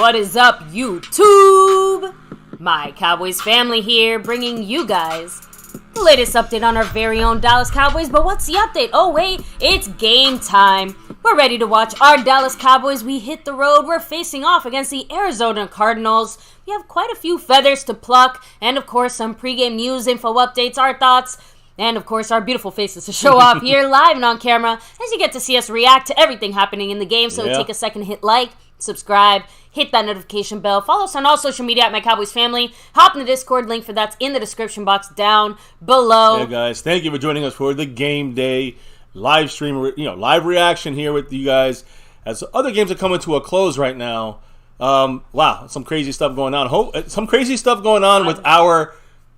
What is up, YouTube? My Cowboys family here, bringing you guys the latest update on our very own Dallas Cowboys. But what's the update? Oh wait, it's game time. We're ready to watch our Dallas Cowboys. We hit the road. We're facing off against the Arizona Cardinals. We have quite a few feathers to pluck, and of course some pregame news, info updates, our thoughts, and of course our beautiful faces to show off here live and on camera as you get to see us react to everything happening in the game. So take a second to hit like, subscribe, hit that notification bell, follow us on all social media at MyCowboysFamily. Hop in the Discord, link for that's in the description box down below. Yeah, guys, thank you for joining us for the game day live stream, live reaction here with you guys as other games are coming to a close right now. Wow, some crazy stuff going on. Some crazy stuff going on with our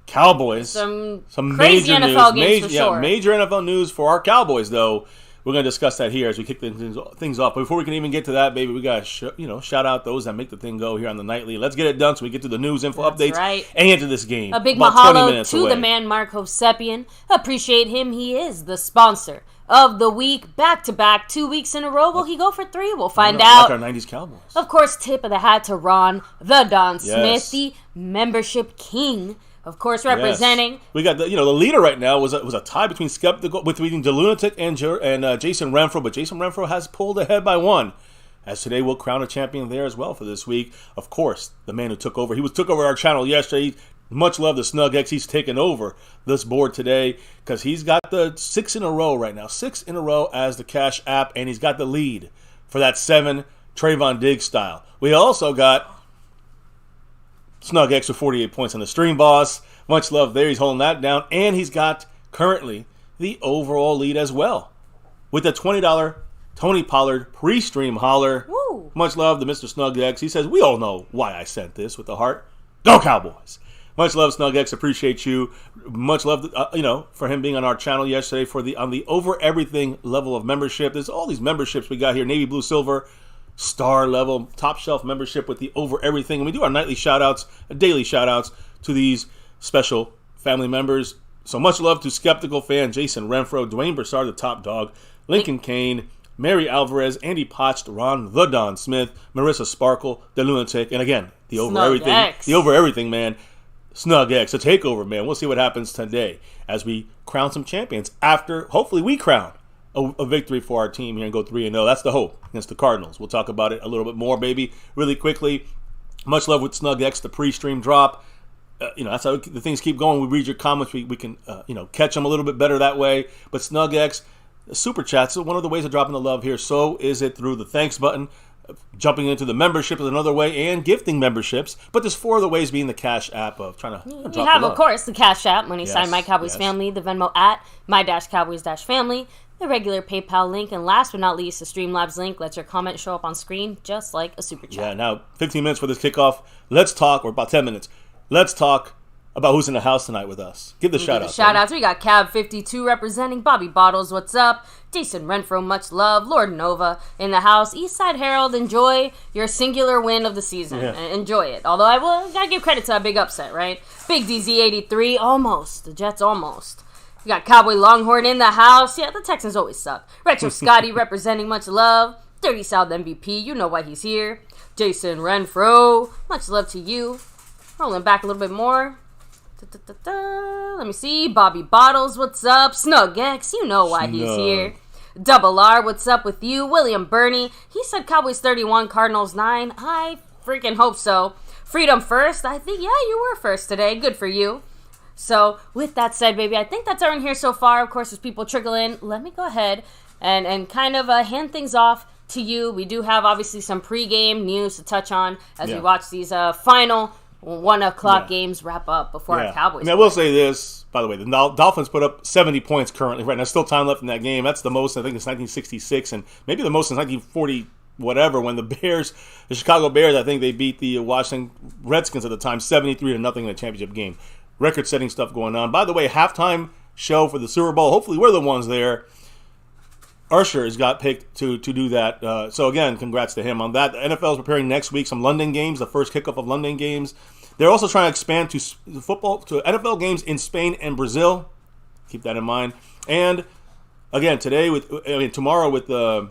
Cowboys. Some crazy major NFL games for sure. Yeah, major NFL news for our Cowboys, though. We're going to discuss that here as we kick things off. But before we can even get to that, baby, we got to shout out those that make the thing go here on the nightly. Let's get it done so we get to the news, info, updates, and get to this game. A big mahalo to the man, Mark Hosepian. Appreciate him. He is the sponsor of the week. Back-to-back, 2 weeks in a row. Will he go for 3? We'll find out. Like our 90s Cowboys. Of course, tip of the hat to Ron, the Don Smith, the membership king. Of course, representing. Yes. We got the leader right now was a tie between the Lunatic and Jason Renfro, but Jason Renfro has pulled ahead by 1. As today we'll crown a champion there as well for this week. Of course, the man who took over. He took over our channel yesterday. Much love to Snug X. He's taken over this board today because he's got the 6 in a row right now. 6 in a row as the Cash App, and he's got the lead for that 7 Trayvon Diggs style. We also got Snug X with 48 points on the Stream Boss. Much love there. He's holding that down. And he's got currently the overall lead as well with the $20 Tony Pollard pre-stream holler. Woo. Much love to Mr. Snug X. He says, we all know why I sent this with the heart. Go Cowboys. Much love, Snug X. Appreciate you. Much love, for him being on our channel yesterday on the over everything level of membership. There's all these memberships we got here. Navy, blue, silver, star level, top shelf membership with the over everything. And we do our nightly shout outs, daily shout outs to these special family members. So much love to Skeptical Fan, Jason Renfro, Dwayne Broussard, the top dog, Lincoln Kane, Mary Alvarez, Andy Potched, Ron the Don Smith, Marissa Sparkle, the Lunatic, and again, the over everything man, Snug X, a takeover man. We'll see what happens today as we crown some champions after hopefully we crown a victory for our team here and go 3-0. That's the hope against the Cardinals. We'll talk about it a little bit more, baby, really quickly. Much love with Snug X, the pre-stream drop. That's how the things keep going. We read your comments. We can, catch them a little bit better that way. But Snug X, super chats, so one of the ways of dropping the love here. So is it through the thanks button. Jumping into the membership is another way, and gifting memberships. But there's 4 other ways being the Cash App of trying to drop We have, the of course, the Cash App, money sign My Cowboys Family, the Venmo at My-Cowboys-Family, the regular PayPal link, and last but not least, the Streamlabs link lets your comment show up on screen just like a super chat. Yeah, now 15 minutes for this kickoff. Let's talk, or about 10 minutes. Let's talk about who's in the house tonight with us. Give the shout out. Shout outs. We got Cab52 representing, Bobby Bottles, what's up? Jason Renfro, much love. Lord Nova in the house. Eastside Herald, enjoy your singular win of the season. Yeah. Enjoy it. Although I will gotta give credit to that big upset, right? Big DZ83, almost. The Jets almost. We got Cowboy Longhorn in the house. Yeah, the Texans always suck. Retro Scotty representing, much love. Dirty South MVP, you know why he's here. Jason Renfro, much love to you. Rolling back a little bit more. Let me see. Bobby Bottles, what's up? Snug X, you know why he's here. Double R, what's up with you? William Burney, he said Cowboys 31, Cardinals 9. I freaking hope so. Freedom first, I think, yeah, you were first today. Good for you. So, with that said, baby, I think that's everyone here so far. Of course, as people trickle in, let me go ahead and kind of hand things off to you. We do have, obviously, some pregame news to touch on as we watch these final 1 o'clock games wrap up before our Cowboys. I will say this, by the way, the Dolphins put up 70 points currently. Right now, still time left in that game. That's the most, I think, since 1966, and maybe the most since 1940, whatever, when the Chicago Bears, I think they beat the Washington Redskins at the time, 73-0 in a championship game. Record-setting stuff going on. By the way, halftime show for the Super Bowl. Hopefully, we're the ones there. Usher has got picked to do that. So, again, congrats to him on that. The NFL is preparing next week some London games, the first kickoff of London games. They're also trying to expand to NFL games in Spain and Brazil. Keep that in mind. And, again, tomorrow with the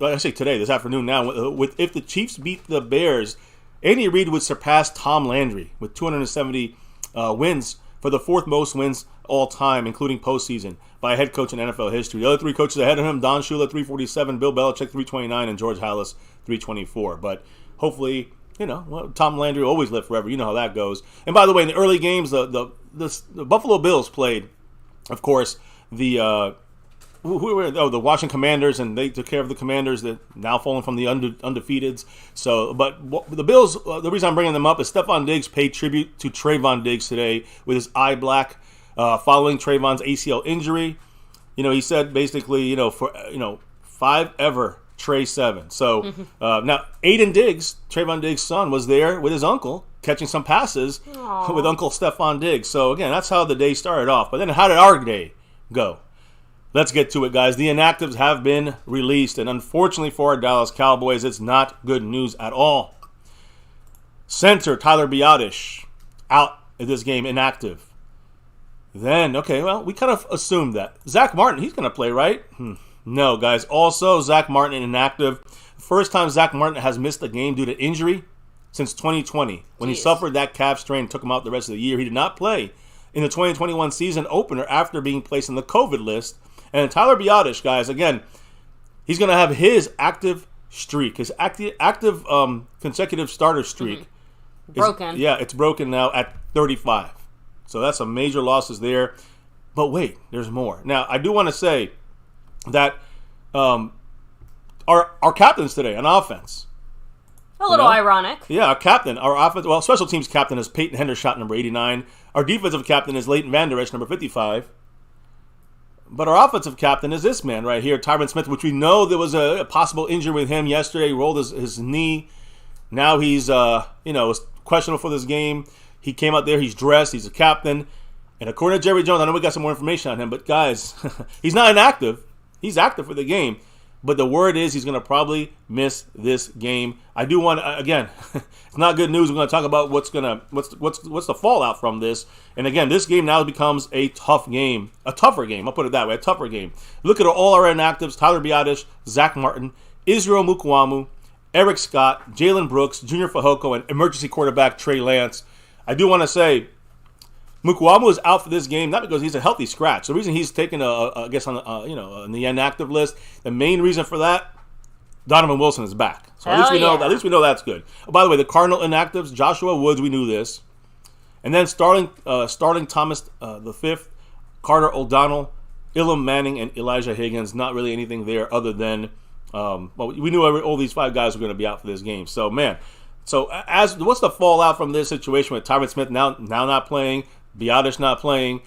I say today, this afternoon now, if the Chiefs beat the Bears, Andy Reid would surpass Tom Landry with 270 wins for the fourth most wins all time, including postseason, by a head coach in NFL history. The other three coaches ahead of him, Don Shula, 347, Bill Belichick, 329, and George Halas, 324. But hopefully, Tom Landry will always live forever. You know how that goes. And by the way, in the early games, the Buffalo Bills played, of course, the Washington Commanders, and they took care of the Commanders that now fallen from the undefeateds. So, but the Bills, the reason I'm bringing them up is Stephon Diggs paid tribute to Trayvon Diggs today with his eye black following Trayvon's ACL injury. He said basically, five ever Trey 7. So now Aiden Diggs, Trayvon Diggs' son, was there with his uncle catching some passes with Uncle Stephon Diggs. So again, that's how the day started off. But then how did our day go? Let's get to it, guys. The inactives have been released, and unfortunately for our Dallas Cowboys, it's not good news at all. Center Tyler Biadasz out of this game, inactive. Then, we kind of assumed that. Zach Martin, he's going to play, right? No, guys. Also, Zach Martin inactive. First time Zach Martin has missed a game due to injury since 2020. When he suffered that calf strain and took him out the rest of the year, he did not play in the 2021 season opener after being placed on the COVID list. And Tyler Biadasz, guys, again, he's going to have his active streak, his active consecutive starter streak. Broken. It's broken now at 35. So that's some major losses there. But wait, there's more. Now, I do want to say that our captains today on offense. A little ironic. Yeah, our special teams captain is Peyton Hendershot, number 89. Our defensive captain is Leighton Vander Esch, number 55. But our offensive captain is this man right here, Tyron Smith, which we know there was a possible injury with him yesterday. He rolled his knee. Now he's, was questionable for this game. He came out there. He's dressed. He's a captain. And according to Jerry Jones, I know we got some more information on him, but guys, he's not inactive. He's active for the game. But the word is he's going to probably miss this game. I do want to, again, it's not good news. We're going to talk about what's the fallout from this. And again, this game now becomes a tough game, a tougher game. I'll put it that way, a tougher game. Look at all our inactives: Tyler Biadasz, Zach Martin, Israel Mukuamu, Eric Scott, Jalen Brooks, Junior Fehoko, and emergency quarterback Trey Lance. I do want to say Mukuamu is out for this game, not because he's a healthy scratch. The reason he's taken, on the inactive list, the main reason for that, Donovan Wilson is back. So at least we know that's good. Oh, by the way, the Cardinal inactives, Joshua Woods, we knew this, and then Starling Thomas the fifth, Carter O'Donnell, Ilum Manning, and Elijah Higgins. Not really anything there other than, we knew all these five guys were going to be out for this game. So man, what's the fallout from this situation with Tyron Smith now not playing? Biadasz not playing,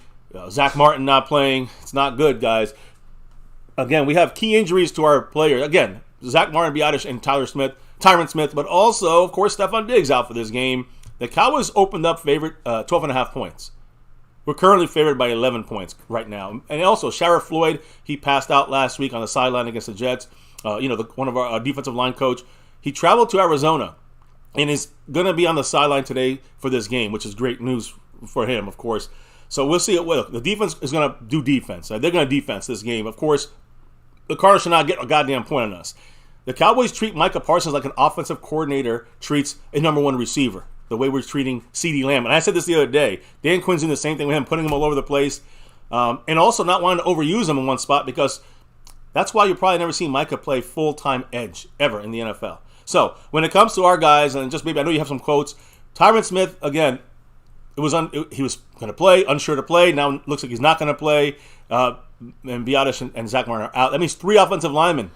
Zach Martin not playing. It's not good, guys. Again, we have key injuries to our players. Again, Zach Martin, Biadasz, and Tyron Smith, but also, of course, Stephon Diggs out for this game. The Cowboys opened up favorite 12.5 points. We're currently favored by 11 points right now. And also, Sharrif Floyd, he passed out last week on the sideline against the Jets. One of our defensive line coach. He traveled to Arizona and is going to be on the sideline today for this game, which is great news for him, of course. So we'll see. The defense is going to do defense. They're going to defense this game. Of course, the Cardinals should not get a goddamn point on us. The Cowboys treat Micah Parsons like an offensive coordinator treats a number one receiver, the way we're treating CeeDee Lamb. And I said this the other day. Dan Quinn's doing the same thing with him, putting him all over the place, and also not wanting to overuse him in one spot, because that's why you probably never seen Micah play full-time edge ever in the NFL. So when it comes to our guys, and just maybe I know you have some quotes, Tyron Smith, again, he was going to play, unsure to play. Now it looks like he's not going to play. And Biadasz and Zach Martin are out. That means three offensive linemen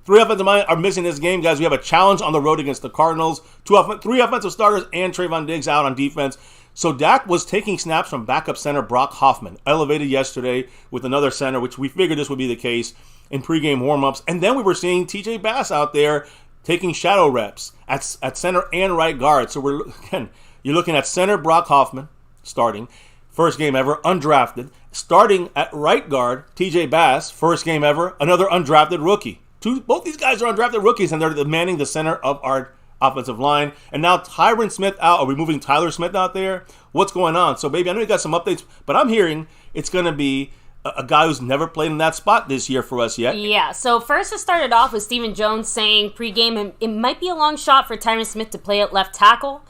are missing this game, guys. We have a challenge on the road against the Cardinals. Three offensive starters and Trayvon Diggs out on defense. So Dak was taking snaps from backup center Brock Hoffman, elevated yesterday with another center, which we figured this would be the case in pregame warmups. And then we were seeing TJ Bass out there taking shadow reps at center and right guard. So you're looking at center Brock Hoffman starting, first game ever, undrafted. Starting at right guard, TJ Bass, first game ever, another undrafted rookie. Both these guys are undrafted rookies, and they're demanding the center of our offensive line. And now Tyron Smith out. Are we moving Tyler Smith out there? What's going on? So, baby, I know you got some updates, but I'm hearing it's going to be a guy who's never played in that spot this year for us yet. Yeah, so first it started off with Stephen Jones saying pregame it might be a long shot for Tyron Smith to play at left tackle.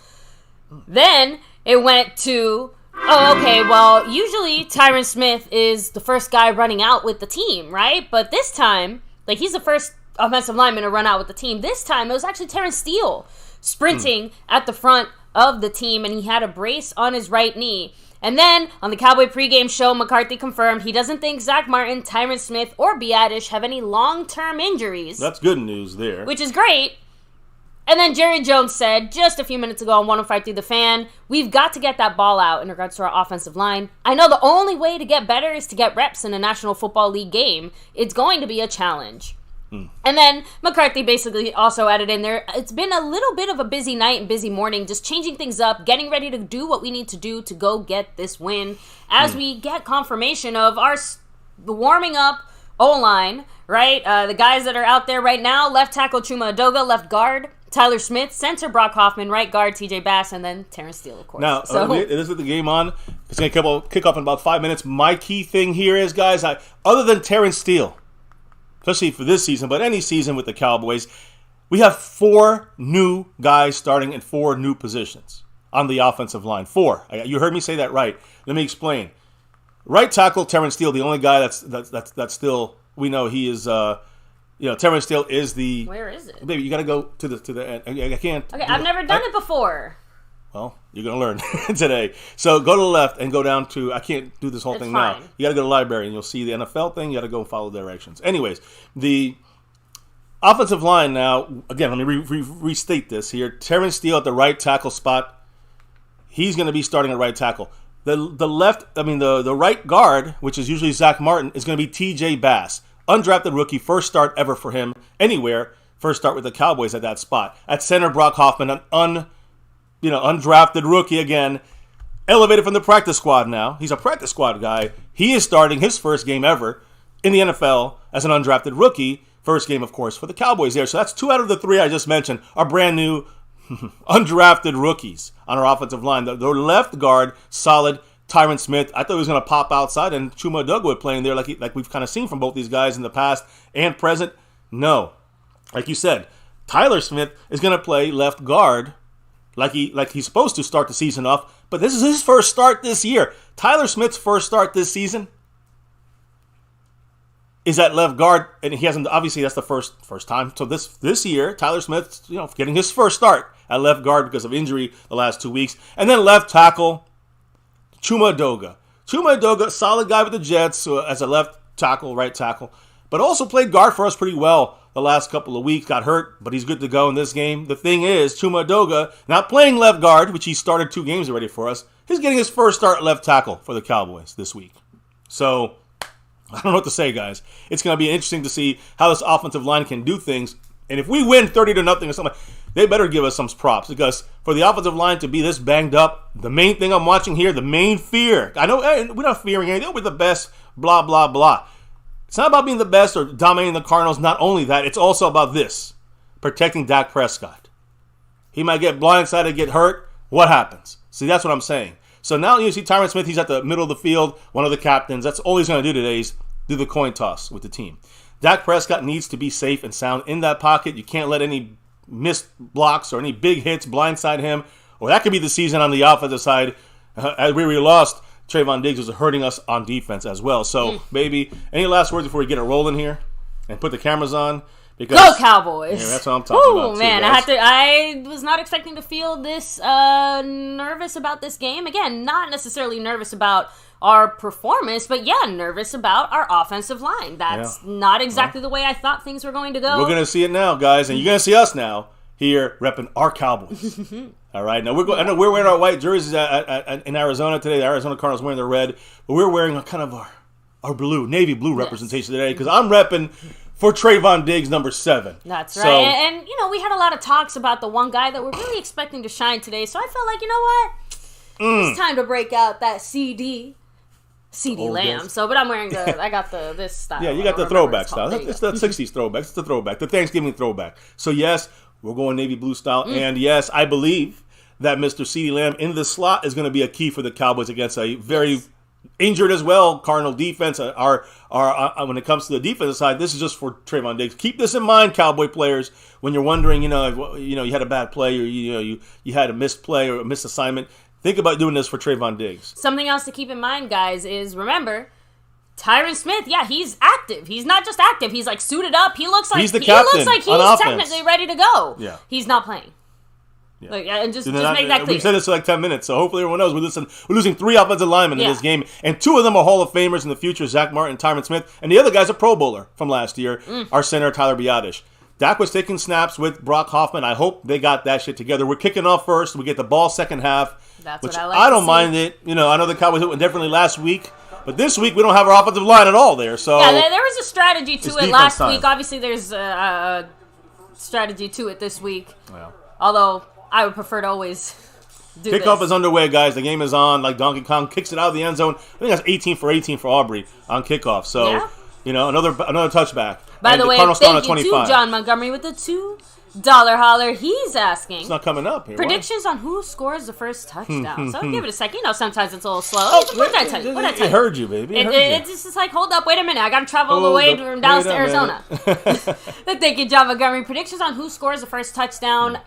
Then it went to, well, usually Tyron Smith is the first guy running out with the team, right? But this time, he's the first offensive lineman to run out with the team. This time, it was actually Terrence Steele sprinting at the front of the team, and he had a brace on his right knee. And then, on the Cowboy pregame show, McCarthy confirmed he doesn't think Zach Martin, Tyron Smith, or Biadish have any long-term injuries. That's good news there. Which is great. And then Jerry Jones said, just a few minutes ago on 105 Through the Fan, we've got to get that ball out in regards to our offensive line. I know the only way to get better is to get reps in a National Football League game. It's going to be a challenge. And then McCarthy basically also added in there, it's been a little bit of a busy night and busy morning, just changing things up, getting ready to do what we need to do to go get this win as we get confirmation of the warming up O-line, right? The guys that are out there right now, left tackle Chuma Edoga, left guard Tyler Smith, center Brock Hoffman, right guard TJ Bass, and then Terrence Steele, of course. Now, this is the game on. It's going to kick off in about 5 minutes. My key thing here is, guys, other than Terrence Steele, especially for this season, but any season with the Cowboys, we have 4 new guys starting in 4 new positions on the offensive line. 4. You heard me say that right. Let me explain. Right tackle Terrence Steele, the only guy that's still, we know he is. Terrence Steele is the. Where is it? Baby, you got to go to the end. I can't. Okay, I've never done it before. Well, you're going to learn today. So go to the left and go down to, I can't do this whole thing now. You got to go to the library and you'll see the NFL thing. You got to go and follow directions. Anyways, the offensive line now, again, let me restate this here. Terrence Steele at the right tackle spot. He's going to be starting at right tackle. The right guard, which is usually Zach Martin, is going to be TJ Bass. Undrafted rookie, first start ever for him anywhere. First start with the Cowboys at that spot. At center, Brock Hoffman, an undrafted rookie again, elevated from the practice squad now. He's a practice squad guy. He is starting his first game ever in the NFL as an undrafted rookie. First game, of course, for the Cowboys there. So that's 2 out of the 3 I just mentioned are brand new undrafted rookies on our offensive line. The left guard, solid. Tyron Smith, I thought he was going to pop outside and Chuma Edoga would play in there like we've kind of seen from both these guys in the past and present. No. Like you said, Tyler Smith is going to play left guard like he's supposed to start the season off, but this is his first start this year. Tyler Smith's first start this season is at left guard, and he hasn't, obviously that's the first time. So this year, Tyler Smith's getting his first start at left guard because of injury the last 2 weeks. And then left tackle, Chuma Edoga. Chuma Edoga, solid guy with the Jets as a left tackle, right tackle, but also played guard for us pretty well the last couple of weeks. Got hurt, but he's good to go in this game. The thing is, Chuma Edoga, not playing left guard, which he started 2 games already for us, he's getting his first start at left tackle for the Cowboys this week. So, I don't know what to say, guys. It's going to be interesting to see how this offensive line can do things. And if we win 30-0 or something, they better give us some props, because for the offensive line to be this banged up, the main thing I'm watching here, the main fear, I know we're not fearing anything, we're the best, blah, blah, blah. It's not about being the best or dominating the Cardinals. Not only that, it's also about this, protecting Dak Prescott. He might get blindsided, get hurt. What happens? See, that's what I'm saying. So now you see Tyron Smith, he's at the middle of the field, one of the captains. That's all he's going to do today is do the coin toss with the team. Dak Prescott needs to be safe and sound in that pocket. You can't let any missed blocks or any big hits blindside him, or that could be the season on the offensive side. As we lost, Trayvon Diggs was hurting us on defense as well. So, baby, any last words before we get it rolling here and put the cameras on? Because, go Cowboys! Yeah, that's what I'm talking about. Oh man, too, I was not expecting to feel this nervous about this game. Again, not necessarily nervous about our performance, but nervous about our offensive line. That's not exactly the way I thought things were going to go. We're going to see it now, guys, and you're going to see us now here repping our Cowboys. All right, now I know we're wearing our white jerseys in Arizona today. The Arizona Cardinals wearing their red, but we're wearing kind of our blue, navy blue representation today because I'm repping for Trayvon Diggs, number 7. That's right. And we had a lot of talks about the one guy that we're really expecting to shine today. So I felt like, you know what? It's time to break out that CD Lamb. Yes. So, but I'm wearing I got this style. Yeah, you got the throwback style. It's the 60s throwback. It's the throwback. The Thanksgiving throwback. So, yes, we're going navy blue style. And, yes, I believe that Mr. CeeDee Lamb in the slot is going to be a key for the Cowboys against a very injured as well. Cardinal defense are when it comes to the defensive side. This is just for Trayvon Diggs. Keep this in mind, Cowboy players, when you're wondering, you had a bad play, or you had a missed play or a missed assignment. Think about doing this for Trayvon Diggs. Something else to keep in mind, guys, is remember, Tyron Smith, he's active. He's not just active. He's like suited up. He looks like he's the captain. He looks like he's technically ready to go. Yeah. He's not playing. Yeah. Like, and just make that clear. We've said this for like 10 minutes, so hopefully everyone knows we're losing 3 offensive linemen in this game, and 2 of them are Hall of Famers in the future, Zach Martin and Tyron Smith, and the other guy's a Pro Bowler from last year, our center, Tyler Biadasz. Dak was taking snaps with Brock Hoffman. I hope they got that shit together. We're kicking off first. We get the ball second half. That's which what I like I don't to mind see. it. I know the Cowboys went differently last week, but this week we don't have our offensive line at all there. So yeah, there was a strategy to it last time. week. Obviously, there's a strategy to it this week. Yeah. Although I would prefer to always do Kickoff this. is underway, guys. The game is on. Like Donkey Kong kicks it out of the end zone. I think that's 18 for 18 for Aubrey on kickoff. So, another touchback. By the way, thank you to John Montgomery with the $2 holler. He's asking. It's not coming up here. Predictions on who scores the first touchdown. So give it a second. Sometimes it's a little slow. What did I tell you? It heard you, baby. It's just like, hold up, wait a minute. I got to travel all the way from Dallas to Arizona. Thank you, John Montgomery. Predictions on who scores the first touchdown.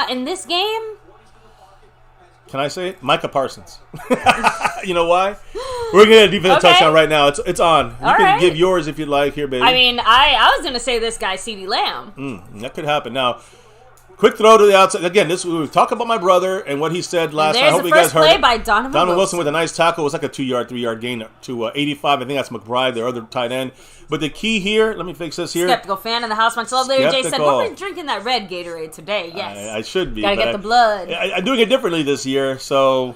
In this game? Can I say it? Micah Parsons. You know why? We're going to get a defensive touchdown right now. It's on. You can give yours if you'd like here, baby. I mean, I was going to say this guy, CeeDee Lamb. That could happen. Now, quick throw to the outside. Again, we talk about my brother and what he said last night. I hope you guys heard it. There's the first play by Donovan Wilson with a nice tackle. It was like a 2-yard, 3-yard gain to 85. I think that's McBride, their other tight end. But the key here, let me fix this here. Skeptical fan in the house. Much love there. Jay said, "What we're drinking that red Gatorade today?" Yes, I should be. Gotta get the blood. I'm doing it differently this year, so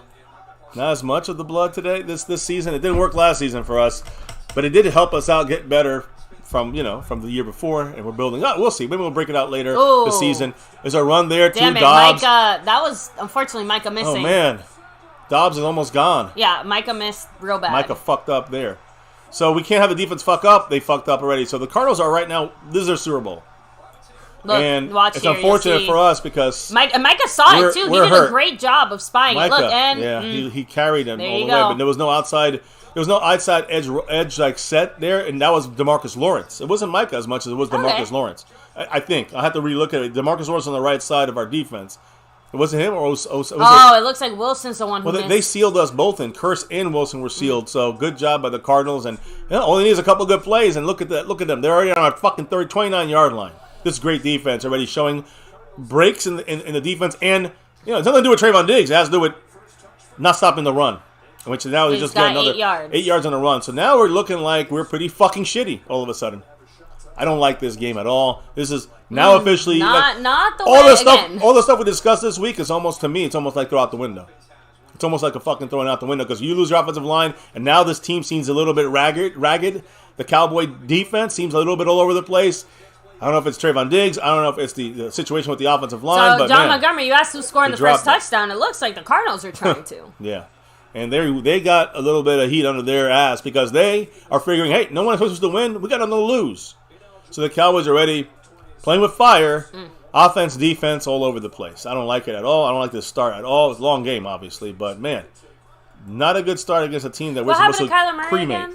not as much of the blood today. This season, it didn't work last season for us, but it did help us out get better from the year before, and we're building up. We'll see. Maybe we'll break it out later this season. There's a run there to Dobbs. Micah, that was unfortunately Micah missing. Oh man, Dobbs is almost gone. Yeah, Micah missed real bad. Micah fucked up there. So we can't have the defense fuck up. They fucked up already. So the Cardinals are right now, this is their Super Bowl. Look, and watch it's here, unfortunate for us because Micah saw it too. He did a great job of spying Micah, it. Look, and he carried him all the way, go. but there was no outside edge like set there, and that was DeMarcus Lawrence. It wasn't Micah as much as it was DeMarcus Lawrence. I think I have to relook at it. DeMarcus Lawrence on the right side of our defense. It wasn't him, or was it looks like Wilson's the one who missed. They sealed us both, and Curse and Wilson were sealed. So good job by the Cardinals, and all they need is a couple good plays. And look at that, look at them. They're already on our fucking 29-yard line. This is great defense, already showing breaks in the defense, and it's nothing to do with Trayvon Diggs. It has to do with not stopping the run. Which now they just got another 8 yards on the run. So now we're looking like we're pretty fucking shitty all of a sudden. I don't like this game at all. This is now officially not the all way the stuff. again. All the stuff we discussed this week is almost, to me, it's almost like throw out the window. It's almost like a fucking throwing out the window because you lose your offensive line, and now this team seems a little bit ragged. The Cowboy defense seems a little bit all over the place. I don't know if it's Trayvon Diggs. I don't know if it's the situation with the offensive line. So, but John Montgomery, you asked who's scoring the first touchdown. It looks like the Cardinals are trying to. Yeah. And they got a little bit of heat under their ass because they are figuring, hey, no one is supposed to win. We got nothing to lose. So the Cowboys are ready, playing with fire, offense, defense, all over the place. I don't like it at all. I don't like this start at all. It's a long game, obviously, but man, not a good start against a team that we're supposed to cremate.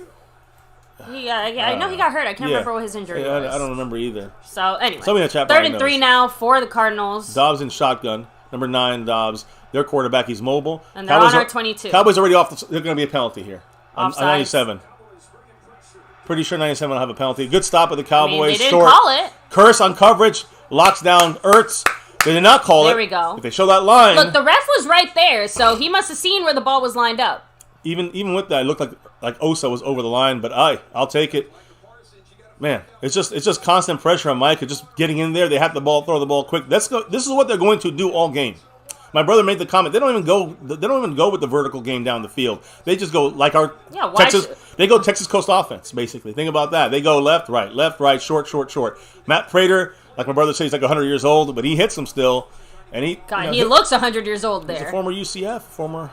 I know he got hurt. I can't remember what his injury was. I don't remember either. So anyway, somebody in the chat 3rd and 3 now for the Cardinals. Dobbs in shotgun, number 9 Dobbs. Their quarterback, he's mobile. And they're on our 22. Cowboys already off. They're going to be a penalty here. On Offsides. 97. Pretty sure 97 will have a penalty. Good stop of the Cowboys. They didn't call it. Curse on coverage. Locks down Ertz. They did not call it. There we go. If they show that line. Look, the ref was right there, so he must have seen where the ball was lined up. Even with that, it looked like Osa was over the line, but I'll take it. Man, it's just constant pressure on Micah, just getting in there. They have the ball, throw the ball quick. This is what they're going to do all game. My brother made the comment. They don't even go with the vertical game down the field. They just go like our Texas. They go Texas Coast offense basically. Think about that. They go left, right, short. Matt Prater, like my brother says, he's like 100 years old, but he hits them still, and he looks 100 years old there. He's a former UCF,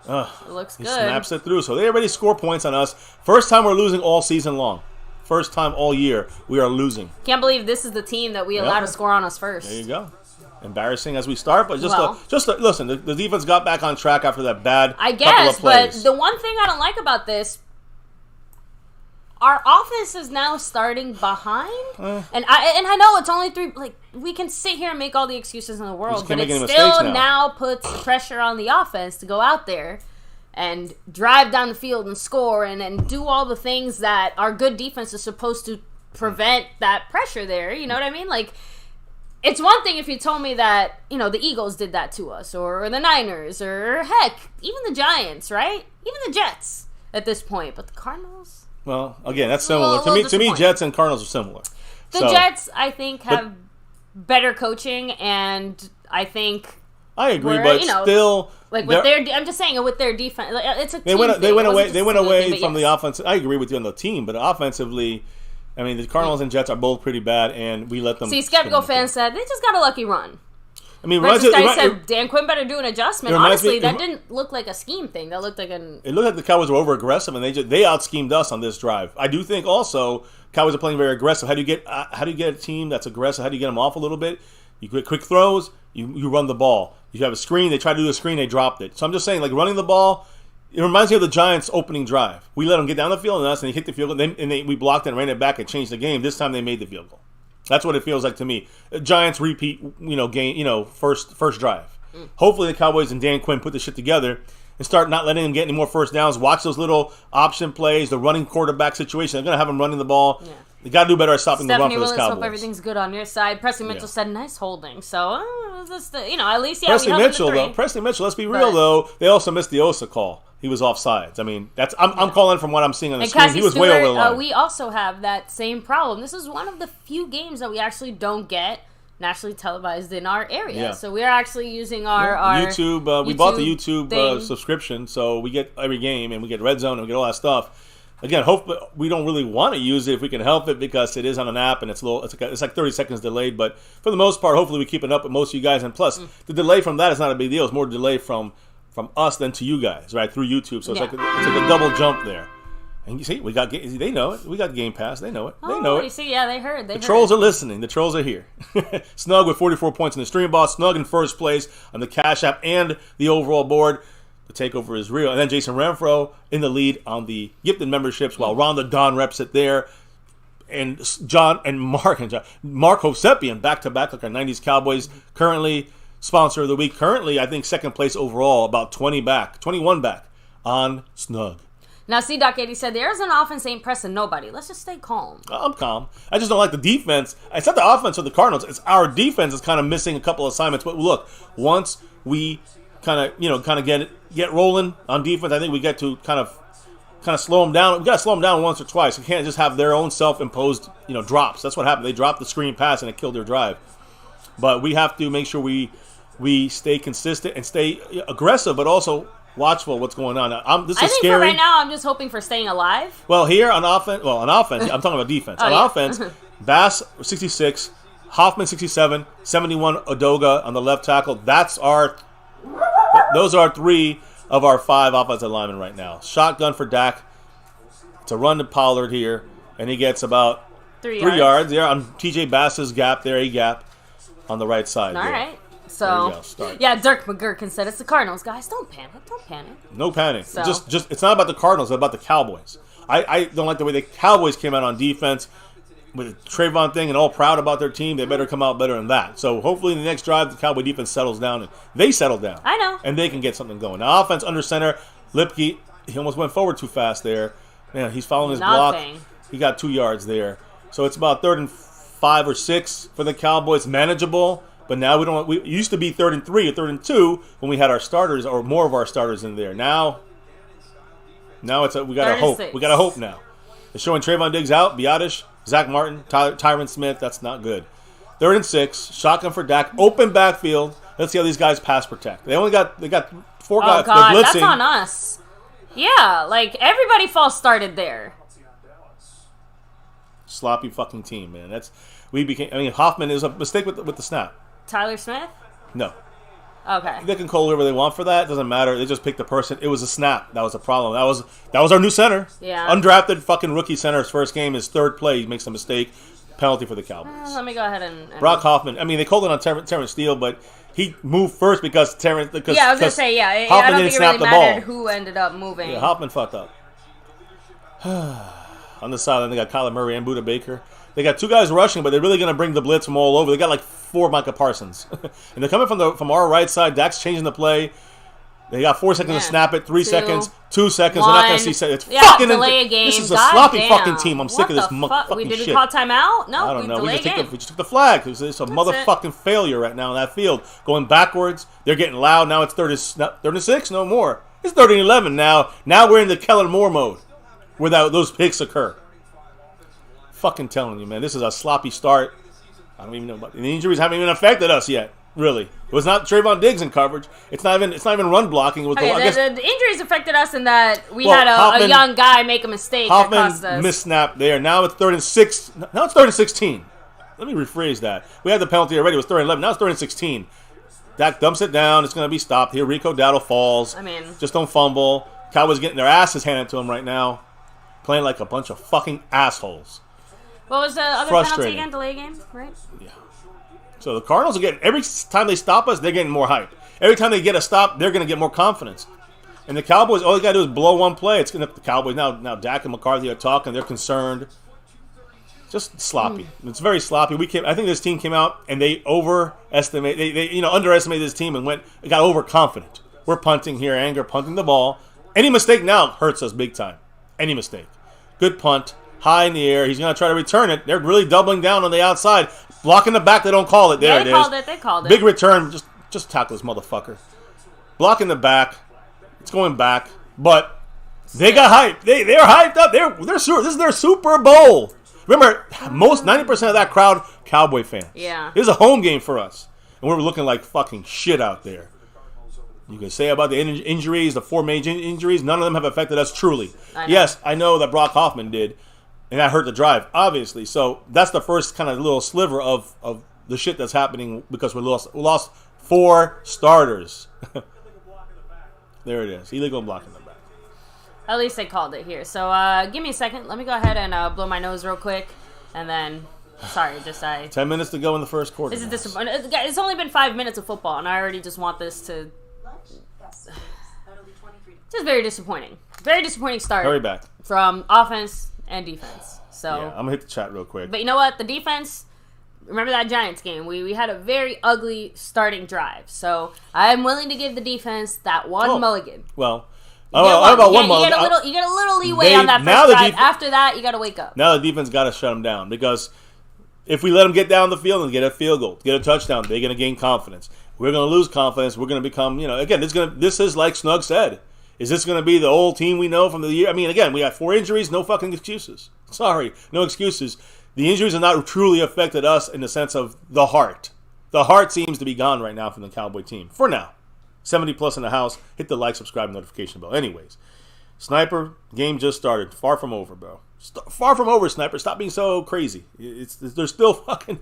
it looks good. He snaps it through, so they already score points on us. First time we're losing all season long. First time all year we are losing. Can't believe this is the team that we allow to score on us first. There you go. embarrassing as we start, but listen. The defense got back on track after that bad. I couple guess, of plays. but the one thing I don't like about this, our offense is now starting behind, and I know it's only 3. Like, we can sit here and make all the excuses in the world, but it still now puts pressure on the offense to go out there and drive down the field and score and do all the things that our good defense is supposed to prevent that pressure there. You know what I mean? Like, it's one thing if you told me that, the Eagles did that to us, or the Niners, or heck, even the Giants, right? Even the Jets at this point. But the Cardinals? Well, again, that's similar. To me, Jets and Cardinals are similar. The Jets, I think, have better coaching, and I think I agree, but still, like with I'm just saying, with their defense, it's a team they went away from the offense. I agree with you on the team, but offensively, I mean, the Cardinals and Jets are both pretty bad, and we let them. See, Skeptical fan said they just got a lucky run. I mean, this guy said Dan Quinn better do an adjustment. Honestly, that didn't look like a scheme thing. That looked like It looked like the Cowboys were over aggressive, and they out schemed us on this drive. I do think also Cowboys are playing very aggressive. How do you get a team that's aggressive? How do you get them off a little bit? You get quick throws. You run the ball. You have a screen. They tried to do a screen. They dropped it. So I'm just saying, like, running the ball. It reminds me of the Giants' opening drive. We let them get down the field and they hit the field goal, and we blocked it and ran it back and changed the game. This time they made the field goal. That's what it feels like to me. Giants repeat, game, first drive. Hopefully the Cowboys and Dan Quinn put this shit together and start not letting them get any more first downs. Watch those little option plays, the running quarterback situation. They're going to have them running the ball. Yeah. They got to do better at stopping the run for this Cowboys. Hope everything's good on your side. Presley Mitchell said nice holding. So, at least, Presley Mitchell, let's be real, though. They also missed the Osa call. He was offsides. I mean, I'm calling from what I'm seeing on the screen. He was way over the line. We also have that same problem. This is one of the few games that we actually don't get nationally televised in our area. Yeah. So we're actually using our YouTube. We bought the YouTube subscription, so we get every game, and we get Red Zone, and we get all that stuff. Again, we don't really want to use it if we can help it because it is on an app and it's like 30 seconds delayed. But for the most part, hopefully we keep it up with most of you guys. And plus, the delay from that is not a big deal. It's more delay from us than to you guys, right, through YouTube. So it's like a double jump there. And you see, they know it. We got Game Pass. They know it. They know it. You see, yeah, they heard. The trolls are listening. The trolls are here. Snug with 44 points in the stream boss. Snug in first place on the Cash App and the overall board. The takeover is real. And then Jason Renfro in the lead on the gifted memberships while Ron the Don reps it there. And Mark Hosepian back-to-back like our 90s Cowboys currently sponsor of the week. Currently, I think second place overall, about 21 back on Snug. Now, C-Doc 80 said, the Arizona offense ain't pressing nobody. Let's just stay calm. I'm calm. I just don't like the defense. It's not the offense of the Cardinals. It's our defense is kind of missing a couple assignments. But look, once we kind of get rolling on defense, I think we get to kind of slow them down. We got to slow them down once or twice. We can't just have their own self-imposed, drops. That's what happened. They dropped the screen pass and it killed their drive. But we have to make sure we stay consistent and stay aggressive, but also watchful what's going on. This is scary. For right now, I'm just hoping for staying alive. Well, here on offense, I'm talking about defense. Offense, Bass 66, Hoffman 67, 71 Odoga on the left tackle. Those are 3 of our 5 offensive linemen right now. Shotgun for Dak. It's a run to Pollard here, and he gets about 3 yards. Yeah, on TJ Bass's gap there, a gap on the right side. All right. So, Dirk McGurkin said, it's the Cardinals. Guys, don't panic. No panic. So. Just it's not about the Cardinals, it's about the Cowboys. I don't like the way the Cowboys came out on defense with the Trayvon thing and all proud about their team. They better come out better than that. So, hopefully in the next drive, the Cowboy defense settles down. And they settle down. I know. And they can get something going. Now, offense under center, Lipke, he almost went forward too fast there. Man, he's following his block. He got 2 yards there. So, it's about 3rd and 5 or 6 for the Cowboys. Manageable. But now we used to be 3rd and 3 or 3rd and 2 when we had our starters or more of our starters in there. Now we got to hope. We got to hope now. They're showing Trayvon Diggs out, Biotish, Zach Martin, Tyron Smith. That's not good. 3rd and 6, shotgun for Dak, open backfield. Let's see how these guys pass protect. They got 4 guys. Oh God, that's on us. Yeah, like everybody false started there. Sloppy fucking team, man. Hoffman is a mistake with the snap. Tyler Smith? No. Okay. They can call whoever they want for that. It doesn't matter. They just picked the person. It was a snap. That was a problem. That was our new center. Yeah. Undrafted fucking rookie center's first game. His 3rd play, he makes a mistake. Penalty for the Cowboys. Let me go ahead and Brock Hoffman. I mean, they called it on Terrence Steele, but he moved first because Terrence. Because, I was gonna say I don't think it really mattered who ended up moving. Yeah, Hoffman fucked up. On the sideline, they got Kyler Murray and Budda Baker. They got 2 guys rushing, but they're really gonna bring the blitz from all over. They got like 4 Micah Parsons, and they're coming from our right side. Dak's changing the play. They got 4 seconds to snap it, 3 seconds, 2 seconds. We're not going to see seconds. It's fucking delay a game. This is a sloppy fucking team. I'm sick of this fucking shit. Did shit. we call timeout? No, I don't know. We just took the flag. It's a motherfucking failure right now in that field. Going backwards. They're getting loud. Now it's 36. No more. It's 30-11 now. Now we're in the Kellen Moore mode where those picks occur. Fucking telling you, man. This is a sloppy start. I don't even know about the injuries. Haven't even affected us yet. Really, it was not Trayvon Diggs in coverage. It's not even run blocking. It was the injuries affected us in that we had a young guy make a mistake. Hoffman that cost us. Missnap there. Now it's 3rd and 6. Now it's 3rd and 16. Let me rephrase that. We had the penalty already. It was 3rd and 11. Now it's 3rd and 16. Dak dumps it down. It's going to be stopped here. Rico Dowdle falls. I mean, just don't fumble. Cowboys getting their asses handed to them right now, playing like a bunch of fucking assholes. What was the other penalty again? Delay game, right? Yeah. So the Cardinals are getting, every time they stop us, they're getting more hype. Every time they get a stop, they're going to get more confidence. And the Cowboys, all they got to do is blow one play. It's going to the Cowboys. Now Dak and McCarthy are talking. They're concerned. Just sloppy. It's very sloppy. I think this team came out and they underestimated this team and got overconfident. We're punting here, punting the ball. Any mistake now hurts us big time. Any mistake. Good punt. High in the air. He's going to try to return it. They're really doubling down on the outside. Blocking the back, they don't call it. There they called it. Big return. Just tackle this motherfucker. Blocking the back. It's going back. But they got hyped. They're hyped up. This is their Super Bowl. Remember, 90% of that crowd, Cowboy fans. Yeah. It was a home game for us. And we were looking like fucking shit out there. You can say about the injuries, the 4 major injuries, none of them have affected us truly. Yes, I know that Brock Hoffman did. And that hurt the drive, obviously. So that's the first kind of little sliver of the shit that's happening because we lost 4 starters. There it is. Illegal blocking the back. At least they called it here. So give me a second. Let me go ahead and blow my nose real quick. And then, 10 minutes to go in the first quarter. This is disappointing. It's only been 5 minutes of football, and I already just want this to... Just very disappointing. Very disappointing start. Hurry back. From offense and defense. So yeah, I'm gonna hit the chat real quick. But you know what? The defense, remember that Giants game? We had a very ugly starting drive. So I'm willing to give the defense that one mulligan. Well, you get a little leeway on that first drive. After that, you got to wake up. Now the defense got to shut them down because if we let them get down the field and get a field goal, get a touchdown, they're gonna gain confidence. We're gonna lose confidence. We're gonna become, again, this is like Snug said. Is this going to be the old team we know from the year? I mean, again, we got 4 injuries, no fucking excuses. Sorry, no excuses. The injuries have not truly affected us in the sense of the heart. The heart seems to be gone right now from the Cowboy team. For now. 70 plus in the house. Hit the like, subscribe, notification bell. Anyways, Sniper, game just started. Far from over, bro. Far from over, Sniper. Stop being so crazy. There's still fucking...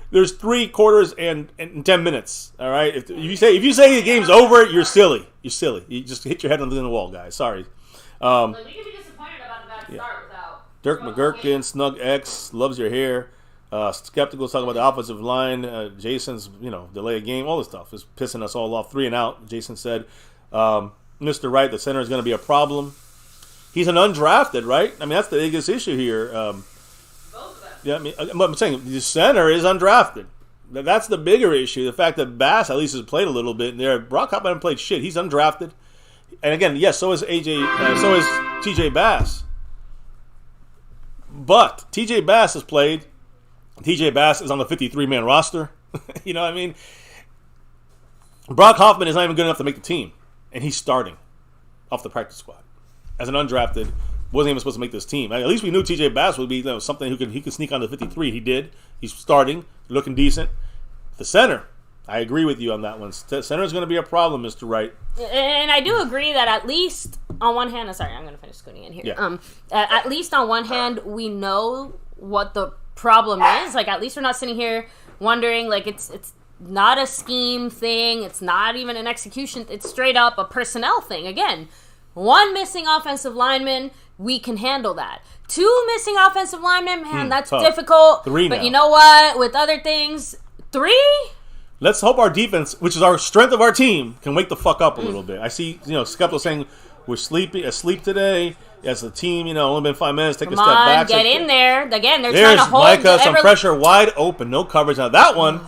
There's 3 quarters and 10 minutes. All right. If you say the game's over, you're silly. You're silly. You just hit your head on the wall, guys. Sorry. We can be disappointed about the bad start without Dirk McGurkin, Snug X loves your hair. Skeptical talking about the offensive line. Jason's delay a game. All this stuff is pissing us all off. 3 and out. Jason said, Mr. Wright, the center is going to be a problem. He's an undrafted, right? I mean, that's the biggest issue here. Yeah, I'm saying the center is undrafted. That's the bigger issue. The fact that Bass at least has played a little bit in there. Brock Hoffman hasn't played shit. He's undrafted. And again, yes, so is TJ Bass. But TJ Bass has played. TJ Bass is on the 53-man roster. You know what I mean? Brock Hoffman is not even good enough to make the team. And he's starting off the practice squad. As an undrafted, wasn't even supposed to make this team. At least we knew TJ Bass would be something he could sneak on the 53. He did. He's starting, looking decent. The center, I agree with you on that one. Center is going to be a problem, Mr. Wright. And I do agree that at least on one hand, I'm going to finish scooting in here. Yeah. At least on one hand, we know what the problem is. Like, at least we're not sitting here wondering, like, it's not a scheme thing. It's not even an execution. It's straight up a personnel thing. Again, One missing offensive lineman, we can handle that. Two missing offensive linemen, man, that's tough. Difficult. Three now. But you know what? With other things, 3? Let's hope our defense, which is our strength of our team, can wake the fuck up a little bit. I see, Skepta saying we're asleep today. As a team, only been 5 minutes. Take a step back. Get in there. Again, they're There's trying to hold. Micah, some pressure, wide open, no coverage. Now that one,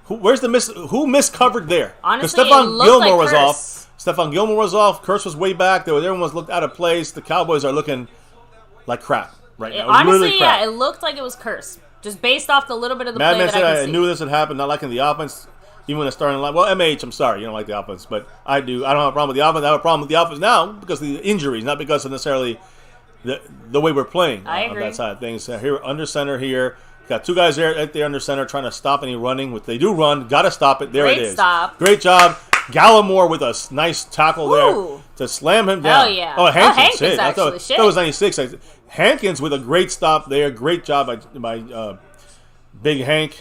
who miscovered there? Honestly, Stephon Gilmore was Curse. off. Stephon Gilmore was off. Curse was way back. Everyone was looked out of place. The Cowboys are looking like crap right now. Honestly, really crap. it looked like it was Curse. Just based off the little bit of the Madman play that I said could see. knew this would happen. Not liking the offense. Even when it's starting line. Well, MH, I'm sorry, you don't like the offense, but I do. I don't have a problem with the offense. I have a problem with the offense now because of the injuries, not because of necessarily the way we're playing on that side of things. Here, under center here. Got 2 guys there under center trying to stop any running. Which they do run. Got to stop it. There it is. Stop. Great job. Gallimore with a nice tackle there to slam him down. Hell yeah. Oh, Hankins shit. I thought that was 96. Hankins with a great stop there. Great job by Big Hank.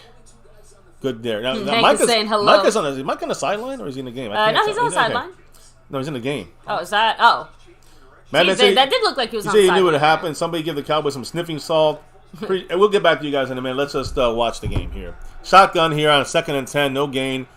Good there. Now Micah's saying hello. Micah's on the sideline or is he in the game? No, he's on the sideline. Okay. No, he's in the game. Oh, is that? Oh. That did look like he was on the sideline. He knew what had happened. Somebody give the Cowboys some sniffing salt. We'll get back to you guys in a minute. Let's just watch the game here. Shotgun here on 2nd and 10. No gain.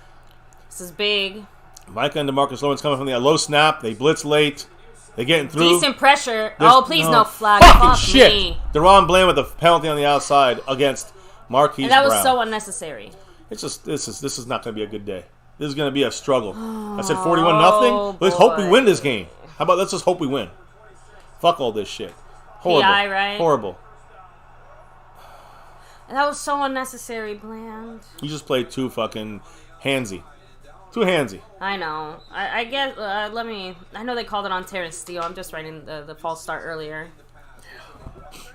This is big. Micah and DeMarcus Lawrence coming from the low snap. They blitz late. They're getting through. Decent pressure. Please no flag. Fucking Fuck shit. Me. DeRon Bland with a penalty on the outside against Marquise And that was Brown. so unnecessary. It's just this is not going to be a good day. This is going to be a struggle. I said 41-0. Let's hope we win this game. How about let's just hope we win? Fuck all this shit. Horrible. PI, right? Horrible. And that was so unnecessary, Bland. You just played too fucking handsy. Too handsy. I know. I guess. I know they called it on Terrence Steele. I'm just writing the false start earlier.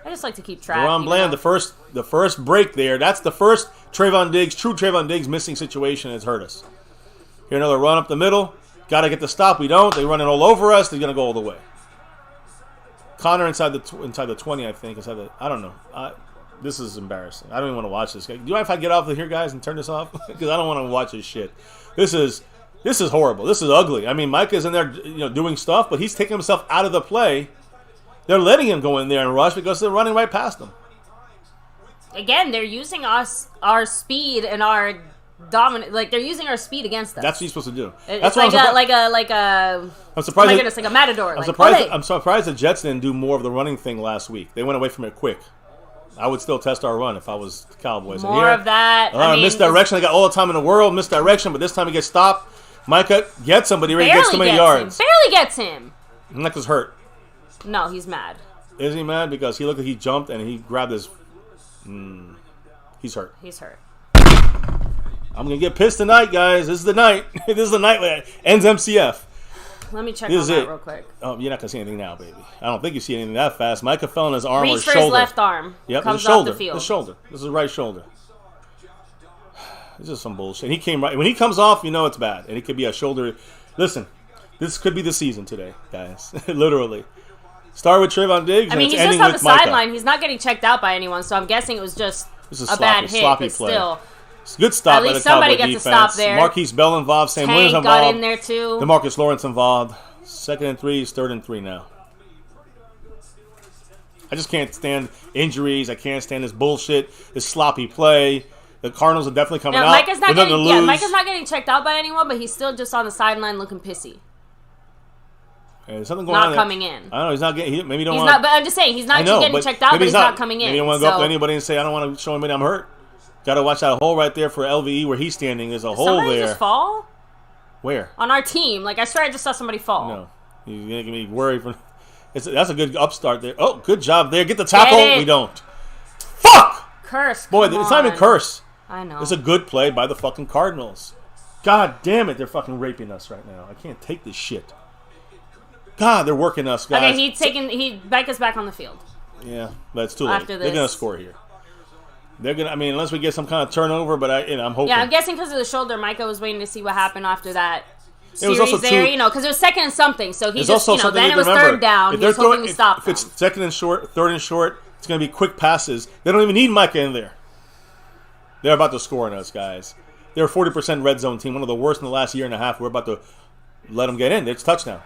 I just like to keep track. DeRon Bland, the first break there. That's the first true Trayvon Diggs missing situation has hurt us. Here another run up the middle. Got to get the stop. We don't. They run it all over us. They're gonna go all the way. Connor inside the 20, I think. I don't know. This is embarrassing. I don't even want to watch this. Do you mind if I get off of here, guys, and turn this off? Because I don't want to watch this shit. This is horrible. This is ugly. I mean, Mike is in there, doing stuff, but he's taking himself out of the play. They're letting him go in there and rush because they're running right past him. Again, they're using our speed and our dominant. Like they're using our speed against us. That's what you're supposed to do. It's like a. I'm surprised. Oh my goodness, like a matador. I'm surprised the Jets didn't do more of the running thing last week. They went away from it quick. I would still test our run if I was the Cowboys. More of that. Misdirection. They got all the time in the world. Misdirection, but this time he gets stopped. Micah gets him, but he already gets too many yards. Barely gets him. Micah's hurt. No, he's mad. Is he mad? Because he looked like he jumped and he grabbed his... he's hurt. He's hurt. I'm going to get pissed tonight, guys. This is the night. This is the night that ends MCF. Let me check on that real quick. Oh, you're not going to see anything now, baby. I don't think you see anything that fast. Micah fell on his arm or his for shoulder. His left arm. Yep, comes his shoulder. Off the field. His shoulder. This is right shoulder. This is some bullshit. He came right... When he comes off, you know it's bad. And it could be a shoulder... Listen, this could be the season today, guys. Literally. Start with Trayvon Diggs. He's just on the sideline. He's not getting checked out by anyone, so I'm guessing it was just a bad hit. Sloppy but play. Still, it's a good stop at by least the Cowboy somebody gets defense. to stop there. Marquise Bell involved. Sam Williams involved. Got in there too. DeMarcus Lawrence involved. 2nd and 3. 3rd and 3 now. I just can't stand injuries. I can't stand this bullshit. This sloppy play. The Cardinals are definitely coming out. Micah's not getting checked out by anyone, but he's still just on the sideline looking pissy. There's something going on. Not coming in. I don't know. He's not getting. Maybe don't he's want. But I'm just saying he's not getting checked out, but he's not coming in. Maybe you don't want to go up to anybody and say, "I don't want to show anybody I'm hurt." Got to watch that hole right there for LVE where he's standing. There's a hole there. Somebody just fall? Where? On our team. I swear I just saw somebody fall. No, you're making me worried. That's a good upstart there. Oh, good job there. Get the tackle. We don't. Fuck. Curse. Boy, it's not even curse. I know. It's a good play by the fucking Cardinals. God damn it, they're fucking raping us right now. I can't take this shit. God, they're working us, guys. Okay, Micah's back on the field. Yeah, but it's too late. After this. They're gonna score here. They're gonna. unless we get some kind of turnover, but I'm hoping. Yeah, I'm guessing because of the shoulder. Micah was waiting to see what happened after that series also there. Because it was 2nd and something. So he just, then it was remember. 3rd down. He was hoping to stop them. If it's 2nd and short, 3rd and short, it's gonna be quick passes. They don't even need Micah in there. They're about to score on us, guys. They're a 40% red zone team, one of the worst in the last year and a half. We're about to let them get in. It's touchdown.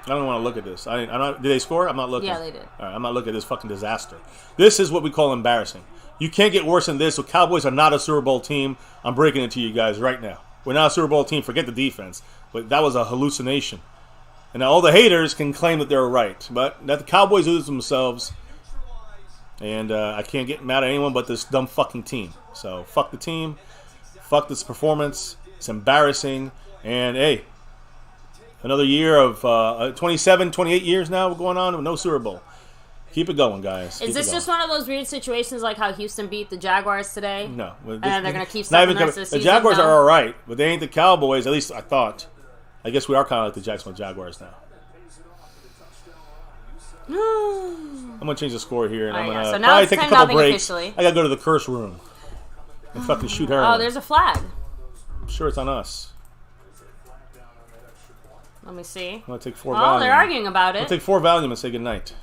I don't want to look at this. I'm not. Did they score? I'm not looking. Yeah, they did. All right, I'm not looking at this fucking disaster. This is what we call embarrassing. You can't get worse than this. So Cowboys are not a Super Bowl team. I'm breaking it to you guys right now. We're not a Super Bowl team. Forget the defense. But that was a hallucination. And now all the haters can claim that they're right. But that the Cowboys do this themselves. And I can't get mad at anyone but this dumb fucking team. So fuck the team. Fuck this performance. It's embarrassing. And hey, another year of 27, 28 years now going on with no Super Bowl. Keep it going, guys. Is this just one of those weird situations like how Houston beat the Jaguars today? No. And they're going to keep stuff in the rest of the season? The Jaguars are all right, but they ain't the Cowboys. At least I thought. I guess we are kind of like the Jacksonville Jaguars now. I'm going to change the score here, and I'm going to probably take a couple breaks. Officially. I got to go to the curse room and fucking shoot her. Oh, there's a flag. I'm sure it's on us. Let me see. I'm going to take 4 Valium. Oh, they're arguing about it. I'll take 4 Valium and say goodnight.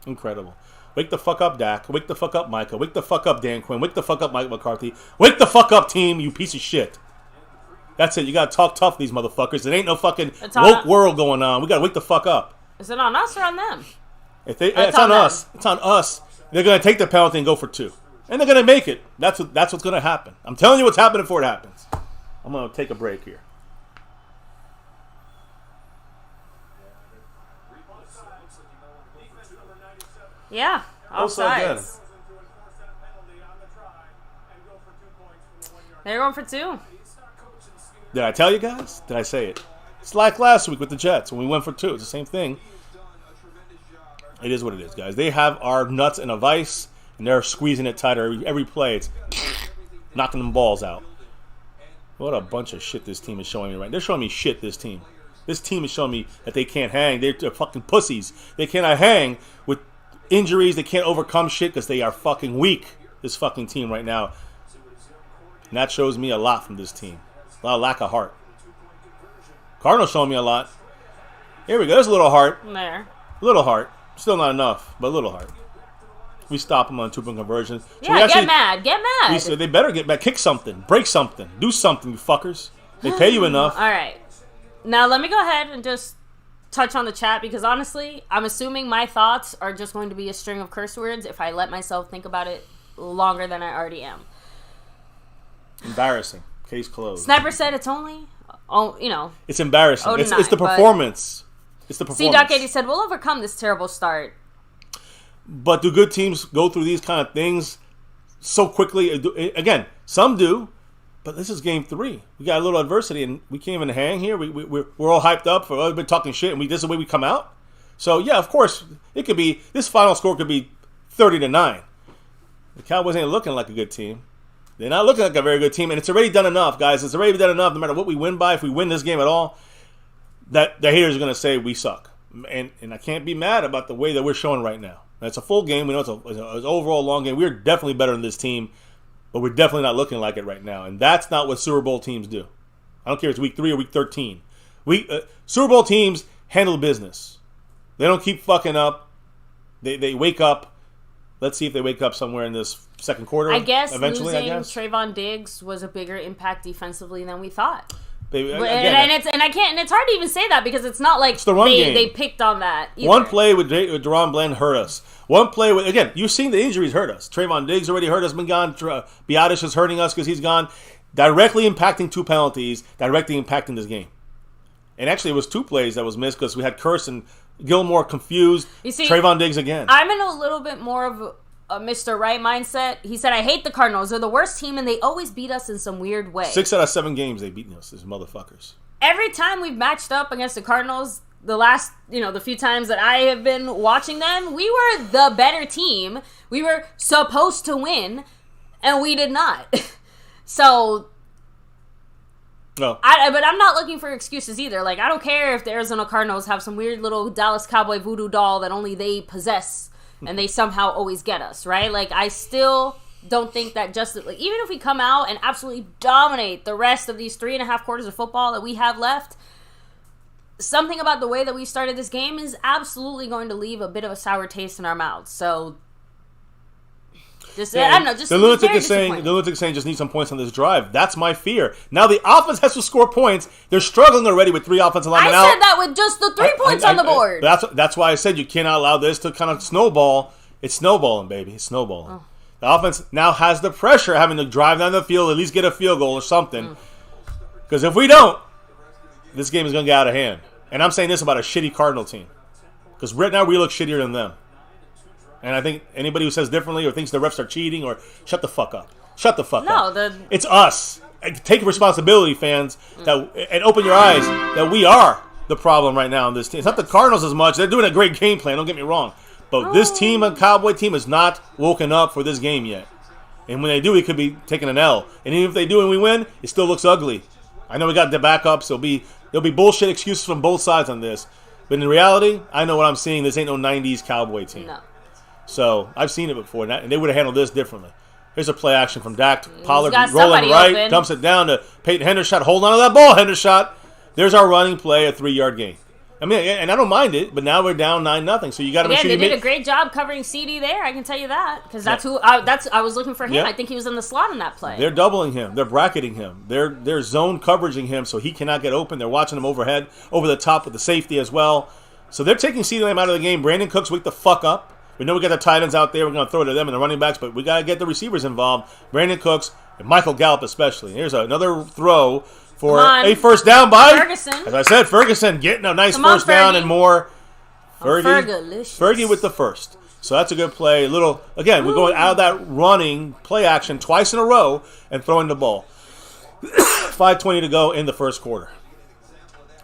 Incredible. Wake the fuck up, Dak. Wake the fuck up, Micah. Wake the fuck up, Dan Quinn. Wake the fuck up, Mike McCarthy. Wake the fuck up, team, you piece of shit. That's it. You gotta talk tough to these motherfuckers. It ain't no fucking woke world going on. We gotta wake the fuck up. Is it on us or on them? It's on us. It's on us. They're gonna take the penalty and go for 2. And they're gonna make it. That's what's gonna happen. I'm telling you what's happening before it happens. I'm gonna take a break here. Yeah, offsides. They're going for 2. Did I tell you guys? Did I say it? It's like last week with the Jets when we went for 2. It's the same thing. It is what it is, guys. They have our nuts in a vice, and they're squeezing it tighter every play. It's knocking them balls out. What a bunch of shit this team is showing me right now. They're showing me shit, this team. This team is showing me that they can't hang. They're fucking pussies. They cannot hang with injuries. They can't overcome shit because they are fucking weak, this fucking team right now. And that shows me a lot from this team. A lot of lack of heart. Cardinals showing me a lot. Here we go. There's a little heart. There. Little heart. Still not enough, but a little heart. We stop them on 2-point conversion. So yeah, get mad. Get mad. They better get mad. Kick something. Break something. Do something, you fuckers. They pay you enough. All right. Now let me go ahead and just touch on the chat because honestly, I'm assuming my thoughts are just going to be a string of curse words if I let myself think about it longer than I already am. Embarrassing. Case closed. Sniper said it's only, It's embarrassing. It's the performance. It's the performance. C-Duck80 said, we'll overcome this terrible start. But do good teams go through these kind of things so quickly? Again, some do. But this is game 3. We got a little adversity, and we can't even hang here. We're all hyped up for we've been talking shit, and this is the way we come out. So yeah, of course, it could be this final score could be 30-9. The Cowboys ain't looking like a good team. They're not looking like a very good team, and it's already done enough, guys. It's already done enough. No matter what we win by, if we win this game at all, that the haters are going to say we suck, and I can't be mad about the way that we're showing right now. It's a full game. We know it's an overall long game. We're definitely better than this team. But we're definitely not looking like it right now. And that's not what Super Bowl teams do. I don't care if it's week 3 or week 13. Super Bowl teams handle business. They don't keep fucking up. They wake up. Let's see if they wake up somewhere in this second quarter. I guess eventually, losing Trayvon Diggs was a bigger impact defensively than we thought. And it's hard to even say that because it's not like they picked on that either. One play with Deron Bland hurt us. One play with, again, you've seen the injuries hurt us. Trayvon Diggs already hurt us, been gone. Biadasz is hurting us because he's gone. Directly impacting 2 penalties, directly impacting this game. And actually, it was 2 plays that was missed because we had Curse and Gilmore confused. You see, Trayvon Diggs again. I'm in a little bit more of a Mr. Right mindset. He said, I hate the Cardinals. They're the worst team, and they always beat us in some weird way. 6 out of 7 games they beat us, these motherfuckers. Every time we've matched up against the Cardinals, the last, the few times that I have been watching them, we were the better team. We were supposed to win, and we did not. So, but I'm not looking for excuses either. Like, I don't care if the Arizona Cardinals have some weird little Dallas Cowboy voodoo doll that only they possess, and they somehow always get us, right? Like, I still don't think that even if we come out and absolutely dominate the rest of these 3.5 quarters of football that we have left, something about the way that we started this game is absolutely going to leave a bit of a sour taste in our mouths. So Just I don't know. Just the lunatic is saying just need some points on this drive. That's my fear. Now the offense has to score points. They're struggling already with 3 offensive linemen out. I said that with just the 3 points on the board. That's why I said you cannot allow this to kind of snowball. It's snowballing, baby. It's snowballing. Oh. The offense now has the pressure having to drive down the field, at least get a field goal or something. Because if we don't, this game is going to get out of hand. And I'm saying this about a shitty Cardinal team. Because right now we look shittier than them. And I think anybody who says differently or thinks the refs are cheating or shut the fuck up. Shut the fuck up. It's us. Take responsibility, fans, and open your eyes that we are the problem right now in this team. It's not the Cardinals as much. They're doing a great game plan, don't get me wrong. But this team, a Cowboy team, is not woken up for this game yet. And when they do, it could be taking an L. And even if they do and we win, it still looks ugly. I know we got the backups. There'll be bullshit excuses from both sides on this. But in reality, I know what I'm seeing. This ain't no 90s Cowboy team. No. So I've seen it before, and they would have handled this differently. Here's a play action from Dak. Pollard rolling right, open. Dumps it down to Peyton Hendershot. Hold on to that ball, Hendershot. There's our running play, a 3-yard gain. I mean, and I don't mind it, but now we're down 9-0. So you got to make sure they did a great job covering CD there. I can tell you that because that's who I was looking for him. Yeah. I think he was in the slot in that play. They're doubling him. They're bracketing him. They're zone coveraging him so he cannot get open. They're watching him overhead, over the top with the safety as well. So they're taking CD Lamb out of the game. Brandon Cooks, wake the fuck up. We know we got the tight ends out there. We're going to throw it to them and the running backs, but we got to get the receivers involved. Brandon Cooks and Michael Gallup especially. Here's another throw for a first down by Ferguson. As I said, Ferguson getting a nice first down and more. Fergie with the first. So that's a good play. We're going out of that running play action twice in a row and throwing the ball. 5:20 to go in the first quarter.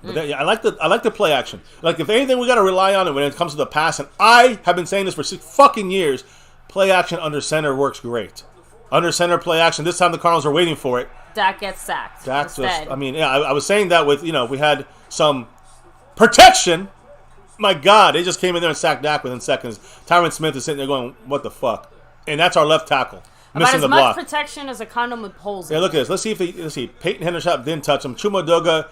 But I like the play action. Like, if anything, we got to rely on it when it comes to the pass. And I have been saying this for 6 fucking years. Play action under center works great. Under center play action. This time the Cardinals are waiting for it. Dak gets sacked. I was saying that with, we had some protection. My God, they just came in there and sacked Dak within seconds. Tyron Smith is sitting there going, what the fuck? And that's our left tackle. Missing the block. About as much protection as a condom with holes in it. Yeah, look at this. Let's see. Peyton Hendershot didn't touch him. Chuma Doga,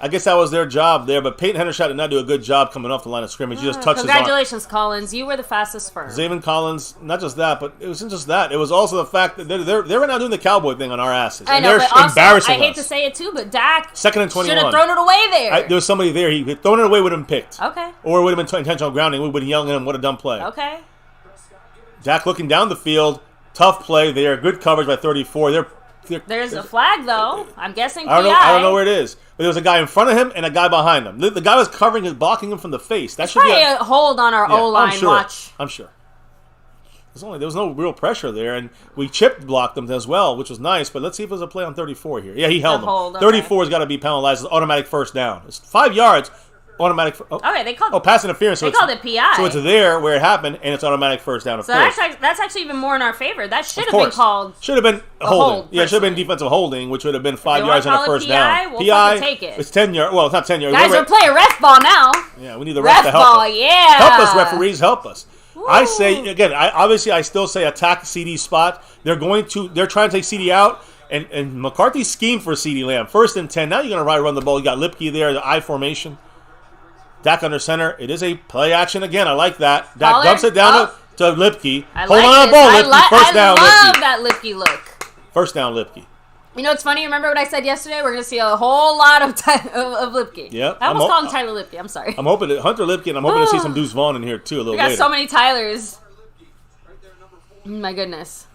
I guess that was their job there, but Peyton Hendershot did not do a good job coming off the line of scrimmage. He just touched his arm. Congratulations, Collins. You were the fastest first. Zaven Collins, not just that, but it wasn't just that. It was also the fact that they're right now doing the Cowboy thing on our asses. I know, but also, I hate to say it too, but Dak 2nd and 21. Should have thrown it away there. There was somebody there. He thrown it away, would have been picked. Okay. Or it would have been intentional grounding. We would have yelled at him, what a dumb play. Okay. Dak looking down the field. Tough play there. Good coverage by 34. There's a flag, though. I'm guessing PI. I don't know where it is. But there was a guy in front of him and a guy behind him. The guy was covering and blocking him from the face. That should be a hold on our O-line watch. I'm sure. There was no real pressure there, and we chip blocked them as well, which was nice. But let's see if there's a play on 34 here. Yeah, he held him. Hold, okay. 34 has got to be penalized. It's automatic first down. It's 5 yards. Automatic. Okay, they called. pass interference. They called it PI. So it's there where it happened, and it's automatic first down. So that's actually even more in our favor. That should have been called. Should have been holding. Yeah, it should have been defensive holding, which would have been 5 yards and a first down. We'll PI. Take it. It's 10 yards. Well, it's not 10 yards. Guys, we're playing ref ball now. Yeah, we need the ref to help us. Yeah. Help us, referees. Help us. Ooh. I say again. I still say attack CD spot. They're trying to take CD out. And McCarthy schemed for CD Lamb. 1st and 10. Now you're going to run the ball. You got Lipke there, the I formation. Dak under center. It is a play action again. I like that. Dak dumps it down to Lipke. Hold on to the ball, Lipke. First down, Lipke. I love that Lipke look. First down, Lipke. You know what's funny? Remember what I said yesterday? We're going to see a whole lot of Lipke. Yep. I almost called him Tyler Lipke. I'm sorry. I'm hoping Hunter Lipke, and I'm hoping to see some Deuce Vaughn in here too a little later. We got so many Tylers. My goodness.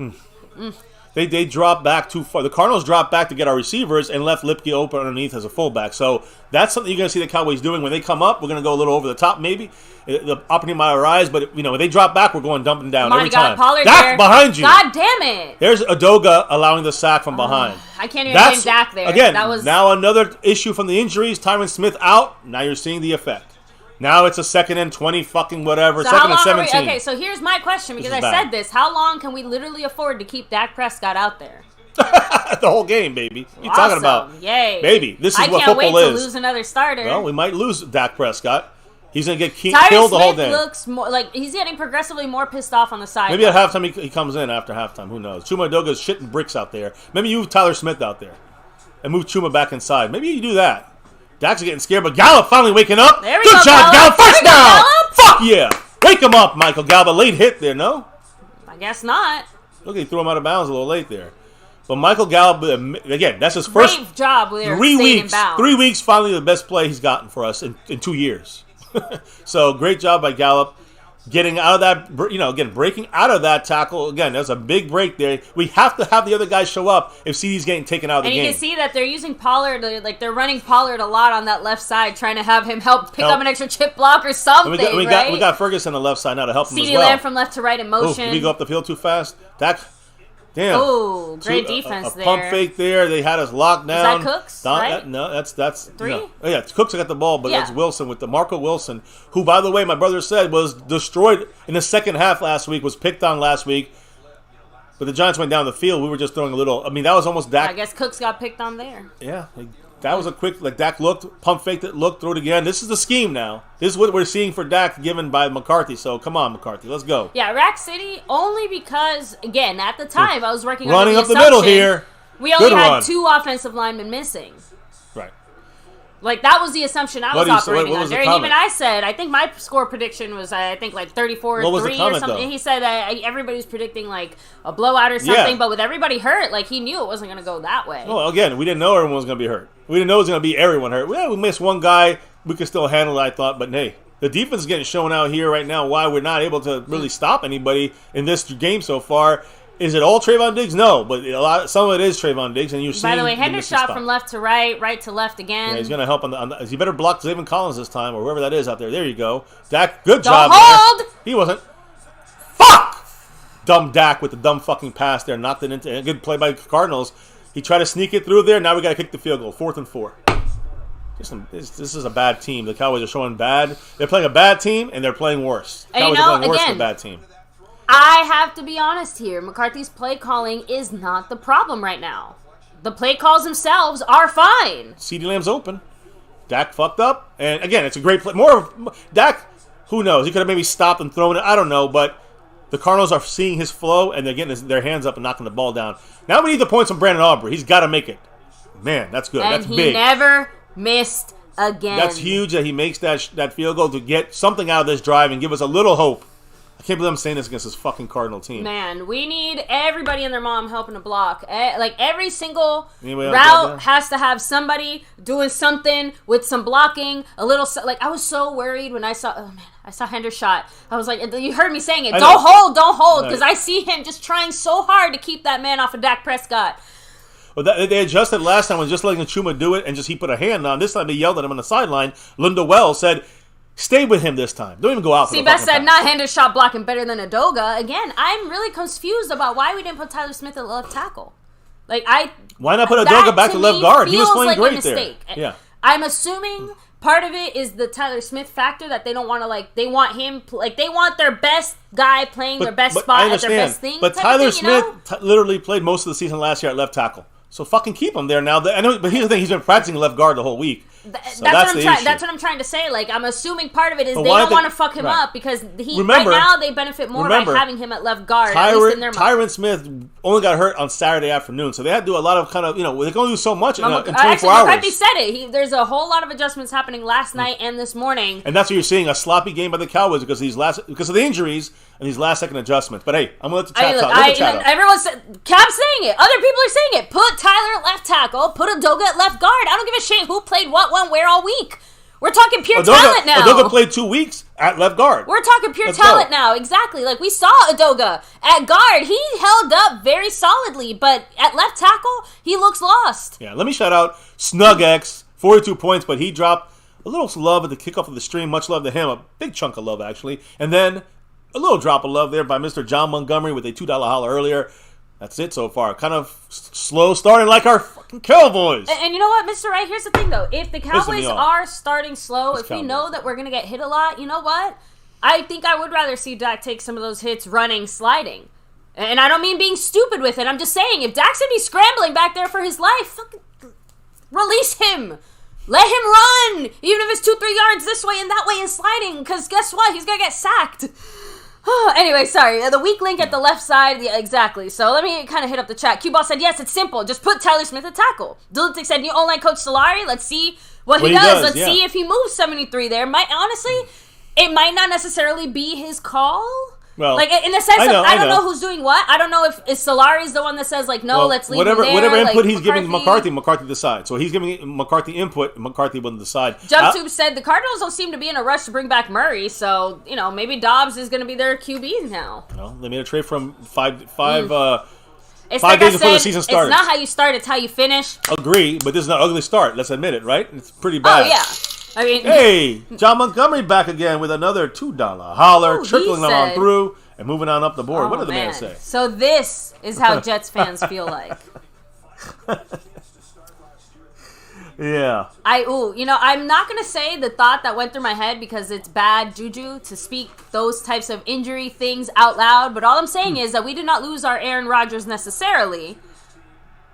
They dropped back too far. The Cardinals dropped back to get our receivers and left Lipke open underneath as a fullback. So that's something you're going to see the Cowboys doing. When they come up, we're going to go a little over the top maybe. The opportunity might arise, but when they drop back, we're going dumping down every time. Dak behind you. God damn it. There's Adoga allowing the sack from behind. I can't even blame Dak there. Again, now another issue from the injuries. Tyron Smith out. Now you're seeing the effect. Now it's a 2nd and 20 fucking whatever. So 2nd and 17. Okay, so here's my question because I said this. How long can we literally afford to keep Dak Prescott out there? The whole game, baby. What are you talking about? Yay. Baby, this is what football is. I can't wait to lose another starter. Well, we might lose Dak Prescott. He's going to get killed the whole day. Looks more like he's getting progressively more pissed off on the side. Maybe at halftime he comes in after halftime. Who knows? Chuma Doga's shitting bricks out there. Maybe you move Tyler Smith out there and move Chuma back inside. Maybe you do that. Dak's getting scared, but Gallup finally waking up. There we Good go, job, Gallup. First down. Gallup. Fuck yeah. Wake him up, Michael Gallup. Late hit there, no? I guess not. Look, he threw him out of bounds a little late there. But Michael Gallup, again, that's his first great job there. 3 weeks. 3 weeks, finally the best play he's gotten for us in 2 years. So great job by Gallup. Getting out of that, again, breaking out of that tackle. Again, that's a big break there. We have to have the other guys show up if CD's getting taken out of the game. And you can see that they're using Pollard, like they're running Pollard a lot on that left side, trying to have him help pick up an extra chip block or something, we got Ferguson on the left side now to help him as well. CeeDee Lamb from left to right in motion. Did he go up the field too fast? Damn. Oh, great defense there. Pump fake there. They had us locked down. Is that Cooks? Right? No, that's 3? No. Oh, yeah, Cooks got the ball, but it's Wilson with Marco Wilson, who, by the way, my brother said was destroyed in the second half last week, was picked on last week. But the Giants went down the field. We were just throwing a little. I mean, that was almost Dak. I guess Cooks got picked on there. Yeah. That was a quick, Dak looked, pump faked it, looked, threw it again. This is the scheme now. This is what we're seeing for Dak given by McCarthy. So, come on, McCarthy. Let's go. Yeah, Rack City, only because, again, at the time, I was working running on up the middle here. We only had 2 offensive linemen missing. Right. Like, that was the assumption I was operating under. And even I said, I think my score prediction was, like 34-3 or something. Though? He said everybody was predicting, like, a blowout or something. But with everybody hurt, like, he knew it wasn't going to go that way. Well, again, we didn't know everyone was going to be hurt. We didn't know it was going to be everyone hurt. Yeah, we missed one guy. We could still handle it, I thought. But, hey, the defense is getting shown out here right now why we're not able to really stop anybody in this game so far. Is it all Trayvon Diggs? No, but some of it is Trayvon Diggs, and you're seeing. By the way, Hendricks shot from left to right, right to left again. Yeah, he's going to help on the. He better block Zayvon Collins this time, or whoever that is out there. There you go, Dak. Good job. Hold. There. He wasn't. Fuck. Dumb Dak with the dumb fucking pass there, knocked it into a good play by Cardinals. He tried to sneak it through there. Now we got to kick the field goal. 4th and 4. This is a bad team. The Cowboys are showing bad. They're playing a bad team, and they're playing worse. The Cowboys are playing worse than a bad team. I have to be honest here. McCarthy's play calling is not the problem right now. The play calls themselves are fine. CeeDee Lamb's open. Dak fucked up. And again, it's a great play. Dak, who knows? He could have maybe stopped and thrown it. I don't know. But the Cardinals are seeing his flow, and they're getting their hands up and knocking the ball down. Now we need the points from Brandon Aubrey. He's got to make it. Man, that's good. And that's big. He never missed again. That's huge that he makes that field goal to get something out of this drive and give us a little hope. I can't believe I'm saying this against this fucking Cardinal team. Man, we need everybody and their mom helping to block. Like, every single route has to have somebody doing something with some blocking. A little, like, I was so worried when I saw Hendricks shot. I was like, you heard me saying it. Don't hold. Because I see him just trying so hard to keep that man off of Dak Prescott. Well, they adjusted last time when just letting Chuma do it and just he put a hand on. This time they yelled at him on the sideline. Linda Wells said, stay with him this time. Don't even go out for the Beth said, not Hendricks shot blocking better than Adoga. Again, I'm really confused about why we didn't put Tyler Smith at left tackle. Why not put Adoga back to left guard? He was playing great there. Yeah. I'm assuming part of it is the Tyler Smith factor that they don't want to, they want their best guy playing their best spot at their best thing. But Tyler Smith literally played most of the season last year at left tackle. So fucking keep him there now. I know, but here's the thing: he's been practicing left guard the whole week. That's what I'm trying to say. Like, I'm assuming part of it is they don't want to fuck him up because right now they benefit more by having him at left guard. At least in their mind. Tyron Smith only got hurt on Saturday afternoon, so they had to do a lot of they can only do so much in 24 hours. McCarthy said it. There's a whole lot of adjustments happening last night and this morning, and that's what you're seeing, a sloppy game by the Cowboys because of the injuries and these last second adjustments. But hey, I'm gonna let the chat talk. Everyone said, Cap's saying it. Other people are saying it. Put Tyler at left tackle. Put Adoga at left guard. I don't give a shit who played what, when, where all week. We're talking pure talent now. Adoga played 2 weeks at left guard. We're talking pure talent now. Exactly. Like, we saw Adoga at guard. He held up very solidly, but at left tackle, he looks lost. Yeah, let me shout out SnugX, 42 points, but he dropped a little love at the kickoff of the stream. Much love to him. A big chunk of love, actually. And then a little drop of love there by Mr. John Montgomery with a $2 holler earlier. That's it so far. Kind of slow starting like our fucking Cowboys. And you know what, Mr. Wright? Here's the thing, though. If the Cowboys are starting slow, if we know that we're going to get hit a lot, you know what? I think I would rather see Dak take some of those hits running, sliding. And I don't mean being stupid with it. I'm just saying, if Dak's going to be scrambling back there for his life, fucking release him. Let him run. Even if it's 2-3 yards this way and that way and sliding. Because guess what? He's going to get sacked. Anyway, sorry. The weak link at the left side. Yeah, exactly. So let me kind of hit up the chat. Q-Ball said, yes, it's simple. Just put Tyler Smith at tackle. Dulutic said, new online coach Solari. Let's see what he does. Let's see if he moves 73 there. Honestly, it might not necessarily be his call. Well, like in the sense of I don't know who's doing what. I don't know if Solari's the one that says like no, let's leave him there. Whatever input like, he's giving McCarthy decides. So he's giving McCarthy input. McCarthy will decide. JumpTube said the Cardinals don't seem to be in a rush to bring back Murray, so maybe Dobbs is going to be their QB now. Well, they made a trade from 5 It's 5 like days before the season started. It's not how you start; it's how you finish. Agree, but this is an ugly start. Let's admit it, right? It's pretty bad. Oh yeah. I mean, hey, John Montgomery back again with another $2 holler, trickling on through and moving on up the board. What did the man say? So this is how Jets fans feel like. Yeah. I'm not going to say the thought that went through my head because it's bad juju to speak those types of injury things out loud, but all I'm saying is that we did not lose our Aaron Rodgers necessarily.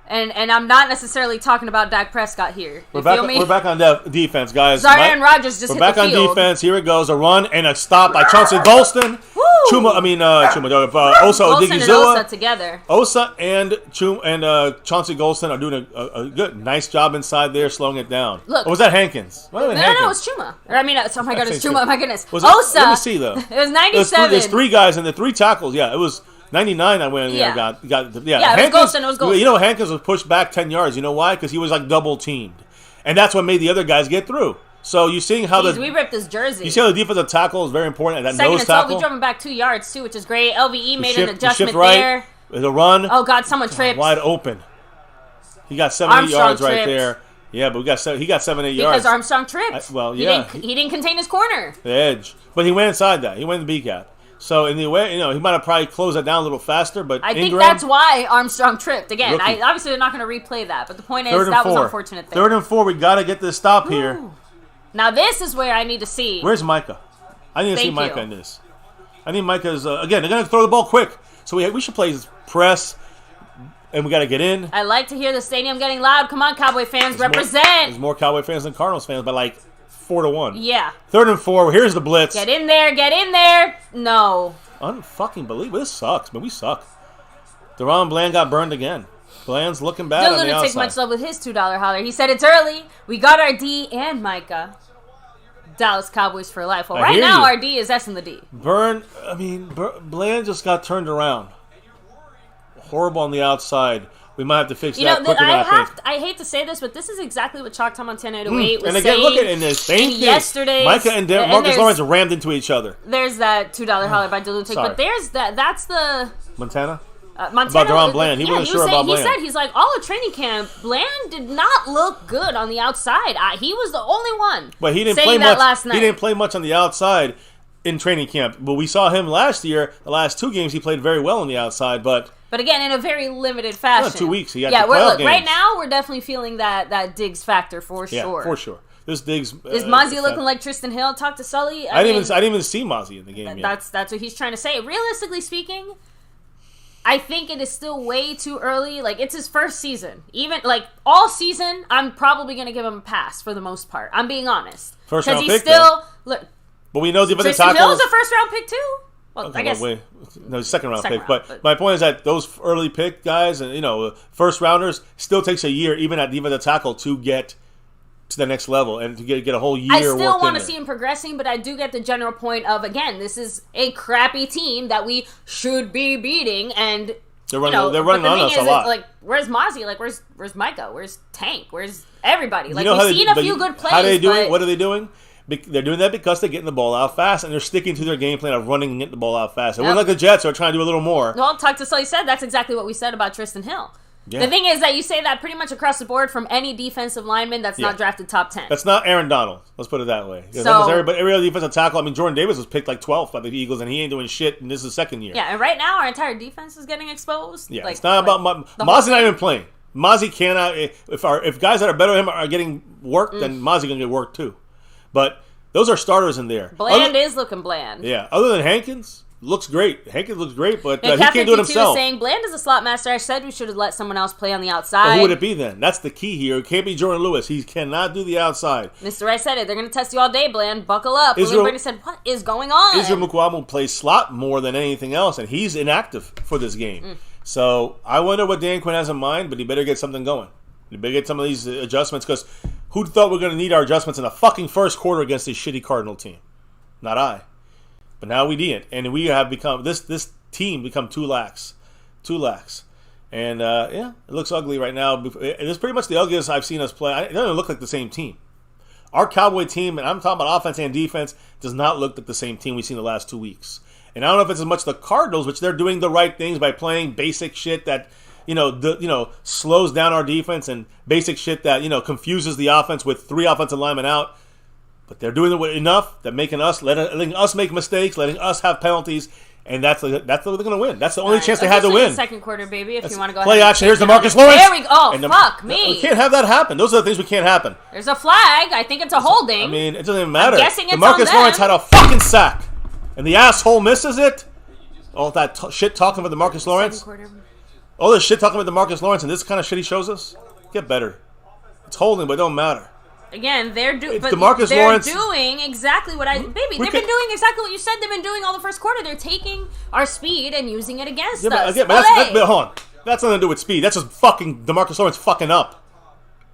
And I'm not necessarily talking about Dak Prescott here. We're back on defense, guys. Aaron Rodgers just hit the field. We're back on defense. Here it goes. A run and a stop by Chauncey Golston. Osa Odigizua together. Osa and Chauncey Golston are doing a nice job inside there, slowing it down. Look, or was that Hankins? No, it was Chuma. Oh my God, it's Chuma. Oh my goodness. Osa. Let me see though. It was 97. There's three guys and the 3 tackles. Yeah, it was 99. I went in there. Got it was Golston. Hankins was pushed back 10 yards. You know why? Because he was like double teamed, and that's what made the other guys get through. So you're seeing how we ripped his jersey. You see how the defensive tackle is very important. That nose tackle. We drove him back 2 yards too, which is great. LVE made an adjustment there. There's a run. Oh God, someone tripped. Wide open. He got 7 yards right there. Yeah, but he got 7 8 yards because Armstrong tripped. He didn't contain his corner. The edge, but he went inside that. He went in the B gap. So in the way, he might have probably closed that down a little faster. But I think that's why Armstrong tripped again. Obviously, they're not going to replay that, but the point is that was unfortunate. There. 3rd and 4, we got to get this stop here. Now this is where I need to see. Where's Micah? I need to see Micah in this. I need Micah's again. They're going to throw the ball quick, so we should play press, and we got to get in. I like to hear the stadium getting loud. Come on, Cowboy fans, represent. There's more Cowboy fans than Cardinals fans, but like 4-1. Yeah. 3rd and 4. Here's the blitz. Get in there. No. Unfucking believable. This sucks, man. We suck. Deron Bland got burned again. Bland's looking bad on the outside. Lunatic much love with his $2 holler. He said it's early. We got our D and Micah. Dallas Cowboys for life. Well, right now our D is S and the D. Bland just got turned around. Horrible on the outside. We might have to fix that quicker than I think. I hate to say this, but this is exactly what Choctaw Montana 808 was and again, saying. Look at this same thing. Yesterday, Micah and Marcus Lawrence rammed into each other. There's that $2 holler by Lunatic, but that's the Montana. Montana about Deron Bland. He wasn't sure about Bland. He's like, all of training camp, Bland did not look good on the outside. He was the only one. But he didn't play much last night. He didn't play much on the outside in training camp. But we saw him last year. The last 2 games, he played very well on the outside, but again, in a very limited fashion. 2 weeks. He had games. Right now, we're definitely feeling that Diggs factor for sure. Yeah, for sure. This Diggs is Mozzie looking like Tristan Hill? Talk to Sully. I didn't even see Mozzie in the game yet. That's what he's trying to say. Realistically speaking, I think it is still way too early. Like, it's his first season. Even, like, all season, I'm probably going to give him a pass for the most part. I'm being honest. First round pick, look. But we know the other Tristan Hill is a first round pick, too. Well, okay, I guess. No, second round pick. But my point is that those early pick guys and, first rounders still takes a year, even at defensive tackle, to get to the next level and to get a whole year. I still want to see him progressing, but I do get the general point of, again, this is a crappy team that we should be beating, and they're running on us a lot. Like, where's Mozzie? Like, where's Micah? Where's Tank? Where's everybody? Like, we've seen a few good plays. How are they doing? What are they doing? They're doing that because they're getting the ball out fast, and they're sticking to their game plan of running and getting the ball out fast. It wasn't like the Jets are trying to do a little more. Well, Talk to Sully said that's exactly what we said about Tristan Hill. Yeah. The thing is that you say that pretty much across the board from any defensive lineman that's not drafted top 10. That's not Aaron Donald. Let's put it that way. So, every other defensive tackle, Jordan Davis was picked like 12th by the Eagles, and he ain't doing shit, and this is his second year. Yeah, and right now our entire defense is getting exposed. Yeah, it's not about Mozzie's not even playing. Mozzie cannot. If guys that are better than him are getting work, then Mozzie's going to get work too. But those are starters in there. Bland is looking bland. Yeah, other than Hankins. Looks great. Hankins looks great, but he can't do it himself. Is saying Bland is a slot master. I said we should have let someone else play on the outside. Well, who would it be then? That's the key here. It can't be Jordan Lewis. He cannot do the outside. Mr. Rice said it. They're going to test you all day, Bland. Buckle up. William Brady said, what is going on? Israel Mukuamu plays slot more than anything else, and he's inactive for this game. So I wonder what Dan Quinn has in mind, but he better get something going. He better get some of these adjustments, because who thought we were going to need our adjustments in the fucking first quarter against this shitty Cardinal team? Not I. But now we didn't, and we have become this team become too lax. And yeah, it looks ugly right now. It's pretty much the ugliest I've seen us play. It doesn't look like the same team. Our Cowboy team, and I'm talking about offense and defense, does not look like the same team we've seen the last 2 weeks. And I don't know if it's as much the Cardinals, which they're doing the right things by playing basic shit that slows down our defense, and basic shit that confuses the offense with 3 offensive linemen out. But they're doing it enough that letting us make mistakes, letting us have penalties. And that's what they're going to win. That's the only chance they had to win. Second quarter, baby. If you want to go play ahead action. Here's DeMarcus Lawrence. There we go. Oh, fuck me. We can't have that happen. Those are the things we can't happen. There's a flag. I think it's a holding. I mean, it doesn't even matter. I'm guessing it's DeMarcus on Lawrence them. had a fucking sack, and the asshole misses it. All that shit talking about DeMarcus Lawrence. All this shit talking about DeMarcus Lawrence, and this kind of shit he shows us. Get better. It's holding, but it don't matter. Again, they're doing exactly what they've been doing exactly what you said they've been doing all the first quarter. They're taking our speed and using it against us. But hold on. That's nothing to do with speed. That's just fucking DeMarcus Lawrence fucking up.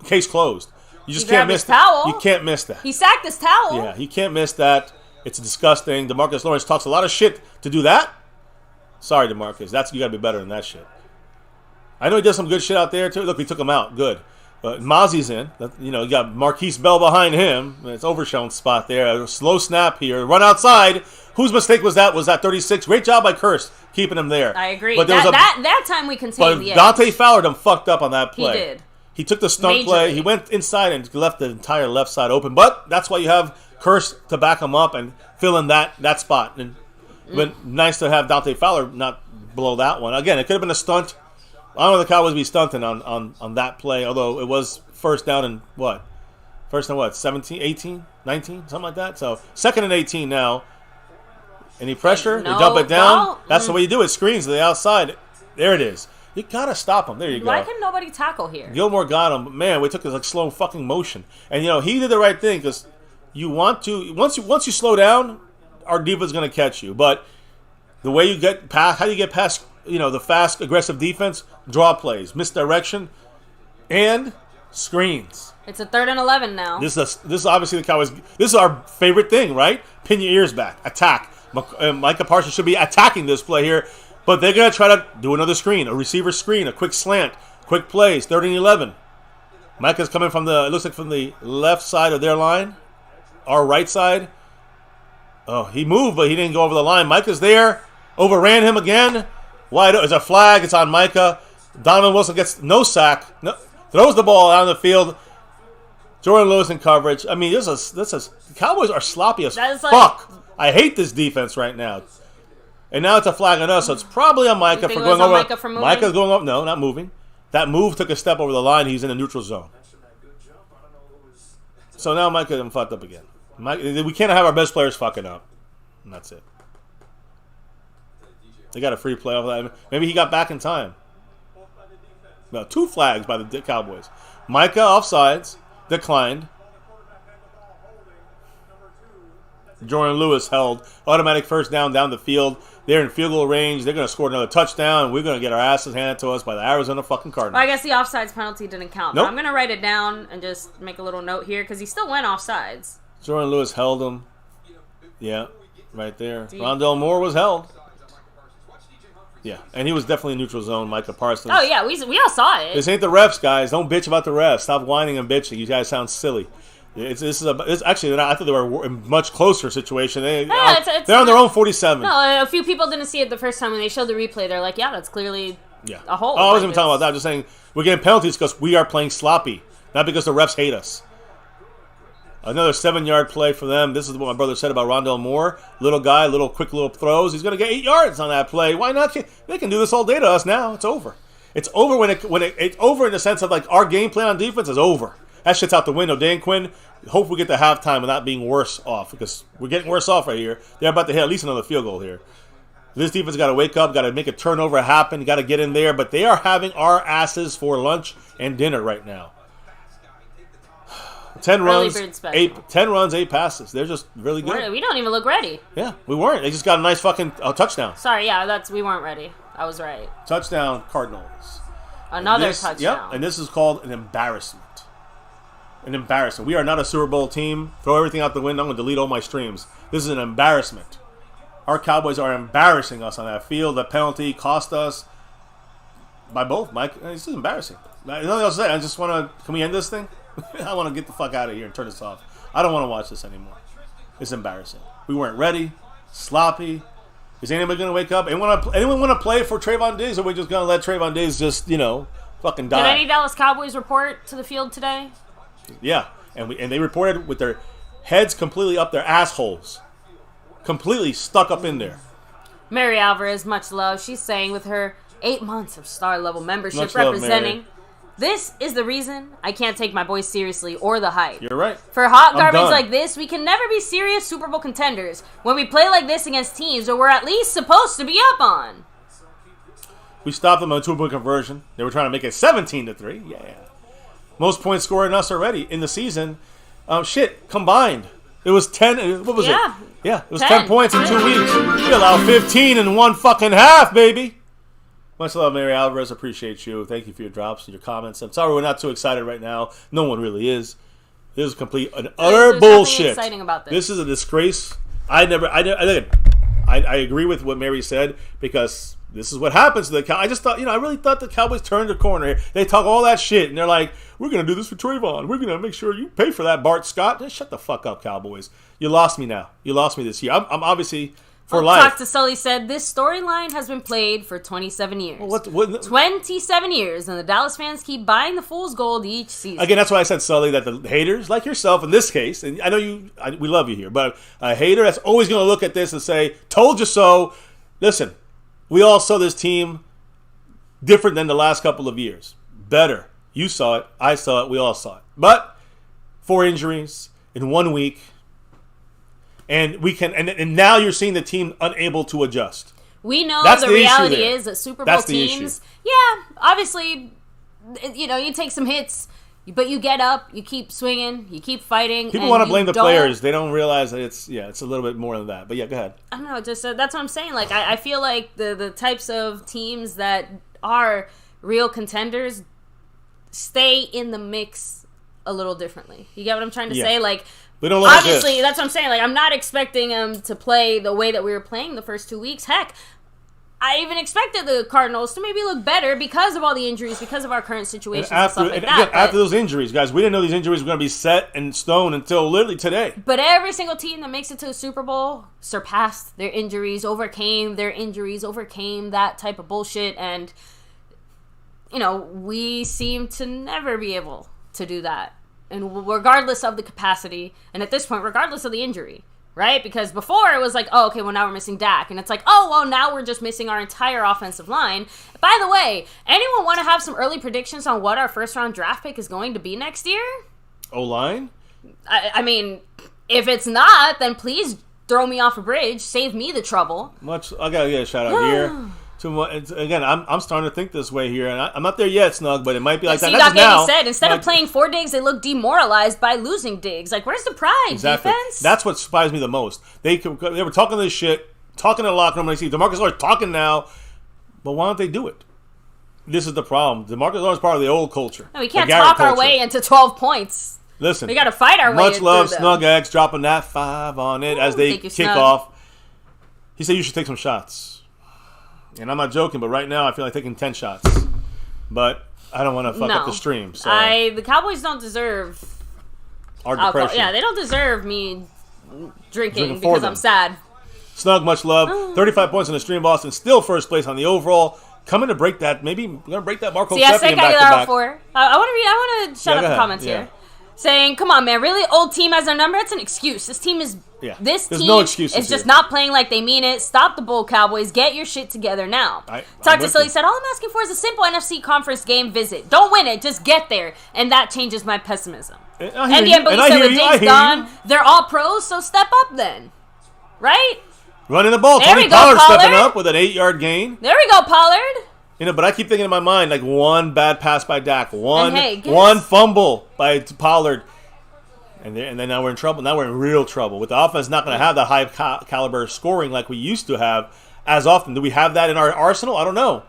Case closed. You just can't miss that. You can't miss that. He sacked his towel. Yeah, he can't miss that. It's disgusting. DeMarcus Lawrence talks a lot of shit to do that. Sorry, DeMarcus. You got to be better than that shit. I know he does some good shit out there, too. Look, we took him out. Good. Mozzie's in. You got Marquise Bell behind him. It's overshown spot there. A slow snap here. Run outside. Whose mistake was that? Was that 36? Great job by Kirst keeping him there. I agree. But that time we contained the edge. Dante Fowler done fucked up on that play. He did. He took the stunt play. He went inside and left the entire left side open. But that's why you have Kirst to back him up and fill in that spot. And nice to have Dante Fowler not blow that one. Again, it could have been a stunt. I don't know if the Cowboys be stunting on that play, although it was first down and what? 17, 18, 19, something like that. So 2nd and 18 now. Any pressure? No, you dump it down. well, That's the way you do it. Screens to the outside. There it is. You got to stop him. There you go. Why can nobody tackle here? Gilmore got him. But man, we took this slow fucking motion. And, he did the right thing because you want to, once you slow down, our defense is going to catch you. But the way you get past, how do you get past, the fast, aggressive defense? Draw plays, misdirection, and screens. It's a 3rd and 11 now. This is obviously the Cowboys. This is our favorite thing, right? Pin your ears back. Attack. Micah Parsons should be attacking this play here, but they're going to try to do another screen, a receiver screen, a quick slant, quick plays, 3rd and 11. Micah's coming from it looks like from the left side of their line, our right side. Oh, he moved, but he didn't go over the line. Micah's there, overran him again. Wide open. It's a flag. It's on Micah. Donovan Wilson gets no sack. Throws the ball out on the field. Jordan Lewis in coverage. I mean, the Cowboys are sloppy as fuck. I hate this defense right now. And now it's a flag on us, so it's probably on Micah for going over. Micah's going up. No, not moving. That move took a step over the line. He's in a neutral zone. So now Micah fucked up again. We can't have our best players fucking up. And that's it. They got a free play off that. Maybe he got back in time. No, 2 flags by the Cowboys. Micah offsides, declined. Jordan Lewis held. Automatic first down the field. They're in field goal range. They're going to score another touchdown. And we're going to get our asses handed to us by the Arizona fucking Cardinals. Well, I guess the offsides penalty didn't count. Nope. I'm going to write it down and just make a little note here because he still went offsides. Jordan Lewis held him. Yeah, right there. Rondell Moore was held. Yeah, and he was definitely in neutral zone, Micah Parsons. Oh, yeah, we all saw it. This ain't the refs, guys. Don't bitch about the refs. Stop whining and bitching. You guys sound silly. It's actually, I thought they were in a much closer situation. They're on their own 47. No, a few people didn't see it the first time when they showed the replay. They're like, yeah, that's clearly a hold. Oh, I wasn't even talking about that. I'm just saying we're getting penalties because we are playing sloppy, not because the refs hate us. Another 7-yard play for them. This is what my brother said about Rondell Moore. Little guy, quick little throws. He's going to get 8 yards on that play. Why not? They can do this all day to us now. It's over. It's over it's over in the sense of our game plan on defense is over. That shit's out the window. Dan Quinn, hope we get to halftime without being worse off because we're getting worse off right here. They're about to hit at least another field goal here. This defense got to wake up, got to make a turnover happen, got to get in there. But they are having our asses for lunch and dinner right now. 10 runs, 8 passes. They're just really good. We don't even look ready. Yeah, we weren't. They just got a nice fucking touchdown. Sorry, we weren't ready. I was right. Touchdown, Cardinals. Another touchdown. Yep, and this is called an embarrassment. An embarrassment. We are not a Super Bowl team. Throw everything out the window. I'm going to delete all my streams. This is an embarrassment. Our Cowboys are embarrassing us on that field. The penalty cost us by both, Mike. This is embarrassing. Nothing else to say. I just want to... Can we end this thing? I want to get the fuck out of here and turn this off. I don't want to watch this anymore. It's embarrassing. We weren't ready. Sloppy. Is anybody going to wake up? Anyone want to play for Trayvon Diggs, or are we just going to let Trayvon Diggs just, fucking die? Did any Dallas Cowboys report to the field today? Yeah. And they reported with their heads completely up their assholes. Completely stuck up in there. Mary Alvarez, much love. She's saying with her 8 months of star-level membership Much love, representing... Mary. This is the reason I can't take my boys seriously or the hype. You're right. For hot I'm garbage done. like this, we can never be serious Super Bowl contenders when we play like this against teams that we're at least supposed to be up on. We stopped them on a 2-point conversion. They were trying to make it 17-3. Yeah. Most points scored in us already in the season. Combined. It was 10. What was it? Yeah, it was 10 points in 2 weeks. We allowed 15 in one fucking half, baby. Much love, Mary Alvarez. Appreciate you. Thank you for your drops and your comments. I'm sorry we're not too excited right now. No one really is. This is complete and utter bullshit. Exciting about this. This is a disgrace. I agree with what Mary said because this is what happens to the Cowboys. I just thought, I really thought the Cowboys turned the corner here. They talk all that shit and they're like, we're going to do this for Trayvon. We're going to make sure you pay for that, Bart Scott. Just shut the fuck up, Cowboys. You lost me now. You lost me this year. I'm obviously... For life. Talk to Sully said, this storyline has been played for 27 years. Well, what, 27 years, and the Dallas fans keep buying the fool's gold each season. Again, that's why I said, Sully, that the haters, like yourself in this case, and I know we love you here, but a hater that's always going to look at this and say, told you so. Listen, we all saw this team different than the last couple of years. Better. You saw it. I saw it. We all saw it. But 4 injuries in 1 week. And we can, and now you're seeing the team unable to adjust. We know the reality is that Super Bowl teams, obviously, you take some hits, but you get up, you keep swinging, you keep fighting. People want to blame the players. They don't realize that it's a little bit more than that. But yeah, go ahead. I don't know, just that's what I'm saying. Like I feel like the types of teams that are real contenders stay in the mix a little differently. You get what I'm trying to say? Like. We don't look obviously, like that's what I'm saying. Like, I'm not expecting them to play the way that we were playing the first 2 weeks. Heck, I even expected the Cardinals to maybe look better because of all the injuries, because of our current situation and stuff like that. After those injuries, guys, we didn't know these injuries were going to be set in stone until literally today. But every single team that makes it to the Super Bowl surpassed their injuries, overcame that type of bullshit, and, we seem to never be able to do that. And regardless of the capacity, and at this point, regardless of the injury, right? Because before it was like, oh, okay, well, now we're missing Dak. And it's like, oh, well, now we're just missing our entire offensive line. By the way, anyone want to have some early predictions on what our first-round draft pick is going to be next year? O-line? I mean, if it's not, then please throw me off a bridge. Save me the trouble. I got to get a shout-out here. Again, I'm starting to think this way here, and I'm not there yet, Snug, but it might be like that. Doc Eddie said, instead of playing 4 Diggs, they look demoralized by losing Diggs. Like, where's the pride, defense? That's what surprised me the most. They were talking this shit, talking in the locker room, and I see DeMarcus Lawrence talking now, but why don't they do it? This is the problem. DeMarcus Lawrence is part of the old culture. No, we can't talk our way into 12 points. Listen. We got to fight our way into Much love, Snug X, dropping that 5 on it as they kick off. He said you should take some shots. And I'm not joking, but right now I feel like taking 10 shots. But I don't want to fuck up the stream. So the Cowboys don't deserve our depression. Yeah, they don't deserve me drinking because I'm sad. Snug, much love. 35 points on the stream, Boston. Still first place on the overall. Coming to break that. Maybe we're going to break that Marco Stepien back-to-back. I want to shout out the comments here. Saying, come on, man, really? Old team has their number? It's an excuse. This team is... Yeah. This There's team no excuses is just here. not playing like they mean it. Stop the bull, Cowboys. Get your shit together now. Talk to Silly said, all I'm asking for is a simple NFC conference game visit. Don't win it. Just get there. And that changes my pessimism. And Boogie said, with Diggs gone, they're all pros, so step up then. Right? Running the ball. Tony Pollard stepping up with an 8-yard gain. There we go, Pollard. But I keep thinking in my mind, like one bad pass by Dak. One fumble by Pollard. And then now we're in trouble. Now we're in real trouble. With the offense not going to have that high caliber scoring like we used to have as often. Do we have that in our arsenal? I don't know.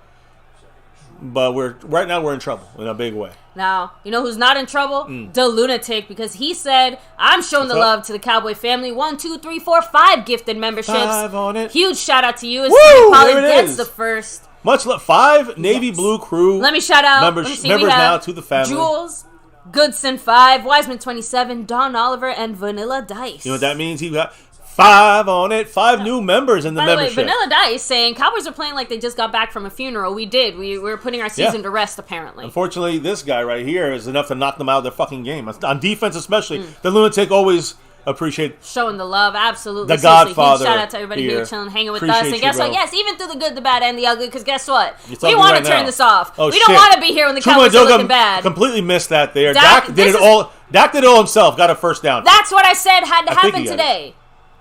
but right now we're in trouble in a big way. Now, you know who's not in trouble? The Lunatic, because he said, I'm showing the love to the Cowboy family. 1, 2, 3, 4, 5 gifted memberships. 5 on it. Huge shout out to you. As Woo! Polly gets the first. Much love. 5 Navy Blue Crew. Let me shout out. Members now to the family. Jules, Goodson 5, Wiseman 27, Don Oliver, and Vanilla Dice. You know what that means? He got 5 on it. 5 new members in the membership. By the way, Vanilla Dice saying Cowboys are playing like they just got back from a funeral. We did. We were putting our season to rest, apparently. Unfortunately, this guy right here is enough to knock them out of their fucking game. On defense especially. The Lunatic always appreciate showing the love. Absolutely. The Godfather. Huge shout out to everybody here chilling, hanging with us. And guess what? Yes, even through the good, the bad, and the ugly, because guess what? We want to turn this off. We don't want to be here when the Cowboys are looking bad. Completely missed that there. Dak did it all. Dak did it all himself. Got a first down. That's what I said had to happen today.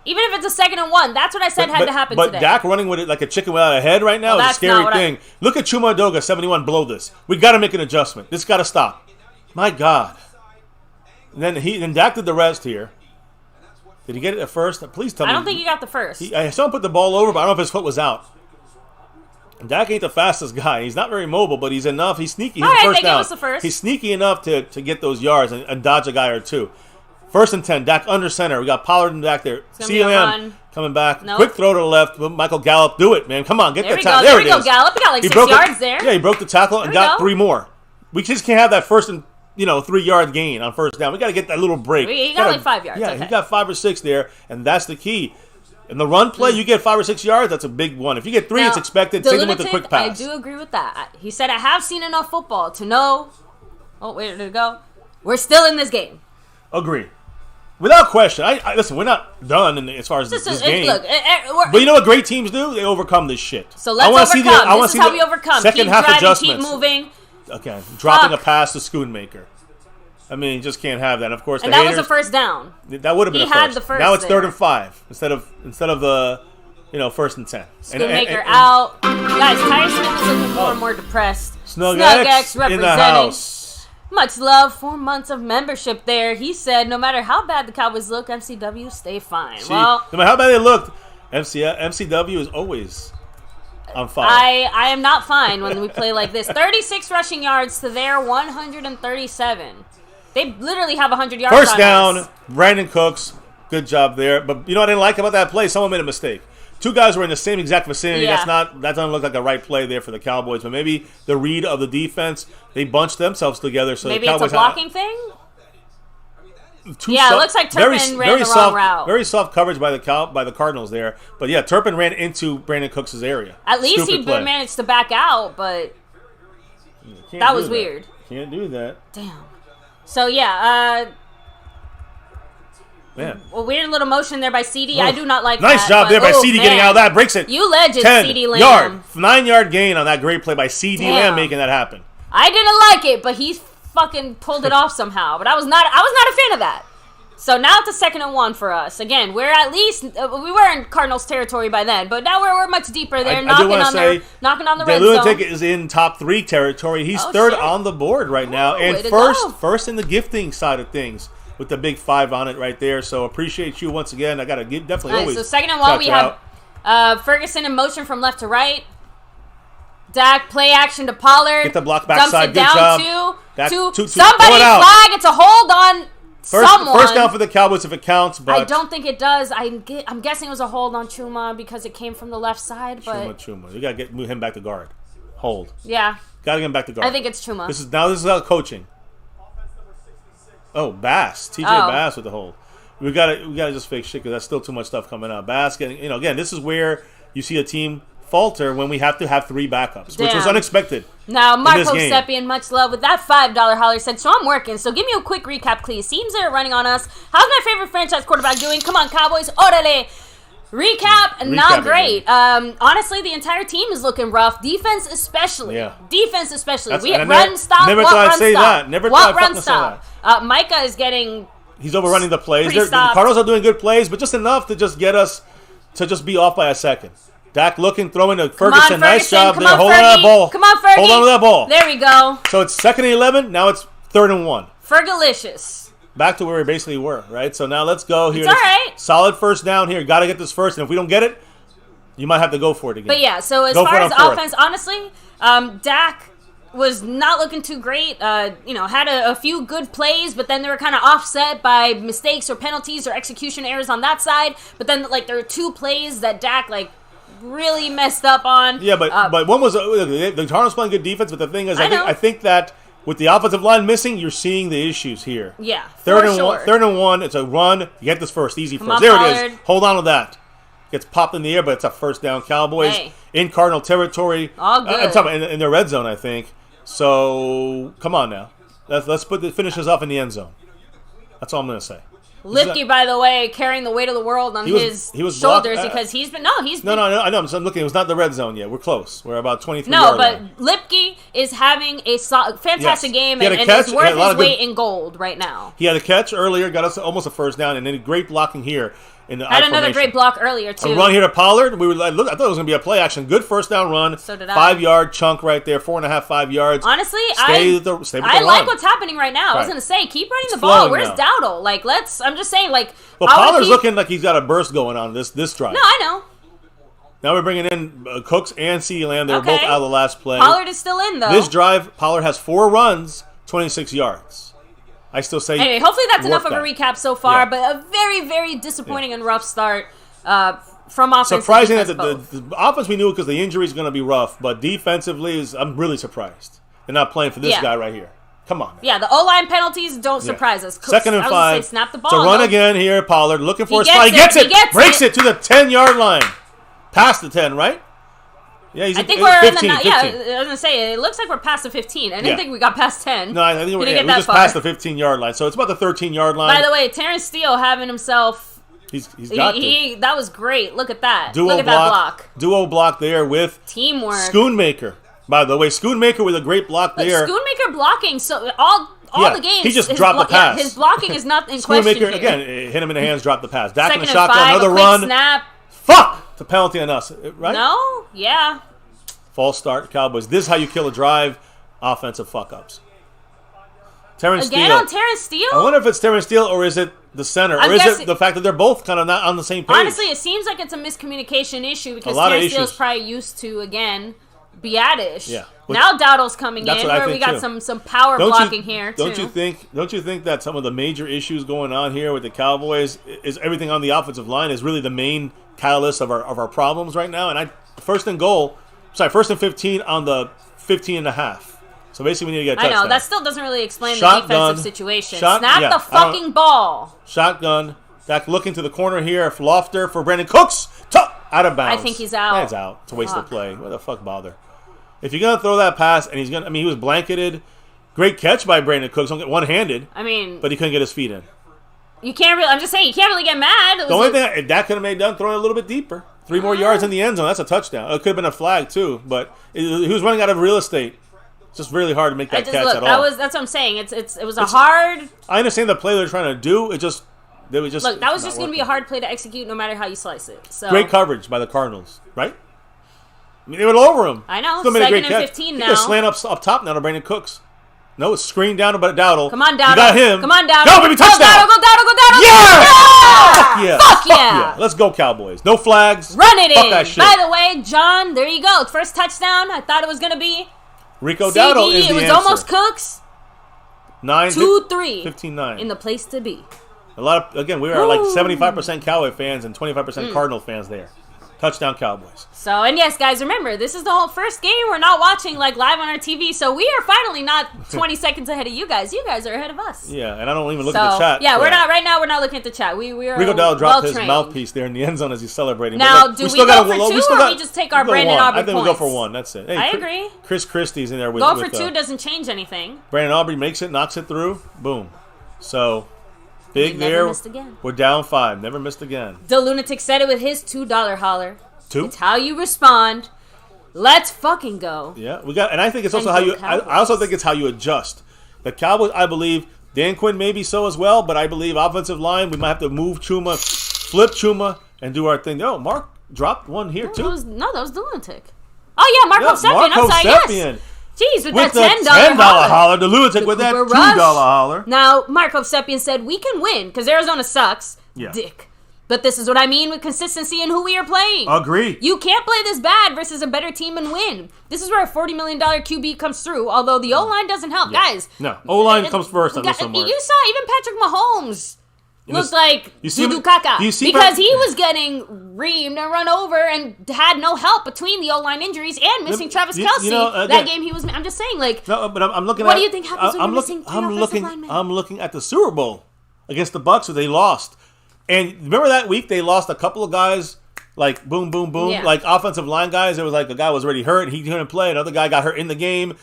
Even if it's a 2nd and 1, that's what I said had to happen today. But Dak running with it like a chicken without a head right now is a scary thing. Look at Chuma Edoga, 71, below this. We got to make an adjustment. This got to stop. My God. And then Dak did the rest here. Did he get it at first? Please tell me. I don't think he got the first. I saw him put the ball over, but I don't know if his foot was out. Dak ain't the fastest guy. He's not very mobile, but he's enough. He's sneaky. He's I think it was the first. He's sneaky enough to get those yards and dodge a guy or two. 1st and 10, Dak under center. We got Pollard in back there. CLM coming back. Nope. Quick throw to the left. Michael Gallup, do it, man. Come on, get that tackle. There we go, Gallup. He got like 6 yards there. Yeah, he broke the tackle and got 3 more. We just can't have that 1st and 3-yard gain on 1st down. We got to get that little break. He got like 5 yards. Yeah, he got 5 or 6 there, and that's the key. In the run play, you get 5 or 6 yards, that's a big one. If you get 3, it's expected. Take him with a quick pass. I do agree with that. He said, I have seen enough football to know. Oh, where did it go? We're still in this game. Agree. Without question. Listen, we're not done as far as this game. Look, but you know what great teams do? They overcome this shit. So let's overcome. This is how we overcome. Keep driving, keep moving. Okay, dropping a pass to Schoonmaker. I mean, you just can't have that. Of course, and that was a first down. That would have been a first. He had the first. Now it's 3rd and 5 instead of 1st and 10. Schoonmaker out. Guys, Tyson is looking more and more depressed. Snug X representing. In the house. Much love, 4 months of membership there. He said, no matter how bad the Cowboys look, MCW stay fine. No matter how bad they looked, MCW is always on fire. I am not fine when we play like this. 36 rushing yards to their 137. They literally have 100 yards. First down, Brandon Cooks. Good job there. But you know what I didn't like about that play? Someone made a mistake. 2 guys were in the same exact vicinity. Yeah. That doesn't look like a right play there for the Cowboys. But maybe the read of the defense, they bunched themselves together. So maybe the Cowboys it's a blocking thing? It looks like Turpin ran the wrong route. Very soft coverage by the Cardinals there. But yeah, Turpin ran into Brandon Cooks' area. At least he managed to back out, but that was weird. Can't do that. Damn. So yeah, Man. A weird little motion there by CD. I do not like that. Nice job there by CD getting out of that. Breaks it. You legend, CD Lamb. 9-yard gain on that great play by CD Lamb making that happen. I didn't like it, but he fucking pulled it off somehow. But I was not a fan of that. So now it's a 2nd and 1 for us. Again, we're at least we were in Cardinals territory by then, but now we're much deeper there, knocking on the red zone. The Lunatic is in top 3 territory. He's 3rd on the board right now, and first in the gifting side of things. With the big 5 on it right there. So appreciate you once again. I got to definitely always. So 2nd and 1, we have Ferguson in motion from left to right. Dak play action to Pollard. Get the block backside. Good job. To somebody flag. It's a hold on someone. First down for the Cowboys if it counts. But I don't think it does. I'm guessing it was a hold on Chuma because it came from the left side. But Chuma. You got to move him back to guard. Hold. Yeah. Got to get him back to guard. I think it's Chuma. This is coaching. Oh, Bass. TJ Bass with the hold. We gotta just fix shit because that's still too much stuff coming out. Bass getting, again, this is where you see a team falter when we have to have 3 backups, which was unexpected. Now, Marco Seppian, much love with that $5 holler said, so I'm working, so give me a quick recap, please. Teams that are running on us. How's my favorite franchise quarterback doing? Come on, Cowboys. Orale. Recap, not great. Honestly, the entire team is looking rough. Defense especially. Yeah. Defense especially. We run stop. Never thought I'd say that. Never thought I'd fucking say that. Micah is getting. He's overrunning the plays. The Cardinals are doing good plays, but just enough to just get us to just be off by a second. Dak looking, throwing to Ferguson. Nice job there. Hold on to that ball. Come on, Fergie. Hold on to that ball. There we go. So it's 2nd and 11. Now it's 3rd and 1. Fergalicious. Back to where we basically were, right? So now let's go here. It's all right. Solid first down here. Got to get this first, and if we don't get it, you might have to go for it again. But yeah, so as far as offense, honestly, Dak was not looking too great. Had a few good plays, but then they were kind of offset by mistakes or penalties or execution errors on that side. But then, there were 2 plays that Dak, really messed up on. Yeah, but one was the Cardinals playing good defense. But the thing is, I think that with the offensive line missing, you're seeing the issues here. Yeah, third and one. It's a run. You get this first, easy first. There it is. Hold on to that. Gets popped in the air, but it's a first down. Cowboys in Cardinal territory. All good. I'm talking in their red zone, I think. So come on now, let's finish this off in the end zone. That's all I'm gonna say. Lipke, by the way, carrying the weight of the world on his shoulders because he's been. No, I know. I'm looking. It was not the red zone yet. We're close. We're about 23 yards. No, but Lipke is having a fantastic game and is worth his weight in gold right now. He had a catch earlier, got us almost a first down, and then great blocking here. Had another great block earlier, too. A run here to Pollard. I thought it was going to be a play action. Good first down run. So did I. 5-yard chunk right there. 4.5, 5 yards. Honestly, stay with the I like run. what's happening right now. I was going to say, keep running the ball. Where's Dowdle? I'm just saying, Well, Pollard's looking like he's got a burst going on this drive. No, I know. Now we're bringing in Cooks and CeeDee Lamb. They were both out of the last play. Pollard is still in, though. This drive, Pollard has 4 runs, 26 yards. I still say. Anyway, hopefully that's enough of a recap so far, but a very, very disappointing and rough start from offense. Surprising that the offense we knew because the injury is going to be rough, but defensively I'm really surprised. They're not playing for this guy right here. Come on. Now. Yeah, the O-line penalties don't surprise us. Second and 5. Snap the ball. So run again here, Pollard looking for a spot. He gets it. Breaks it to the 10-yard line. Past the 10, right? Yeah, I think we're 15, in the. 15. Yeah, I was going to say, it looks like we're past the 15. I didn't think we got past 10. No, I think we're just past the 15-yard line. So it's about the 13-yard line. By the way, Terrence Steele having himself. He's got that was great. Look at that. Look at that block. Duo block there with teamwork. Schoonmaker. By the way, Schoonmaker with a great block there. Schoonmaker blocking. So all the games. He just dropped the pass. His blocking is not in question. Schoonmaker again hit him in the hands, dropped the pass. Dak in the shotgun, 5, another run. Snap. Fuck! It's a penalty on us, right? No. Yeah. False start, Cowboys. This is how you kill a drive. Offensive fuck-ups. Terrence Steele. Again on Terrence Steele? I wonder if it's Terrence Steele or is it the center? Or is it the fact that they're both kind of not on the same page? Honestly, it seems like it's a miscommunication issue because Terrence Steele's probably used to, again, Biadish. Yeah. Now Dowdle's coming in where we got some power blocking here, too. Don't you think that some of the major issues going on here with the Cowboys is everything on the offensive line is really the main catalyst of our problems right now? And first and 15 on the 15 and a half. So basically, we need to get a touchdown. I know. That still doesn't really explain the defensive situation. Snap the fucking ball. Shotgun. Dak looking to the corner here. Lofter for Brandon Cooks. Out of bounds. I think he's out. He's out. It's a waste of play. What the fuck bother? If you're going to throw that pass, and he was blanketed. Great catch by Brandon Cooks. Don't get one-handed. But he couldn't get his feet in. You can't really, I'm just saying, you can't really get mad. The only thing Dak could have made done throwing it a little bit deeper. 3 more yards in the end zone. That's a touchdown. It could have been a flag, too. But he was running out of real estate. It's just really hard to make that catch at all. That's what I'm saying. It was hard. I understand the play they're trying to do. That was just going to be a hard play to execute no matter how you slice it. So. Great coverage by the Cardinals, right? I mean, they went over him. I know. Still made a great catch. 15 now. He slant up top now to Brandon Cooks. No, it's screened down to Dowdle. Come on, Dowdle. You got him. Come on, Dowdle. Go, baby, touchdown. Go, Dowdle. Yeah! Fuck yeah! Let's go, Cowboys. No flags. Run it in. That shit. By the way, John, there you go. First touchdown. I thought it was going to be Rico Dowdle is the answer. It was almost Cooks. 2-3. 15-9. In the place to be. We are like 75% Cowboy fans and 25% Cardinal fans there. Touchdown Cowboys. So, and yes, guys, remember, this is the whole first game we're not watching live on our TV, so we are finally not 20 seconds ahead of you guys. You guys are ahead of us. Yeah, and I don't even look at the chat. Yeah, we're not looking at the chat. We are Rico Dowdle dropped his mouthpiece there in the end zone as he's celebrating. Now, do we go for 2 or we just take our Brandon Aubrey points? I think we go for 1. That's it. Hey, I agree. Chris Christie's in there with Go for 2 doesn't change anything. Brandon Aubrey makes it, knocks it through. Boom. So... Big there. Never missed again. We're down 5. Never missed again. The Lunatic said it with his $2 holler. 2? It's how you respond. Let's fucking go. Yeah, and I think it's also how you. I also think it's how you adjust. The Cowboys, I believe, Dan Quinn maybe so as well, but I believe offensive line we might have to move Chuma, flip Chuma, and do our thing. Oh, Mark dropped one here too. That was the Lunatic. Oh yeah, Mark Hovsepian. I'm sorry. Yes. Jeez, with that $10 holler. The Lunatic with that $2 holler. Now, Mark Hovsepian said, we can win, because Arizona sucks. Yeah. Dick. But this is what I mean with consistency and who we are playing. Agree. You can't play this bad versus a better team and win. This is where a $40 million QB comes through, although the O-line doesn't help. Yeah. Guys. No, O-line comes first on this one, Mark. You saw even Patrick Mahomes looked like Dudu Kaka because he was getting reamed and run over and had no help between the O-line injuries and missing Travis Kelce. That game he was... I'm just saying, like... No, but I'm looking at... What do you think happens when you're missing linemen? I'm looking at the Super Bowl against the Bucs where they lost. And remember that week they lost a couple of guys, like boom, boom, boom, like offensive line guys. It was like a guy was already hurt and he couldn't play. Another guy got hurt in the game.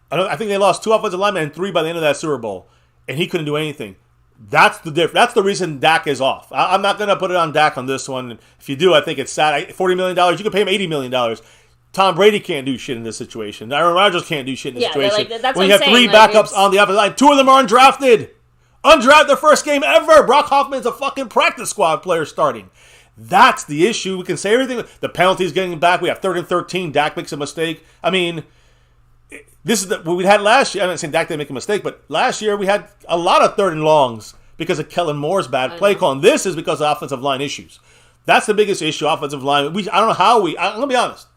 I think they lost 2 offensive linemen and 3 by the end of that Super Bowl. And he couldn't do anything. That's the difference. That's the reason Dak is off. I'm not going to put it on Dak on this one. If you do, I think it's sad. $40 million, you can pay him $80 million. Tom Brady can't do shit in this situation. Aaron Rodgers can't do shit in this situation. That's when what you have 3 backups on the offensive line, 2 of them are undrafted. Undrafted their first game ever. Brock Hoffman's a fucking practice squad player starting. That's the issue. We can say everything. The penalties getting back. We have 3rd and 13. Dak makes a mistake. I mean, this is what we had last year. I'm not saying Dak didn't make a mistake, but last year we had a lot of 3rd and longs because of Kellen Moore's bad play calling. This is because of offensive line issues. That's the biggest issue, offensive line. I don't know how I'm going to be honest.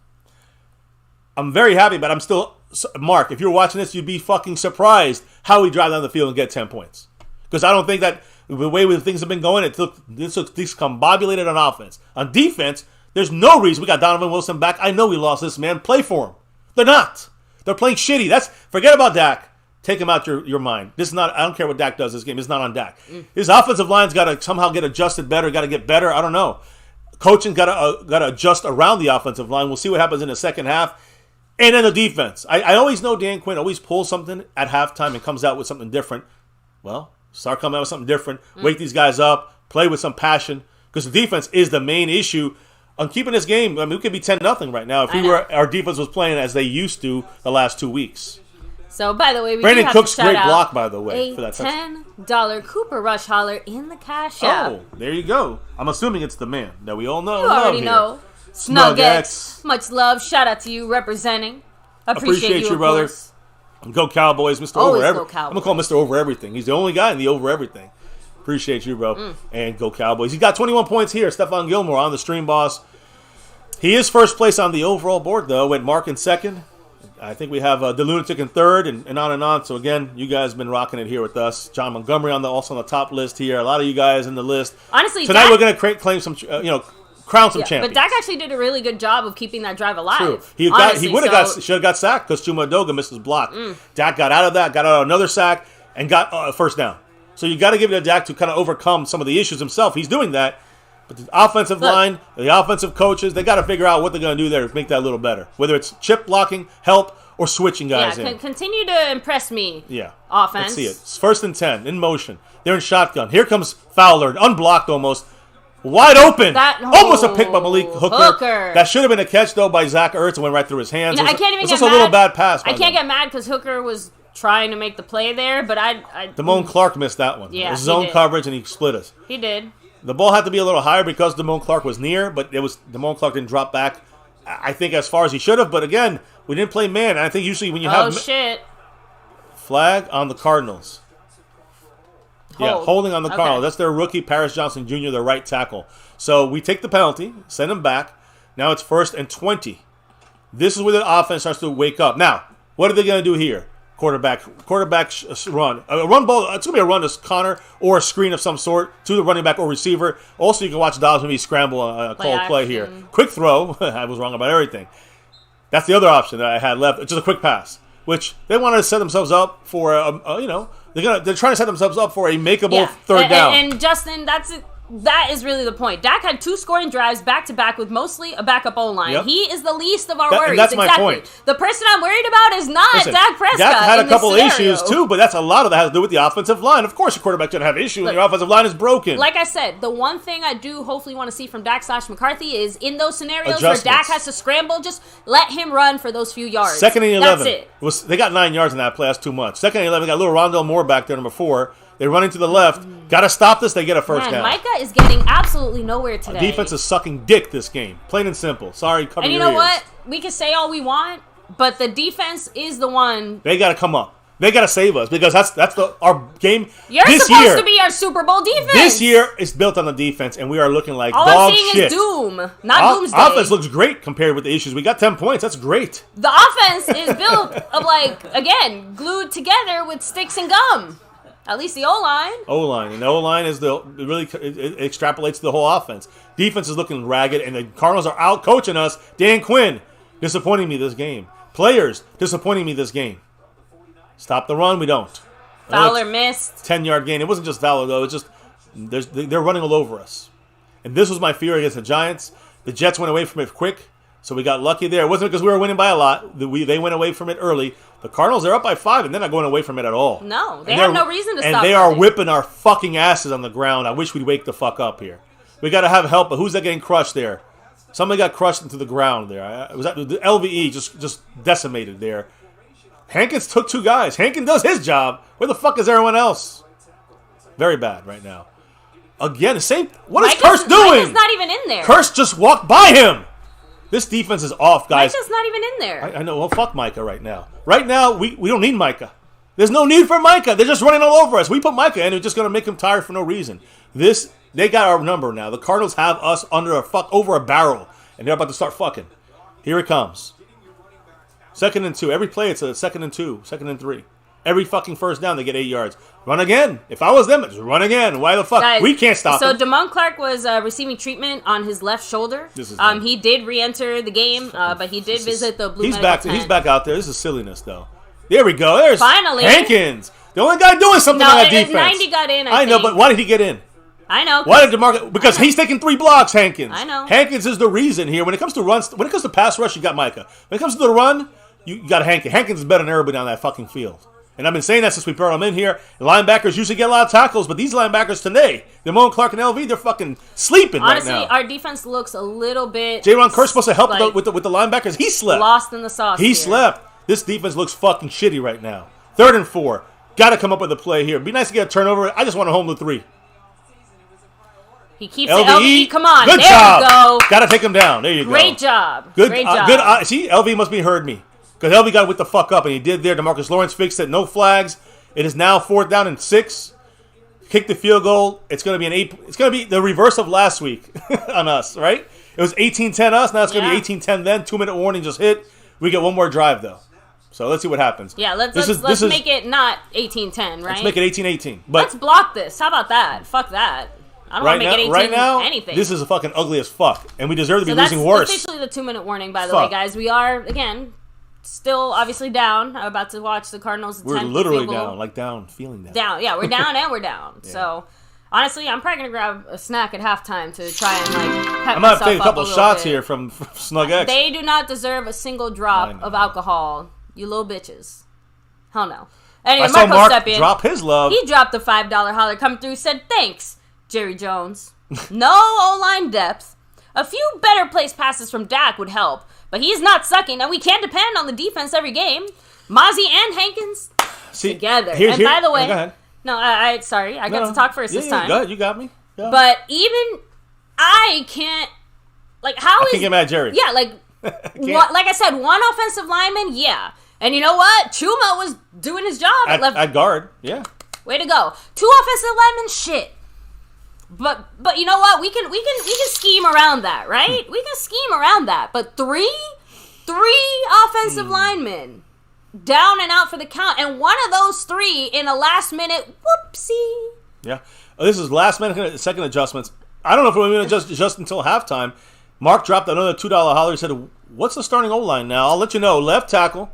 I'm very happy, but I'm still... Mark, if you're watching this, you'd be fucking surprised how we drive down the field and get 10 points. Because I don't think that the way things have been going, this looks discombobulated on offense. On defense, there's no reason we got Donovan Wilson back. I know we lost this man. Play for him. They're not. They're playing shitty. Forget about Dak. Take him out your mind. This is not. I don't care what Dak does this game. It's not on Dak. His offensive line's got to somehow get adjusted better. Got to get better. I don't know. Coaching got to adjust around the offensive line. We'll see what happens in the second half. And then the defense. I always know Dan Quinn always pulls something at halftime and comes out with something different. Well, start coming out with something different. Wake these guys up. Play with some passion. Because the defense is the main issue on keeping this game. I mean, we could be 10-0 right now if our defense was playing as they used to the last 2 weeks. So, by the way, we Brandon do have Cook's to shout great out block, by the way, a for that touchdown. $10 Cooper Rush holler in the cash app. Oh, there you go. I'm assuming it's the man that we all know. You already know. Snug X. Much love. Shout out to you representing. Appreciate you, brother. Go Cowboys, Mr. Always Over Everything. go Cowboys. I'm going to call Mr. Over Everything. He's the only guy in the Over Everything. Appreciate you, bro. And go Cowboys. He's got 21 points here. Stephon Gilmore on the stream, boss. He is first place on the overall board, though, with Mark in second. I think we have the Lunatic in third, and on and on. So, again, you guys have been rocking it here with us. John Montgomery also on the top list here. A lot of you guys in the list. Honestly, tonight we're going to claim some, crown some champions. But Dak actually did a really good job of keeping that drive alive. True. He should have got sacked because Chuma Edoga missed his block. Dak got out of that, got out of another sack, and got a first down. So you got to give it to Dak to kind of overcome some of the issues himself. He's doing that. But the offensive line, the offensive coaches, they got to figure out what they're going to do there to make that a little better. Whether it's chip blocking, help, or switching guys in. Continue to impress me. Yeah. Offense. Let's see it. It's 1st and 10 in motion. They're in shotgun. Here comes Fowler, unblocked almost. Wide open. Almost a pick by Malik Hooker. That should have been a catch, though, by Zach Ertz and went right through his hands. I can't even get mad. It was a little bad pass. I can't get mad because Hooker was trying to make the play there, but Damone Clark missed that one. Yeah, it was zone coverage, and he split us. He did. The ball had to be a little higher because Damone Clark was near, but Damone Clark didn't drop back, I think, as far as he should have. But again, we didn't play man. And I think usually when you have... Flag on the Cardinals. Holding on the Cardinals. That's their rookie, Paris Johnson Jr., their right tackle. So we take the penalty, send him back. Now it's 1st and 20. This is where the offense starts to wake up. Now, what are they going to do here? Quarterback run. A run ball. It's going to be a run to Connor or a screen of some sort to the running back or receiver. Also, you can watch Dobbs maybe scramble a called play here. Quick throw. I was wrong about everything. That's the other option that I had left. It's just a quick pass, which they wanted to set themselves up for, they're trying to set themselves up for a makeable third down. And Justin, that is really the point. Dak had 2 scoring drives back-to-back with mostly a backup O-line. Yep. He is the least of our worries. And that's my point. The person I'm worried about is not Dak Prescott. Dak had a couple issues, too, but that's a lot of that has to do with the offensive line. Of course, your quarterback should have issues when your offensive line is broken. Like I said, the one thing I do hopefully want to see from Dak/McCarthy is in those scenarios where Dak has to scramble, just let him run for those few yards. 2nd and 11. That's it. They got 9 yards in that play. That's too much. 2nd and 11, got a little Rondell Moore back there, number 4. They're running to the left. Got to stop this. They get a first down. Micah is getting absolutely nowhere today. The defense is sucking dick this game. Plain and simple. Sorry, cover your ears. And you know what? We can say all we want, but the defense is the one. They got to come up. They got to save us because that's our game. You're this supposed year, to be our Super Bowl defense. This year is built on the defense, and we are looking like all dog I'm seeing shit. is doom, not doomsday. Offense looks great compared with the issues. We got 10 points. That's great. The offense is built of again, glued together with sticks and gum. At least the O-line. O-line. And the O-line is it extrapolates to the whole offense. Defense is looking ragged, and the Cardinals are out coaching us. Dan Quinn disappointing me this game. Players disappointing me this game. Stop the run, we don't. Fowler missed. 10-yard gain. It wasn't just Fowler, though. It's just they're running all over us. And this was my fear against the Giants. The Jets went away from it quick, so we got lucky there. It wasn't because we were winning by a lot. They went away from it early. The Cardinals, they're up by 5, and they're not going away from it at all. No, they have no reason to stop. And they are whipping our fucking asses on the ground. I wish we'd wake the fuck up here. We got to have help, but who's that getting crushed there? Somebody got crushed into the ground there. Was that the LVE just decimated there? Hankins took 2 guys. Hankins does his job. Where the fuck is everyone else? Very bad right now. Again, the same. What is Curse doing? Micah's not even in there. Curse just walked by him. This defense is off, guys. Micah's not even in there. I know. Well, fuck Micah right now. Right now, we don't need Micah. There's no need for Micah. They're just running all over us. We put Micah in, it's just going to make him tired for no reason. They got our number now. The Cardinals have us over a barrel, and they're about to start fucking. Here it comes. 2nd and 2. Every play, it's a 2nd and 2, 2nd and 3. Every fucking first down, they get 8 yards. Run again. If I was them, just run again. Why the fuck? Guys, we can't stop so him. Damone Clark was receiving treatment on his left shoulder. He did re-enter the game, but he did visit the Blue Medical tent. He's back out there. This is silliness, though. There we go. There's finally Hankins. The only guy doing something on that defense. 90 got in, I know, but why did he get in? I know. Why did DeMarcus? Because he's taking 3 blocks, Hankins. I know. Hankins is the reason here. When it comes to runs, when it comes to pass rush, you got Micah. When it comes to the run, you got Hankins. Hankins is better than everybody on that fucking field. And I've been saying that since we brought him in here. Linebackers usually get a lot of tackles, but these linebackers today, Damone Clark and LV, they're fucking sleeping right now. Honestly, our defense looks a little bit... J-Ron Kerr's supposed to help with the linebackers. He slept. Lost in the sauce He slept. This defense looks fucking shitty right now. 3rd and 4. Got to come up with a play here. Be nice to get a turnover. I just want to hold the 3. He keeps LVE, LVE, come on. Good there job. We go. Got to take him down. There you go. Great job. Great job. See, LV must be heard me. Because LV got with the fuck up, and he did there. DeMarcus Lawrence fixed it. No flags. It is now 4th down and 6. Kick the field goal. It's going to be an 8. It's going to be the reverse of last week on us, right? It was 18-10 us. Now it's going to be 18-10 then. 2-minute warning just hit. We get one more drive, though. So let's see what happens. Yeah, let's make it not 18-10, right? Let's make it 18-18. Let's block this. How about that? Fuck that. I don't want to make it 18 right now, anything. This is a fucking ugly as fuck. And we deserve to be losing That's worse. officially the 2-minute warning, by the way, guys. We are, again... Still, obviously, down. I'm about to watch the Cardinals. We're literally down, feeling down. Yeah, we're down and we're down. Yeah. So, honestly, I'm probably gonna grab a snack at halftime to try and pep I might myself take a couple shots bit. Here from Snug X. They do not deserve a single drop of alcohol. You little bitches. Hell no. Anyway, I saw Mark drop his love. He dropped the $5 holler. Come through. Said thanks, Jerry Jones. No O-line depth. A few better placed passes from Dak would help. But he's not sucking, and we can't depend on the defense every game. Mozzie and Hankins together. And by the way, go ahead. No, I sorry, I got to talk first this time. Go ahead, you got me. Go. But even I can't, how I can't get mad at Jerry. Yeah, like I said, one offensive lineman, yeah. And you know what? Chuma was doing his job at guard, yeah. Way to go. 2 offensive linemen, shit. But you know what? We can scheme around that, right? We can scheme around that. But three offensive linemen down and out for the count, and one of those 3 in a last minute whoopsie. Yeah, this is last minute second adjustments. I don't know if we're going to adjust until halftime. Mark dropped another $2 holler. He said, "What's the starting O-line now?" I'll let you know. Left tackle,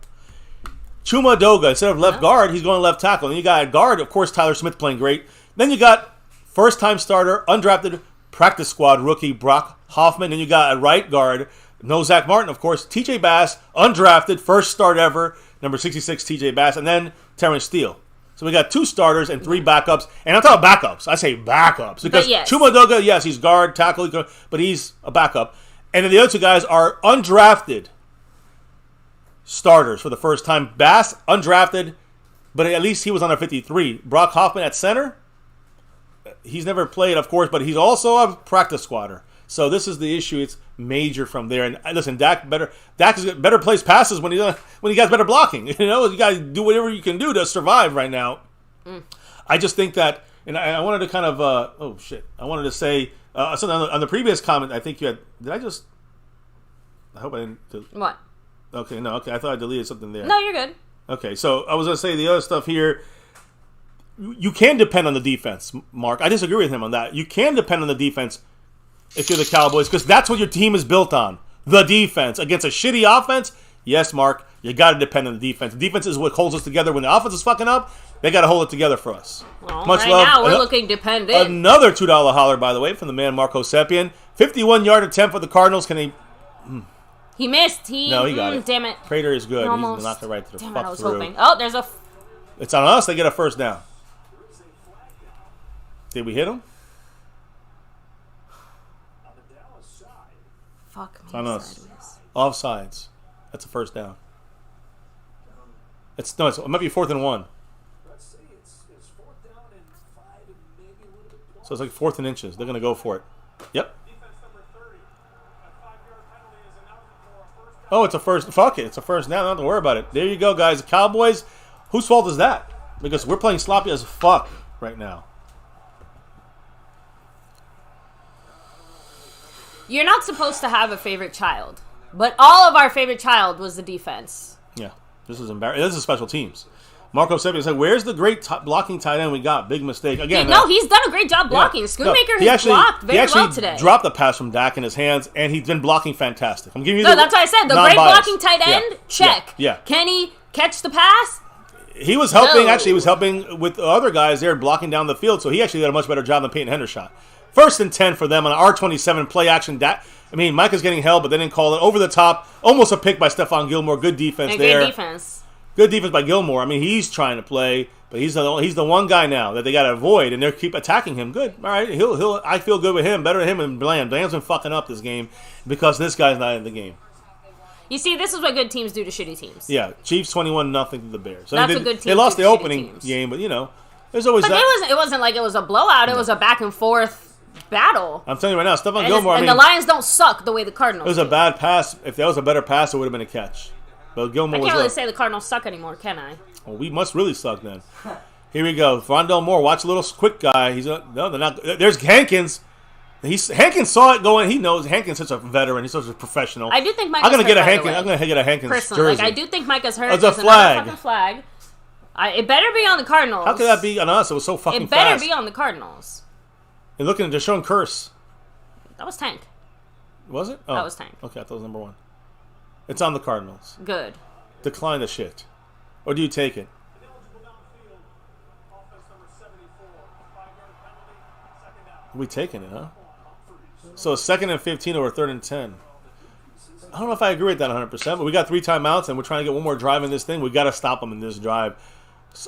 Chuma Doga. Instead of left guard, he's going left tackle. And you got at guard, of course, Tyler Smith playing great. Then you got first-time starter, undrafted practice squad rookie Brock Hoffman. And you got at right guard, no Zach Martin, of course. TJ Bass, undrafted, first start ever, number 66 TJ Bass. And then Terrence Steele. So we got 2 starters and 3 backups. And I'm talking backups. I say backups. Because Chuma Doga, yes, he's guard, tackle, but he's a backup. And then the other 2 guys are undrafted starters for the first time. Bass, undrafted, but at least he was on a 53. Brock Hoffman at center. He's never played, of course, but he's also a practice squatter. So this is the issue. It's major from there. And listen, Dak is better place passes when he got better blocking. You know, you got to do whatever you can do to survive right now. I just think that, and I wanted to kind of I wanted to say something on the previous comment. I think you had. I hope I didn't. What? Okay, no. Okay, I thought I deleted something there. No, you're good. Okay, so I was going to say the other stuff here. You can depend on the defense, Mark. I disagree with him on that. You can depend on the defense if you're the Cowboys, because that's what your team is built on. The defense. Against a shitty offense, yes, Mark, you got to depend on the defense. The defense is what holds us together. When the offense is fucking up, they got to hold it together for us. Well, much right love. Now we're looking dependent. Another $2 holler, by the way, from the man Marco Sepien. 51-yard attempt for the Cardinals. Can he... He missed. No, he got it. Damn it. Prater is good. Almost. He's knocked it right to the damn fuck it, I was through. hoping. Oh, there's a... It's on us. They get a first down. Did we hit him? Fuck me. It's on us. Offsides. That's a first down. It might be 4th and 1. So it's like 4th and inches. They're going to go for it. Yep. Oh, it's a first. Fuck it. It's a first down. Don't have to worry about it. There you go, guys. The Cowboys. Whose fault is that? Because we're playing sloppy as fuck right now. You're not supposed to have a favorite child, but all of our favorite child was the defense. Yeah, this is embarrassing. This is special teams. Marco Seppi said, "Where's the great blocking tight end we got? Big mistake again." He's done a great job blocking. Yeah. Schoonmaker has blocked very well today. He dropped the pass from Dak in his hands, and he's been blocking fantastic. I'm giving you. That's what I said. The great blocking tight end, check. Yeah. Can he catch the pass? He was helping. No. Actually, he was helping with the other guys there blocking down the field, so he actually did a much better job than Peyton Hendershot. 1st and 10 for them on an R27 play action. Micah's getting held, but they didn't call it. Over the top, almost a pick by Stephon Gilmore. Good defense there. Good defense. Good defense by Gilmore. I mean, he's trying to play, but he's the one guy now that they got to avoid, and they keep attacking him. Good. All right. I feel good with him. Better than him than Bland. Bland's been fucking up this game because this guy's not in the game. You see, this is what good teams do to shitty teams. Yeah. Chiefs 21-0 to the Bears. That's a good team. They lost the opening game, but there's always that. It wasn't like it was a blowout. It was a back and forth battle. I'm telling you right now, Stephon Gilmore. And the Lions don't suck the way the Cardinals. It was a bad pass. If that was a better pass, it would have been a catch. But Gilmore I can't really say the Cardinals suck anymore, can I? Well, we must really suck then. Here we go. Rondell Moore, watch a little quick guy. They're not. There's Hankins. Hankins saw it going. He knows Hankins is such a veteran. He's such a professional. I do think Micah's I'm gonna hurt, get a Hankins. I'm gonna get a Hankins personally. jersey. I do think Micah's hurt. It's a flag. Fucking flag. It better be on the Cardinals. How could that be on us? It was so fucking fast. It better be on the Cardinals. And looking, they're showing Curse. That was Tank. Was it? Oh. That was Tank. Okay, I thought it was number 1. It's on the Cardinals. Good. Decline the shit. Or do you take it? We taking it, huh? So 2nd and 15 or 3rd and 10. I don't know if I agree with that 100%, but we got 3 timeouts and we're trying to get one more drive in this thing. We got to stop them in this drive.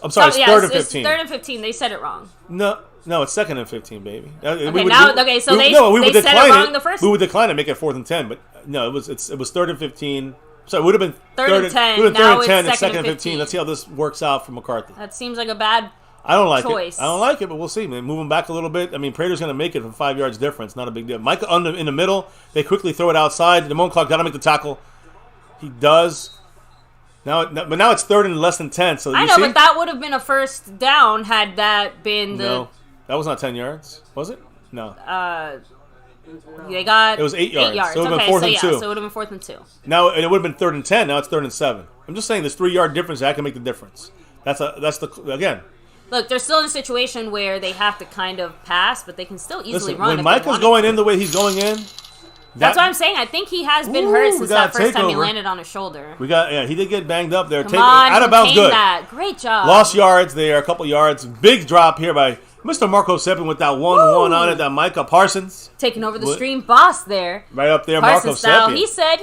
I'm sorry, it's 3rd and 15. 3rd and 15. They said it wrong. No, it's 2nd and 15, baby. So they said it wrong the first. We would decline and make it 4th and 10, but no, it was 3rd and 15. So it would have been 3rd and 10. It would have been 3rd and 10 and 2nd and 15. Let's see how this works out for McCarthy. That seems like a bad I don't like choice. it. I don't like it, but we'll see. Man, move him back a little bit. I mean, Prater's going to make it from 5 yards difference. Not a big deal. Micah in the middle. They quickly throw it outside. The Moan Clock got to make the tackle. He does. But now it's 3rd and less than 10. So I know, but that would have been a first down had that been the... No, that was not 10 yards. Was it? No. They got... It was 8 yards. 8 yards. So it would have been 4th and 2. So it would have been 4th and 2. Now, and it would have been 3rd and 10. Now it's 3rd and 7. I'm just saying this 3-yard difference, that can make the difference. Again... Look, they're still in a situation where they have to kind of pass, but they can still easily run. When Micah's going in the way he's going in... That's what I'm saying. I think he has been hurt since that first time he landed on his shoulder. He did get banged up there. Come on, out of bounds, good. That. Great job. Lost yards there, a couple yards. Big drop here by Mr. Marco Seppi with that 1-1 on it. That Micah Parsons. Taking over the stream boss there. Right up there, Parsons Marco Seppi. He said,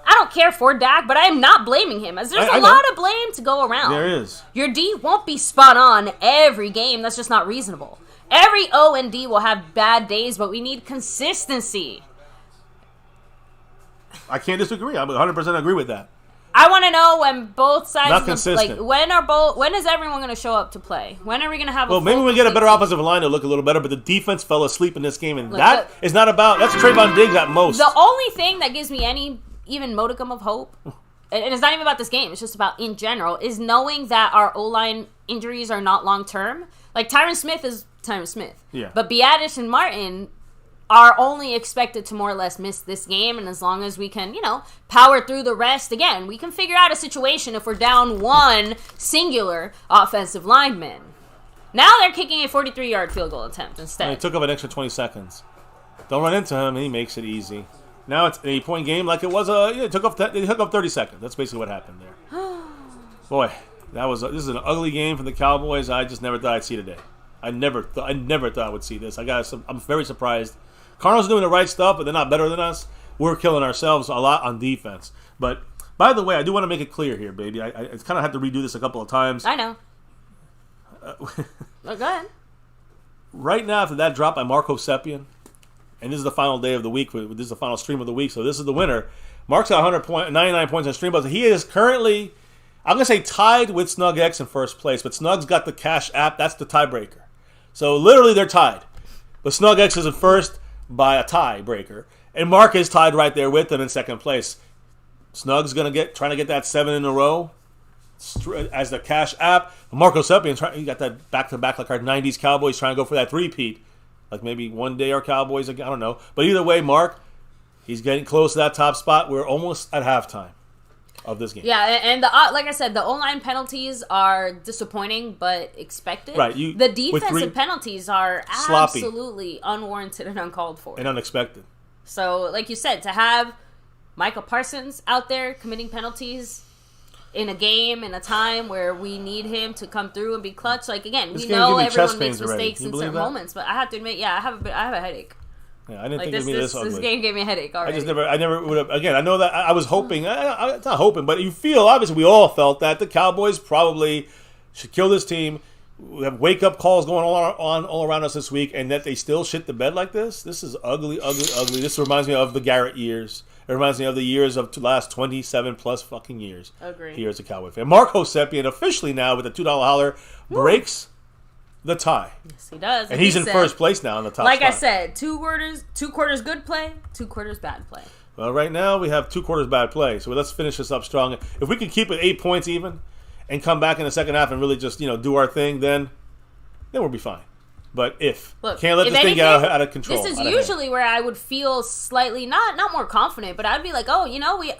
I don't care for Dak, but I am not blaming him, as there's a lot of blame to go around. There is. Your D won't be spot on every game. That's just not reasonable. Every O and D will have bad days, but we need consistency. I can't disagree. I 100% agree with that. I want to know when both sides Not consistent. when is everyone going to show up to play? When are we going to have maybe we get a better offensive line to look a little better, but the defense fell asleep in this game, and that's Trayvon Diggs at most. The only thing that gives me any even modicum of hope, and it's not even about this game, it's just about in general, is knowing that our O-line injuries are not long-term. Like, Tyron Smith is Tyron Smith. Yeah. But Biadasz and Martin are only expected to more or less miss this game, and as long as we can, power through the rest, again, we can figure out a situation if we're down one singular offensive lineman. Now they're kicking a 43-yard field goal attempt instead. He took up an extra 20 seconds. Don't run into him, and he makes it easy. Now it's an 8-point game like it was it took up 30 seconds. That's basically what happened there. Boy, this is an ugly game for the Cowboys. I just never thought I'd see today. I never thought I would see this. I'm very surprised. Cardinals are doing the right stuff, but they're not better than us. We're killing ourselves a lot on defense. But, by the way, I do want to make it clear here, baby. I kind of had to redo this a couple of times. I know. Go ahead. Right now, after that drop by Marco Sepien, and this is the final day of the week. This is the final stream of the week, so this is the winner. Mark's got 99 points on stream, but he is currently, I'm going to say, tied with Snug X in first place, but Snug's got the Cash App. That's the tiebreaker. So, literally, they're tied. But Snug X is in first by a tiebreaker, and Mark is tied right there with them in second place. Snug's trying to get that 7 in a row as the Cash App. Marco Sepien, he got that back-to-back like our 90s Cowboys trying to go for that three-peat. Like maybe one day our Cowboys again, I don't know. But either way, Mark, he's getting close to that top spot. We're almost at halftime of this game. Yeah, and like I said, the O-line penalties are disappointing, but expected. Right. The defensive penalties are sloppy, absolutely unwarranted and uncalled for. And unexpected. So, like you said, to have Michael Parsons out there committing penalties in a game, in a time where we need him to come through and be clutch. Like, again, we know everyone makes mistakes in certain moments, but I have to admit, I have a headache. Yeah, I didn't think it'd be this ugly. This game gave me a headache already. I never would have. Again, I know that I was hoping. It's not hoping, but you feel, obviously, we all felt that the Cowboys probably should kill this team. We have wake-up calls going all around us this week, and that they still shit the bed like this. This is ugly, ugly, ugly. This reminds me of the Garrett years. It reminds me of the years of the last 27-plus fucking years. Agreed. Here as a Cowboy fan. Marco Sepien officially now with the $2 holler breaks the tie. Yes, he does. And he's in first place now in the top Like spot. I said, two quarters good play, 2 quarters bad play. Well, right now we have 2 quarters bad play, so let's finish this up strong. If we can keep it 8 points even and come back in the second half and really just do our thing, then we'll be fine. But can't let this thing get out of control. This is usually where I would feel slightly not more confident, but I'd be like, we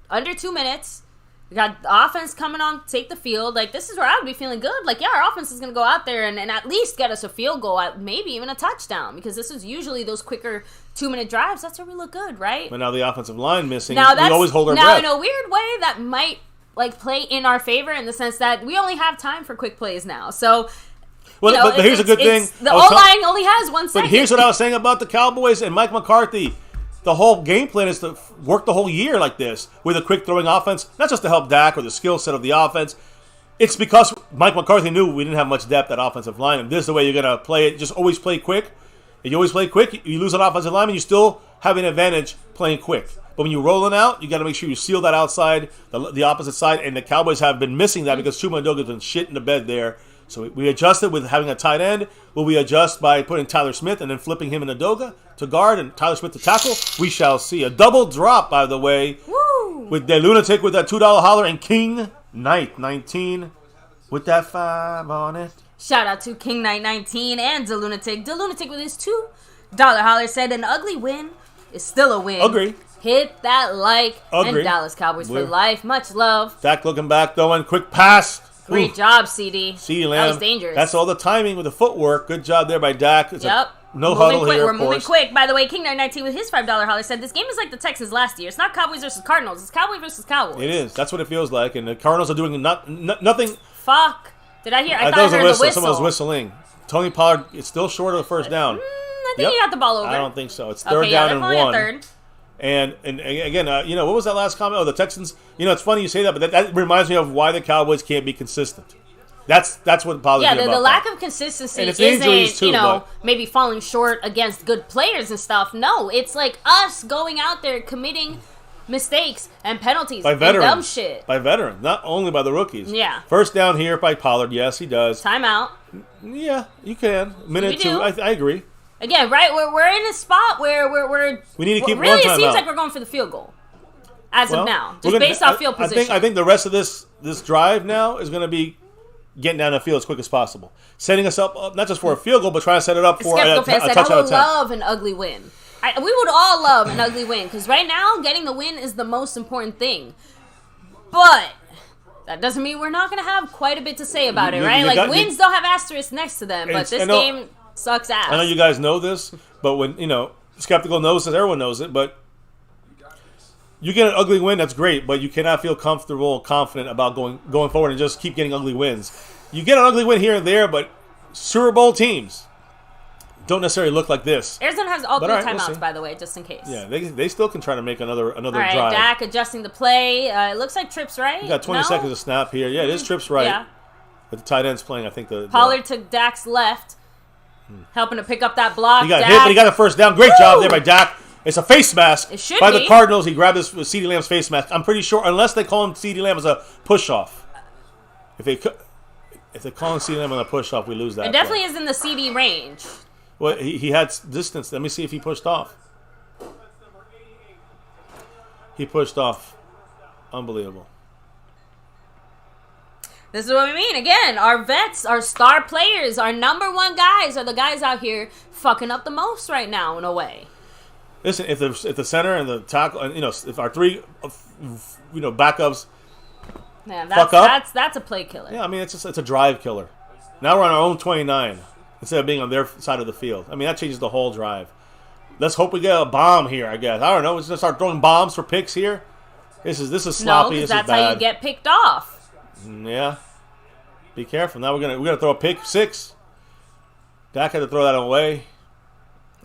under 2 minutes. We got the offense coming on, take the field. Like, this is where I would be feeling good. Like, yeah, our offense is going to go out there and at least get us a field goal, maybe even a touchdown, because this is usually those quicker 2-minute drives. That's where we look good, right? But now the offensive line missing, we always hold our breath. Now, in a weird way, that might play in our favor in the sense that we only have time for quick plays now. So, but here's a good thing. The O-line only has 1 second. But here's what I was saying about the Cowboys and Mike McCarthy. The whole game plan is to work the whole year like this with a quick throwing offense, not just to help Dak or the skill set of the offense. It's because Mike McCarthy knew we didn't have much depth at offensive line, and this is the way you're going to play it. Just always play quick. If you always play quick, you lose an offensive lineman, you still have an advantage playing quick. But when you're rolling out, you got to make sure you seal that outside, the opposite side, and the Cowboys have been missing that because Chuma Ndoga's been shit in the bed there. So we adjusted with having a tight end. Will we adjust by putting Tyler Smith and then flipping him in Ndoga to guard and Tyler Smith to tackle? We shall see. A double drop, by the way, with the Lunatic with that $2 holler and King Knight 19 with that 5 on it. Shout out to King Knight 19 and the Lunatic. The Lunatic with his $2 holler said an ugly win is still a win. Agree. Hit that like. Agree. And Dallas Cowboys for life. Much love. Dak looking back, though, and quick pass. Great job, CD. CD Lamb. That was dangerous. That's all the timing with the footwork. Good job there by Dak. No huddle here, We're of course. moving quick. By the way, King 19 with his $5 holler said, this game is like the Texans last year. It's not Cowboys versus Cardinals. It's Cowboys versus Cowboys. It is. That's what it feels like. And the Cardinals are doing nothing. Fuck. Did I hear? I thought I heard the whistle. Someone was whistling. Tony Pollard is still short of the first down. I think he got the ball over. I don't think so. It's third down and 1. Third. And again, what was that last comment? Oh, the Texans. It's funny you say that, but that reminds me of why the Cowboys can't be consistent. That's what bothers me about the lack of consistency isn't, maybe falling short against good players and stuff. No, it's like us going out there committing mistakes and penalties by and veterans. dumb shit. By veterans, not only by the rookies. Yeah. First down here by Pollard. Yes, he does. Timeout. Yeah, you can. Minute You two. I agree. Again, right? We're in a spot where we need to keep really one it timeout. seems like we're going for the field goal as of now, just based off field position. I think the rest of this drive now is going to be getting down the field as quick as possible, setting us up not just for a field goal, but trying to set it up for a touchdown. I would love an ugly win. We would all love an ugly win because right now getting the win is the most important thing. But that doesn't mean we're not going to have quite a bit to say about it, right? Wins don't have asterisks next to them, but this game sucks ass. I know you guys know this, but when skeptical knows this, everyone knows it. But you get an ugly win, that's great, but you cannot feel comfortable, confident about going forward and just keep getting ugly wins. You get an ugly win here and there, but Super Bowl teams don't necessarily look like this. Arizona has all three timeouts, by the way, just in case. Yeah, they still can try to make another all right, drive. Dak adjusting the play. It looks like Tripp's right. You got 20 seconds of snap here. Yeah, it is Tripp's right. Yeah. But the tight end's playing, I think. Pollard took Dak's left, helping to pick up that block. He got hit, but he got a first down. Great job there by Dak. It's a face mask by the Cardinals. He grabbed his CeeDee Lamb's face mask. I'm pretty sure, unless they call him CeeDee Lamb as a push-off. If they call him CeeDee Lamb on a push-off, we lose that. It definitely is in the CD range. Well, he had distance. Let me see if he pushed off. He pushed off. Unbelievable. This is what we mean. Again, our vets, our star players, our number one guys are the guys out here fucking up the most right now in a way. Listen, if the center and the tackle, and if our three, backups, fuck up, that's a play killer. Yeah, I mean it's a drive killer. Now we're on our own 29 instead of being on their side of the field. I mean that changes the whole drive. Let's hope we get a bomb here. I guess I don't know. We're just gonna start throwing bombs for picks here. This is sloppy. No, this that's is bad. how you get picked off. Yeah, be careful. Now we're gonna throw a pick 6. Dak had to throw that away.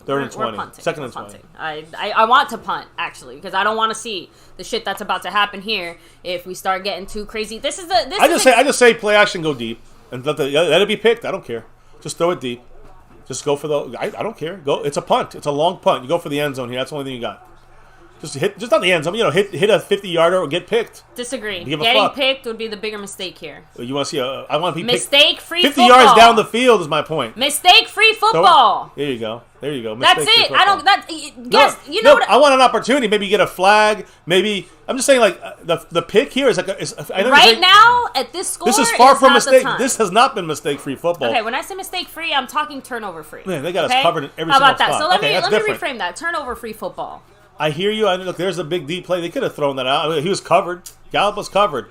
3rd and 20. Punting. 2nd and 20. I want to punt, actually, because I don't want to see the shit that's about to happen here if we start getting too crazy. I just say play action, go deep, and let it be picked. I don't care. Just throw it deep. Just go for I don't care. Go. It's a punt. It's a long punt. You go for the end zone here. That's the only thing you got. Just not the end zone. Hit a 50-yarder or get picked. Disagree. Getting picked would be the bigger mistake here. You want to see I want to be mistake-free 50 football. yards down the field is my point. Mistake-free football. There you go. That's it. Football. I don't. I want an opportunity. Maybe get a flag. Maybe I'm just saying the pick here is now at this score. This is far from mistake. This has not been mistake-free football. Okay, when I say mistake-free, I'm talking turnover-free. Man, they got us covered in every single spot. How about that? So let me different. reframe that. Turnover-free football. I hear you. Look, there's a big deep play. They could have thrown that out. I mean, he was covered. Gallup was covered.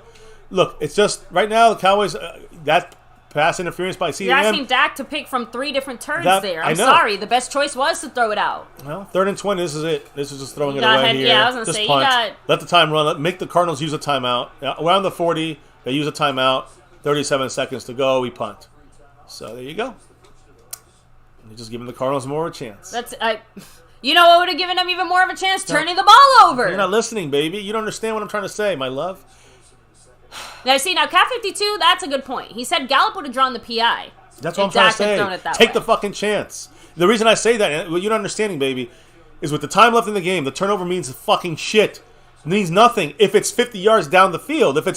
Look, it's just right now the Cowboys that pass interference by CeeDee Lamb. You're asking Dak to pick from 3 different turns there. I'm sorry. The best choice was to throw it out. Well, 3rd and 20. This is it. This is just throwing it away here. Yeah, I was going to say, punt. Let the time run. Make the Cardinals use a timeout. Around the 40, they use a timeout. 37 seconds to go. We punt. So there you go. You're just giving the Cardinals more of a chance. You know what would have given them even more of a chance? Turning the ball over. You're not listening, baby. You don't understand what I'm trying to say, my love. Now, Cat 52, that's a good point. He said Gallup would have drawn the PI. That's what I'm trying to say. Take the fucking chance. The reason I say that, what you're not understanding, baby, is with the time left in the game, the turnover means fucking shit. It means nothing if it's 50 yards down the field. If it's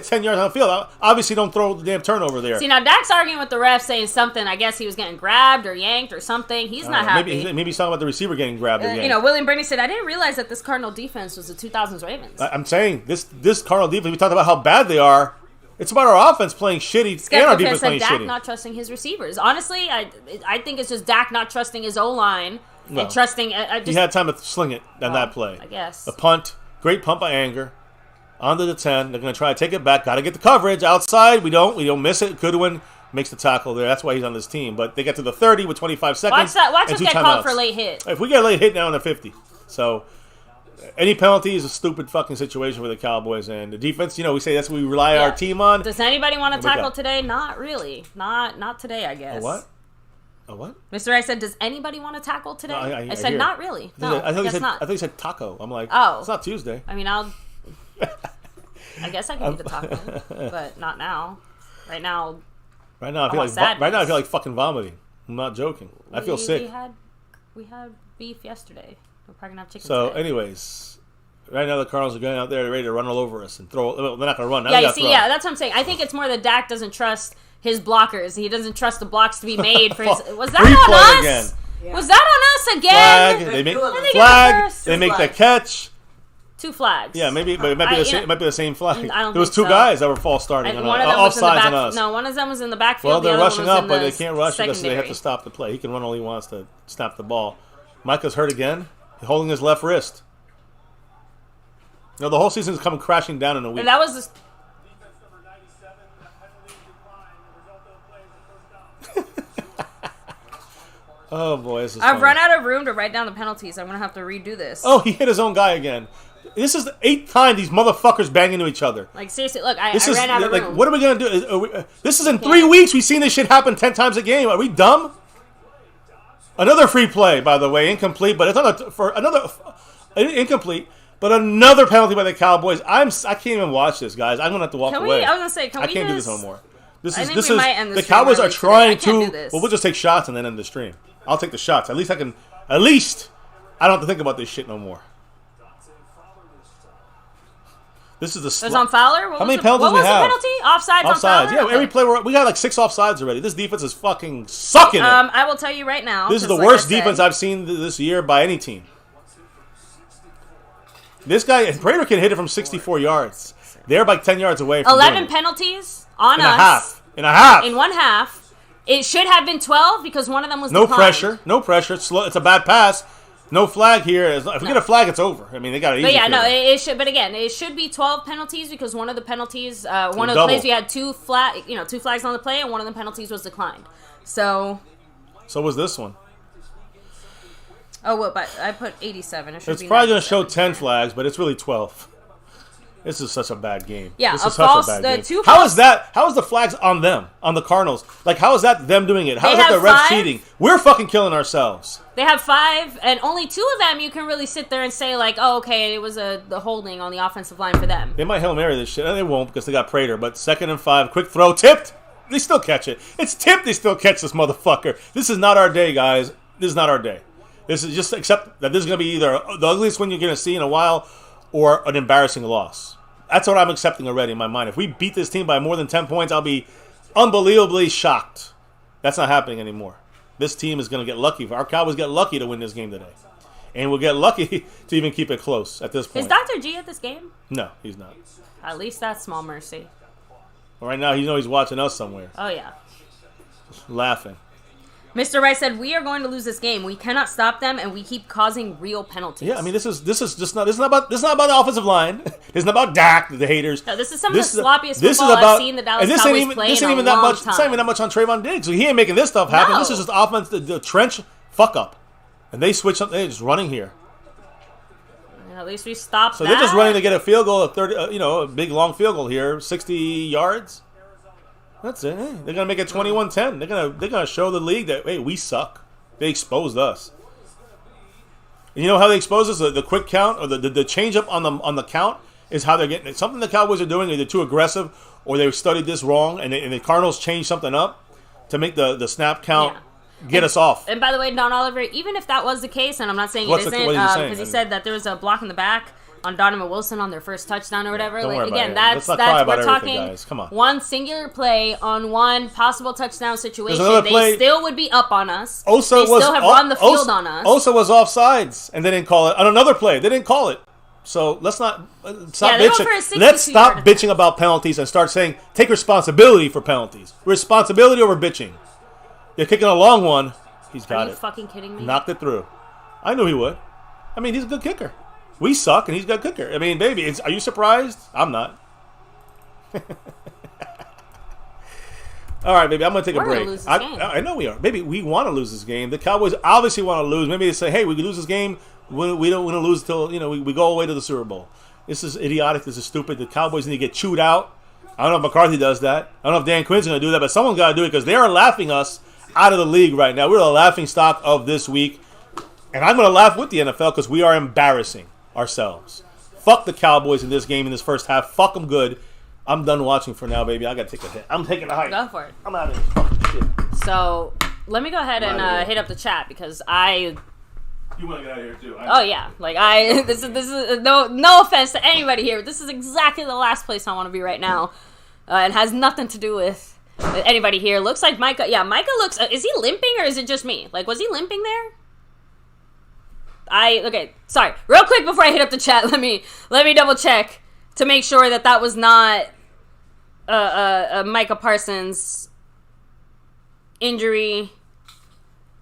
10 yards on the field, obviously don't throw the damn turnover there. See, now Dak's arguing with the ref saying something. I guess he was getting grabbed or yanked or something. He's not happy. Maybe he's talking about the receiver getting grabbed or yanked. William Brittany said, I didn't realize that this Cardinal defense was the 2000s Ravens. I'm saying, this Cardinal defense, we talked about how bad they are. It's about our offense playing shitty and our defense playing shitty. Dak not trusting his receivers. Honestly, I think it's just Dak not trusting his O-line and trusting... he had time to sling it on that play. I guess. The punt... Great pump by Anger. Onto the 10. They're going to try to take it back. Got to get the coverage. Outside. We don't miss it. Goodwin makes the tackle there. That's why he's on this team. But they get to the 30 with 25 seconds. Watch us get called for late hit. If we get a late hit now in the 50. So, any penalty is a stupid fucking situation for the Cowboys. And the defense, we say that's what we rely our team on. Does anybody want to tackle today? Not really. Not today, I guess. A what? A what? Mr. I said, does anybody want to tackle today? No, I said, not really. No, I thought you said taco. I'm like, it's not Tuesday. I mean, I guess I can eat a taco, but not now. Right now, I feel like fucking vomiting. I'm not joking. I feel sick. We had beef yesterday. We're probably gonna have chicken. So, today. anyways, Right now, the Cardinals are going out there, they're ready to run all over us and throw. Well, they're not going to run. Now Yeah, yeah, that's what I'm saying. I think it's more that Dak doesn't trust his blockers. He doesn't trust the blocks to be made for his. Was that on us? Again. Yeah. Was that on us again? Flag. They make flag. They make the catch. 2 flags. Yeah, maybe, but it might be the same flag. I don't there was think 2 guys that were false starting on offsides on us. No, one of them was in the backfield. Well, they're the rushing up, but they the can't rush because they have to stop the play. He can run all he wants to snap the ball. Micah's hurt again, holding his left wrist. The whole season is coming crashing down in a week. And that was just. Oh boy, this is I've funny. run out of room to write down the penalties. I'm gonna have to redo this. Oh, he hit his own guy again. This is the 8th time these motherfuckers bang into each other. Like seriously, look, I ran out of room. What are we gonna do? This is in 3 weeks. We've seen this shit happen 10 times a game. Are we dumb? Another free play, by the way, incomplete, but it's incomplete. But another penalty by the Cowboys. I can't even watch this, guys. I'm gonna have to walk away. I was gonna say, I can't do this no more. The Cowboys are trying to. Well, we'll just take shots and then end the stream. I'll take the shots. At least I can. At least I don't have to think about this shit no more. This is the. It was on Fowler. How many penalties do we have? What was the penalty? Offsides on Fowler. Yeah, every play we got like 6 offsides already. This defense is fucking sucking it. I will tell you right now. This is the worst defense I've seen this year by any team. This guy, Prater can hit it from 64 yards. They're like 10 yards away from 11 penalties on us. In a half. In one half. It should have been 12 because one of them was no declined. pressure. No pressure. It's slow. It's a bad pass. No flag here. If we get a flag, it's over. I mean, they got it easy. But yeah, no, it should. But again, it should be 12 penalties because one of the penalties, one of the plays we had 2 flags on the play, and one of the penalties was declined. So was this one. Oh, well, but I put 87. It's probably going to show 10 flags, but it's really 12. This is such a bad game. Yeah, this is such a bad game. How is the flags on them, on the Cardinals? Like, how is that them doing it? How is that the refs cheating? We're fucking killing ourselves. They have 5, and only 2 of them you can really sit there and say, like, oh, okay, it was the holding on the offensive line for them. They might Hail Mary this shit. They won't because they got Prater, but 2nd and 5, quick throw, tipped. They still catch it. It's tipped, they still catch this motherfucker. This is not our day, guys. This is not our day. This is just accept that this is going to be either the ugliest one you're going to see in a while or an embarrassing loss. That's what I'm accepting already in my mind. If we beat this team by more than 10 points, I'll be unbelievably shocked. That's not happening anymore. This team is going to get lucky. Our Cowboys get lucky to win this game today. And we'll get lucky to even keep it close at this point. Is Dr. G at this game? No, he's not. At least that's small mercy. Right now, he's watching us somewhere. Oh, yeah. Laughing. Mr. Rice said, "We are going to lose this game. We cannot stop them, and we keep causing real penalties." Yeah, I mean, this is not about the offensive line. This is not about Dak, the haters. No, this is some of the sloppiest football I've seen the Dallas Cowboys play in a long time. It's not even that much on Trayvon Diggs. So he ain't making this stuff happen. No. This is just offense, the trench fuck up, and they switch up. They're just running here. At least we stopped. So they're just running to get a field goal, a big long field goal here, 60 yards. That's it. Hey, they're gonna make it 21-10. They're gonna show the league that hey, we suck. They exposed us. And you know how they expose us? The quick count or the change up on the count is how they're getting it. Something the Cowboys are doing, either too aggressive or they studied this wrong, and the Cardinals changed something up to make the snap count get us off. And by the way, Don Oliver, even if that was the case, and I'm not saying it isn't, because he said that there was a block in the back on Donovan Wilson on their first touchdown or whatever. Don't like worry again, about that's we're talking guys. Come on. One singular play on one possible touchdown situation. They still would be up on us. They still have run the field on us. Osa was offsides, and they didn't call it. On another play, they didn't call it. So let's not stop bitching. Let's stop bitching about penalties and start saying take responsibility for penalties. Responsibility over bitching. They're kicking a long one. He's got it. Are you fucking kidding me? Knocked it through. I knew he would. I mean, he's a good kicker. We suck, and he's got a kicker. I mean, baby, are you surprised? I'm not. All right, baby, I'm going to take a break. Lose this game. I know we are. Baby, we want to lose this game. The Cowboys obviously want to lose. Maybe they say, hey, we can lose this game. We don't want to lose until we go away to the Super Bowl. This is idiotic. This is stupid. The Cowboys need to get chewed out. I don't know if McCarthy does that. I don't know if Dan Quinn's going to do that, but someone's got to do it because they are laughing us out of the league right now. We're the laughing stock of this week. And I'm going to laugh with the NFL because we are embarrassing ourselves. Fuck the Cowboys in this game in this first half. Fuck them good. I'm done watching for now, baby. I got to take a hit. I'm taking a hike. Go for it. I'm out of this fucking shit. So let me go ahead and hit up the chat because I You want to get out of here too. Oh yeah, like this is no offense to anybody here. This is exactly the last place I want to be right now, and has nothing to do with anybody here. Looks like Micah. Yeah, Micah looks. Is he limping or is it just me? Like, was he limping there? Okay. Sorry. Real quick before I hit up the chat, let me double check to make sure that was not Micah Parsons injury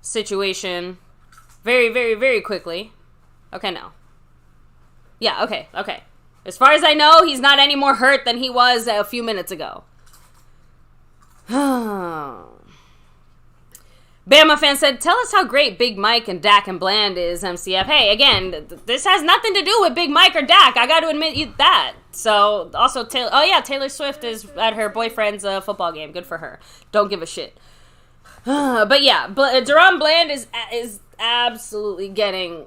situation. Very, very, very quickly. Okay, no. Yeah, okay. As far as I know, he's not any more hurt than he was a few minutes ago. Bama fan said, tell us how great Big Mike and Dak and Bland is, MCF. Hey, again, this has nothing to do with Big Mike or Dak. I got to admit that. So, also, Taylor Swift is at her boyfriend's football game. Good for her. Don't give a shit. But yeah, Deron Bland is absolutely getting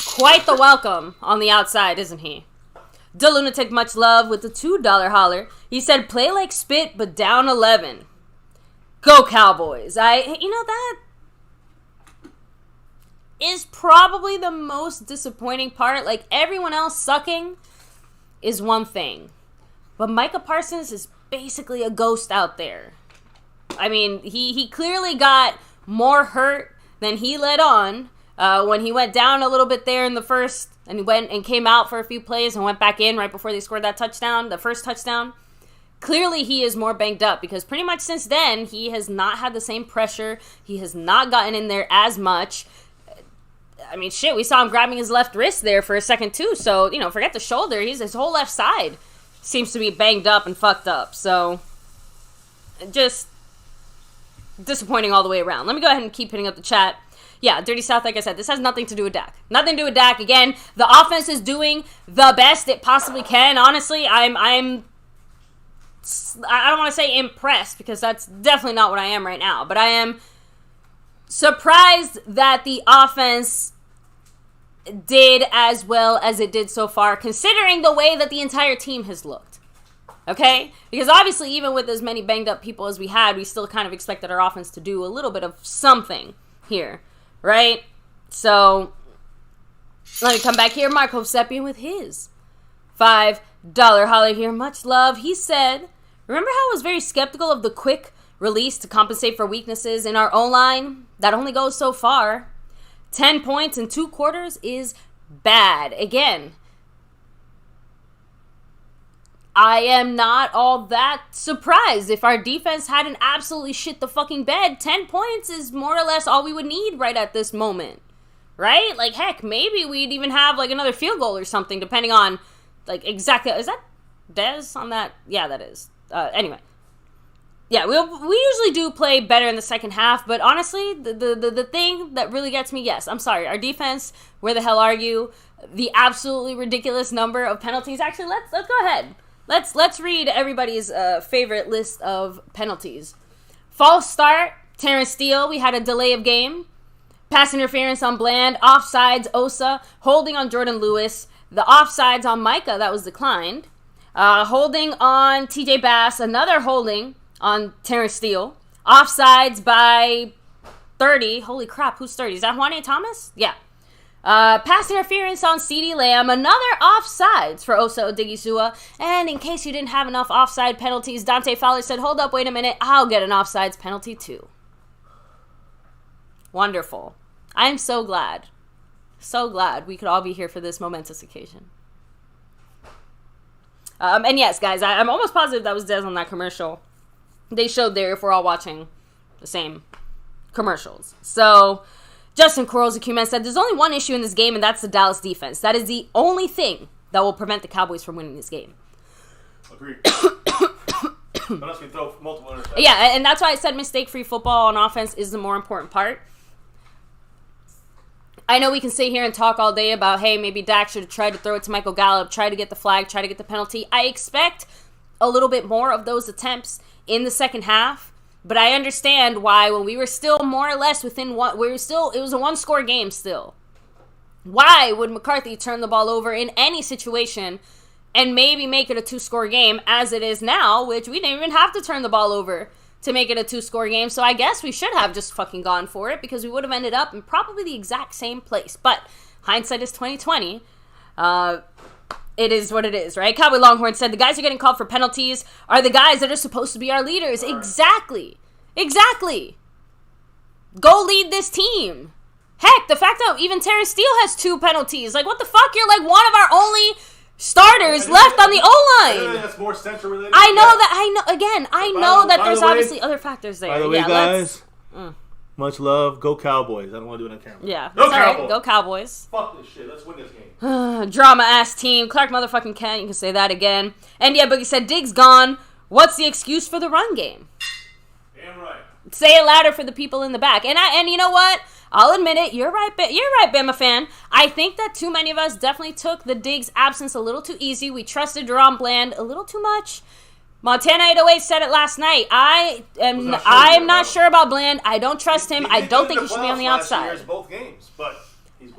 quite the welcome on the outside, isn't he? The Lunatic, much love with the $2 holler. He said, play like spit, but down 11. Go Cowboys. That is probably the most disappointing part. Like, everyone else sucking is one thing. But Micah Parsons is basically a ghost out there. I mean, he clearly got more hurt than he let on when he went down a little bit there in the first, and he went and came out for a few plays and went back in right before they scored that touchdown, the first touchdown. Clearly, he is more banged up because pretty much since then, he has not had the same pressure. He has not gotten in there as much. I mean, shit, we saw him grabbing his left wrist there for a second, too. So, forget the shoulder. His whole left side seems to be banged up and fucked up. So, just disappointing all the way around. Let me go ahead and keep hitting up the chat. Yeah, Dirty South, like I said, this has nothing to do with Dak. Nothing to do with Dak. Again, the offense is doing the best it possibly can. Honestly, I don't want to say impressed because that's definitely not what I am right now. But I am surprised that the offense did as well as it did so far, considering the way that the entire team has looked. Okay? Because obviously, even with as many banged up people as we had, we still kind of expected our offense to do a little bit of something here. Right? So, let me come back here. Marco Seppian with his $5 holler here. Much love. He said, remember how I was very skeptical of the quick release to compensate for weaknesses in our O-line? That only goes so far. 10 points in 2 quarters is bad. Again, I am not all that surprised. If our defense hadn't absolutely shit the fucking bed, 10 points is more or less all we would need right at this moment. Right? Like, heck, maybe we'd even have, like, another field goal or something, depending on, like, exactly. Is that Dez on that? Yeah, that is. Anyway. Yeah, we usually do play better in the second half, but honestly, the thing that really gets me, yes, I'm sorry, our defense, where the hell are you? The absolutely ridiculous number of penalties. Actually, let's go ahead. Let's read everybody's favorite list of penalties. False start, Terrence Steele. We had a delay of game. Pass interference on Bland. Offsides, Osa. Holding on Jordan Lewis. The offsides on Micah, that was declined. Holding on TJ Bass. Another holding on Terrence Steele. Offsides by 30. Holy crap, who's 30? Is that Juan A. Thomas? Yeah. Pass interference on CeeDee Lamb. Another offsides for Osa Odigizua. And in case you didn't have enough offside penalties, Dante Fowler said, hold up, wait a minute, I'll get an offsides penalty too. Wonderful. I'm so glad. So glad we could all be here for this momentous occasion. And yes, guys, I'm almost positive that was Dez on that commercial. They showed there if we're all watching the same commercials. So, Justin Quarles, Q-Man said, there's only one issue in this game, and that's the Dallas defense. That is the only thing that will prevent the Cowboys from winning this game. Agreed. Unless we throw multiple interceptions. Yeah, and that's why I said mistake-free football on offense is the more important part. I know we can sit here and talk all day about, hey, maybe Dak should have tried to throw it to Michael Gallup, try to get the flag, try to get the penalty. I expect a little bit more of those attempts in the second half. But I understand why when we were still more or less within one, it was a one-score game still. Why would McCarthy turn the ball over in any situation and maybe make it a 2-score game as it is now, which we didn't even have to turn the ball over to make it a 2-score game. So I guess we should have just fucking gone for it because we would have ended up in probably the exact same place. But hindsight is 2020. It is what it is, right? Cowboy Longhorn said, the guys who are getting called for penalties are the guys that are supposed to be our leaders. Exactly. Go lead this team. Heck, the fact that even Terrence Steele has 2 penalties. Like, what the fuck? You're like one of our only starters left on the O-line. That's more Central related. I know that there's obviously other factors there. By the way, guys, much love. Go Cowboys. I don't want to do it on camera. Yeah. Go Cowboys. Cowboys. Right. Go Cowboys. Fuck this shit. Let's win this game. Drama-ass team. Clark motherfucking Kent. You can say that again. And yeah, Boogie said, Diggs gone. What's the excuse for the run game? Damn right. Say it louder for the people in the back. And you know what? I'll admit it. You're right, Bama fan. I think that too many of us definitely took the Diggs absence a little too easy. We trusted Deron Bland a little too much. Montana 808 said it last night. I am not sure about Bland. I don't trust him. I don't think he should be on the outside. Both games, but he's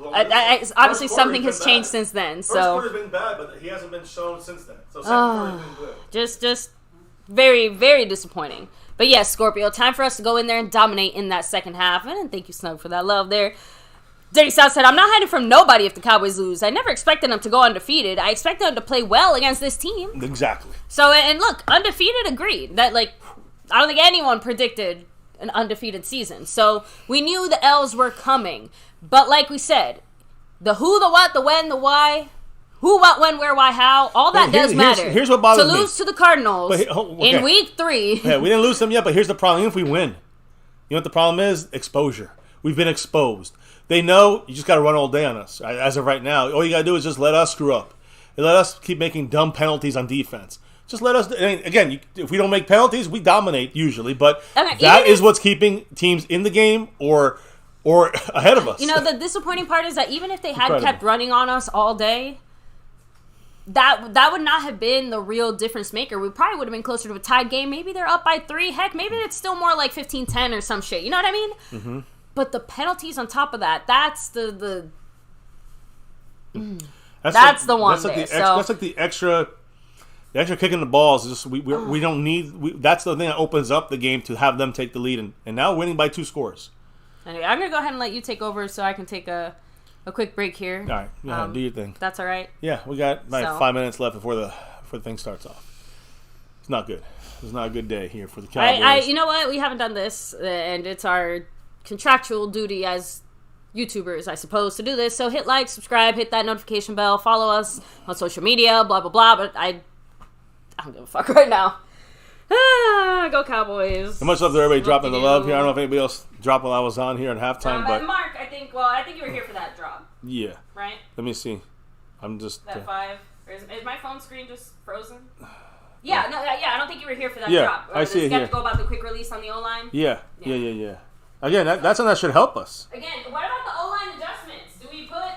obviously something has changed since then. First So quarter's been bad, but he hasn't been shown since then. So second quarter's been good. just very, very disappointing. But yes, Scorpio, time for us to go in there and dominate in that second half. And thank you, Snug, for that love there. Dirty South said, I'm not hiding from nobody if the Cowboys lose. I never expected them to go undefeated. I expected them to play well against this team. Exactly. So, and look, undefeated, agreed. That, like, I don't think anyone predicted an undefeated season. So, we knew the L's were coming. But like we said, the who, the what, the when, the why, who, what, when, where, why, how, all that does matter. Here's what bothers me. To lose to the Cardinals in week 3. Yeah, we didn't lose them yet, but here's the problem. Even if we win, you know what the problem is? Exposure. We've been exposed. They know you just got to run all day on us. As of right now, all you got to do is just let us screw up. And let us keep making dumb penalties on defense. Just let us. I mean, again, if we don't make penalties, we dominate usually. But that is what's keeping teams in the game or ahead of us. You know, the disappointing part is that even if they had kept running on us all day, that would not have been the real difference maker. We probably would have been closer to a tied game. Maybe they're up by 3. Heck, maybe it's still more like 15-10 or some shit. You know what I mean? Mm-hmm. But the penalties on top of that, that's the one there. That's like the extra kick in the balls. Is just we don't need. That's the thing that opens up the game to have them take the lead, and now winning by 2 scores. Anyway, I'm gonna go ahead and let you take over so I can take a quick break here. All right, yeah, do your thing. That's all right. Yeah, we got 5 minutes left before the thing starts off. It's not good. It's not a good day here for the Cowboys. You know what? We haven't done this, and it's our contractual duty as YouTubers, I suppose, to do this. So hit like, subscribe, hit that notification bell, follow us on social media, blah, blah, blah. But I don't give a fuck right now. Go Cowboys. So much love to everybody dropping the love here. I don't know if anybody else dropped while I was on here at halftime. But Mark, I think you were here for that drop. Yeah. Right? Let me see. I'm just... That 5. Is my phone screen just frozen? Yeah, I don't think you were here for that drop. I see it here. To go about the quick release on the O-line? Yeah. Again, that's something that should help us. Again, what about the O-line adjustments? Do we put...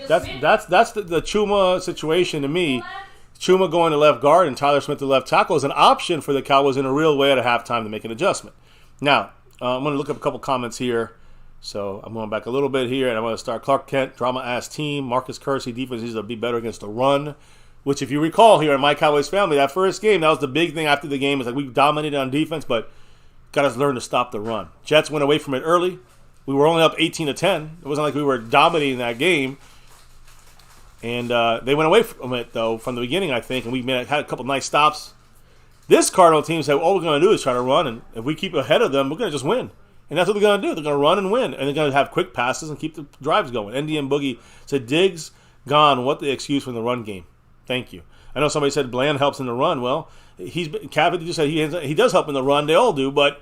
That's the Chuma situation to me. Chuma going to left guard and Tyler Smith to left tackle is an option for the Cowboys in a real way at a halftime to make an adjustment. Now, I'm going to look up a couple comments here. So I'm going back a little bit here, and I'm going to start Clark Kent, drama-ass team. Marcus Kersey, defense needs to be better against the run. Which, if you recall here in MyCowboysFamily, that first game, that was the big thing after the game. It's like we dominated on defense, but got to learn to stop the run. Jets went away from it early. We were only up 18-10. It wasn't like we were dominating that game. And they went away from it, though, from the beginning, I think, and we had a couple nice stops. This Cardinal team said, all we're going to do is try to run, and if we keep ahead of them, we're going to just win. And that's what they're going to do. They're going to run and win, and they're going to have quick passes and keep the drives going. NDM Boogie said, Diggs gone. What the excuse from the run game? Thank you. I know somebody said Bland helps in the run. Well, Cavett just said he does help in the run. They all do, but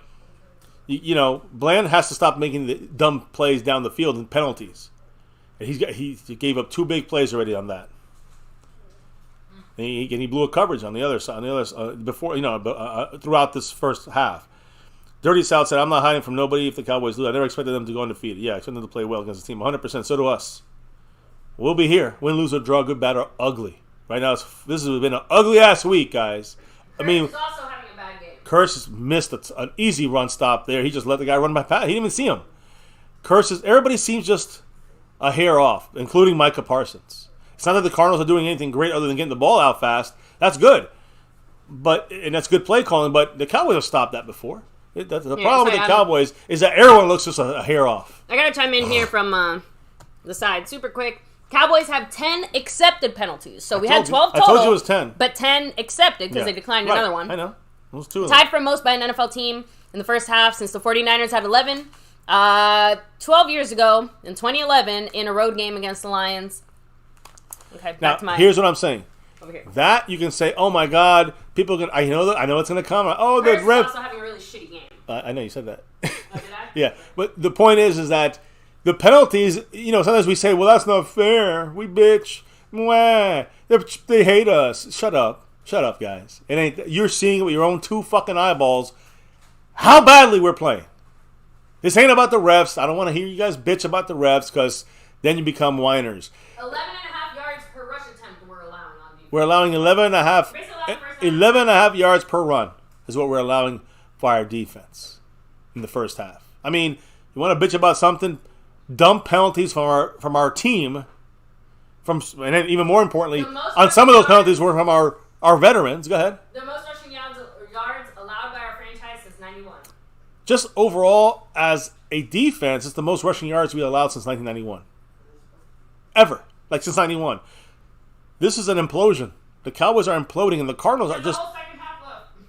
Bland has to stop making the dumb plays down the field and penalties. And he gave up 2 big plays already on that. And he blew a coverage on the other side. Before throughout this first half. Dirty South said, I'm not hiding from nobody if the Cowboys lose. I never expected them to go undefeated. Yeah, I expected them to play well against the team. 100%. So do us. We'll be here. Win, lose, or draw, good, bad, or ugly. Right now, this has been an ugly-ass week, guys. I mean, Curse is also having a bad game. Curse missed an easy run stop there. He just let the guy run by pass. He didn't even see him. Everybody seems just a hair off, including Micah Parsons. It's not that the Cardinals are doing anything great other than getting the ball out fast. That's good. and that's good play calling, but the Cowboys have stopped that before. The problem with the Cowboys is that everyone looks just a hair off. I got to chime in here from the side super quick. Cowboys have 10 accepted penalties. So we had 12 total. I told you it was 10. But 10 accepted because they declined another one. I know. It was 2 of them. Tied for most by an NFL team in the first half since the 49ers had 11. 12 years ago, in 2011, in a road game against the Lions. Okay, back to my... Here's what I'm saying. Over here. That, you can say, oh my God, people are going to... I know it's going to come. Oh, the refs also having a really shitty game. I know you said that. Oh, did I? Yeah, but the point is that the penalties, sometimes we say, well, that's not fair. We bitch. Mwah. They hate us. Shut up. Shut up, guys. You're seeing it with your own 2 fucking eyeballs how badly we're playing. This ain't about the refs. I don't want to hear you guys bitch about the refs because then you become whiners. 11.5 yards per rush attempt we're allowing on defense. We're allowing 11 and a half yards per run is what we're allowing for our defense in the first half. I mean, you want to bitch about something? Dumb penalties from our team. And then even more importantly, on some of those penalties were from our veterans. Go ahead. The most rushing yards allowed by our franchise since 91. Just overall, as a defense, it's the most rushing yards we allowed since 1991. Ever. Like, since 91. This is an implosion. The Cowboys are imploding, and the Cardinals are just...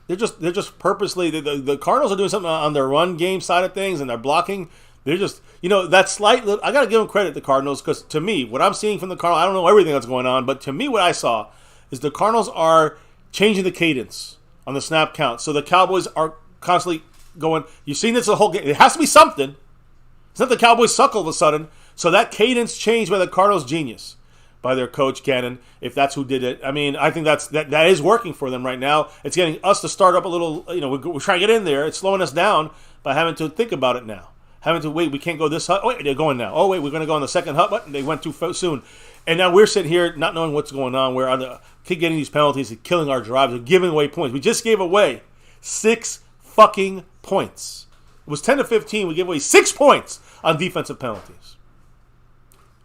They're just purposely... The Cardinals are doing something on their run game side of things, and they're blocking. They're just... that slight... I got to give them credit, the Cardinals, because to me, what I'm seeing from the Cardinals, I don't know everything that's going on, but to me, what I saw is the Cardinals are changing the cadence on the snap count. So the Cowboys are constantly... going, you've seen this the whole game. It has to be something. It's not the Cowboys suck all of a sudden. So that cadence changed by the Cardinals' genius, by their coach Gannon, if that's who did it. I mean, I think that is working for them right now. It's getting us to start up a little. We're trying to get in there. It's slowing us down by having to think about it now. Having to wait. We can't go this hut. Oh wait, they're going now. Oh wait, we're going to go on the second hut. But they went too soon. And now we're sitting here not knowing what's going on. We're keep getting these penalties and killing our drives. We're giving away points. We just gave away 6 fucking points. It was 10-15. We gave away 6 points on defensive penalties.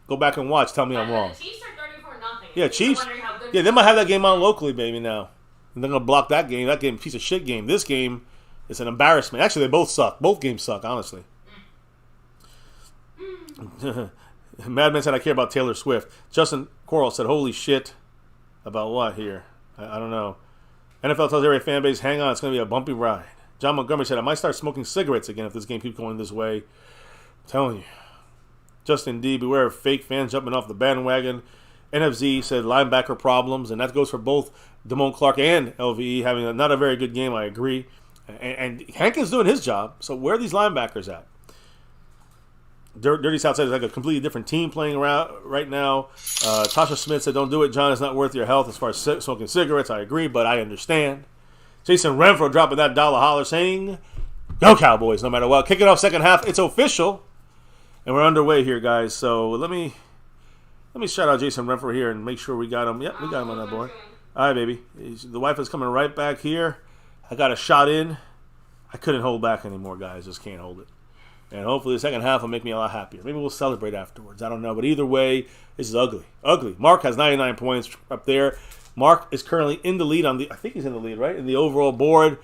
Go back and watch. Tell me I'm wrong. The Chiefs are 34-0. Yeah, Chiefs. Yeah, they might have that game on locally, baby, now. And they're going to block that game. That game, piece of shit game. This game is an embarrassment. Actually, they both suck. Both games suck, honestly. Madman said, I care about Taylor Swift. Justin Coral said, holy shit. About what here? I don't know. NFL tells every fan base, hang on, it's going to be a bumpy ride. John Montgomery said, I might start smoking cigarettes again if this game keeps going this way. I'm telling you. Justin D, beware of fake fans jumping off the bandwagon. NFZ said linebacker problems, and that goes for both Damone Clark and LVE having not a very good game, I agree. And Hankins doing his job, so where are these linebackers at? Dirty Southside is like a completely different team playing around right now. Tasha Smith said, don't do it, John. It's not worth your health as far as smoking cigarettes. I agree, but I understand. Jason Renfro dropping that dollar holler saying, go Cowboys, no matter what. Kicking off second half. It's official. And we're underway here, guys. So let me shout out Jason Renfro here and make sure we got him. Yep, we got him on that board. All right, baby. The wife is coming right back here. I got a shot in. I couldn't hold back anymore, guys. Just can't hold it. And hopefully the second half will make me a lot happier. Maybe we'll celebrate afterwards. I don't know. But either way, this is ugly. Ugly. Mark has 99 points up there. Mark is currently in the lead I think he's in the lead, right? In the overall board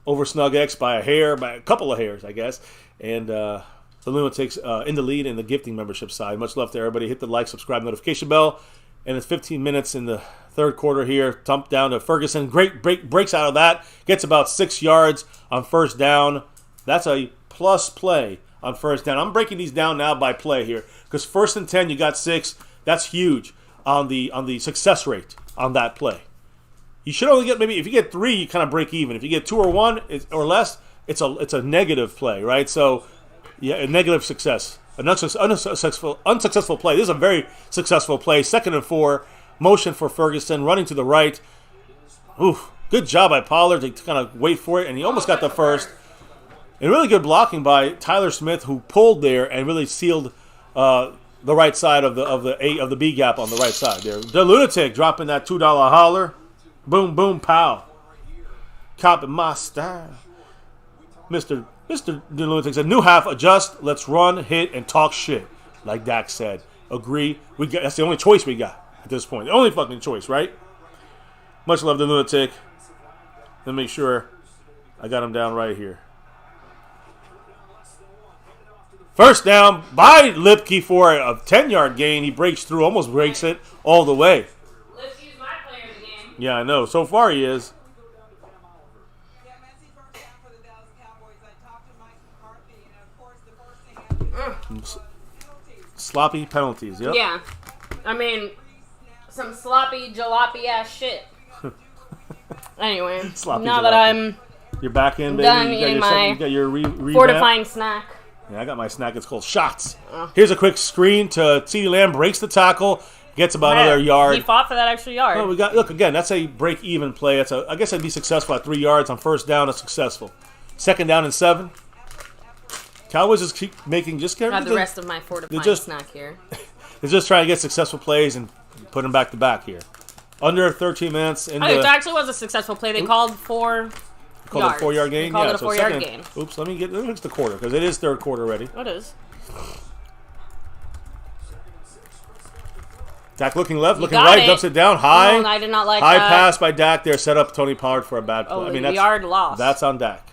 over Snug X by a couple of hairs, I guess. And the Lunatics in the lead in the gifting membership side. Much love to everybody. Hit the like, subscribe, notification bell. And it's 15 minutes in the third quarter here. Thump down to Ferguson. Great breaks out of that. Gets about 6 yards on first down. That's a plus play on first down. I'm breaking these down now by play here because 1st and 10, you got 6. That's huge on the success rate on that play. You should only get maybe if you get 3, you kind of break even. If you get 2 or 1 or less, it's a negative play, right? So yeah, a negative success, an unsuccessful play. This is a very successful play. 2nd and 4, motion for Ferguson, running to the right. Oof, good job by Pollard to kind of wait for it, and he almost got the first. And really good blocking by Tyler Smith, who pulled there and really sealed the right side of the B gap on the right side there. The Lunatic dropping that $2 holler. Boom, boom, pow. Copy my style. Mr. The Lunatic said, new half, adjust, let's run, hit, and talk shit. Like Dak said. Agree. That's the only choice we got at this point. The only fucking choice, right? Much love, the Lunatic. Let me make sure I got him down right here. First down by Lipke for a 10-yard gain. He breaks through, almost breaks it all the way. Lipke's my player of the game. Yeah, I know. So far he is. Sloppy penalties, yep. Yeah. I mean, some sloppy, jalopy ass shit. Anyway, Sloppy now jalopy. that I'm You're back in, baby. done You eating got your revamp. fortifying snack. Yeah, I got my snack. It's called Shots. Here's a quick screen to CeeDee Lamb. Breaks the tackle. Gets about another yard. He fought for that extra yard. Oh, look, again, that's a break-even play. I guess I'd be successful at 3 yards. On first down, it's successful. Second down and 7. Cowboys just keep making Got the rest of my fortifying snack here. They're just trying to get successful plays and put them back to back here. Under 13 minutes. It actually was a successful play. They called 4 yards. Called it a 4-yard gain? They called it a 4-yard gain. Oops, let me fix the quarter, because it is third quarter already. It is. Dak looking left, looking right, dumps it down, high. I did not like high that. pass by Dak there, set up Tony Pollard for a bad play. Oh, I mean, yard loss. That's on Dak.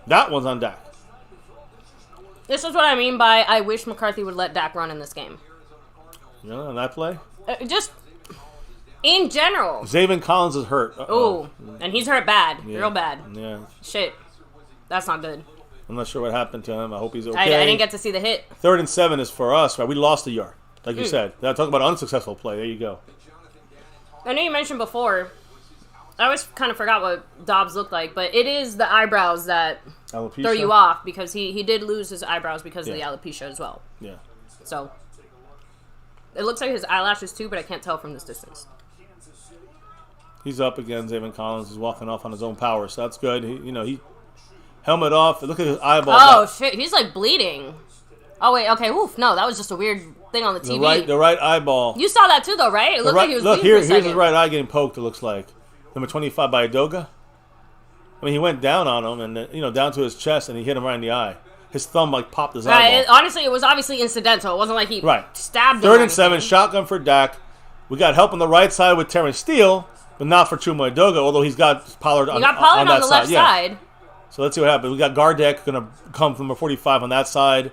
That one's on Dak. This is what I mean by I wish McCarthy would let Dak run in this game. You know, on that play? Just in general. Zayvon Collins is hurt. Oh, and he's hurt bad. Yeah. Real bad. Yeah. Shit. That's not good. I'm not sure what happened to him. I hope he's okay. I didn't get to see the hit. 3rd and 7 is for us, right? We lost a yard, like you said. Now, talk about an unsuccessful play. There you go. I know you mentioned before. I always kind of forgot what Dobbs looked like, but it is the eyebrows that Alopecia? throw you off because he did lose his eyebrows because of the alopecia as well. Yeah. So it looks like his eyelashes too, but I can't tell from this distance. He's up again. Zayvon Collins is walking off on his own power, so that's good. He helmet off. Look at his eyeball. Oh shit, he's like bleeding. Oh wait, okay, oof. No, that was just a weird thing on the TV. The right eyeball. You saw that too, though, right? It looked like he was bleeding for a second. Here's his right eye getting poked. It looks like number 25 by Adoga. I mean, he went down on him and down to his chest, and he hit him right in the eye. His thumb popped his eyeball. Honestly, it was obviously incidental. It wasn't like he stabbed him. 3rd and 7, shotgun for Dak. We got help on the right side with Terrence Steele, but not for Chuma Adoga, although he's got Pollard on that side. Pollard on the left side. So let's see what happens. We got Gardeck going to come from number 45 on that side.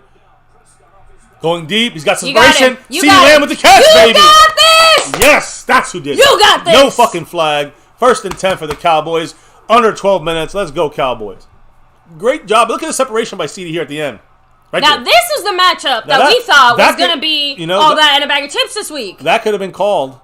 Going deep. He's got some separation. CeeDee Lamb with the catch, baby. You got this! Yes, that's who did it. You got this! No fucking flag. 1st and 10 for the Cowboys. Under 12 minutes. Let's go, Cowboys. Great job. Look at the separation by CeeDee here at the end. Right now, there. this is the matchup that we thought was going to be all that and a bag of chips this week. That could have been called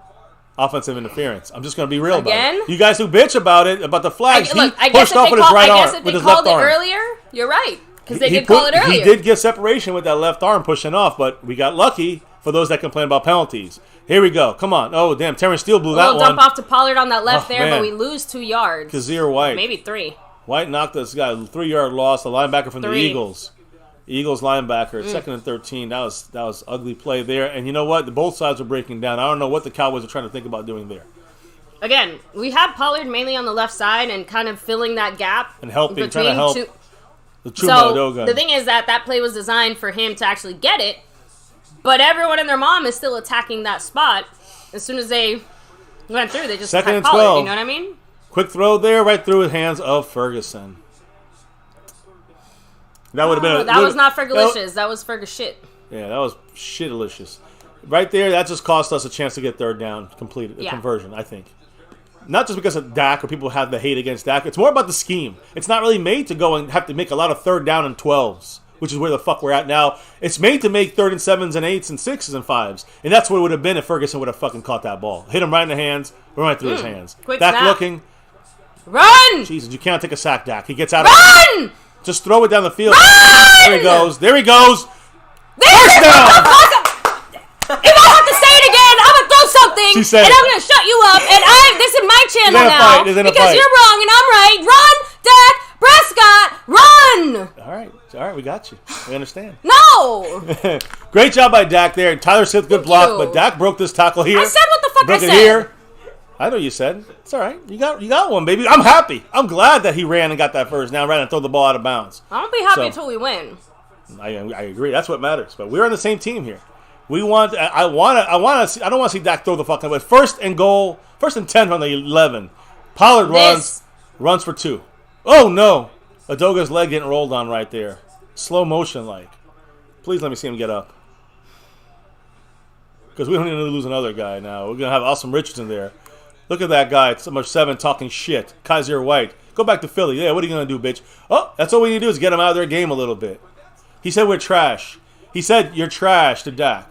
offensive interference. I'm just going to be real about it. You guys who bitch about it, about the flags, I guess if they called it earlier, you're right. Because they did call it earlier. He did get separation with that left arm pushing off, but we got lucky for those that complain about penalties. Here we go. Come on. Oh, damn. Terrence Steele blew that one. A little dump off to Pollard on that left there, but we lose 2 yards. Kazir White. Maybe 3. White knocked us. Got a 3-yard loss. The linebacker from the Eagles. Eagles linebacker. 2nd and 13. That was ugly play there. And you know what? Both sides were breaking down. I don't know what the Cowboys are trying to think about doing there. Again, we had Pollard mainly on the left side and kind of filling that gap. And helping, trying to help. The thing is that play was designed for him to actually get it, but everyone and their mom is still attacking that spot. As soon as they went through, they just 2nd and 12. Pollard, you know what I mean? Quick throw there, right through the hands of Ferguson. That would have been. That was not Fergalicious. That was Fergus shit. Yeah, that was shitalicious. Right there, that just cost us a chance to get 3rd down completed, a conversion, I think. Not just because of Dak or people have the hate against Dak. It's more about the scheme. It's not really made to go and have to make a lot of 3rd down and 12s, which is where the fuck we're at now. It's made to make 3rd and 7s and 8s and 6s and 5s. And that's what it would have been if Ferguson would have fucking caught that ball. Hit him right in the hands, right through his hands. Quick Dak snap. looking. Run! Jesus, you can't take a sack, Dak. He gets out of it. Just throw it down the field. Run! There he goes. There he goes. First down! If I have to say it again, I'm going to throw something, and I'm going to shut you up, and this is my channel now, because you're wrong and I'm right. Run, Dak Prescott, run! All right, we got you. We understand. No! Great job by Dak there. Tyler Smith, good block, but Dak broke this tackle here. I said what the fuck broke I it said. Here. I know you said. It's all right. You got one, baby. I'm happy. I'm glad that he ran and got that first down, ran and throw the ball out of bounds. I won't be happy until we win. I agree. That's what matters. But we're on the same team here. We want. I don't want to see Dak throw the fucking. But 1st and goal, 1st and 10 from the 11. Pollard runs. Runs for 2. Oh, no. Adoga's leg getting rolled on right there. Slow motion like. Please let me see him get up. Because we don't need to lose another guy now. We're going to have Awesome Richardson there. Look at that guy. It's number 7 talking shit. Kaiser White. Go back to Philly. Yeah, what are you going to do, bitch? Oh, that's all we need to do is get him out of their game a little bit. He said we're trash. He said you're trash to Dak.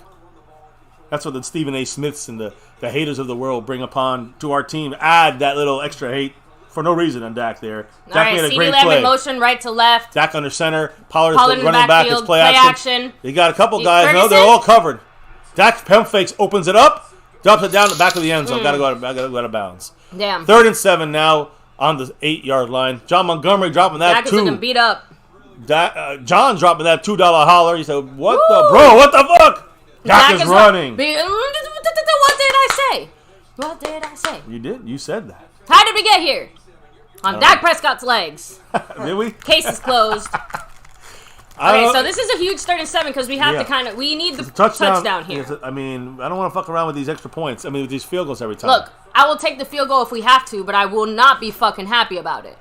That's what the Stephen A. Smiths and the haters of the world bring upon to our team. Add that little extra hate for no reason on Dak there. Dak made a great play. in motion, right to left. Dak under center. Pollard's running back. It's play action. You got a couple guys. Ferguson? No, they're all covered. Dak pump fakes, opens it up, drops it down the back of the end zone. Gotta go out of bounds. Damn. 3rd and 7 now on the 8-yard line. John Montgomery dropping that Dak is looking beat up. John dropping that $2 holler. He said, "What the bro? What the fuck?" Dak is running. What did I say? What did I say? You did. You said that. How did we get here? On Dak Prescott's legs. Did we? Case is closed. Okay, so this is a huge 3rd and 7 because we have to we need the touchdown here. I mean, I don't want to fuck around with these extra points. I mean, with these field goals every time. Look, I will take the field goal if we have to, but I will not be fucking happy about it.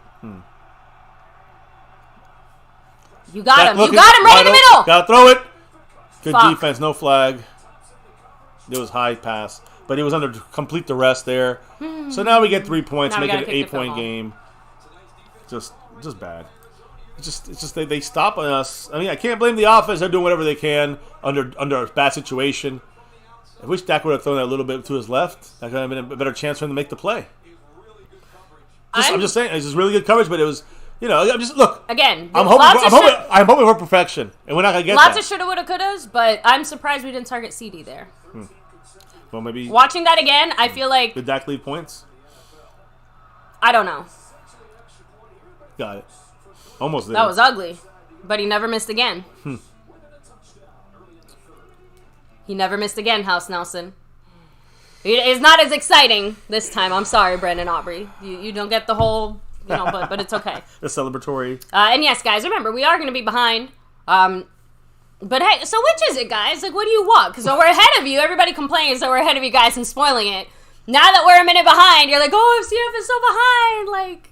You got him. You got him right in the middle. Got to throw it. Good defense. No flag. It was high pass, but he was under complete duress there. So now we get 3 points, make it an 8-point game. Just bad. It's just they stop us. I mean, I can't blame the offense. They're doing whatever they can under a bad situation. I wish Dak would have thrown that a little bit to his left. That could have been a better chance for him to make the play. I'm just saying, it's just really good coverage, but it was, I'm just look again. I'm hoping for perfection, and we're not gonna get lots of shoulda, woulda, couldas. But I'm surprised we didn't target CD there. Well, maybe watching that again, I feel like did Dak leave points? I don't know. Got it. Almost there. That was ugly, but he never missed again. He never missed again, House Nelson. It's not as exciting this time. I'm sorry, Brendan Aubrey. You don't get the whole, but it's okay. The celebratory. And yes, guys, remember, we are going to be behind. But hey, so which is it, guys? Like, what do you want? Because we're ahead of you. Everybody complains that we're ahead of you guys and spoiling it. Now that we're a minute behind, you're like, oh, FCF is so behind. Like,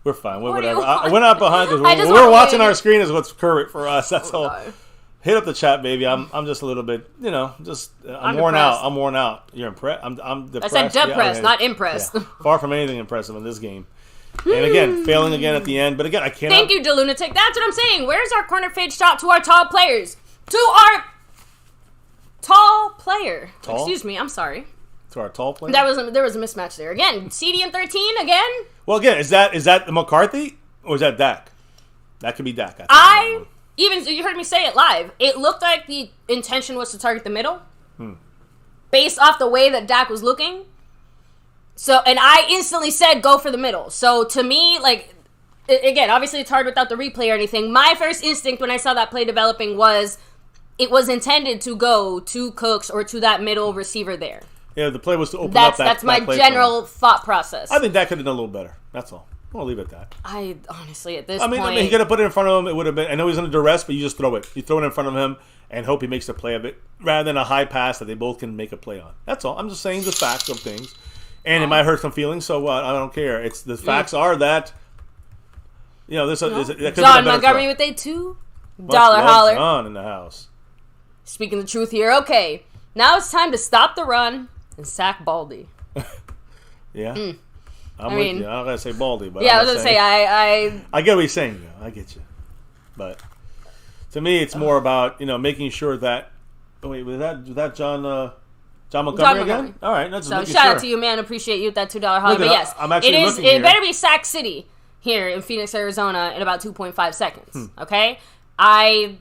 we're fine. Whatever. We're not behind because we're watching our screen is what's current for us. That's all. God. Hit up the chat, baby. I'm just a little bit, I'm worn out. I'm worn out. You're impressed. I'm depressed. I said depressed, not impressed. Yeah. Far from anything impressive in this game. And again, failing again at the end. But again, I can't. Thank you, DeLunatic. That's what I'm saying. Where's our corner fade shot to our tall players? To our tall player. Tall? Excuse me. I'm sorry. To our tall player? There was a mismatch there. Again, CD and 13 again? Well, again, is that McCarthy or is that Dak? That could be Dak. Even you heard me say it live. It looked like the intention was to target the middle, based off the way that Dak was looking. So, and I instantly said go for the middle. So to me, like, again, obviously it's hard without the replay or anything. My first instinct when I saw that play developing was it was intended to go to Cooks or to that middle receiver there. Yeah, the play was to open up that. That's my general thought process. I think Dak could have done a little better. That's all. I'll leave it at that. I honestly, at this point... I mean, he could have put it in front of him. It would have been... I know he's under duress, but you just throw it. You throw it in front of him and hope he makes a play of it rather than a high pass that they both can make a play on. That's all. I'm just saying the facts of things. And it might hurt some feelings, so what? I don't care. It's the facts are that... John Montgomery with a $2 holler. John in the house. Speaking the truth here. Okay. Now it's time to stop the run and sack Baldy. Yeah? I'm with you. I'm not going to say Baldy, but yeah, I was going to say, I get what you're saying, though. I get you. But to me, it's more about, making sure that... Oh, wait, was that John Montgomery again? All right. That's so shout out to you, man. Appreciate you with that $2 holler. But yes, I'm actually looking here. It better be Sac City here in Phoenix, Arizona in about 2.5 seconds. Okay? I'm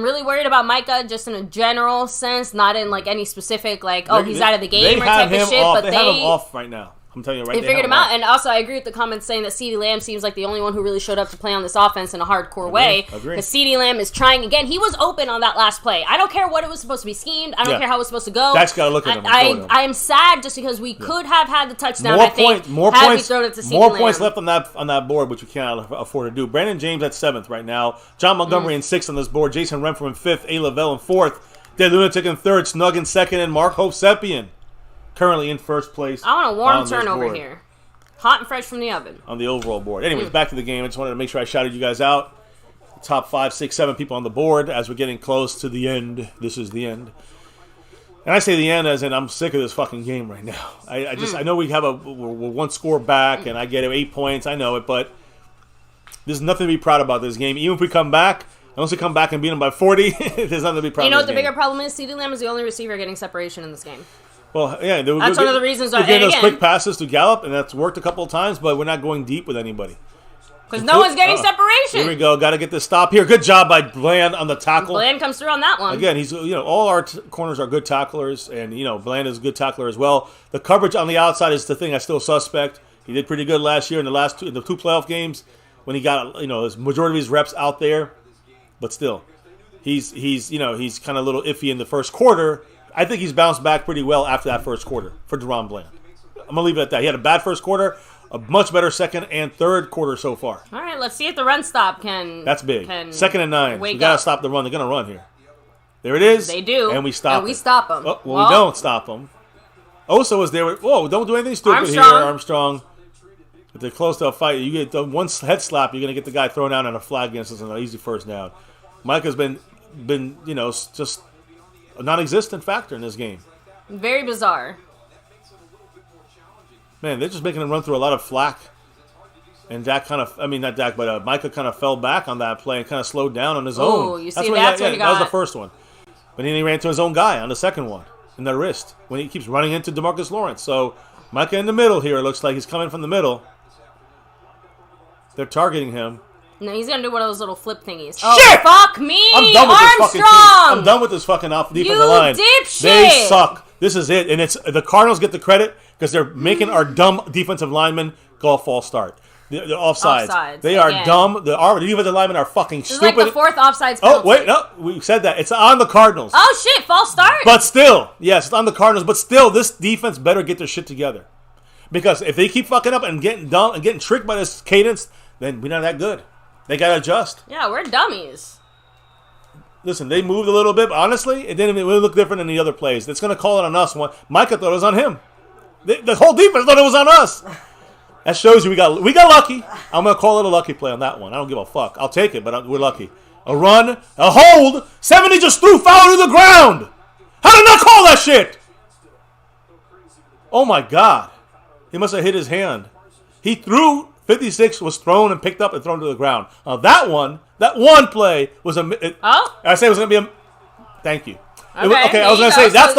really worried about Micah just in a general sense, not in like any specific he's out of the game or type of shit. Off. But they have him off right now. I'm telling you right now. They figured him out. And also, I agree with the comments saying that CeeDee Lamb seems like the only one who really showed up to play on this offense in a hardcore way. Because CeeDee Lamb is trying again. He was open on that last play. I don't care what it was supposed to be schemed. I don't care how it was supposed to go. Dak's got to look at him. I am sad just because we could have had the touchdown, had we thrown it to CeeDee Lamb. More points left on that board, which we cannot afford to do. Brandon James at 7th right now. John Montgomery in 6th on this board. Jason Renfro in 5th. A. Lavelle in 4th. Dead Lunatic in 3rd. Snug in 2nd. And Mark Hope Seppian currently in 1st place. I want a warm turnover here. Hot and fresh from the oven. On the overall board. Anyways, back to the game. I just wanted to make sure I shouted you guys out. Top 5, 6, 7 people on the board as we're getting close to the end. This is the end. And I say the end as in I'm sick of this fucking game right now. I know we have we're one score back and I get 8 points. I know it, but there's nothing to be proud about this game. Even if we come back, unless we come back and beat them by 40, there's nothing to be proud of. You know what the bigger problem is? CeeDee Lamb is the only receiver getting separation in this game. Well, yeah. That's one of the reasons we're getting those quick passes to Gallup, and that's worked a couple of times, but we're not going deep with anybody. Because no one's getting separation. Here we go. Got to get this stop here. Good job by Bland on the tackle. Bland comes through on that one. Again, he's all our corners are good tacklers, and Bland is a good tackler as well. The coverage on the outside is the thing I still suspect. He did pretty good last year in the two playoff games when he got his majority of his reps out there, but still, he's kind of a little iffy in the first quarter. I think he's bounced back pretty well after that first quarter for Deron Bland. I'm gonna leave it at that. He had a bad first quarter. A much better second and third quarter so far. All right, let's see if the run stop can. That's big. Second and 9. We gotta stop the run. They're gonna run here. There it is. They do. And we stop. And we stop them. Oh, well, we don't stop them. Osa was there. Whoa! Don't do anything stupid here, Armstrong. If they're close to a fight, you get the one head slap. You're gonna get the guy thrown out on a flag against us on an easy first down. Micah's been just a non-existent factor in this game. Very bizarre. Man, they're just making him run through a lot of flack. And Dak not Dak, but Micah kind of fell back on that play and kind of slowed down on his own. Oh, you see, that's what he got. That was the first one. But then he ran to his own guy on the second one in the wrist when he keeps running into DeMarcus Lawrence. So Micah in the middle here. It looks like he's coming from the middle. They're targeting him. No, he's going to do one of those little flip thingies. Shit! Oh, fuck me! I'm done with this fucking team. I'm done with this fucking defensive line. Dipshit! They suck. This is it. And it's the Cardinals get the credit because they're making our dumb defensive linemen go a false start. The offsides. They are dumb. Our defensive linemen are fucking stupid. It's like the fourth offsides penalty. Oh, wait. No, we said that. It's on the Cardinals. Oh, shit. False start? But still. Yes, it's on the Cardinals. But still, this defense better get their shit together. Because if they keep fucking up and getting dumb and getting tricked by this cadence, then we're not that good. They got to adjust. Yeah, we're dummies. Listen, they moved a little bit, but honestly, it didn't really look different than the other plays. It's going to call it on us. Micah thought it was on him. The whole defense thought it was on us. That shows you we got lucky. I'm going to call it a lucky play on that one. I don't give a fuck. I'll take it, but we're lucky. A run, a hold. 70 just threw foul to the ground. How did I not call that shit? Oh, my God. He must have hit his hand. He threw. 56 was thrown and picked up and thrown to the ground. That one play was I say it was going to be a. Thank you. Okay, I was going to say that's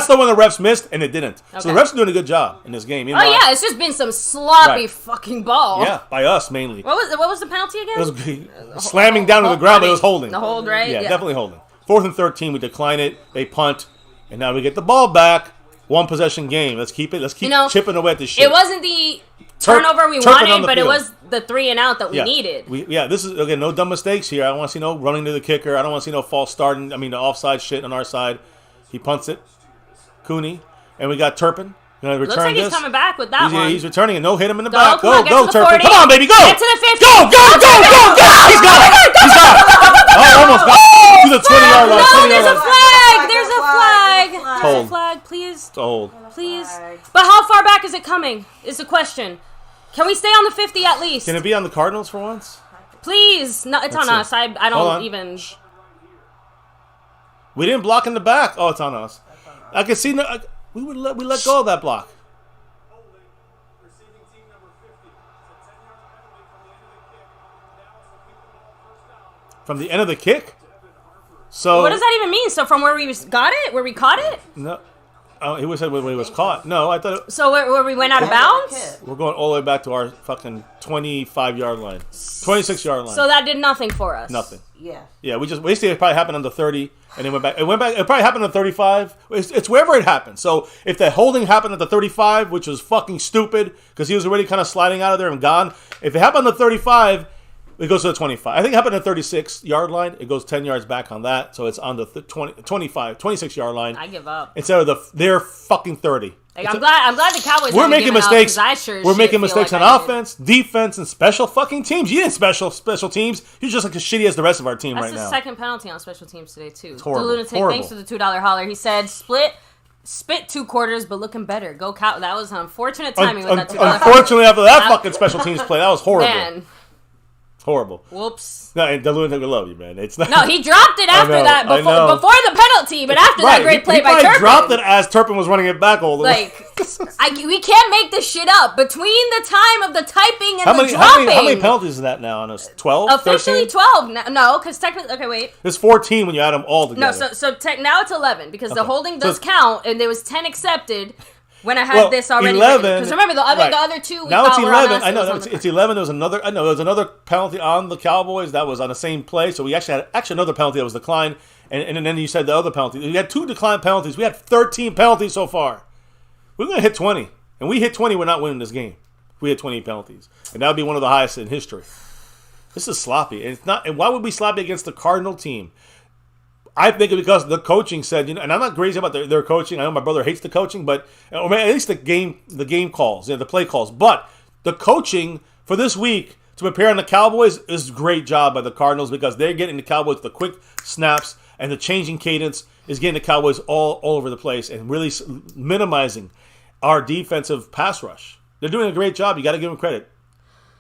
the one the refs missed and it didn't. Okay. So the refs are doing a good job in this game. Yeah, it's just been some sloppy fucking ball. Yeah, by us mainly. What was the penalty again? It was slamming down to the ground, but it was holding. The hold, right? Yeah, definitely holding. 4th and 13, we decline it. They punt, and now we get the ball back. One possession game. Let's keep it. Let's keep chipping away at this shit. It wasn't the turnover we wanted, but it was the 3 and out that we needed. This is, again, no dumb mistakes here. I don't want to see no running to the kicker. I don't want to see no false starting. The offside shit on our side. He punts it. Cooney. And we got Turpin. Looks like he's coming back with that one. He's returning it. No, hit him in the back. Go, Turpin. Come on, baby, go. Get to the 50. Go. He's got it. Oh, almost got it. To the 20-yard line. No, there's a flag. There's a flag. Hold. A flag, please. It's a hold. Please. But how far back is it coming? Is the question. Can we stay on the 50 at least? Can it be on the Cardinals for once? Please. No, it's on us. I don't even. We didn't block in the back. Oh, it's on us. I can see. We let go of that block. From the end of the kick? So what does that even mean? So from where we got it? Where we caught it? No. He was said when he was caught. No, I thought. So where we went out of bounds? We're going all the way back to our fucking 25-yard line, 26-yard line. So that did nothing for us. Nothing. Yeah. Yeah, we see it probably happened on the 30, and it went back. It probably happened on 35. It's wherever it happened. So if the holding happened at the 35, which was fucking stupid because he was already kind of sliding out of there and gone. If it happened on the 35. It goes to the 25. I think it happened at the 36-yard line. It goes 10 yards back on that. So it's on the 26-yard line. I give up. Instead of their fucking 30. I'm glad the Cowboys we're making mistakes. We're making mistakes on offense, defense, and special fucking teams. You didn't special teams. You're just like as shitty as the rest of our team right now. That's the second penalty on special teams today, too. It's horrible. The lunatic, thanks for the $2 holler. He said, split spit 2 quarters, but looking better. Go Cow. That was unfortunate timing with that. Unfortunately, after that fucking special teams play, that was horrible. Man. Horrible. Whoops. No, and DeLuca, we love you, man. It's not. No, he dropped it after that, before the penalty, but after that great play by Turpin. He dropped it as Turpin was running it back all the way. We can't make this shit up. Between the time of the typing and the dropping. How many penalties is that now on us? 12? Officially 13? 12. No, because technically, okay, wait. It's 14 when you add them all together. No, so now it's 11 because the holding does count, and there was 10 accepted. When I had this already, 11. Because remember the other 2. We now it's 11. I know it's 11. There was another penalty on the Cowboys that was on the same play. So we actually had another penalty that was declined, and then you said the other penalty. We had 2 declined penalties. We had 13 penalties so far. We're gonna hit 20, and we hit 20. We're not winning this game. We hit 20 penalties, and that would be one of the highest in history. This is sloppy, and it's not. And why would we sloppy against the Cardinal team? I think because the coaching said, and I'm not crazy about their coaching. I know my brother hates the coaching, but or at least the game calls, the play calls. But the coaching for this week to prepare on the Cowboys is a great job by the Cardinals because they're getting the Cowboys the quick snaps and the changing cadence is getting the Cowboys all over the place and really minimizing our defensive pass rush. They're doing a great job. You got to give them credit,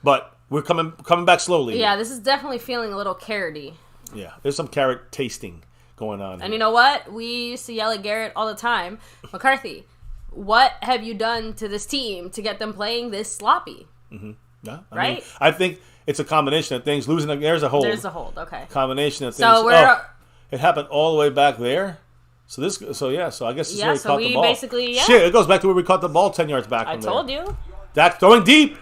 but we're coming back slowly. Yeah, this is definitely feeling a little carroty. Yeah, there's some carrot tasting going on. And you know what? We used to yell at Garrett all the time. McCarthy, what have you done to this team to get them playing this sloppy? Mm-hmm. Yeah, right? I think it's a combination of things. There's a hold. There's a hold, okay. Combination of things. So it happened all the way back there. So I guess this is where he caught the ball. Basically, Shit, it goes back to where we caught the ball 10 yards back from there. I told you. Dak throwing deep.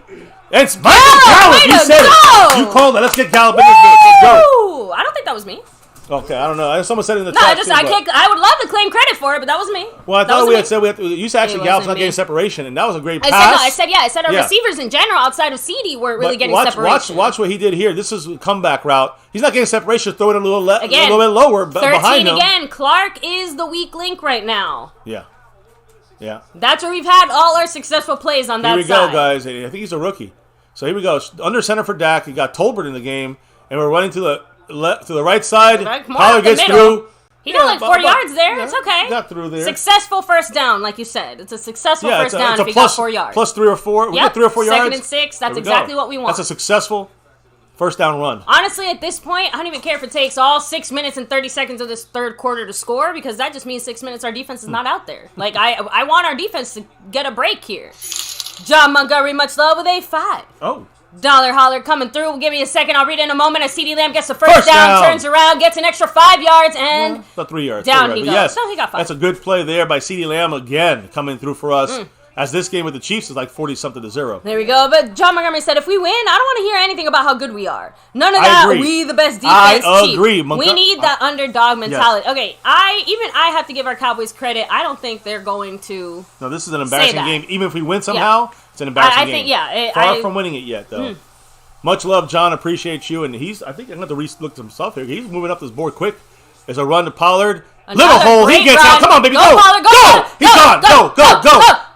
It's Michael Gallup. You said it. You called it. Let's get Gallup in this bitch. Let's go. I don't think that was me. Okay, I don't know. Someone said it in the chat. I would love to claim credit for it, but that was me. Well, I thought we had said you said actually Gallup's not getting separation, and that was a great pass. I said our receivers in general outside of CD weren't really getting separation. Watch what he did here. This is a comeback route. He's not getting separation. Throw it a little bit lower behind him. 13 again. Clark is the weak link right now. Yeah. That's where we've had all our successful plays on that side. Here we go, guys. I think he's a rookie. So here we go. Under center for Dak. He got Tolbert in the game, and we're running to the right side. Pollard gets through. He got like 4 yards there. It's okay. He got through there. Successful first down, like you said. It's a successful first down if he got 4 yards. Plus 3 or 4. We got 3 or 4 yards. 2nd and 6. That's exactly what we want. That's a successful first down run. Honestly, at this point, I don't even care if it takes all 6 minutes and 30 seconds of this third quarter to score because that just means 6 minutes our defense is not out there. Like, I want our defense to get a break here. John Montgomery, much love with a 5. Oh. Dollar Holler coming through. Give me a second. I'll read it in a moment. As CeeDee Lamb gets the first down, turns around, gets an extra 5 yards, and about 3 yards. Down he goes. Yes, no, he got 5. That's a good play there by CeeDee Lamb again, coming through for us. As this game with the Chiefs is like 40-something to 0. There we go. But John Montgomery said, if we win, I don't want to hear anything about how good we are. None of that. We the best defense. I agree. We need that underdog mentality. Yes. Okay, I have to give our Cowboys credit. I don't think they're going to. No, this is an embarrassing game. Even if we win somehow, it's an embarrassing game. I think, far from winning it yet, though. Much love, John. Appreciate you. And I think I'm going to look at himself here. He's moving up this board quick. There's a run to Pollard. Little hole. He gets out. Come on, baby. Go. Pollard, go. He's gone. Go.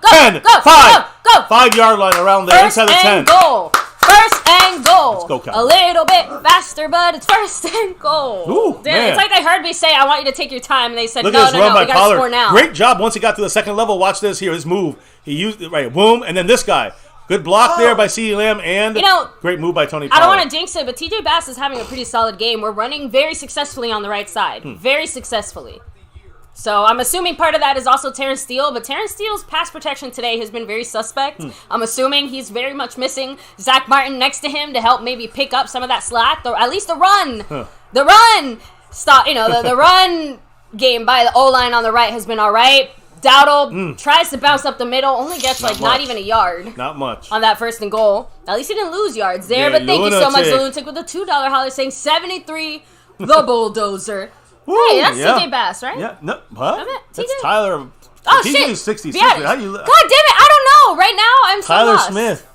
10, 5. 5-yard line around there. First inside the 10. Goal. First and goal. Let's go, Cowboys. A little bit faster, but it's first and goal. Ooh, damn, it's like they heard me say, I want you to take your time. And they said, Look no, at this run by we got to score now. Great job once he got to the second level. Watch this here. His move. He used it right. Boom. And then this guy. Good block there by CeeDee Lamb and great move by Tony Pollard. I don't want to jinx it, but TJ Bass is having a pretty solid game. We're running very successfully on the right side. Very successfully. So I'm assuming part of that is also Terrence Steele, but Terrence Steele's pass protection today has been very suspect. I'm assuming he's very much missing Zach Martin next to him to help maybe pick up some of that slack, or at least the run. The run stop. The run game by the O-line on the right has been all right. Dowdle tries to bounce up the middle, only gets not even a yard. Not much. On that first and goal. At least he didn't lose yards there, but thank you so much, Lunatic, with the $2 holler saying 73, the bulldozer. Hey, that's TJ Bass, right? Yeah. No, what? That's TJ? Tyler. Oh, TJ shit. is 66. God damn it. I don't know. Right now, I'm so Tyler lost. Smith.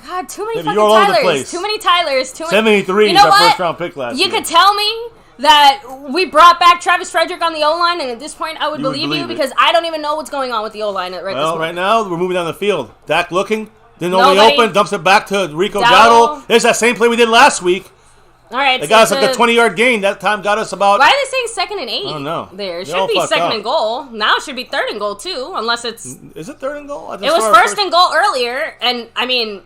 God, too many Maybe fucking Tylers. Too many Tylers. 73 is our first round pick last year. You could tell me that we brought back Travis Frederick on the O-line, and at this point, I would believe you because I don't even know what's going on with the O-line right this moment. Right now, we're moving down the field. Dak looking. Didn't know he open. Dumps it back to Rico Dowdle. There's that same play we did last week. All right. They got us like a 20-yard gain. That time got us about... Why are they saying 2nd and 8? I don't know. There. It should be 2nd and goal. Now it should be 3rd and goal, too, unless it's... Is it 3rd and goal? It was 1st and goal earlier, and, I mean...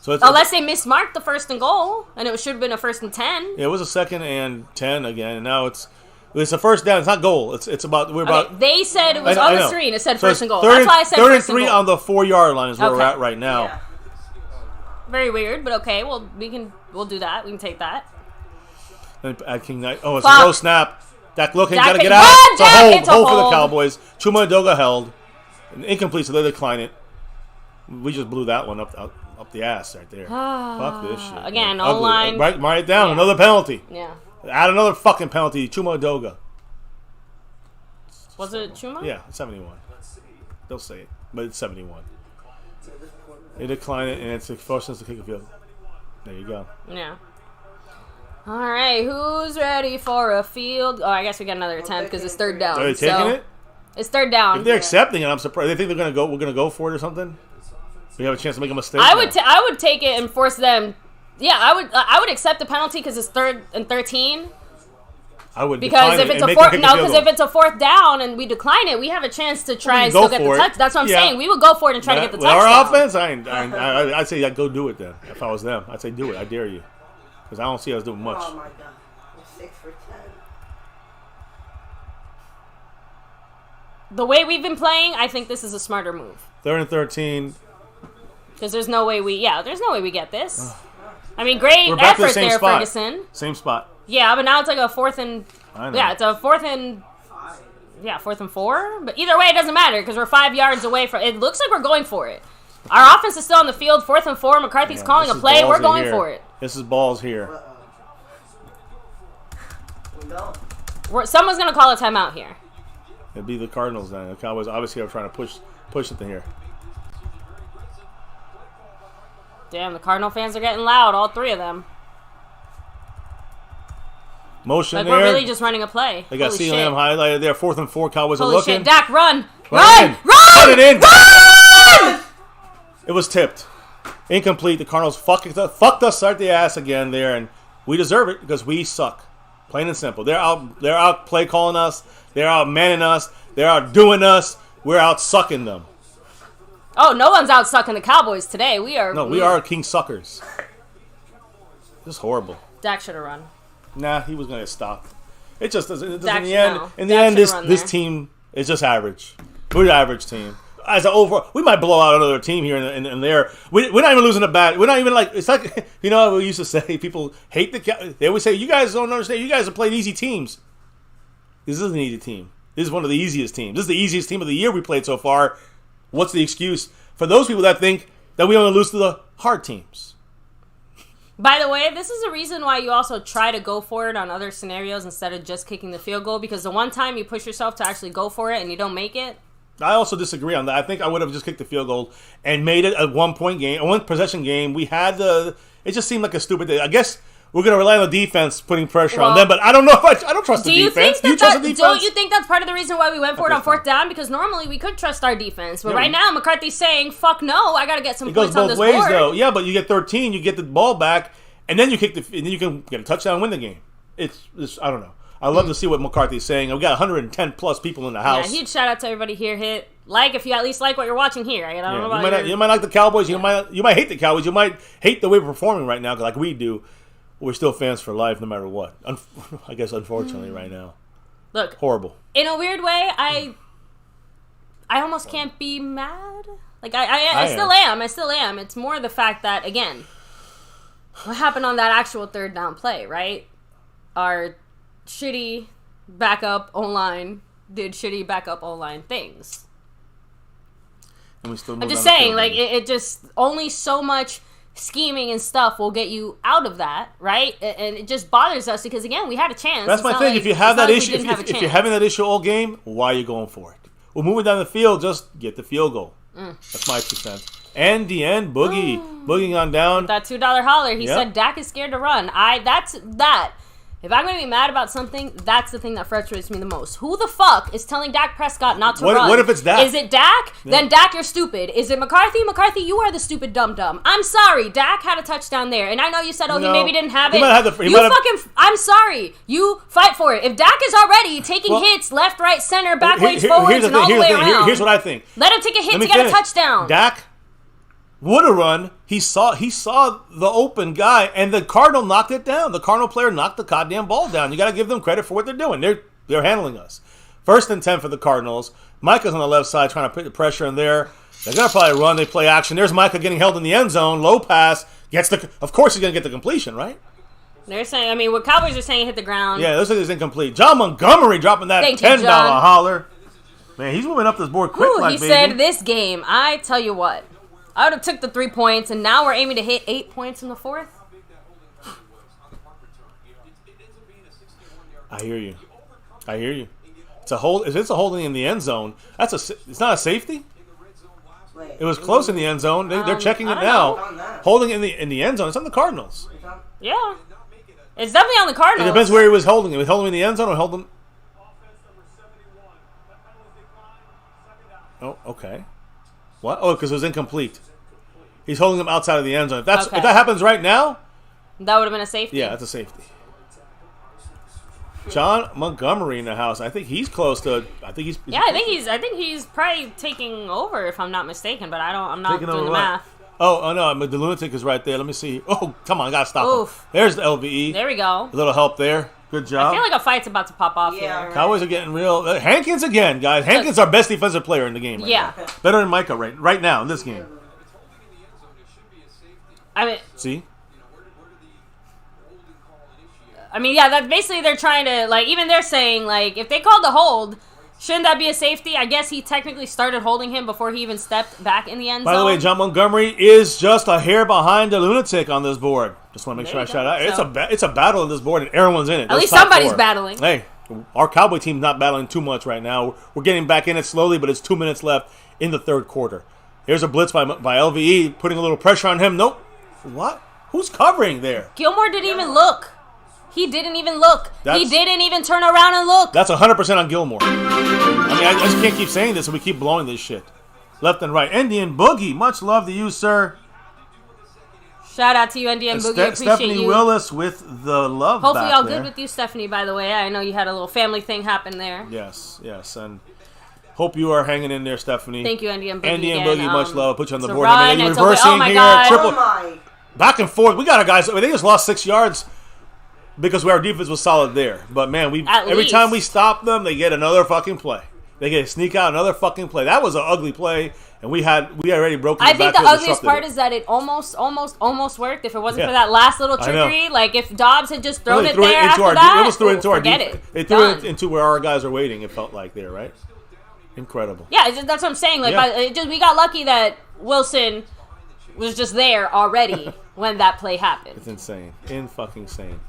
So unless they mismarked the 1st and goal, and it should have been a 1st and 10. Yeah, it was a 2nd and 10 again, and now it's a 1st down. It's not goal. It's about... We're about... They said it was on the screen. It said so 1st and goal. That's why I said 3rd and 1st and 3 goal. on the 4-yard line is where we're at right now. Yeah. Very weird, but okay. Well, we'll do that. We can take that. At King Knight. Oh, it's a low snap. Dak looking, got to get out. It's a hold for the Cowboys. Chuma Doga held. Incomplete, so they decline it. We just blew that one up the ass right there. Fuck this shit. Again, O-line. Write it down. Yeah. Another penalty. Yeah. Add another fucking penalty. Chuma Doga. Was it Chuma? Yeah, 71. They'll say it, but it's 71. They decline it, and it's forcing us to kick a field. There you go. Yeah. All right, who's ready for a field? Oh, I guess we got another attempt because it's 3rd down. Are they taking it? It's 3rd down. If they're accepting it, I'm surprised. They think we're gonna go for it or something. We have a chance to make a mistake. I would take it and force them. Yeah, I would accept the penalty because it's 3rd and 13. I would because if it's a if it's a 4th down and we decline it, we have a chance to try and still get the touch. That's what I'm saying. We would go for it and try to get the touchdown. Our offense, I'd say I'd go do it then. If I was them, I'd say do it. I dare you. Because I don't see us doing much. Oh, my God. We're 6 for 10. The way we've been playing, I think this is a smarter move. 3rd and 13. Because there's no way we get this. I mean, great effort there, Ferguson. Same spot. Yeah, but now it's like a 4th and... I know. Yeah, it's a 4th and... Yeah, 4th and 4. But either way, it doesn't matter because we're 5 yards away from... It looks like we're going for it. Our offense is still on the field, 4th and 4. McCarthy's calling a play. We're going for it. This is balls here. Someone's going to call a timeout here. It'd be the Cardinals then. The Cowboys obviously are trying to push it to here. Damn, the Cardinal fans are getting loud, all 3 of them. Motion like there. We're really just running a play. They got CLM highlighted there. 4th and 4. Cowboys are looking. Holy shit, Dak, run! Run! Run! Put it in! Run! It was tipped. Incomplete. The Cardinals fucked us right the ass again there, and we deserve it because we suck. Plain and simple. They're out play calling us. They're out manning us. They're out doing us. We're out sucking them. Oh, no one's out sucking the Cowboys today. We are king suckers. This is horrible. Dak should have run. Nah, he was gonna stop. It just doesn't. In the Dak end, this team is just average. We're an average team. As an overall, we might blow out another team here and there. We're not even losing a bat. We're not even like it's like you know what we used to say. People hate they always say you guys don't understand. You guys have played easy teams. This is an easy team. This is one of the easiest teams. This is the easiest team of the year we played so far. What's the excuse for those people that think that we only lose to the hard teams? By the way, this is a reason why you also try to go for it on other scenarios instead of just kicking the field goal, because the one time you push yourself to actually go for it and you don't make it. I also disagree on that. I think I would have just kicked the field goal and made it a one possession game. We had it just seemed like a stupid day. I guess we're going to rely on the defense putting pressure on them, but I don't know if I don't trust the defense. Do you trust the defense? Don't you think that's part of the reason why we went for it on 4th down? Because normally we could trust our defense, but right now McCarthy's saying, "Fuck no, I got to get some points on this board." It goes both ways, though. Yeah, but you get 13, you get the ball back, and then you can get a touchdown and win the game. It's I don't know. I love to see what McCarthy's saying. We got 110 plus people in the house. Yeah, huge shout out to everybody here. Hit like if you at least like what you're watching here. I don't know about you might like the Cowboys. You might hate the Cowboys. You might hate the way we're performing right now, like we do. We're still fans for life, no matter what. I guess, unfortunately, right now. Look, horrible. In a weird way, I almost can't be mad. Like I still am. I still am. It's more the fact that again, what happened on that actual 3rd down play, right? Our shitty backup O-line did shitty backup O-line things. And we still I'm just saying, like it just only so much scheming and stuff will get you out of that, right? And it just bothers us because again, we had a chance. That's my thing. Like, if you have that issue, if you're having that issue all game, why are you going for it? We're moving down the field. Just get the field goal. That's my 2 cents. And the end, boogieing on down. With that $2 holler, he said Dak is scared to run. That If I'm going to be mad about something, that's the thing that frustrates me the most. Who the fuck is telling Dak Prescott not to run? What if it's Dak? Is it Dak? Yeah. Then Dak, you're stupid. Is it McCarthy? McCarthy, you are the stupid dum-dum. I'm sorry. Dak had a touchdown there. And I know you said, he maybe didn't have it. I'm sorry. You fight for it. If Dak is already taking hits left, right, center, backwards, forwards, and all the way around. Here's what I think. Let him take a hit to get a touchdown. Dak would have run. He saw the open guy, and the Cardinal knocked it down. The Cardinal player knocked the goddamn ball down. You got to give them credit for what they're doing. They're handling us. 1st and 10 for the Cardinals. Micah's on the left side trying to put the pressure in there. They're going to probably run. They play action. There's Micah getting held in the end zone. Low pass. Of course he's going to get the completion, right? They're saying, what Cowboys are saying hit the ground. Yeah, this is incomplete. John Montgomery dropping that $10 holler. Man, he's moving up this board quick. He said, this game, I tell you what. I would have took the 3 points, and now we're aiming to hit 8 points in the 4th. I hear you. It's a hold. If it's a holding in the end zone, it's not a safety. It was close in the end zone. They're checking it now. Holding in the end zone. It's on the Cardinals. Yeah, it's definitely on the Cardinals. It depends where he was holding it. Was holding in the end zone or holding? Oh, okay. What? Oh, because it was incomplete. He's holding him outside of the end zone. If that happens right now, that would have been a safety. Yeah, that's a safety. John Montgomery in the house. I think he's close to. I think he's probably taking over if I'm not mistaken. But I'm not doing the math. Oh no! The lunatic is right there. Let me see. Oh, come on! I gotta stop him. There's the LVE. There we go. A little help there. Good job. I feel like a fight's about to pop off here. Right. Cowboys are getting real. Hankins again, guys. Hankins our best defensive player in the game. Now. Better than Micah right now in this game. See? That's basically they're trying to, even they're saying, if they called the hold, shouldn't that be a safety? I guess he technically started holding him before he even stepped back in the end zone. By the way, John Montgomery is just a hair behind the lunatic on this board. Just want to make sure I shout out. It's a battle on this board, and everyone's in it. At least somebody's battling. Hey, our Cowboy team's not battling too much right now. We're getting back in it slowly, but it's 2 minutes left in the 3rd quarter. Here's a blitz by LVE, putting a little pressure on him. Nope. What? Who's covering there? Gilmore didn't even look. He didn't even look. He didn't even turn around and look. That's 100% on Gilmore. I just can't keep saying this, and we keep blowing this shit. Left and right. Indian Boogie. Much love to you, sir. Shout out to you, Indian Boogie. Appreciate Stephanie you. Willis with the love Hopefully back all there. good with you, Stephanie, by the way. I know you had a little family thing happen there. Yes. And hope you are hanging in there, Stephanie. Thank you, Indian Boogie. Indian Boogie, much love. Put you on the board. Run, reversing here. God. Triple. Back and forth. We got our guys. They just lost 6 yards because our defense was solid there. But, man, every time we stop them, they get another fucking play. They get to sneak out another fucking play. That was an ugly play, and we already broken. I think the ugliest part is that it almost worked. If it wasn't for that last little trickery, if Dobbs had just thrown it there after that, it was thrown into our defense. They threw it into where our guys are waiting. It felt like there, right? Incredible. Yeah, that's what I'm saying. We got lucky that Wilson was just there already when that play happened. It's insane. Fucking insane.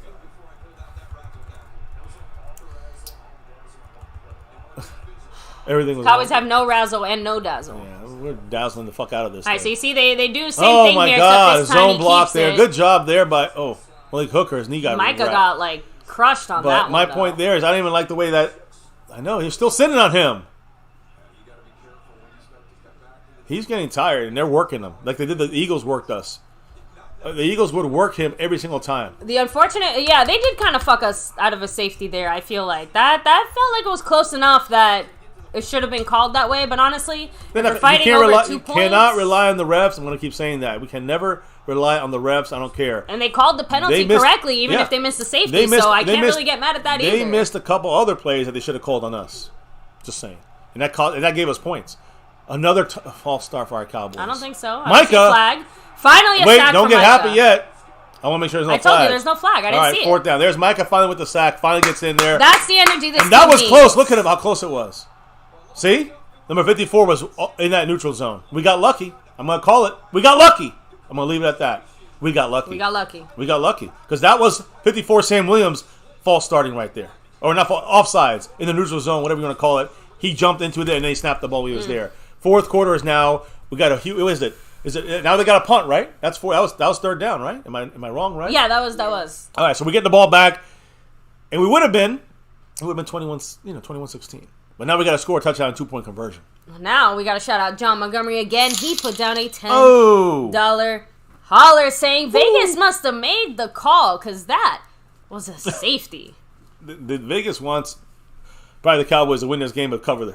Everything was Cowboys have no razzle and no dazzle. Yeah, we're dazzling the fuck out of this. All right, so you see they do the same thing here. Oh my God, except this time zone block there. it. Good job there by Malik Hooker. His knee got Micah got crushed on that one. But my point there is I don't even like the way that. I know he's still sitting on him. He's getting tired, and they're working him like they did. The Eagles worked us. The Eagles would work him every single time. The unfortunate, they did kind of fuck us out of a safety there. I feel like that felt like it was close enough that it should have been called that way. But honestly, they're fighting over 2 points. You cannot rely on the refs. I'm going to keep saying that. We can never rely on the refs. I don't care. And they called the penalty correctly, even if they missed the safety. So I can't really get mad at that either. They missed a couple other plays that they should have called on us. Just saying. And that gave us points. Another false start for our Cowboys. I don't think so. Micah. Flag. Finally a sack don't for get Micah. happy yet. I want to make sure there's no flag. I told you there's no flag. I didn't see it. 4th down. There's Micah finally with the sack. Finally gets in there. That's the energy this And that team was needs. close. Look at him, how close it was. See? Number 54 was in that neutral zone. We got lucky. I'm going to call it. We got lucky. I'm going to leave it at that. We got lucky. We got lucky. We got lucky. Because that was 54 Sam Williams false starting right there. Or not offsides. In the neutral zone, whatever you want to call it. He jumped into it and they snapped the ball when he was there. 4th quarter is now. We got a huge. What is it? Is it now they got a punt, right? That's 4. That was 3rd down, right? Am I wrong, right? Yeah, that was. All right, so we get the ball back. And we would have been 21-16. But now we got to score a touchdown and 2-point conversion. Now we got to shout out John Montgomery again. He put down a $10 holler saying Vegas must have made the call because that was a safety. the Vegas wants probably the Cowboys to win this game, but cover.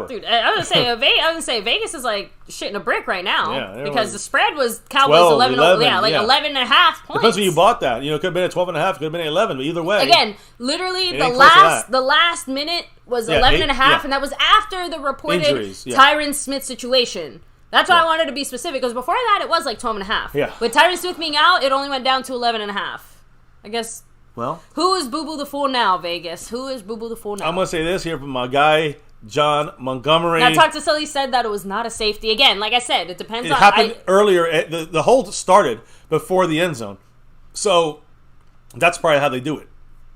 Dude, I was gonna say Vegas is like shitting a brick right now because the spread was Cowboys 11 11 and a half points. Depends when you bought that. It could have been at 12 and a half, could have been at 11, but either way. Again, literally the last minute was 11 and a half, and that was after the reported injuries, Tyron Smith situation. That's why I wanted to be specific, because before that it was like 12 and a half. Yeah. With Tyron Smith being out, it only went down to 11 and a half. I guess. Well, who is Boo Boo the Fool now, Vegas? Who is Boo Boo the Fool now? I'm going to say this here from my guy, John Montgomery. Now, Talk to Sully said that it was not a safety. Again, like I said, it depends on... It happened earlier. The hold started before the end zone. So, that's probably how they do it.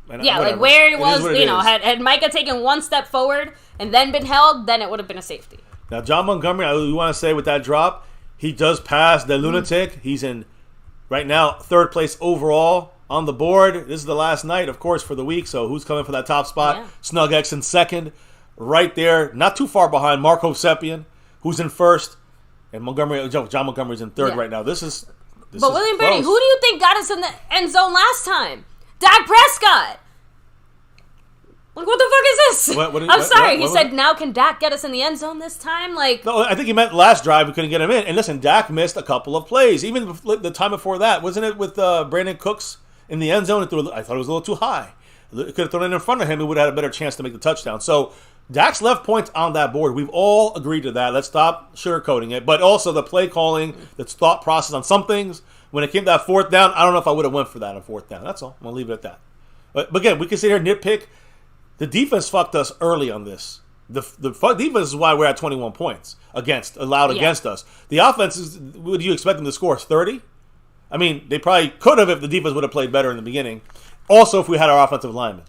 And like where it was, had Micah taken one step forward and then been held, then it would have been a safety. Now, John Montgomery, I want to say with that drop, he does pass the lunatic. He's in, right now, 3rd place overall. On the board, this is the last night, of course, for the week. So who's coming for that top spot? Yeah. Snug X in 2nd, right there, not too far behind Marco Seppian, who's in 1st, and John Montgomery's in 3rd right now. This is William Berry, who do you think got us in the end zone last time? Dak Prescott. Like, what the fuck is this? I'm sorry. He said, now can Dak get us in the end zone this time? No, I think he meant last drive we couldn't get him in. And listen, Dak missed a couple of plays. Even the time before that, wasn't it with Brandon Cooks in the end zone? I thought it was a little too high. Could have thrown it in front of him. He would have had a better chance to make the touchdown. So Dak's left points on that board. We've all agreed to that. Let's stop sugarcoating it. But also the play calling, the thought process on some things. When it came to that 4th down, I don't know if I would have went for that on 4th down. That's all. I'm going to leave it at that. But again, we can sit here and nitpick. The defense fucked us early on this. The defense is why we're at 21 points allowed against us. The offense is, would you expect them to score 30? I mean, they probably could have if the defense would have played better in the beginning. Also, if we had our offensive linemen,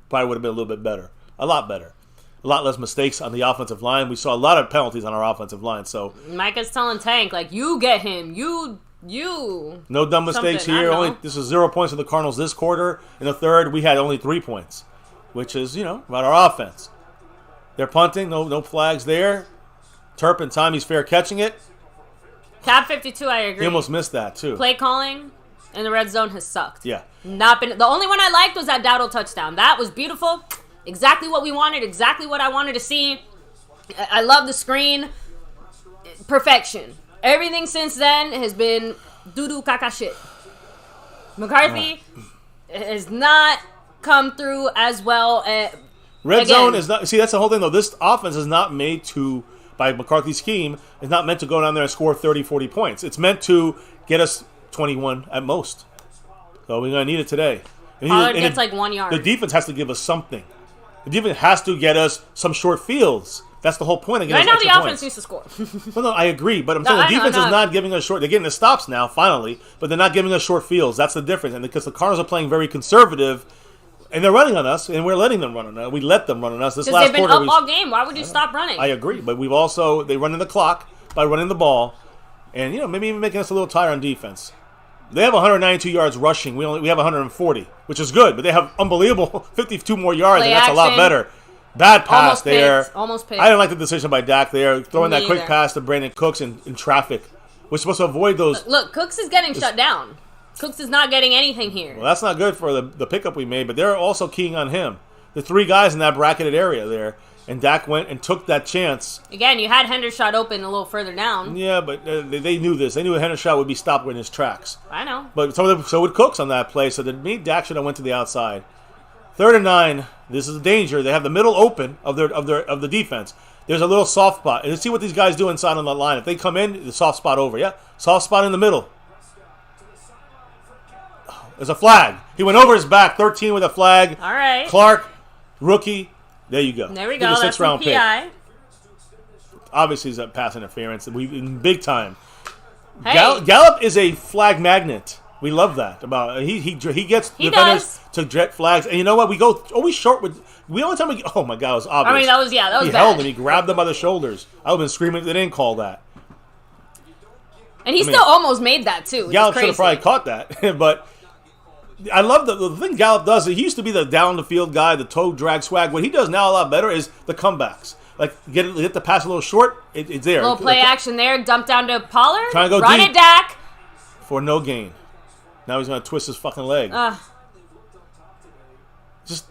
probably would have been a little bit better. A lot better. A lot less mistakes on the offensive line. We saw a lot of penalties on our offensive line. So Micah's telling Tank, you get him. You. No dumb mistakes here. This is 0 points for the Cardinals this quarter. In the 3rd, we had only 3 points, which is, about our offense. They're punting. No flags there. Turpin, Tommy's fair catching it. Cap 52, I agree. He almost missed that, too. Play calling in the red zone has sucked. Yeah. Not been. The only one I liked was that Dowdle touchdown. That was beautiful. Exactly what we wanted. Exactly what I wanted to see. I love the screen. Perfection. Everything since then has been doo-doo caca shit. McCarthy has not come through as well. Red zone is not... See, that's the whole thing, though. This offense is not made to, by McCarthy's scheme, is not meant to go down there and score 30, 40 points. It's meant to get us 21 at most. So we're going to need it today. Pollard gets 1 yard. The defense has to give us something. The defense has to get us some short fields. That's the whole point. Right now, the offense needs to score. Well, no, I agree. But I'm saying the defense is not giving us short. They're getting the stops now, finally. But they're not giving us short fields. That's the difference. And because the Cardinals are playing very conservative, and they're running on us, and we're letting them run on us. We let them run on us. This last they've been quarter, up all game. Why would you stop running? I agree. But we've also... They run in the clock by running the ball. And, maybe even making us a little tired on defense. They have 192 yards rushing. We have 140, which is good. But they have unbelievable 52 more yards, and that's a lot better. Bad pass there. Almost picked. I didn't like the decision by Dak there. Throwing that quick pass to Brandon Cooks in traffic. We're supposed to avoid those. Look, Cooks is getting shut down. Cooks is not getting anything here. Well, that's not good for the pickup we made, but they're also keying on him. The 3 guys in that bracketed area there. And Dak went and took that chance. Again, you had Hendershot open a little further down. Yeah, but they knew this. They knew Hendershot would be stopped in his tracks. I know. But so would Cooks on that play. So Dak should have went to the outside. 3rd and 9. This is a danger. They have the middle open of the defense. There's a little soft spot. And let's see what these guys do inside on the line. If they come in, the soft spot over. Yeah, soft spot in the middle. There's a flag. He went over his back. 13 with a flag. All right. Clark, rookie. There you go. There we go. That's 6th-round pick. Obviously, it's a pass interference. We big time. Hey. Gallup is a flag magnet. We love that. He gets defenders to jet flags. And you know what? We go always short with. The only time we. Oh my God, it was obvious. I mean, that was he bad. held him. He grabbed him by the shoulders. I would have been screaming if they didn't call that. And he still almost made that too. Gallup should have probably caught that, but I love the thing Gallup does. He used to be the down the field guy, the toe drag swag. What he does now a lot better is the comebacks. Like get the pass a little short, it's there. A little play action there, dump down to Pollard. Trying to go run deep. it, Dak. For no gain. Now he's going to twist his fucking leg. Just,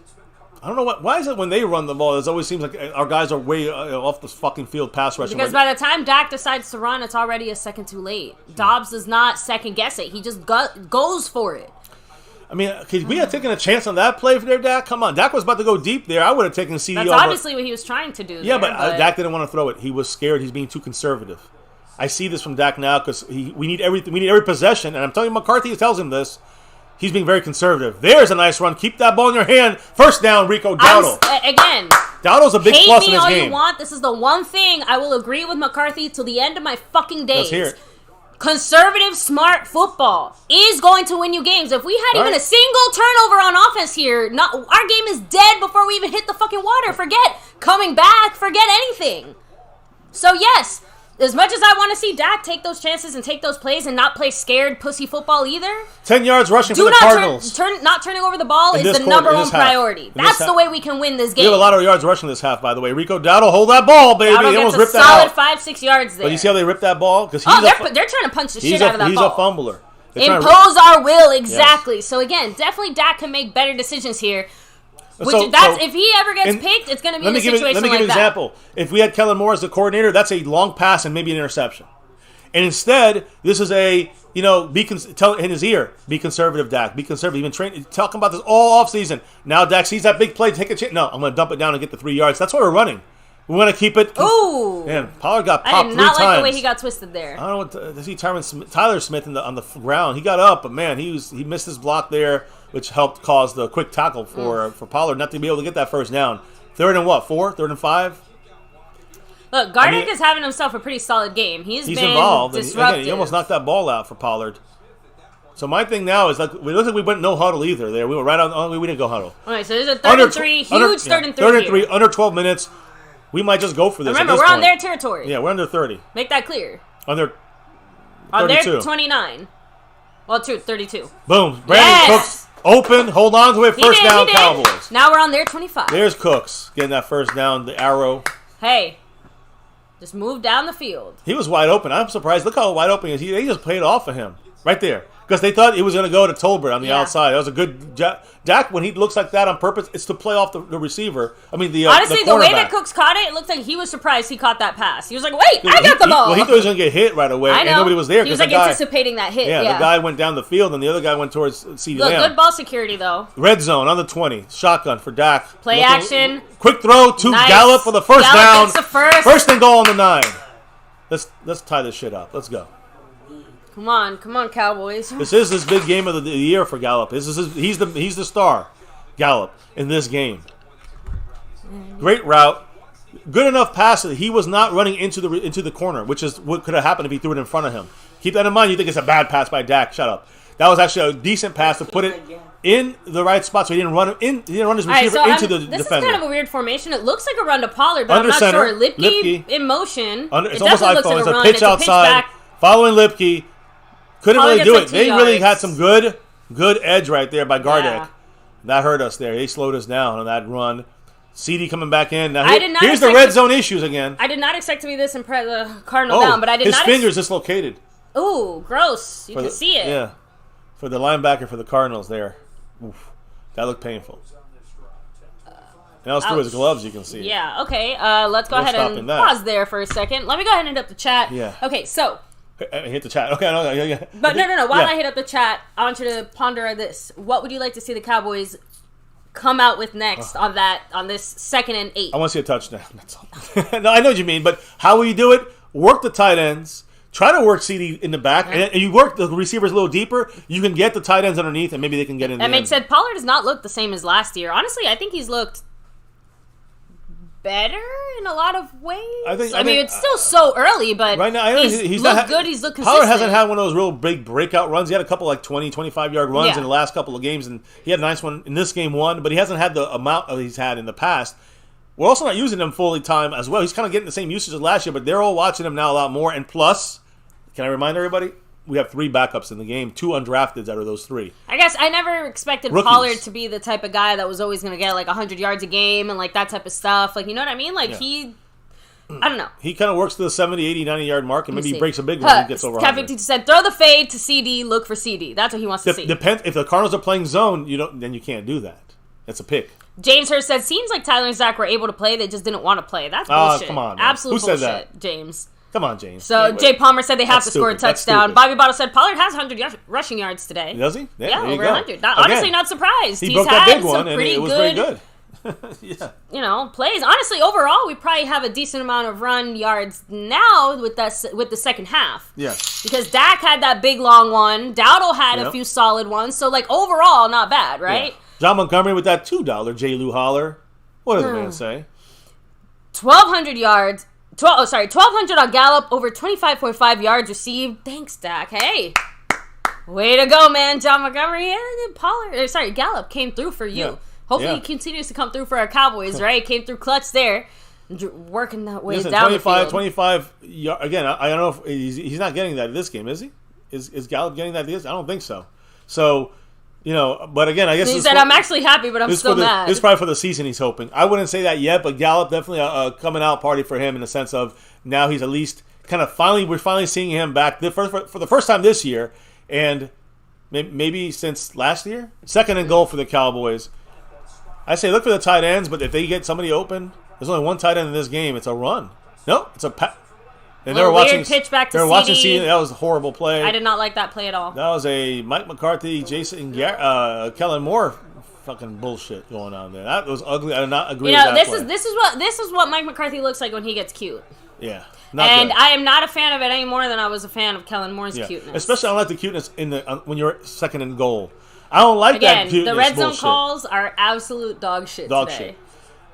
I don't know why is it when they run the ball, it always seems like our guys are way off the fucking field pass rushing. Because by the time Dak decides to run, it's already a second too late. Dobbs does not second guess it. He just goes for it. I mean, could we have taken a chance on that play for their Dak? Come on. Dak was about to go deep there. I would have taken CD That's over. obviously what he was trying to do. Yeah, there, but Dak didn't want to throw it. He was scared. He's being too conservative. I see this from Dak now because we need every possession, and I'm telling you, McCarthy tells him this. He's being very conservative. There's a nice run. Keep that ball in your hand. First down, Rico Dowdle. Again, Dowdle's a big plus in this game. Hate me all you want. This is the one thing I will agree with McCarthy till the end of my fucking days. Let's hear it. Conservative, smart football is going to win you games. If we had even a single turnover on offense here, our game is dead before we even hit the fucking water. Forget coming back. Forget anything. So yes, as much as I want to see Dak take those chances and take those plays and not play scared pussy football either, 10 yards rushing for the Cardinals. Not turning over the ball is the number one priority. That's the way we can win this game. We have a lot of yards rushing this half, by the way. Rico Dowdle, hold that ball, baby. Dowdle They almost gets ripped a solid that out. 5-6 yards there. But you see how they ripped that ball? Because they're trying to punch the shit out of that He's ball. a fumbler. Impose our will, exactly. Yes. So again, definitely Dak can make better decisions here. If he ever gets picked, it's going to be in a situation like that. Let me give you an example. If we had Kellen Moore as the coordinator, that's a long pass and maybe an interception. And instead, this is tell in his ear, be conservative, Dak. Be conservative. You've been talking about this all offseason. Now Dak sees that big play, take a chance. No, I'm going to dump it down and get the 3 yards. That's why we're running. We want to keep it. Ooh. Man, Pollard got popped 3 times. I did not like the way he got twisted there. I don't know to see Tyler Smith on the ground. He got up, but man, he missed his block there, which helped cause the quick tackle for Pollard not to be able to get that first down. 3rd and what? 4? 3rd and 5? Look, Gardeck is having himself a pretty solid game. He's been involved. Disruptive. Again, he almost knocked that ball out for Pollard. So my thing now is like it looks like we went no huddle either. There, we were right on. We didn't go huddle. All right, so there's a 3rd and 3, huge 3rd and 3. 3rd and 3, under 12 minutes. We might just go for this. Remember, we're on their territory. Yeah, we're under 30. Make that clear. Under 32. On their 29. Well, 32. Boom. Brandon Cooks open. Hold on to it. First down, Cowboys. Now we're on their 25. There's Cooks getting that first down. The arrow. Hey. Just move down the field. He was wide open. I'm surprised. Look how wide open he is. They just played off of him. Right there. Because they thought he was going to go to Tolbert on the outside. That was a good... Dak, when he looks like that on purpose, it's to play off the receiver. I mean, honestly, the way that cornerback. Cooks caught it looked like he was surprised he caught that pass. He was like, wait, I got the ball. He thought he was going to get hit right away, and nobody was there. He was like anticipating that hit. Yeah, the guy went down the field, and the other guy went towards CeeDee Look, Lamb. good ball security, though. Red zone on the 20. Shotgun for Dak. Play action. Quick throw to Gallup for the first down. Gets the first. First and goal on the 9. Let's tie this shit up. Let's go. Come on, Cowboys. This is his big game of the year for Gallup. He's the star, Gallup, in this game. Great route, good enough pass that he was not running into the corner, which is what could have happened if he threw it in front of him. Keep that in mind. You think it's a bad pass by Dak? Shut up. That was actually a decent pass to put it in the right spot, so he didn't run his receiver into the defender. This is kind of a weird formation. It looks like a run to Pollard, but Under I'm not center, sure. Lipke in motion. It's it almost definitely like looks like it's a a run. pitch It's a outside. pitch back. Following Lipke. Couldn't Pollard really do gets it. like 2 They really had yards. some good edge right there by Gardeck. Yeah. That hurt us there. They slowed us down on that run. CD coming back in. Now here's the red zone issues again. I did not expect to be this impressed the Cardinal down, but I did his not. His fingers dislocated. Ooh, gross. You can see it. Yeah. For the linebacker for the Cardinals there. Oof. That looked painful. And else through his gloves, you can see. Yeah, okay. Let's go ahead and pause there for a second. Let me go ahead and hit up the chat. Yeah. Okay, so. Hit the chat. Okay, no. But no. While I hit up the chat, I want you to ponder this. What would you like to see the Cowboys come out with next on this 2nd and 8? I want to see a touchdown. That's all. No, I know what you mean, but how will you do it? Work the tight ends. Try to work CD in the back, and you work the receivers a little deeper. You can get the tight ends underneath, and maybe they can get in. That makes sense. Pollard does not look the same as last year. Honestly, I think he's looked better in a lot of ways. I mean, it's still so early, but right now, he's looked good. He's looked consistent. Pollard hasn't had one of those real big breakout runs. He had a couple like 20, 25-yard runs in the last couple of games, and he had a nice one in this game one, but he hasn't had the amount he's had in the past. We're also not using him fully time as well. He's kind of getting the same usage as last year, but they're all watching him now a lot more. And plus, can I remind everybody? we have 3 backups in the game, 2 undrafteds out of those 3. I guess I never expected Rookies. Pollard to be the type of guy that was always going to get like 100 yards a game and like that type of stuff. Like, you know what I mean? Like I don't know. He kind of works to the 70, 80, 90 yard mark, and maybe he breaks a big one and gets over 100. Cat52 said, throw the fade to CD, look for CD. That's what he wants to see. Depends if the Cardinals are playing zone, then you can't do that. That's a pick. James Hurst said, seems like Tyler and Zach were able to play, they just didn't want to play. That's bullshit. Come on, man. Absolute Who bullshit, said that? James. Come on, James. So Anyway, Jay Palmer said they have to score a That's touchdown. stupid. Bobby Bottle said Pollard has 100 rushing yards today. Does he? Yeah, there you over go. 100. Honestly, not surprised. He broke that big one, and pretty it was very good. Yeah. Plays. Honestly, overall, we probably have a decent amount of run yards now with the second half. Yeah. Because Dak had that big long one. Dowdle had a few solid ones. So, like, overall, not bad, right? Yeah. John Montgomery with that $2 J. Lou holler. What does the man say? 1,200 yards. 1,200 on Gallup, over 25.5 yards received. Thanks, Dak. Hey. Way to go, man. John Montgomery. Gallup came through for you. Yeah. Hopefully he continues to come through for our Cowboys, right? Came through clutch there. Working that way down 25 again, I don't know if he's not getting that this game, is he? Is Gallup getting that this? I don't think so. So, but again, I guess he said, I'm actually happy, but I'm still mad. This is probably for the season he's hoping. I wouldn't say that yet, but Gallup definitely a coming out party for him in the sense of now he's at least we're finally seeing him back for the first time this year, and maybe since last year. 2nd and goal for the Cowboys. I say look for the tight ends, but if they get somebody open, there's only one tight end in this game. It's a run. No, it's a pass. And they were watching pitch back to CD. Watching CD. That was a horrible play. I did not like that play at all. That was a Mike McCarthy, Kellen Moore fucking bullshit going on there. That was ugly. I did not agree with that play. This is what Mike McCarthy looks like when he gets cute. Yeah. And I am not a fan of it any more than I was a fan of Kellen Moore's cuteness. Especially I don't like the cuteness when you're 2nd and goal. I don't like that cuteness. The red zone bullshit. Calls are absolute dog shit today.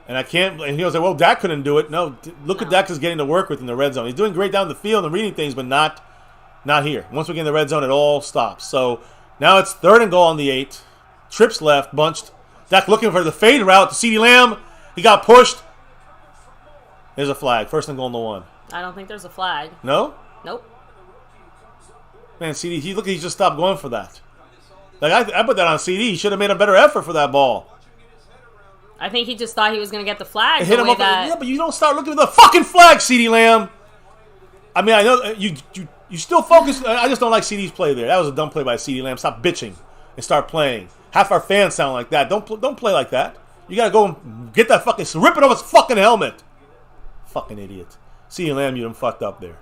And I can't. And he was like, "Well, Dak couldn't do it." No, look at Dak is getting to work with in the red zone. He's doing great down the field and reading things, but not here. Once we get in the red zone, it all stops. So now it's 3rd and goal on the 8. Trips left, bunched. Dak looking for the fade route to CeeDee Lamb. He got pushed. There's a flag. 1st and goal on the 1. I don't think there's a flag. No? Nope. Man, CD, he just stopped going for that. Like I put that on CD. He should have made a better effort for that ball. I think he just thought he was going to get the flag. Hit him up. Yeah, but you don't start looking at the fucking flag, CeeDee Lamb. I mean, I know you still focus. I just don't like CD's play there. That was a dumb play by CeeDee Lamb. Stop bitching and start playing. Half our fans sound like that. Don't play like that. You got to go and get that fucking rip it off his fucking helmet. Fucking idiot. CeeDee Lamb, you done fucked up there.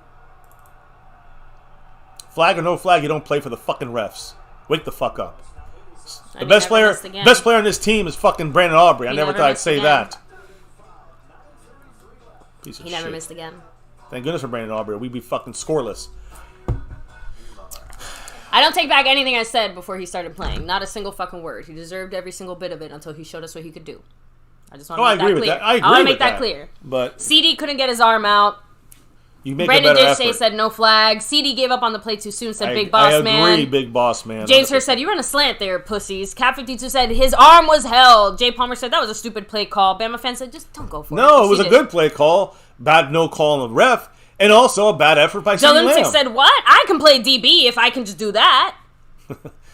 Flag or no flag, you don't play for the fucking refs. Wake the fuck up. The best player on this team is fucking Brandon Aubrey. I never thought I'd say that. Piece of shit. He never missed again. Thank goodness for Brandon Aubrey. We'd be fucking scoreless. I don't take back anything I said before he started playing. Not a single fucking word. He deserved every single bit of it until he showed us what he could do. I just want to make that clear. I want to make that clear. But CD couldn't get his arm out. Brandon did say said no flag. CD gave up on the play too soon, said big boss man. I agree, big boss man. James Hurst said, you run a slant there, pussies. Cat52 said his arm was held. Jay Palmer said that was a stupid play call. Bama fan said just don't go for it. No, it was a good play call. Bad no call on the ref. And also a bad effort by CeeDee Lamb. Joe said, what? I can play DB if I can just do that.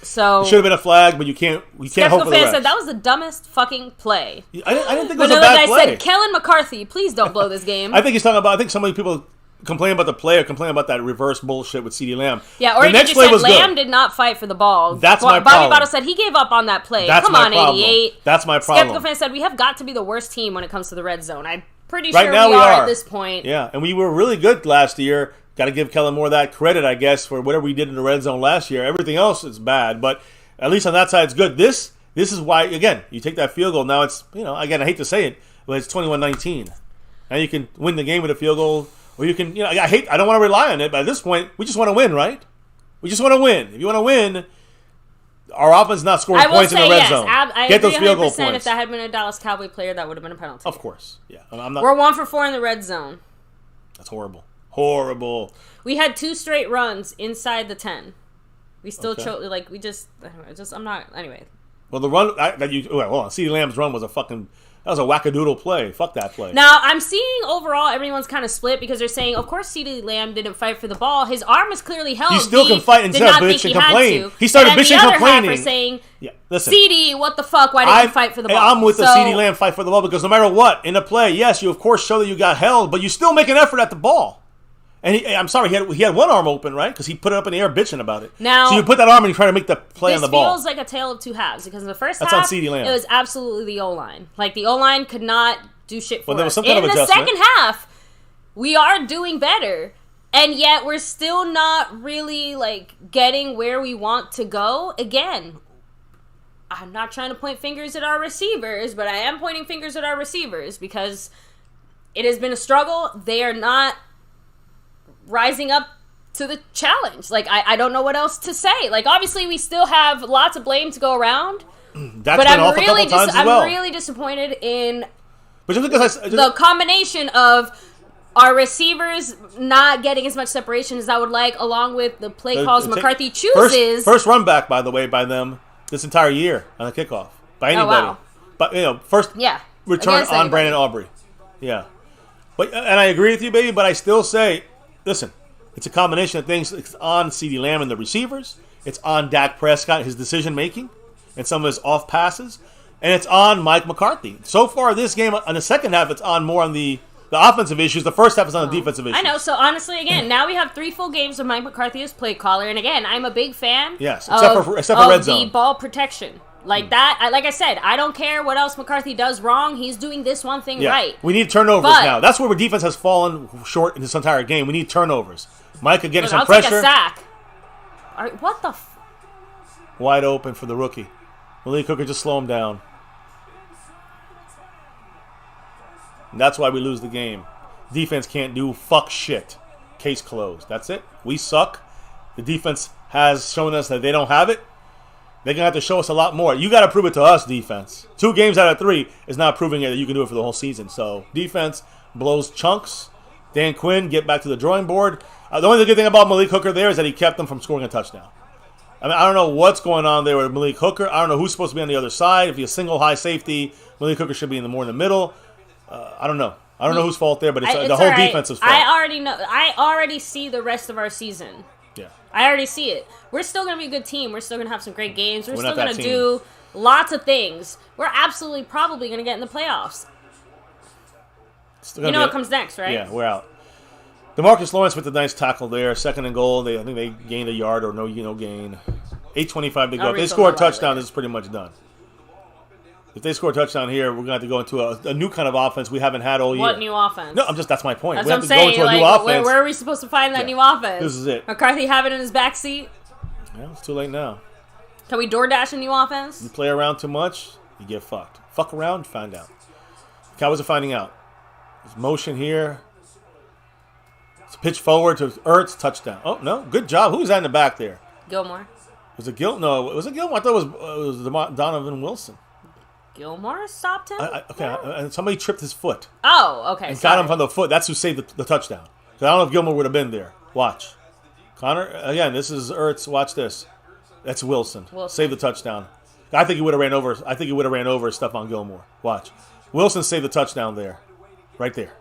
So it should have been a flag, but you can't hope for the refs. Said that was the dumbest fucking play. I didn't think it was a bad play. Another guy said, Kellen McCarthy, please don't blow this game. I think he's talking about, I think so many people complain about the play or complain about that reverse bullshit with CeeDee Lamb. Yeah, or he just said Lamb did not fight for the ball. That's my problem. Bobby Bottle said he gave up on that play. Come on, 88. That's my problem. Skeptical fan said we have got to be the worst team when it comes to the red zone. I'm pretty sure we are at this point. Yeah, and we were really good last year. Got to give Kellen Moore that credit, I guess, for whatever we did in the red zone last year. Everything else is bad, but at least on that side it's good. This is why, again, you take that field goal. Now it's, again, I hate to say it, but it's 21-19. Now you can win the game with a field goal, or you can, I don't want to rely on it, but at this point, we just want to win, right? We just want to win. If you want to win, our offense is not scoring points in the red zone. Get those field goal points. If that had been a Dallas Cowboy player, that would have been a penalty. Of course, yeah. We're 1 for 4 in the red zone. That's horrible. Horrible. We had 2 straight runs inside the 10. We still chose, I'm not, anyway. Well, the run hold on. CeeDee Lamb's run was a fucking That was a wackadoodle play. Fuck that play. Now, I'm seeing overall everyone's kind of split because they're saying, of course, CeeDee Lamb didn't fight for the ball. His arm is clearly held. He still can fight instead of bitch and complain. He started bitching and complaining. Half are saying, listen, CeeDee, what the fuck? Why didn't you fight for the ball? I'm with the CeeDee Lamb fight for the ball because no matter what, in a play, yes, you of course show that you got held, but you still make an effort at the ball. And I'm sorry, he had one arm open, right? Because he put it up in the air bitching about it. Now, so you put that arm and you try to make the play on the ball. This feels like a tale of two halves because in the first That's half, on CeeDee Lamb. it was absolutely the O-line. Like, the O-line could not do shit for there was us. some kind In of the adjustment. second half, we are doing better. And yet, we're still not really, like, getting where we want to go. Again, I'm not trying to point fingers at our receivers, but I am pointing fingers at our receivers because it has been a struggle. They are not rising up to the challenge. Like, I don't know what else to say. Like, obviously, we still have lots of blame to go around. But I'm really disappointed in but just because the combination of our receivers not getting as much separation as I would like, along with the play calls McCarthy chooses. First run back, by the way, by them this entire year on the kickoff. By anybody. Wow. But, first return on Brandon Aubrey. Yeah. But and I agree with you, baby, but I still say, listen, it's a combination of things. It's on CeeDee Lamb and the receivers. It's on Dak Prescott, his decision-making, and some of his off passes. And it's on Mike McCarthy. So far, this game, on the second half, it's on more on the offensive issues. The first half is on the defensive issues. I know. So, honestly, again, now we have 3 full games of Mike McCarthy as play caller. And, again, I'm a big fan except for red zone. The ball protection. Like that, like I said, I don't care what else McCarthy does wrong. He's doing this one thing right. We need turnovers now. That's where defense has fallen short in this entire game. We need turnovers. Mike could get some pressure. Take a sack. What the wide open for the rookie. Malik Hooker just slow him down. And that's why we lose the game. Defense can't do fuck shit. Case closed. That's it. We suck. The defense has shown us that they don't have it. They're going to have to show us a lot more. You got to prove it to us, defense. 2 games out of 3 is not proving it that you can do it for the whole season. So, defense blows chunks. Dan Quinn, get back to the drawing board. The only good thing about Malik Hooker there is that he kept them from scoring a touchdown. I mean, I don't know what's going on there with Malik Hooker. I don't know who's supposed to be on the other side. If he's a single high safety, Malik Hooker should be more in the middle. I don't know. I don't know whose fault there, but it's the whole defense's fault. I already know. I already see the rest of our season. Yeah. I already see it. We're still going to be a good team. We're still going to have some great games. We're still going to do lots of things. We're absolutely probably going to get in the playoffs. You know what comes next, right? Yeah, we're out. DeMarcus Lawrence with a nice tackle there. 2nd and goal. I think they gained a yard or no gain. 8:25 to go. If they score a touchdown, this is pretty much done. If they score a touchdown here, we're going to have to go into a new kind of offense we haven't had all year. What new offense? No, that's my point. That's we what have I'm to saying. go into a new offense. Where are we supposed to find that new offense? This is it. McCarthy have it in his backseat? Yeah, it's too late now. Can we DoorDash a new offense? You play around too much, you get fucked. Fuck around, find out. The Cowboys are finding out. There's motion here. It's a pitch forward to Ertz, touchdown. Oh, no, good job. Who's that in the back there? Gilmore. Was it Gilmore? No, was it Gilmore? I thought it was Donovan Wilson. Gilmore stopped him? And somebody tripped his foot. Oh, okay. And got him from the foot. That's who saved the touchdown. I don't know if Gilmore would have been there. Watch. Connor, again, this is Ertz. Watch this. That's Wilson. Save the touchdown. I think he would have ran over. Stephon Gilmore. Watch. Wilson saved the touchdown there. Right there.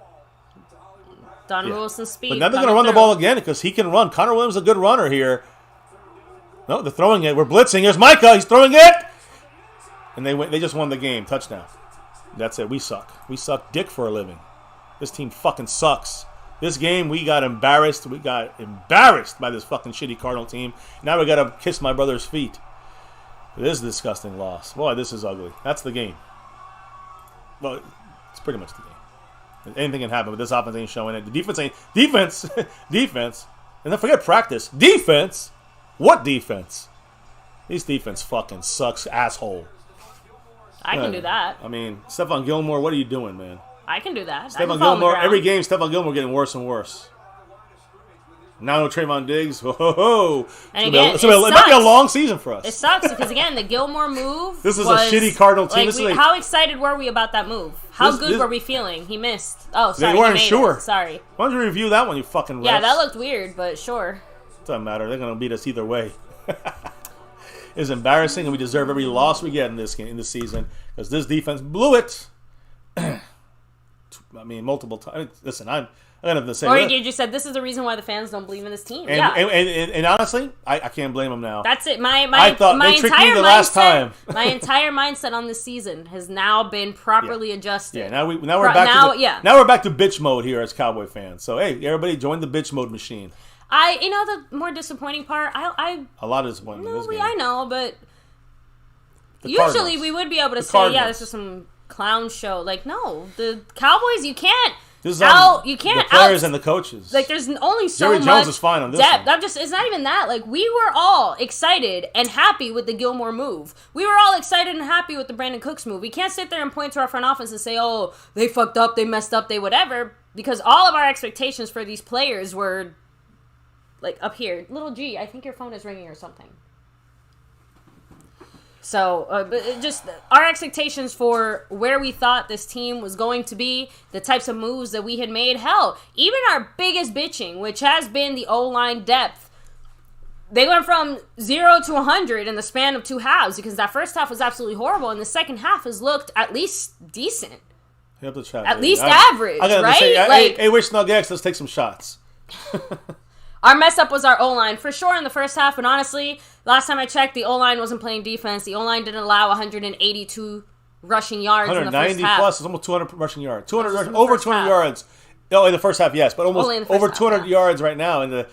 Donovan Wilson's speed. But now they're going to run the ball again because he can run. Connor Williams is a good runner here. No, they're throwing it. We're blitzing. Here's Micah. He's throwing it. And they just won the game. Touchdown. That's it. We suck. We suck dick for a living. This team fucking sucks. This game, we got embarrassed. We got embarrassed by this fucking shitty Cardinal team. Now we got to kiss my brother's feet. This is a disgusting loss. Boy, this is ugly. That's the game. Well, it's pretty much the game. Anything can happen, but this offense ain't showing it. The defense ain't... Defense. And don't forget practice. Defense? What defense? This defense fucking sucks, asshole. I can do that. I mean, Stephon Gilmore, what are you doing, man? I can do that. Stephon Gilmore, every game, Stephon Gilmore getting worse and worse. Now no Trayvon Diggs. Ho, ho, ho. And again, it might be a long season for us. It sucks because, again, the Gilmore move This is a shitty Cardinal team. How excited were we about that move? How good were we feeling? He missed. Oh, sorry. They weren't sure. Sorry. Why don't you review that one, you fucking refs? Yeah, that looked weird, but sure. Doesn't matter. They're going to beat us either way. It's embarrassing, and we deserve every loss we get in this game, in this season, because this defense blew it. I mean, multiple times. Listen, I got nothing to say. Or you just said this is the reason why the fans don't believe in this team. And honestly, I can't blame them now. That's it. My entire mindset on this season has now been properly adjusted. Yeah, now we're back to bitch mode here as Cowboy fans. So hey, everybody join the bitch mode machine. The more disappointing part, a lot of disappointment. No, in this game. I know, but usually Cardinals. we would be able to say, yeah, this is some clown show. Like, no, the Cowboys, you can't. The players and the coaches. Like, there's only so Jerry much Jones is fine on this depth. one. It's not even that. Like, we were all excited and happy with the Gilmore move. We were all excited and happy with the Brandon Cooks move. We can't sit there and point to our front office and say, oh, they fucked up, they messed up, they whatever, because all of our expectations for these players were, like, up here. Little G, I think your phone is ringing or something. So, just our expectations for where we thought this team was going to be, the types of moves that we had made. Hell, even our biggest bitching, which has been the O-line depth, they went from 0 to 100 in the span of 2 halves, because that first half was absolutely horrible, and the second half has looked at least decent. At least average, right? Say, hey, we're Snug X, let's take some shots. Our mess up was our O-line, for sure, in the first half. And honestly, last time I checked, the O-line wasn't playing defense. The O-line didn't allow 182 rushing yards in the first half. 190 plus is almost 200 rushing yards. Over 200 yards. No, in the first half, yes. But almost over 200 yards right now in the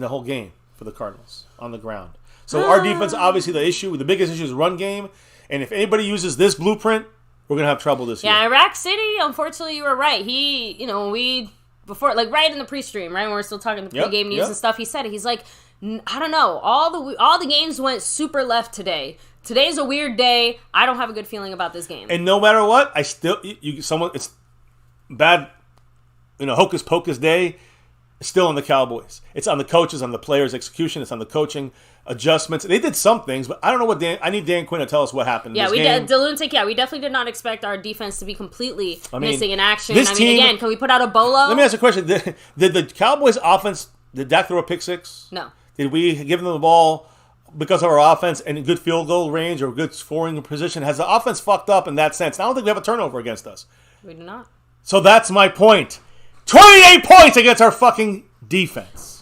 whole game for the Cardinals on the ground. So our defense, obviously, the biggest issue is run game. And if anybody uses this blueprint, we're going to have trouble this year. Yeah, Iraq City, unfortunately, you were right. Before, like, right in the pre-stream, right, when we're still talking the pre-game news and stuff, he said it. He's like, I don't know. All the games went super left today. Today's a weird day. I don't have a good feeling about this game. And no matter what, it's bad, hocus pocus day. It's still on the Cowboys. It's on the coaches, on the players' execution. It's on the coaching adjustments. They did some things, but I don't know what I need Dan Quinn to tell us what happened. Yeah, we definitely did not expect our defense to be completely missing in action. Again, can we put out a bolo? Let me ask you a question. Did the Cowboys offense, did Dak throw a pick six? No. Did we give them the ball because of our offense and good field goal range or good scoring position? Has the offense fucked up in that sense? I don't think we have a turnover against us. We do not. So that's my point. 28 points against our fucking defense.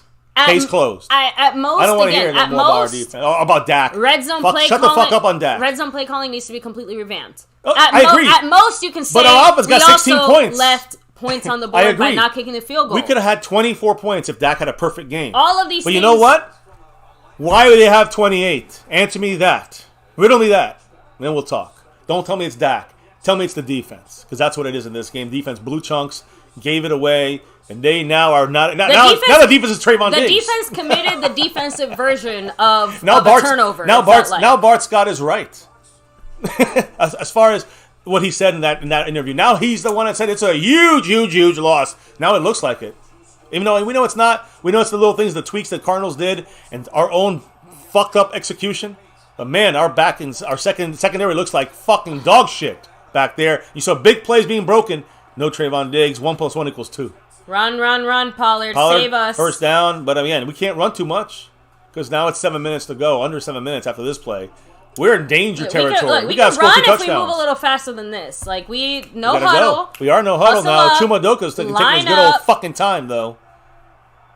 Case closed. At most, I don't want to hear more about our defense. About Dak. Shut the fuck up on Dak. Red zone play calling needs to be completely revamped. I agree. At most, you can say, but our offense got 16 points. Left points on the board by not kicking the field goal. We could have had 24 points if Dak had a perfect game. All of these But you know what? Why would they have 28? Answer me that. Riddle me that. Then we'll talk. Don't tell me it's Dak. Tell me it's the defense. Because that's what it is in this game. Defense blew chunks, gave it away. And they now are not. Now the defense is Trayvon Diggs. The defense committed the defensive version of a turnover. Now Bart Scott is right. as far as what he said in that interview. Now he's the one that said it's a huge loss. Now it looks like it. Even though we know it's not. We know it's the little things, the tweaks that Cardinals did, and our own fucked up execution. But man, our secondary looks like fucking dog shit back there. You saw big plays being broken. No Trayvon Diggs. 1 + 1 = 2. Run, Pollard, save us. First down, but again, we can't run too much because now it's 7 minutes to go, under 7 minutes after this play. We're in danger territory. We got to score 2 touchdowns. If we move a little faster than this. Like, no huddle. We are no huddle now. Chuma Doka's taking his good old fucking time, though.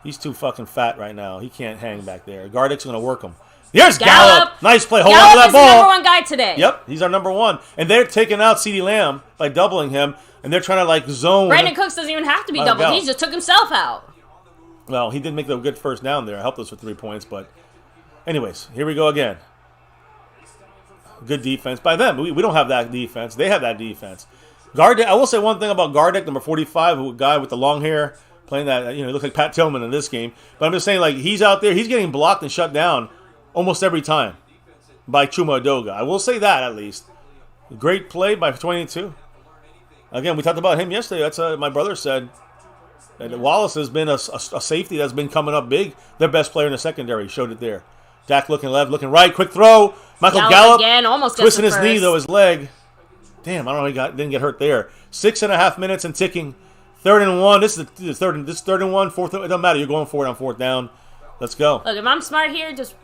He's too fucking fat right now. He can't hang back there. Gardick's going to work him. There's Gallup. Nice play. Hold on to that ball. Gallup is the number one guy today. Yep, he's our number one. And they're taking out CeeDee Lamb by doubling him. And they're trying to, zone. Brandon Cooks doesn't even have to be doubled. He just took himself out. Well, he did make a good first down there. Helped us with 3 points. But anyways, here we go again. Good defense by them. We don't have that defense. They have that defense. Gardick. I will say one thing about Gardick, number 45, a guy with the long hair, playing that, he looks like Pat Tillman in this game. But I'm just saying, he's out there. He's getting blocked and shut down almost every time by Chuma Edoga. I will say that, at least. Great play by 22. Again, we talked about him yesterday. That's my brother said that Wallace has been a safety that's been coming up big. Their best player in the secondary. Showed it there. Dak looking left, looking right. Quick throw. Michael Gallup again, almost twisting his knee, though, his leg. Damn, I don't know. He didn't get hurt there. 6.5 minutes and ticking. 3rd and 1. This is 3rd and 1. Fourth. It doesn't matter. You're going for it on 4th down. Let's go. Look, if I'm smart here, just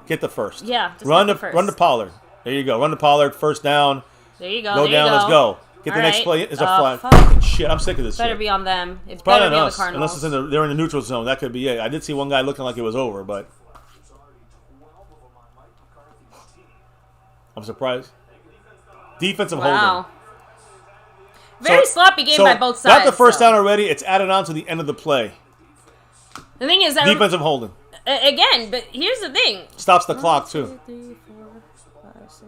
get the first. Yeah, just run to Pollard. There you go. Run to Pollard. First down. There you go. Go down. Let's go. Get the next play. It's a flag. Fuck. Shit, I'm sick of this. Better shit. be on them. It's Probably better be on the us, Cardinals. unless they're in the neutral zone. That could be it. I did see one guy looking like it was over, but I'm surprised. Defensive holding. Very sloppy game by both sides. Got the first down already. It's added on to the end of the play. The thing is that defensive holding. Again, but here's the thing. Stops the clock too. 2, 3, 4, 5, 6.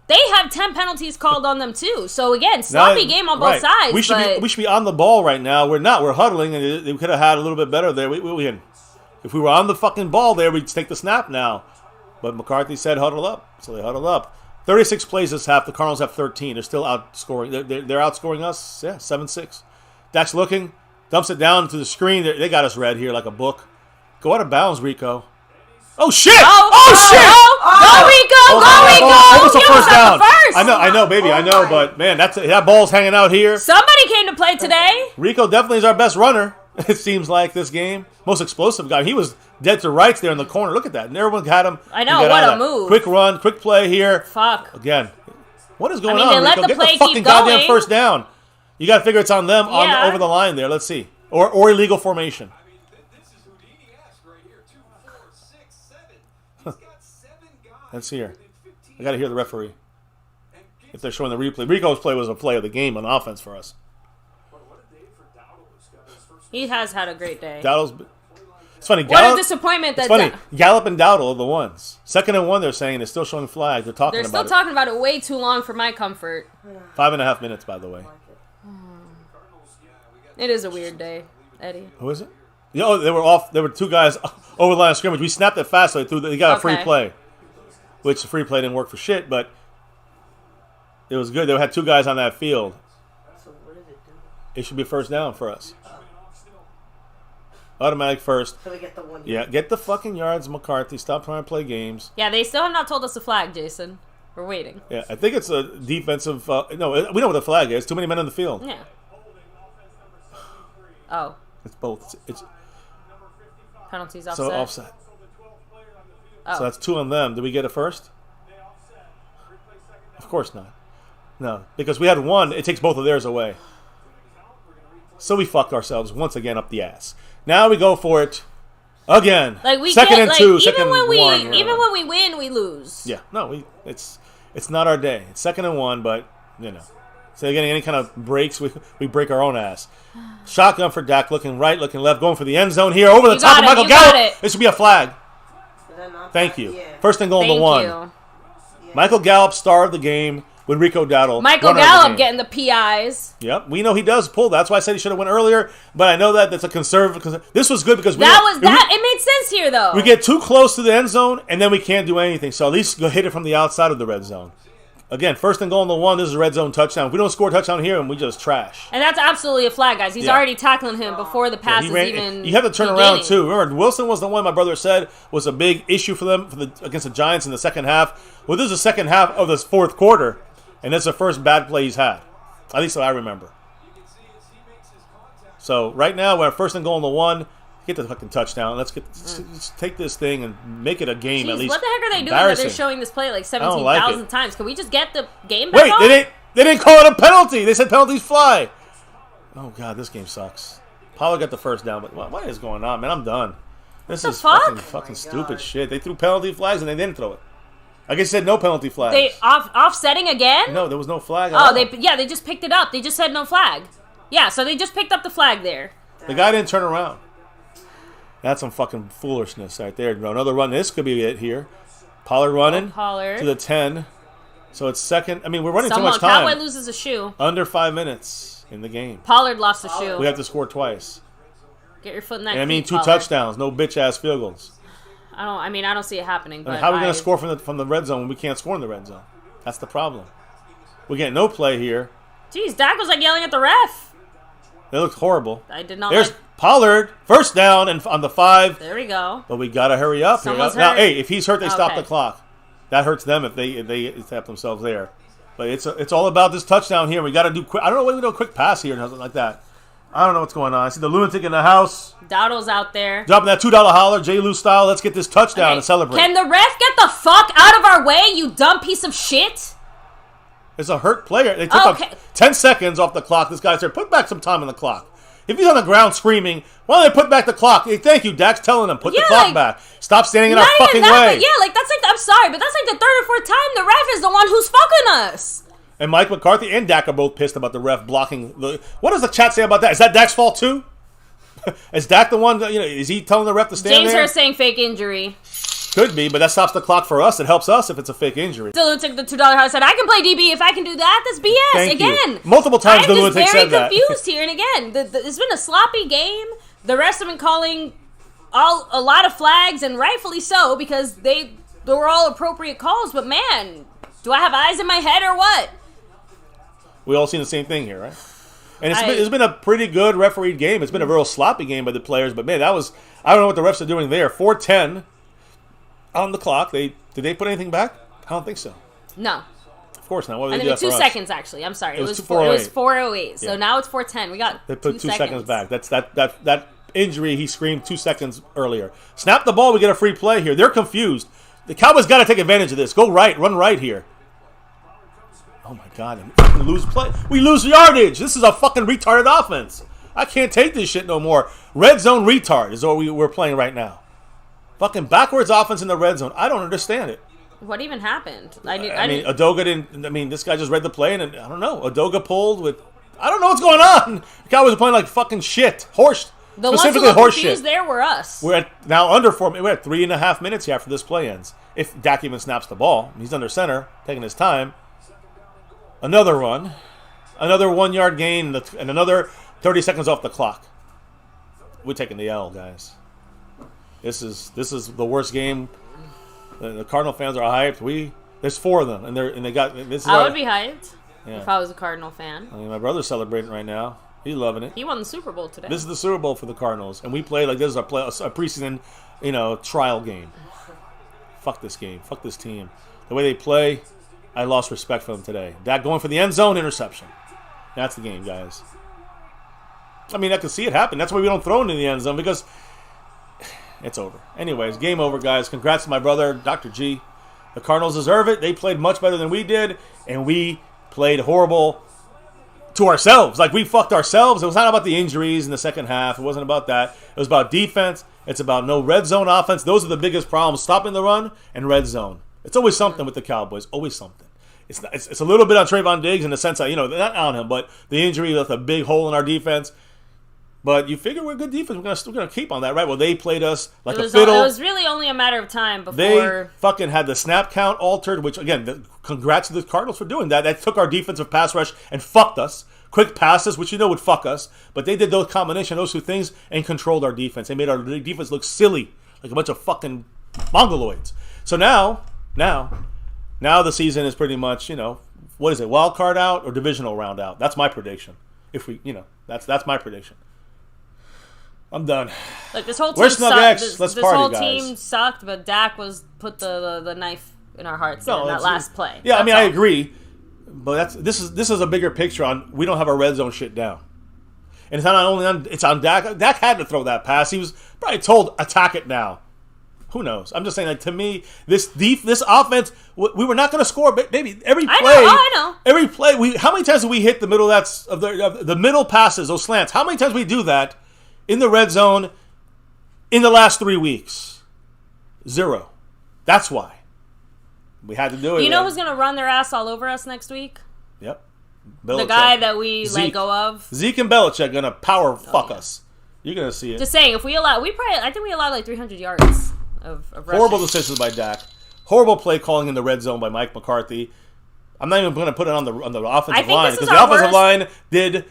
They have 10 penalties called on them too. So again, sloppy game on both sides. We should be on the ball right now. We're not. We're huddling, and we could have had a little bit better there. If we were on the fucking ball there, we'd take the snap now. But McCarthy said huddle up, so they huddled up. 36 plays this half. The Cardinals have 13. They're still outscoring. They're outscoring us. Yeah, 7-6. Dak's looking, dumps it down to the screen. They got us read here like a book. Go out of bounds, Rico. Oh shit! Shit! Go Rico! Go Rico! Almost a first down. First. I know, baby. I know, but man, that ball's hanging out here. Somebody came to play today. Rico definitely is our best runner. It seems like this game. Most explosive guy. He was dead to rights there in the corner. Look at that. And everyone had him. I know, what a move. Quick run, quick play here. Fuck. Again. What is going on, they let Rico? the Get play the fucking keep goddamn going. first down. You got to figure it's on them over the line there. Let's see. Or illegal formation. Let's see here. I got to hear the referee. If they're showing the replay. Rico's play was a play of the game on offense for us. He has had a great day. It's funny. What a disappointment that. It's funny. Gallup and Dowdle are the ones. 2nd and 1, they're saying they're still showing flags. They're still talking about it way too long for my comfort. 5.5 minutes, by the way. It is a weird day, Eddie. Who is it? Oh, they were off. There were 2 guys over the line of scrimmage. We snapped it fast, so they got a free play. Which the free play didn't work for shit, but it was good. They had 2 guys on that field. So what did it do? It should be first down for us. Automatic first. So we get the 1 yard. Yeah, get the fucking yards, McCarthy. Stop trying to play games. Yeah, they still have not told us the flag, Jason. We're waiting. Yeah, I think it's a defensive. No, we know what the flag is. Too many men on the field. Yeah. Oh. It's both. It's penalties offset. So offset. Oh. So that's 2 on them. Did we get a first? Of course not. No, because we had 1. It takes both of theirs away. So we fucked ourselves once again up the ass. Now we go for it again. Like we second get, and like, 2, even second when we and 1. even when we win, we lose. Yeah, no, it's not our day. It's 2nd and 1, but you know, so getting any kind of breaks, we break our own ass. Shotgun for Dak, looking right, looking left, going for the end zone here, over the top of Michael Gallup. This should be a flag. Thank you. Yeah. First and goal on the 1. Yeah. Michael Gallup, star of the game, with Rico Dowdle. Michael Gallup getting the PIs. Yep, we know he does pull. That's why I said he should have went earlier. But I know that's a conservative. This was good because it made sense here though. We get too close to the end zone and then we can't do anything. So at least go hit it from the outside of the red zone. Again, first and goal on the 1. This is a red zone touchdown. If we don't score a touchdown here, and we just trash. And that's absolutely a flag, guys. He's already tackling him before the pass is even. You have to turn around too. Remember, Wilson was the one my brother said was a big issue for them against the Giants in the second half. Well, this is the second half of this 4th quarter, and that's the first bad play he's had. At least so I remember. So right now we're at first and goal on the 1. Get the fucking touchdown. Let's take this thing and make it a game. Jeez, at least. What the heck are they doing that they're showing this play like 17,000 times? Can we just get the game back on? Wait, they didn't call it a penalty. They said penalties fly. Oh god, this game sucks. Pollard got the first down, but what is going on, man? I'm done. This is fucking stupid shit. They threw penalty flags and they didn't throw it. I guess said no penalty flags. They offsetting again? No, there was no flag at all. They just picked it up. They just said no flag. Yeah, so they just picked up the flag there. The guy didn't turn around. That's some fucking foolishness right there. Another run. This could be it here. Pollard running to the 10. So it's second. I mean, we're running too much time. Cowboy loses a shoe. Under 5 minutes in the game. Pollard lost a shoe. We have to score twice. Get your foot in that. And I mean, 2 touchdowns. No bitch-ass field goals. I don't see it happening. But how are we going to score from the red zone when we can't score in the red zone? That's the problem. We get no play here. Jeez, Dak was like yelling at the ref. It looked horrible. I did not. There's Pollard, first down and on the 5. There we go. But we gotta hurry up. Someone's hurt. Now, hey, if he's hurt, they stop the clock. That hurts them if they tap themselves there. But it's all about this touchdown here. We got to do quick. I don't know whether we do a quick pass here or something like that. I don't know what's going on. I see the lunatic in the house. Dowdle's out there. Dropping that $2 holler, J. Lou style. Let's get this touchdown and celebrate. Can the ref get the fuck out of our way, you dumb piece of shit? It's a hurt player. They took 10 seconds off the clock. This guy said, put back some time on the clock. If he's on the ground screaming, why don't they put back the clock? Hey, thank you, Dak's telling them, put the clock back. Stop standing in our fucking way. That's like, I'm sorry, but that's like the third or fourth time the ref is the one who's fucking us. And Mike McCarthy and Dak are both pissed about the ref blocking the... What does the chat say about that? Is that Dak's fault too? Is Dak the one, is he telling the ref to stand James there? Hurst saying fake injury. Could be, but that stops the clock for us. It helps us if it's a fake injury. Dylan took the $2 house said, I can play DB if I can do that. That's BS. Thank again. You. Multiple times Dylan said that. I'm said that. very confused here. And again, it's been a sloppy game. The rest have been calling a lot of flags, and rightfully so, because they were all appropriate calls. But man, do I have eyes in my head or what? We all seen the same thing here, right? And it's been a pretty good refereed game. It's been a real sloppy game by the players. But man, I don't know what the refs are doing there. 4:10 on the clock. Did they put anything back? I don't think so. No. Of course not. What would they do that for us? 2 seconds, actually. I'm sorry. It was 4:08. So now it's 4:10. We got They put 2 seconds back. That's that injury he screamed 2 seconds earlier. Snap the ball. We get a free play here. They're confused. The Cowboys got to take advantage of this. Go right. Run right here. Oh, my God. We lose play. We lose yardage. This is a fucking retarded offense. I can't take this shit no more. Red zone retard is what we're playing right now. Fucking backwards offense in the red zone. I don't understand it. What even happened? I mean, Udoga didn't... I mean, this guy just read the play, and I don't know. Udoga pulled with... I don't know what's going on. The Cowboys are playing like fucking shit. The ones who were confused there were us. We're at now under 4... We're at 3.5 minutes here after this play ends. If Dak even snaps the ball. He's under center, taking his time. Another run. Another 1-yard gain, and another 30 seconds off the clock. We're taking the L, guys. This is the worst game. The Cardinal fans are hyped. There's 4 of them, and they got this. I would be hyped if I was a Cardinal fan. I mean, my brother's celebrating right now. He's loving it. He won the Super Bowl today. This is the Super Bowl for the Cardinals, and we play like this is a preseason, trial game. Fuck this game. Fuck this team. The way they play, I lost respect for them today. Dak going for the end zone interception. That's the game, guys. I mean, I can see it happen. That's why we don't throw into the end zone, because it's over. Anyways, game over, guys. Congrats to my brother, Dr. G. The Cardinals deserve it. They played much better than we did, and we played horrible to ourselves. Like, we fucked ourselves. It was not about the injuries in the second half. It wasn't about that. It was about defense. It's about no red zone offense. Those are the biggest problems, stopping the run and red zone. It's always something with the Cowboys. Always something. It's a little bit on Trayvon Diggs in the sense that, not on him, but the injury left a big hole in our defense. But you figure we're a good defense. We're gonna keep on that, right? Well, they played us like a fiddle. It was really only a matter of time before they fucking had the snap count altered. Which again, congrats to the Cardinals for doing that. That took our defensive pass rush and fucked us. Quick passes, which would fuck us, but they did those combination, those 2 things, and controlled our defense. They made our defense look silly, like a bunch of fucking mongoloids. So now the season is pretty much, what is it? Wild card out or divisional round out? That's my prediction. If we, that's my prediction. I'm done. Like, this whole team Where's sucked. Let's this party, whole guys. team sucked, but Dak put the knife in our hearts in that last play. Yeah, I agree. But this is a bigger picture on we don't have our red zone shit down. And it's not only on Dak. Dak had to throw that pass. He was probably told, attack it now. Who knows? I'm just saying, like, to me, this offense, we were not going to score, baby. Every play, I know. Every play, how many times did we hit the middle of the middle passes, those slants? How many times did we do that in the red zone in the last 3 weeks? 0. That's why. We had to do it. You know who's going to run their ass all over us next week? Yep. Belichick. The guy that we let go of. Zeke and Belichick going to power fuck us. You're going to see it. Just saying, if we allow, I think we allowed like 300 yards of rushing. Horrible decisions by Dak. Horrible play calling in the red zone by Mike McCarthy. I'm not even going to put it on the offensive line, because the offensive line did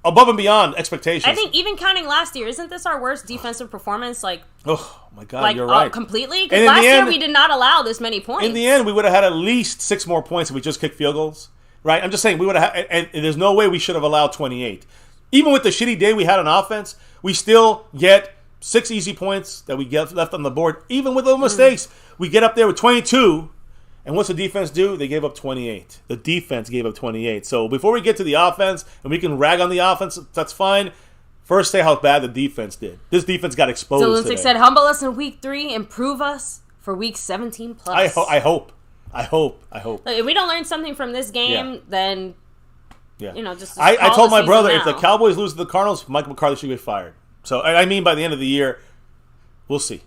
above and beyond expectations. I think even counting last year, isn't this our worst defensive performance? Like, oh my God, you're right. Completely? Because last year we did not allow this many points. In the end, we would have had at least 6 more points if we just kicked field goals. Right? I'm just saying, we would have, and there's no way we should have allowed 28. Even with the shitty day we had on offense, we still get 6 easy points that we get left on the board. Even with those mistakes, we get up there with 22. And what's the defense do? They gave up 28. The defense gave up 28. So before we get to the offense, and we can rag on the offense, that's fine. First, say how bad the defense did. This defense got exposed. So Lindsay said, humble us in week 3, improve us for week 17 plus. I hope. I hope. Look, if we don't learn something from this game, then just I told my brother now. if the Cowboys lose to the Cardinals, Mike McCarthy should be fired. So I mean, by the end of the year, we'll see.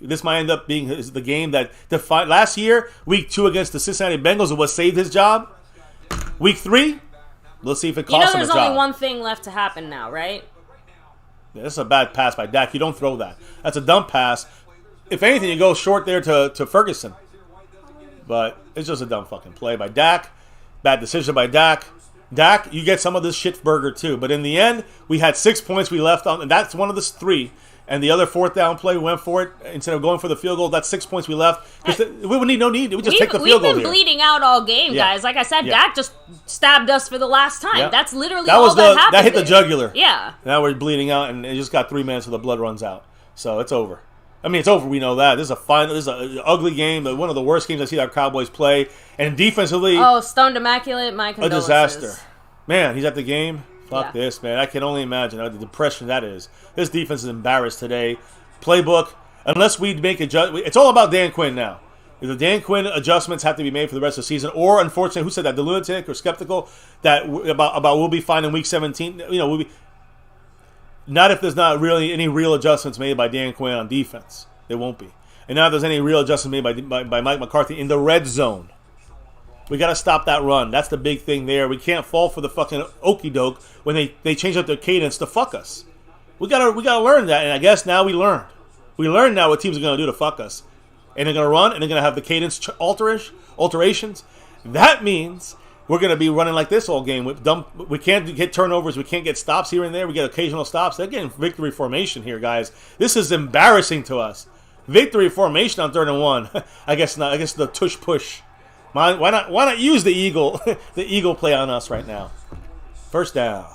This might end up being the game that defined last year. Week 2 against the Cincinnati Bengals, what saved his job. Week 3, let's see if it costs him a job. There's only one thing left to happen now, right? Yeah, this is a bad pass by Dak. You don't throw that. That's a dumb pass. If anything, you go short there to Ferguson. But it's just a dumb fucking play by Dak. Bad decision by Dak. Dak, you get some of this shit burger too. But in the end, we had 6 points we left on, and that's one of the 3. And the other 4th down play, we went for it instead of going for the field goal. That's 6 points we left. We would need no need. We just take the field goal. We've been bleeding out all game, guys. Like I said, Dak just stabbed us for the last time. Yeah. That's literally all that happened. That hit the jugular. Yeah. Now we're bleeding out, and it just got 3 minutes, so the blood runs out. So it's over. I mean, it's over. We know that. This is an ugly game. One of the worst games I've seen our Cowboys play. And defensively, stoned immaculate. My condolences. A disaster. Man, he's at the game. Fuck this, man. I can only imagine the depression that is. This defense is embarrassed today. Playbook, unless we make adjustments. It's all about Dan Quinn now. The Dan Quinn adjustments have to be made for the rest of the season. Or, unfortunately, who said that? The lunatic or skeptical that about we'll be fine in week 17. We'll be. Not if there's not really any real adjustments made by Dan Quinn on defense. There won't be. And not if there's any real adjustments made by Mike McCarthy in the red zone. We got to stop that run. That's the big thing there. We can't fall for the fucking okie doke when they change up their cadence to fuck us. We gotta learn that, and I guess now we learned. We learned now what teams are gonna do to fuck us, and they're gonna run, and they're gonna have the cadence alterations. That means we're gonna be running like this all game. We can't get turnovers. We can't get stops here and there. We get occasional stops. They're getting victory formation here, guys. This is embarrassing to us. Victory formation on 3rd and 1. I guess not. I guess the tush push. Why not use the eagle the eagle play on us right now? 1st down.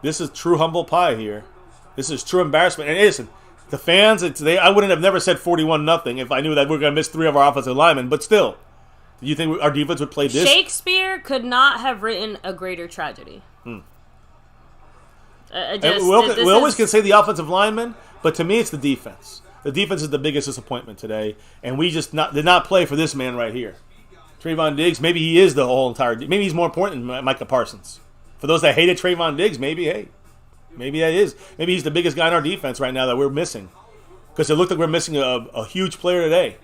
This is true humble pie here. This is true embarrassment. And listen, the fans, I wouldn't have never said 41-0 if I knew that we were going to miss 3 of our offensive linemen. But still, do you think our defense would play this? Shakespeare could not have written a greater tragedy. We always can say the offensive linemen, but to me it's the defense. The defense is the biggest disappointment today, and we just did not play for this man right here. Trayvon Diggs, maybe he is the whole entire. Maybe he's more important than Micah Parsons. For those that hated Trayvon Diggs, maybe that is. Maybe he's the biggest guy in our defense right now that we're missing. Because it looked like we're missing a huge player today.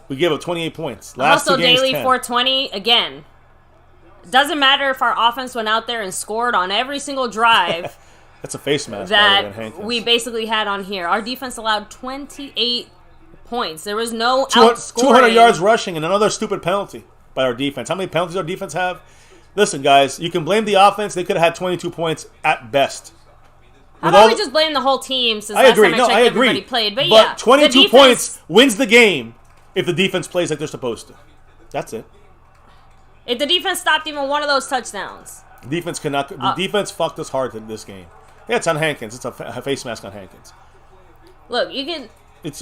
We gave up 28 points. Last also, 2 games, Daily 10. 420, again, doesn't matter if our offense went out there and scored on every single drive. That's a face mask that we basically had on here. Our defense allowed 28 points. There was no 200 yards rushing and another stupid penalty by our defense. How many penalties our defense have? Listen, guys, you can blame the offense. They could have had 22 points at best. How about we just blame the whole team since last time I checked everybody played? But yeah, 22 points wins the game if the defense plays like they're supposed to. That's it. If the defense stopped even one of those touchdowns. Defense cannot. The defense fucked us hard in this game. Yeah, it's on Hankins. It's a face mask on Hankins. Look, you can.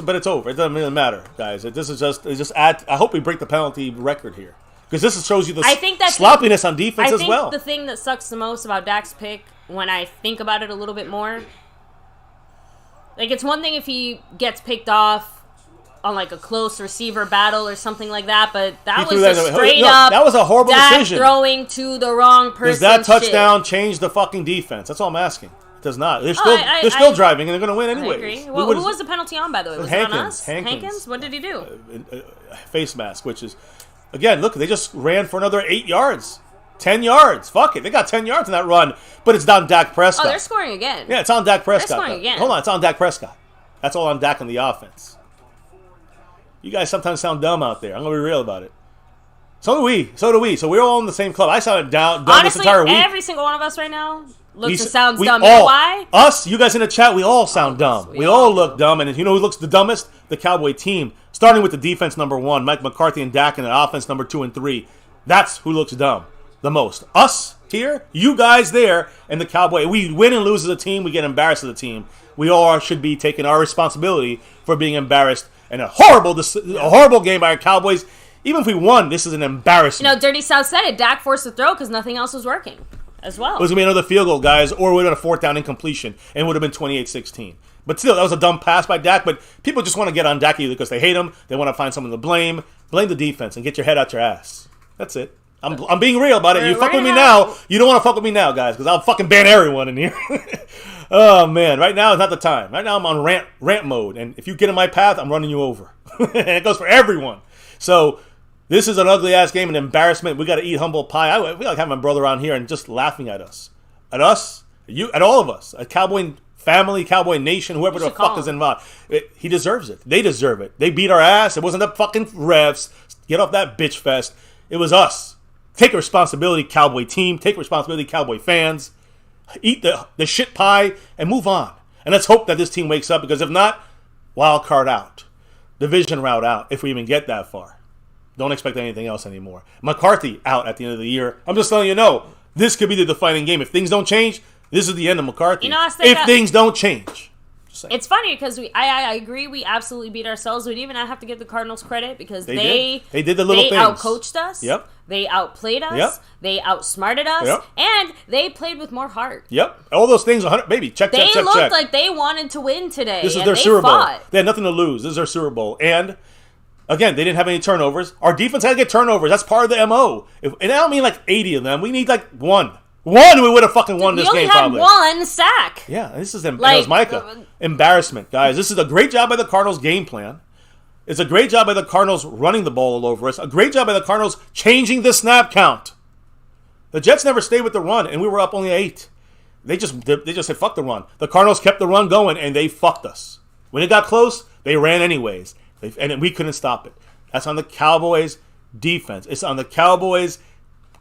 But it's over. It doesn't really matter, guys. This is just add. I hope we break the penalty record here because this shows you the sloppiness on defense as well. I think the thing that sucks the most about Dak's pick, when I think about it a little bit more, like it's one thing if he gets picked off on like a close receiver battle or something like that, but that was just straight up. That was a horrible decision. Throwing to the wrong person. Does that touchdown change the fucking defense? That's all I'm asking. It does not. They're still driving, and they're going to win anyway. I agree. Well, who was the penalty on, by the way? Was it on us? Hankins. What did he do? Face mask, which is, again, look, they just ran for another 8 yards. 10 yards. Fuck it. They got 10 yards in that run, but it's on Dak Prescott. Oh, they're scoring again. Yeah, it's on Dak Prescott. They're scoring again. Hold on, it's on Dak Prescott. That's all on Dak on the offense. You guys sometimes sound dumb out there. I'm going to be real about it. So do we. So we're all in the same club. I sounded dumb this entire week. Every single one of us right now looks and sounds dumb. You know why? Us, you guys in the chat, we all sound dumb. We all look dumb. And you know who looks the dumbest? The Cowboy team. Starting with the defense number 1, Mike McCarthy and Dak, and the offense number 2 and 3. That's who looks dumb the most. Us here, you guys there, and the Cowboy. We win and lose as a team. We get embarrassed as a team. We all should be taking our responsibility for being embarrassed. And a horrible game by our Cowboys. Even if we won, this is an embarrassment. You know, Dirty South said it. Dak forced the throw because nothing else was working as well. It was going to be another field goal, guys, or we would have 4th down incompletion, and it would have been 28-16. But still, that was a dumb pass by Dak. But people just want to get on Dak either because they hate him. They want to find someone to blame. Blame the defense and get your head out your ass. That's it. I'm being real about it. You fuck with me now. You don't want to fuck with me now, guys, because I'll fucking ban everyone in here. Oh, man. Right now is not the time. Right now I'm on rant mode. And if you get in my path, I'm running you over. And it goes for everyone. So this is an ugly-ass game, an embarrassment. We got to eat humble pie. I feel like having my brother on here and just laughing at us. At us, you, at all of us. A Cowboy family, Cowboy Nation, whoever the fuck is involved. He deserves it. They deserve it. They beat our ass. It wasn't the fucking refs. Get off that bitch fest. It was us. Take responsibility, Cowboy team. Take responsibility, Cowboy fans. Eat the shit pie and move on. And let's hope that this team wakes up, because if not, wild card out. Division route out, if we even get that far. Don't expect anything else anymore. McCarthy out at the end of the year. I'm just letting you know, this could be the defining game. If things don't change, this is the end of McCarthy. If things don't change. It's funny because I agree, we absolutely beat ourselves. We'd even have to give the Cardinals credit because they did the little things. They outcoached us. Yep. They outplayed us. Yep. They outsmarted us. Yep. And they played with more heart. Yep. All those things, 100, baby. Check. They looked like they wanted to win today. This is their Super Bowl. They had nothing to lose. This is their Super Bowl. And again, they didn't have any turnovers. Our defense had to get turnovers. That's part of the MO. And I don't mean like 80 of them. We need like one. We would have fucking won this game probably. We only had one sack. Yeah, this is it was Micah. Embarrassment, guys. This is a great job by the Cardinals' game plan. It's a great job by the Cardinals running the ball all over us. A great job by the Cardinals changing the snap count. The Jets never stayed with the run, and we were up only 8. They just said, fuck the run. The Cardinals kept the run going, and they fucked us. When it got close, they ran anyways. And we couldn't stop it. That's on the Cowboys' defense. It's on the Cowboys'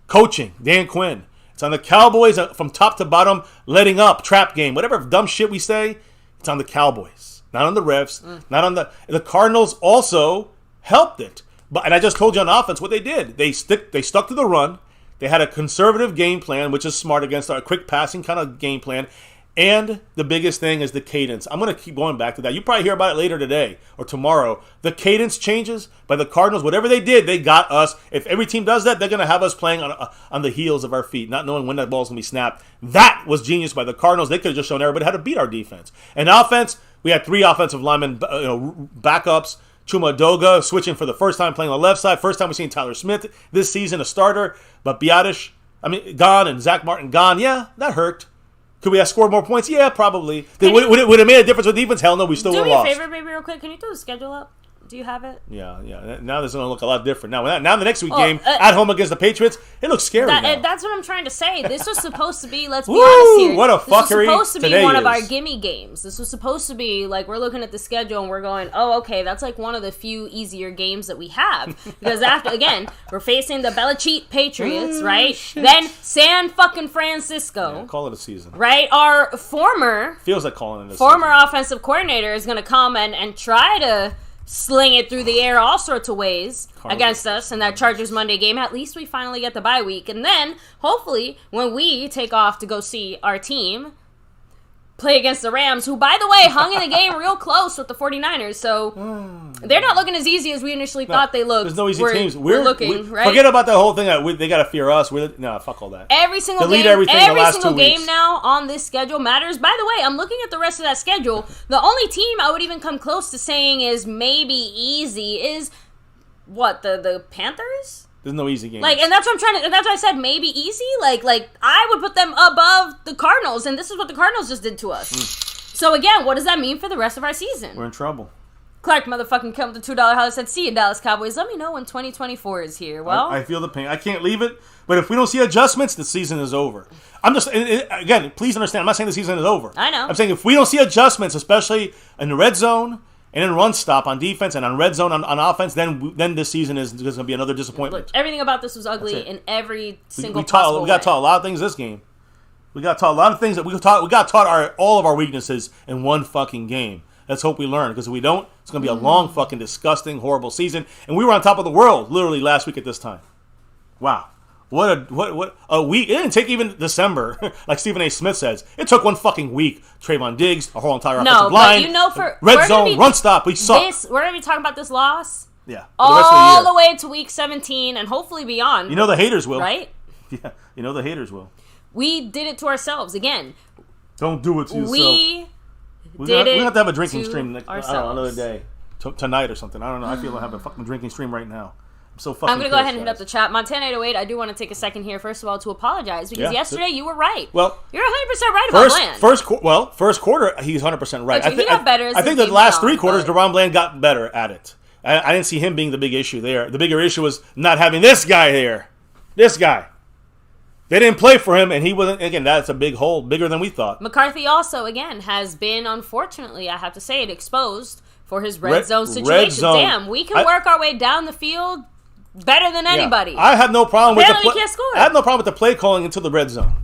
coaching, Dan Quinn. It's on the Cowboys from top to bottom, letting up, trap game, whatever dumb shit we say. It's on the Cowboys, not on the refs, not on the Cardinals. Also helped it, and I just told you on offense what they did. They stuck to the run. They had a conservative game plan, which is smart against a quick passing kind of game plan. And the biggest thing is the cadence. I'm going to keep going back to that. You probably hear about it later today or tomorrow. The cadence changes by the Cardinals. Whatever they did, they got us. If every team does that, they're going to have us playing on the heels of our feet, not knowing when that ball's going to be snapped. That was genius by the Cardinals. They could have just shown everybody how to beat our defense. And offense, we had 3 offensive linemen, backups. Chuma Doga switching for the first time, playing on the left side. First time we've seen Tyler Smith this season, a starter. But Biadasz, gone, and Zach Martin gone. Yeah, that hurt. Could we have scored more points? Yeah, probably. Would it have made a difference with defense? Hell no, we still would have lost. Do me a favor, baby, real quick. Can you throw the schedule up? Do you have it? Yeah. Now this is going to look a lot different. Now the next week game, at home against the Patriots, it looks scary now. That's what I'm trying to say. This was supposed to be, let's be honest here. What a fuckery. This was supposed to be one of our gimme games. This was supposed to be, like, we're looking at the schedule and we're going, oh, okay, that's like one of the few easier games that we have. Because after, again, we're facing the Belichick Patriots, right? Shit. Then San fucking Francisco. Yeah, call it a season. Right? Our feels like calling it a former season. Offensive coordinator is going to come and try to sling it through the air all sorts of ways against us in that Chargers Monday game. At least we finally get the bye week. And then, hopefully, when we take off to go see our team play against the Rams, who, by the way, hung in the game real close with the 49ers. So, they're not looking as easy as we initially thought they looked. There's no easy teams. We're looking, right? Forget about the whole thing. They got to fear us. No, fuck all that. Every single Delete game, everything every the last single 2 game weeks. now on this schedule matters. By the way, I'm looking at the rest of that schedule. The only team I would even come close to saying is maybe easy is, what, the Panthers? There's no easy game. And that's what that's why I said maybe easy. Like I would put them above the Cardinals, and this is what the Cardinals just did to us. So again, what does that mean for the rest of our season? We're in trouble. Clark motherfucking come to $2 house said, see you, Dallas Cowboys. Let me know when 2024 is here. Well, I feel the pain. I can't leave it. But if we don't see adjustments, the season is over. I'm just, again, please understand, I'm not saying the season is over. I know. I'm saying if we don't see adjustments, especially in the red zone and in run stop on defense and on red zone on offense, then this season is going to be another disappointment. Look, everything about this was ugly in every single possible way. We got taught a lot of things this game. We got taught a lot of things that we got taught all of our weaknesses in one fucking game. Let's hope we learn, because if we don't, it's going to be a long, fucking, disgusting, horrible season. And we were on top of the world literally last week at this time. Wow. What a week. It didn't take even December, like Stephen A. Smith says. It took one fucking week. Trayvon Diggs, our whole entire offensive line. Red zone, run stop, we suck. We're going to be talking about this loss. Yeah. All the way to week 17 and hopefully beyond. You know the haters will. Right? Yeah. You know the haters will. We did it to ourselves. Again. Don't do it to yourself. We We're gonna have to have a drinking stream ourselves. another day. Tonight or something. I don't know. I feel like having a fucking drinking stream right now. I'm so fucking I'm going to go ahead and hit guys. up the chat. Montana 808, I do want to take a second here, first of all, to apologize, because yesterday you were right. Well, you're 100% right about Bland. First quarter, he's 100% right. Okay, he got better. I think the last 3 quarters, DeRon Bland got better at it. I didn't see him being the big issue there. The bigger issue was not having this guy there. This guy. They didn't play for him, and he wasn't. Again, that's a big hole, bigger than we thought. McCarthy also, again, has been, unfortunately, I have to say it, exposed for his red zone situation. Damn, we can work our way down the field better than anybody. I have no problem with the can't score. I have no problem with the play calling until the red zone.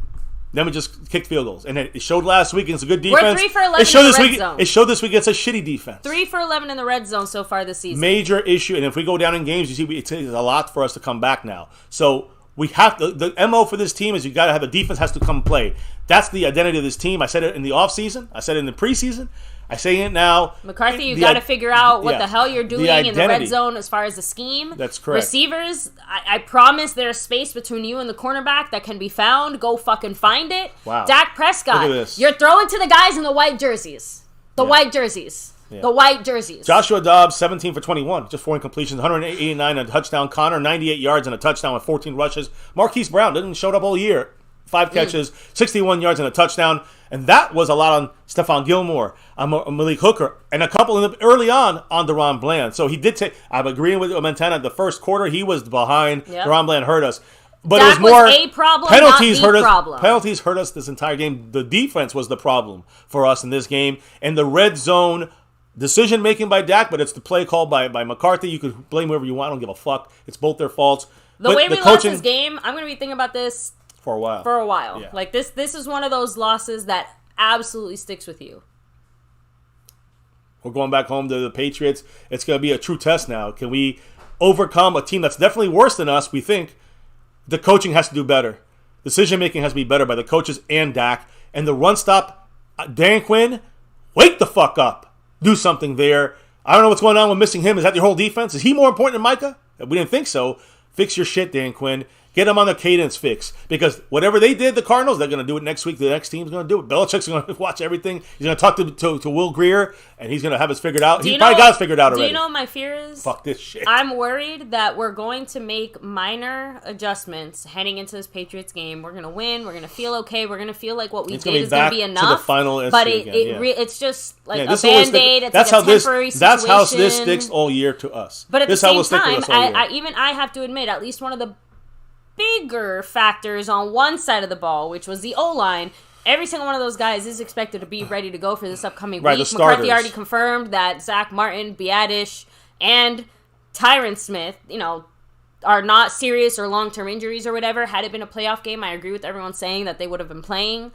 Then we just kicked field goals, and it showed last week against a good defense. We're 3 for 11 in the red zone. It showed this week against a shitty defense. 3 for 11 in the red zone so far this season. Major issue, and if we go down in games, you see it takes a lot for us to come back now. So we have to. The MO for this team is you got to have a defense has to come play. That's the identity of this team. I said it in the offseason. I said it in the preseason. I say it now. McCarthy, you got to figure out what the hell you're doing in the red zone as far as the scheme. That's correct. Receivers, I promise there's space between you and the cornerback that can be found. Go fucking find it. Wow. Dak Prescott, look at this. You're throwing to the guys in the white jerseys. The white jerseys. Yeah. The white jerseys. Joshua Dobbs, 17 for 21. Just 4 incompletions, 189 and a touchdown. Connor, 98 yards and a touchdown with 14 rushes. Marquise Brown didn't show up all year. 5 catches, 61 yards and a touchdown. And that was a lot on Stephon Gilmore, Malik Hooker, and a couple early on DeRon Bland. So he did take, I'm agreeing with Montana, the first quarter he was behind. Yep. DeRon Bland hurt us. But that it was more a problem, penalties not hurt us. Problem. Penalties hurt us this entire game. The defense was the problem for us in this game. And the red zone decision making by Dak, but it's the play called by McCarthy. You could blame whoever you want. I don't give a fuck. It's both their faults. The way we lost this game, I'm going to be thinking about this for a while. Yeah. Like this is one of those losses that absolutely sticks with you. We're going back home to the Patriots. It's going to be a true test now. Can we overcome a team that's definitely worse than us, we think? The coaching has to do better. Decision-making has to be better by the coaches and Dak. And the run stop, Dan Quinn, wake the fuck up. Do something there. I don't know what's going on with missing him. Is that your whole defense? Is he more important than Micah? We didn't think so. Fix your shit, Dan Quinn. Get them on the cadence fix. Because whatever they did, the Cardinals, they're going to do it next week. The next team's going to do it. Belichick's going to watch everything. He's going to talk to Will Greer, and he's going to have us figured out. He probably got us figured out already. Do you know what my fear is? Fuck this shit. I'm worried that we're going to make minor adjustments heading into this Patriots game. We're going to win. We're going to feel okay. We're going to feel like what we did is going to be enough. To the final but it's just like a Band-Aid. It's that's like a how temporary situation. That's how this sticks all year to us. But at the same time, I have to admit, at least one of the bigger factors on one side of the ball, which was the O-line, every single one of those guys is expected to be ready to go for this upcoming week. McCarthy already confirmed that Zach Martin, Biadish, and Tyron Smith, are not serious or long-term injuries or whatever. Had it been a playoff game, I agree with everyone saying that they would have been playing.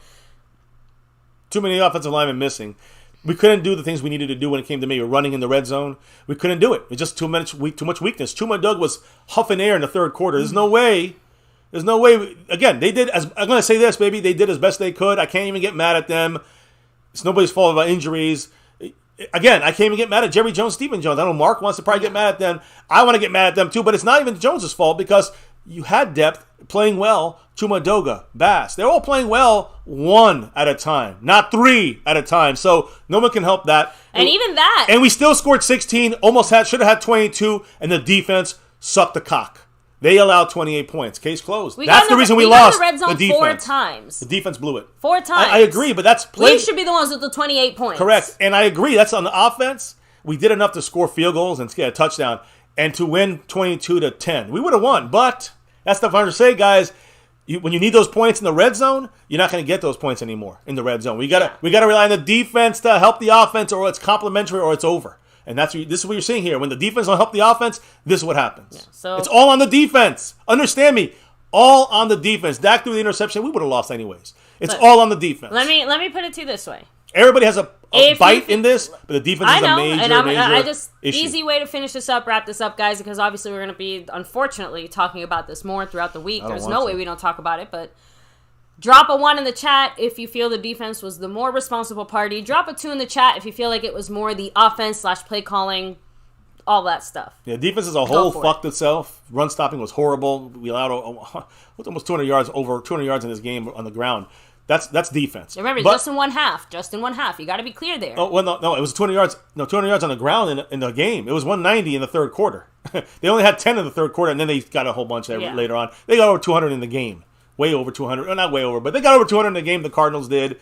Too many offensive linemen missing. We couldn't do the things we needed to do when it came to maybe running in the red zone. We couldn't do it. It was just too much weakness. Chuma Doug was huffing air in the third quarter. There's no way. Again, they did. I'm going to say this, baby. They did as best they could. I can't even get mad at them. It's nobody's fault about injuries. Again, I can't even get mad at Jerry Jones, Stephen Jones. I know Mark wants to probably get mad at them. I want to get mad at them too, but it's not even Jones' fault because you had depth playing well. Chuma Doga, Bass. They're all playing well 1 at a time, not 3 at a time. So no one can help that. And even that. And we still scored 16, should have had 22, and the defense sucked the cock. They allowed 28 points. Case closed. That's the reason we lost. We got in the red zone 4 times. The defense blew it. 4 times. I agree, but that's we should be the ones with the 28 points. Correct. And I agree. That's on the offense. We did enough to score field goals and get a touchdown and to win 22-10. We would have won, but that's the fun to say, guys. When you need those points in the red zone, you're not going to get those points anymore in the red zone. We gotta rely on the defense to help the offense, or it's complementary, or it's over. And this is what you're seeing here. When the defense don't help the offense, this is what happens. Yeah, so it's all on the defense. Understand me. All on the defense. Dak threw the interception. We would have lost anyways. It's all on the defense. Let me put it to you this way. Everybody has a bite in this, but the defense is a major issue. Easy way to finish this up, wrap this up, guys, because obviously we're going to be, unfortunately, talking about this more throughout the week. There's no way we don't talk about it, but drop a 1 in the chat if you feel the defense was the more responsible party. Drop a 2 in the chat if you feel like it was more the offense / play calling, all that stuff. Yeah, defense as a whole fucked itself. Run stopping was horrible. We allowed almost 200 yards in this game on the ground. That's defense. Remember, but, just in one half. You got to be clear there. Oh, well, no, it was 200 yards. No, 200 yards on the ground in the game. It was 190 in the third quarter. They only had 10 in the third quarter, and then they got a whole bunch later on. They got over 200 in the game. Way over 200. Not way over, but they got over 200 in the game. The Cardinals did.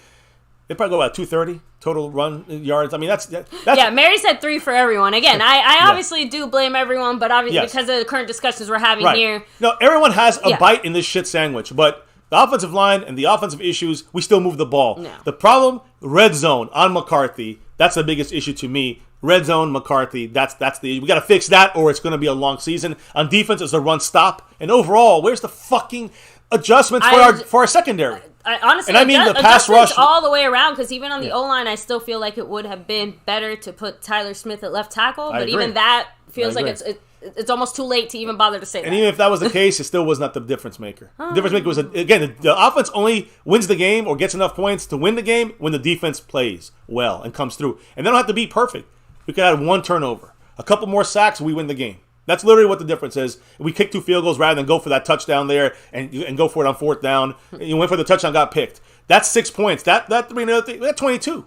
They probably go about 230 total run yards. I mean, that's yeah. Mary said 3 for everyone. Again, I obviously do blame everyone, but obviously because of the current discussions we're having here. No, everyone has a bite in this shit sandwich, but the offensive line and the offensive issues, we still move the ball. No. The problem, red zone on McCarthy. That's the biggest issue to me. Red zone, McCarthy. That's the we got to fix that, or it's going to be a long season. On defense, it's a run stop, and overall, where's the fucking adjustments for our secondary? Honestly, and I mean the pass rush all the way around, because even on the O-line, I still feel like it would have been better to put Tyler Smith at left tackle, but even that feels like it's almost too late to even bother to say that. And even if that was the case, it still was not the difference maker. The difference maker was, again, the offense only wins the game or gets enough points to win the game when the defense plays well and comes through. And they don't have to be perfect. We could have 1 turnover. A couple more sacks, we win the game. That's literally what the difference is. We kick 2 field goals rather than go for that touchdown there and go for it on 4th down. You went for the touchdown, got picked. That's 6 points. That 3 and 22.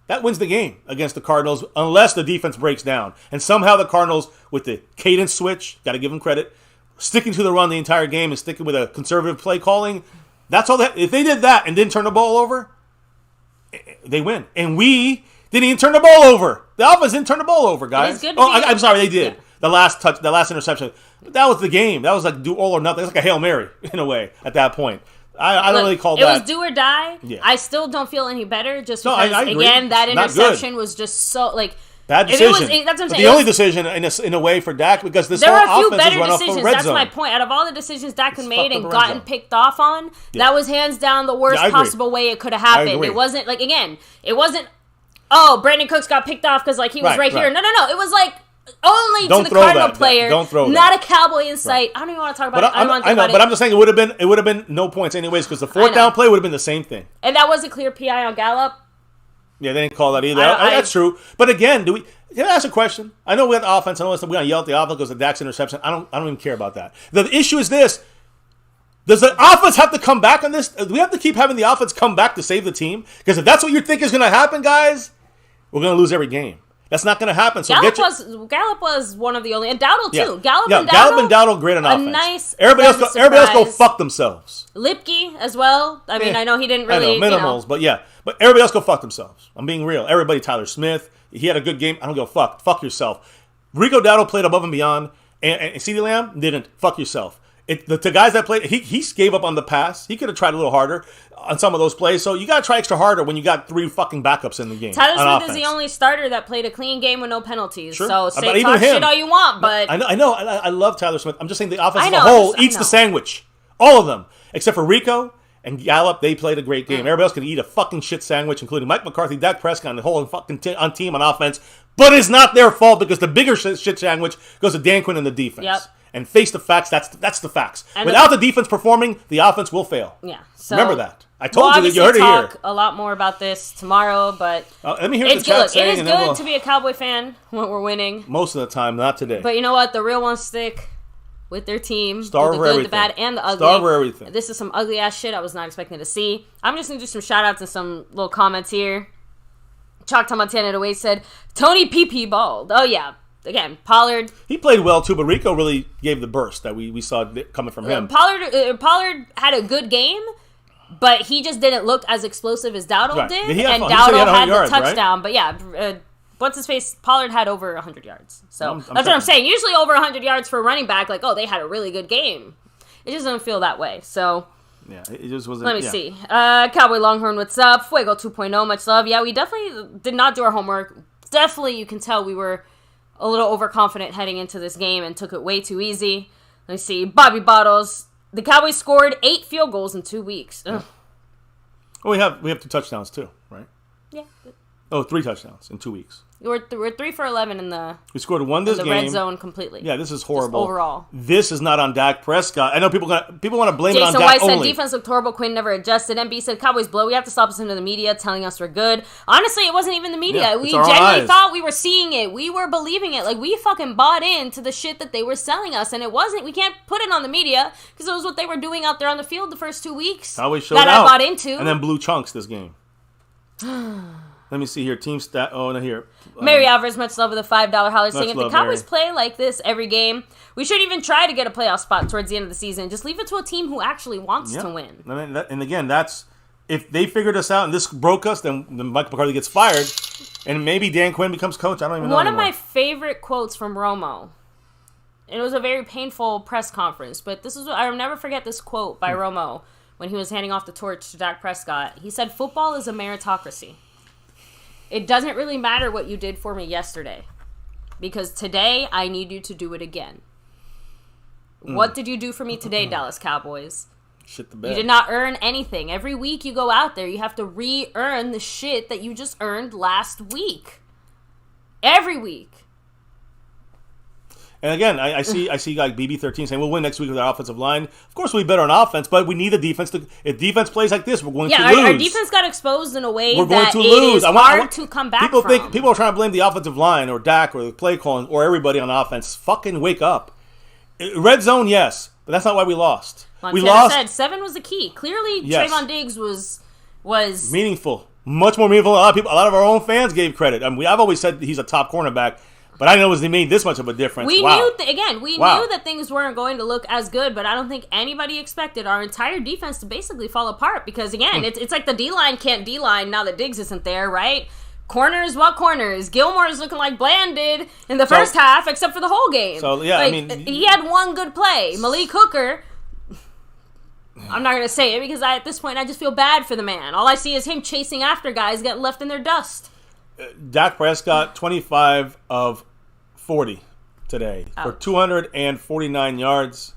That wins the game against the Cardinals unless the defense breaks down. And somehow the Cardinals, with the cadence switch, got to give them credit, sticking to the run the entire game and sticking with a conservative play calling, that's all that. If they did that and didn't turn the ball over, they win. And we didn't even turn the ball over. The offense didn't turn the ball over, guys. I'm sorry, they did. Yeah. The last interception. But that was the game. That was like do all or nothing. It's like a Hail Mary, in a way, at that point. I don't really call that. It was do or die. Yeah. I still don't feel any better just because, again, that interception was just so, like... Bad decision. That's what I'm saying. The only decision, in a way, for Dak, because this whole offense is run off of red That's zone. my point. Out of all the decisions Dak had made and gotten picked off on, that was hands down the worst possible way it could have happened. It wasn't, like, again, it wasn't, Brandon Cooks got picked off because, like, he was right here. No. It was, like, only to the Cardinal player, not a Cowboy in sight. I don't even want to talk about it. I know, but I'm just saying it would have been no points anyways because the 4th down play would have been the same thing. And that was a clear PI on Gallup. Yeah, they didn't call that either. That's true. But again, can I ask a question? I know we have the offense. I know we're going to yell at the offense because of Dak's interception. I don't even care about that. The issue is this. Does the offense have to come back on this? Do we have to keep having the offense come back to save the team? Because if that's what you think is going to happen, guys, we're going to lose every game. That's not going to happen. So Gallup was one of the only, and Dowdle too. Gallup and Dowdle great on offense. Nice. Everybody else go fuck themselves. Lipke as well. I mean, I know he didn't really. Minimals, but yeah. But everybody else go fuck themselves. I'm being real. Everybody, Tyler Smith, he had a good game. I don't go fuck. Fuck yourself. Rico Dowdle played above and beyond, and CeeDee Lamb didn't. Fuck yourself. The guys that played, he gave up on the pass. He could have tried a little harder on some of those plays. So you got to try extra harder when you got 3 fucking backups in the game. Tyler Smith is the only starter that played a clean game with no penalties. Sure. So talk shit all you want, but I know. I love Tyler Smith. I'm just saying the offense as a whole eats the sandwich. All of them, except for Rico and Gallup. They played a great game. Everybody else can eat a fucking shit sandwich, including Mike McCarthy, Dak Prescott, and the whole fucking team on offense. But it's not their fault because the bigger shit sandwich goes to Dan Quinn and the defense. Yep. And face the facts. That's the facts. And without the defense performing, the offense will fail. Yeah. So remember that. I told you that. You heard it here. We'll talk a lot more about this tomorrow, but let me hear the chat saying. It is good to be a Cowboy fan when we're winning. Most of the time, not today. But you know what? The real ones stick with their team. Star the over good, everything. The bad, and the ugly. Star over everything. This is some ugly ass shit I was not expecting to see. I'm just gonna do some shout outs and some little comments here. Chalktown Montana away said Tony PP balled. Oh yeah. Again, Pollard. He played well too, but Rico really gave the burst that we saw coming from him. Pollard had a good game, but he just didn't look as explosive as Dowdle did. And Dowdle had the touchdown. Right? But yeah, what's his face? Pollard had over 100 yards. So that's what I'm saying. Usually over 100 yards for a running back, like, they had a really good game. It just doesn't feel that way. So yeah, it just wasn't. Let me see. Cowboy Longhorn, what's up? Fuego 2.0, much love. Yeah, we definitely did not do our homework. Definitely, you can tell we were a little overconfident heading into this game and took it way too easy. Let me see. Bobby Bottles. The Cowboys scored 8 field goals in 2 weeks. Yeah. Well, we have 2 touchdowns too, right? Yeah. Oh, 3 touchdowns in 2 weeks. We're 3 for 11 in the. We scored 1 this game. Red zone completely. Yeah, this is horrible. Just overall, this is not on Dak Prescott. I know people want to blame it on Jason Dak White said only. defense looked horrible. Quinn never adjusted. MB said Cowboys blow. We have to stop listening to the media telling us we're good. Honestly, it wasn't even the media. Yeah, we it's our own genuinely eyes. thought we were seeing it. We were believing it. Like, we fucking bought into the shit that they were selling us, and it wasn't. We can't put it on the media because it was what they were doing out there on the field the first 2 weeks. Cowboys showed that out. I bought into, and then blew chunks this game. Let me see here. Team stat. Oh, no, here. Mary Alvarez, much love with a $5 holler, saying if the love, Cowboys Mary. play like this every game, we should even try to get a playoff spot towards the end of the season. Just leave it to a team who actually wants to win. And again, that's if they figured us out and this broke us, then Mike McCarthy gets fired, and maybe Dan Quinn becomes coach. I don't even know. One anymore. of my favorite quotes from Romo, and it was a very painful press conference, but I'll never forget this quote by Romo when he was handing off the torch to Dak Prescott. He said, "Football is a meritocracy. It doesn't really matter what you did for me yesterday, because today I need you to do it again. What did you do for me today, Dallas Cowboys? Shit the bed. You did not earn anything. Every week you go out there, you have to re-earn the shit that you just earned last week. Every week." And again, I see like BB13 saying we'll win next week with our offensive line. Of course, we better on offense, but we need the defense to. If defense plays like this, we're going to lose. Our defense got exposed in a way We're going that to it lose. is hard to come back people from. People are trying to blame the offensive line or Dak or the play calling or everybody on offense. Fucking wake up. Red zone, yes, but that's not why we lost. Montana said 7 was the key. Clearly, Yes. Trayvon Diggs was meaningful, much more meaningful. A lot of our own fans gave credit. I mean, I've always said he's a top cornerback. But I didn't know it made this much of a difference. We wow. knew knew that things weren't going to look as good, but I don't think anybody expected our entire defense to basically fall apart because, again, it's like the D-line can't D-line now that Diggs isn't there, right? Corners, what corners? Gilmore is looking like Bland did in the first half, except for the whole game. So, yeah, like, I mean... he had one good play. Malik Hooker... I'm not going to say it because at this point I just feel bad for the man. All I see is him chasing after guys getting left in their dust. Dak Prescott, 25 of 40 today for 249 yards,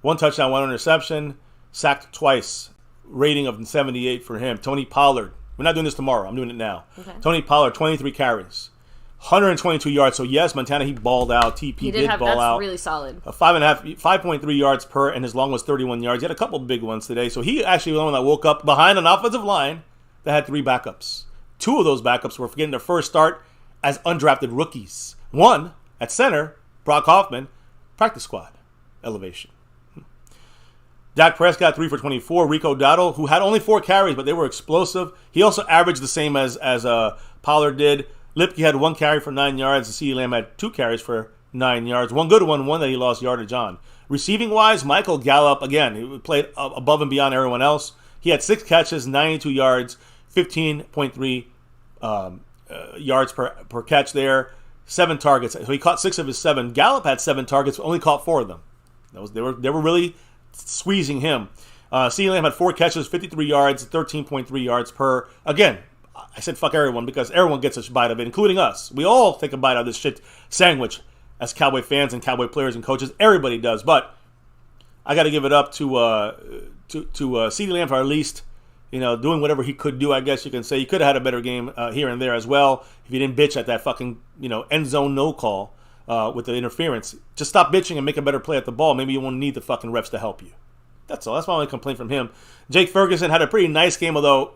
1 touchdown, 1 interception, sacked twice, rating of 78 for him. Tony Pollard, we're not doing this tomorrow, I'm doing it now. Okay. Tony Pollard, 23 carries, 122 yards. So yes, Montana, he balled out. TP did ball out. That's really solid. 5.3 yards per, and his long was 31 yards. He had a couple big ones today. So he actually was the one that woke up behind an offensive line that had 3 backups. 2 of those backups were getting their first start as undrafted rookies. 1 at center, Brock Hoffman, practice squad elevation. Dak Prescott 3 for 24. Rico Dowdle, who had only 4 carries, but they were explosive. He also averaged the same as Pollard did. Lipke had 1 carry for 9 yards. And CeeDee Lamb had 2 carries for 9 yards. One good one that he lost yardage on. Receiving wise, Michael Gallup, again, he played above and beyond everyone else. He had 6 catches, 92 yards, 15.3 yards per catch there. 7 targets. So he caught 6 of his 7. Gallup had 7 targets, only caught 4 of them. They were really squeezing him. CeeDee Lamb had 4 catches, 53 yards, 13.3 yards per. Again, I said fuck everyone because everyone gets a bite of it, including us. We all take a bite out of this shit sandwich as Cowboy fans and Cowboy players and coaches. Everybody does, but I got to give it up to CeeDee Lamb for at least doing whatever he could do. I guess you can say he could have had a better game here and there as well if he didn't bitch at that fucking end zone no call with the interference. Just stop bitching and make a better play at the ball. Maybe you won't need the fucking refs to help you. That's all. That's my only complaint from him. Jake Ferguson had a pretty nice game, although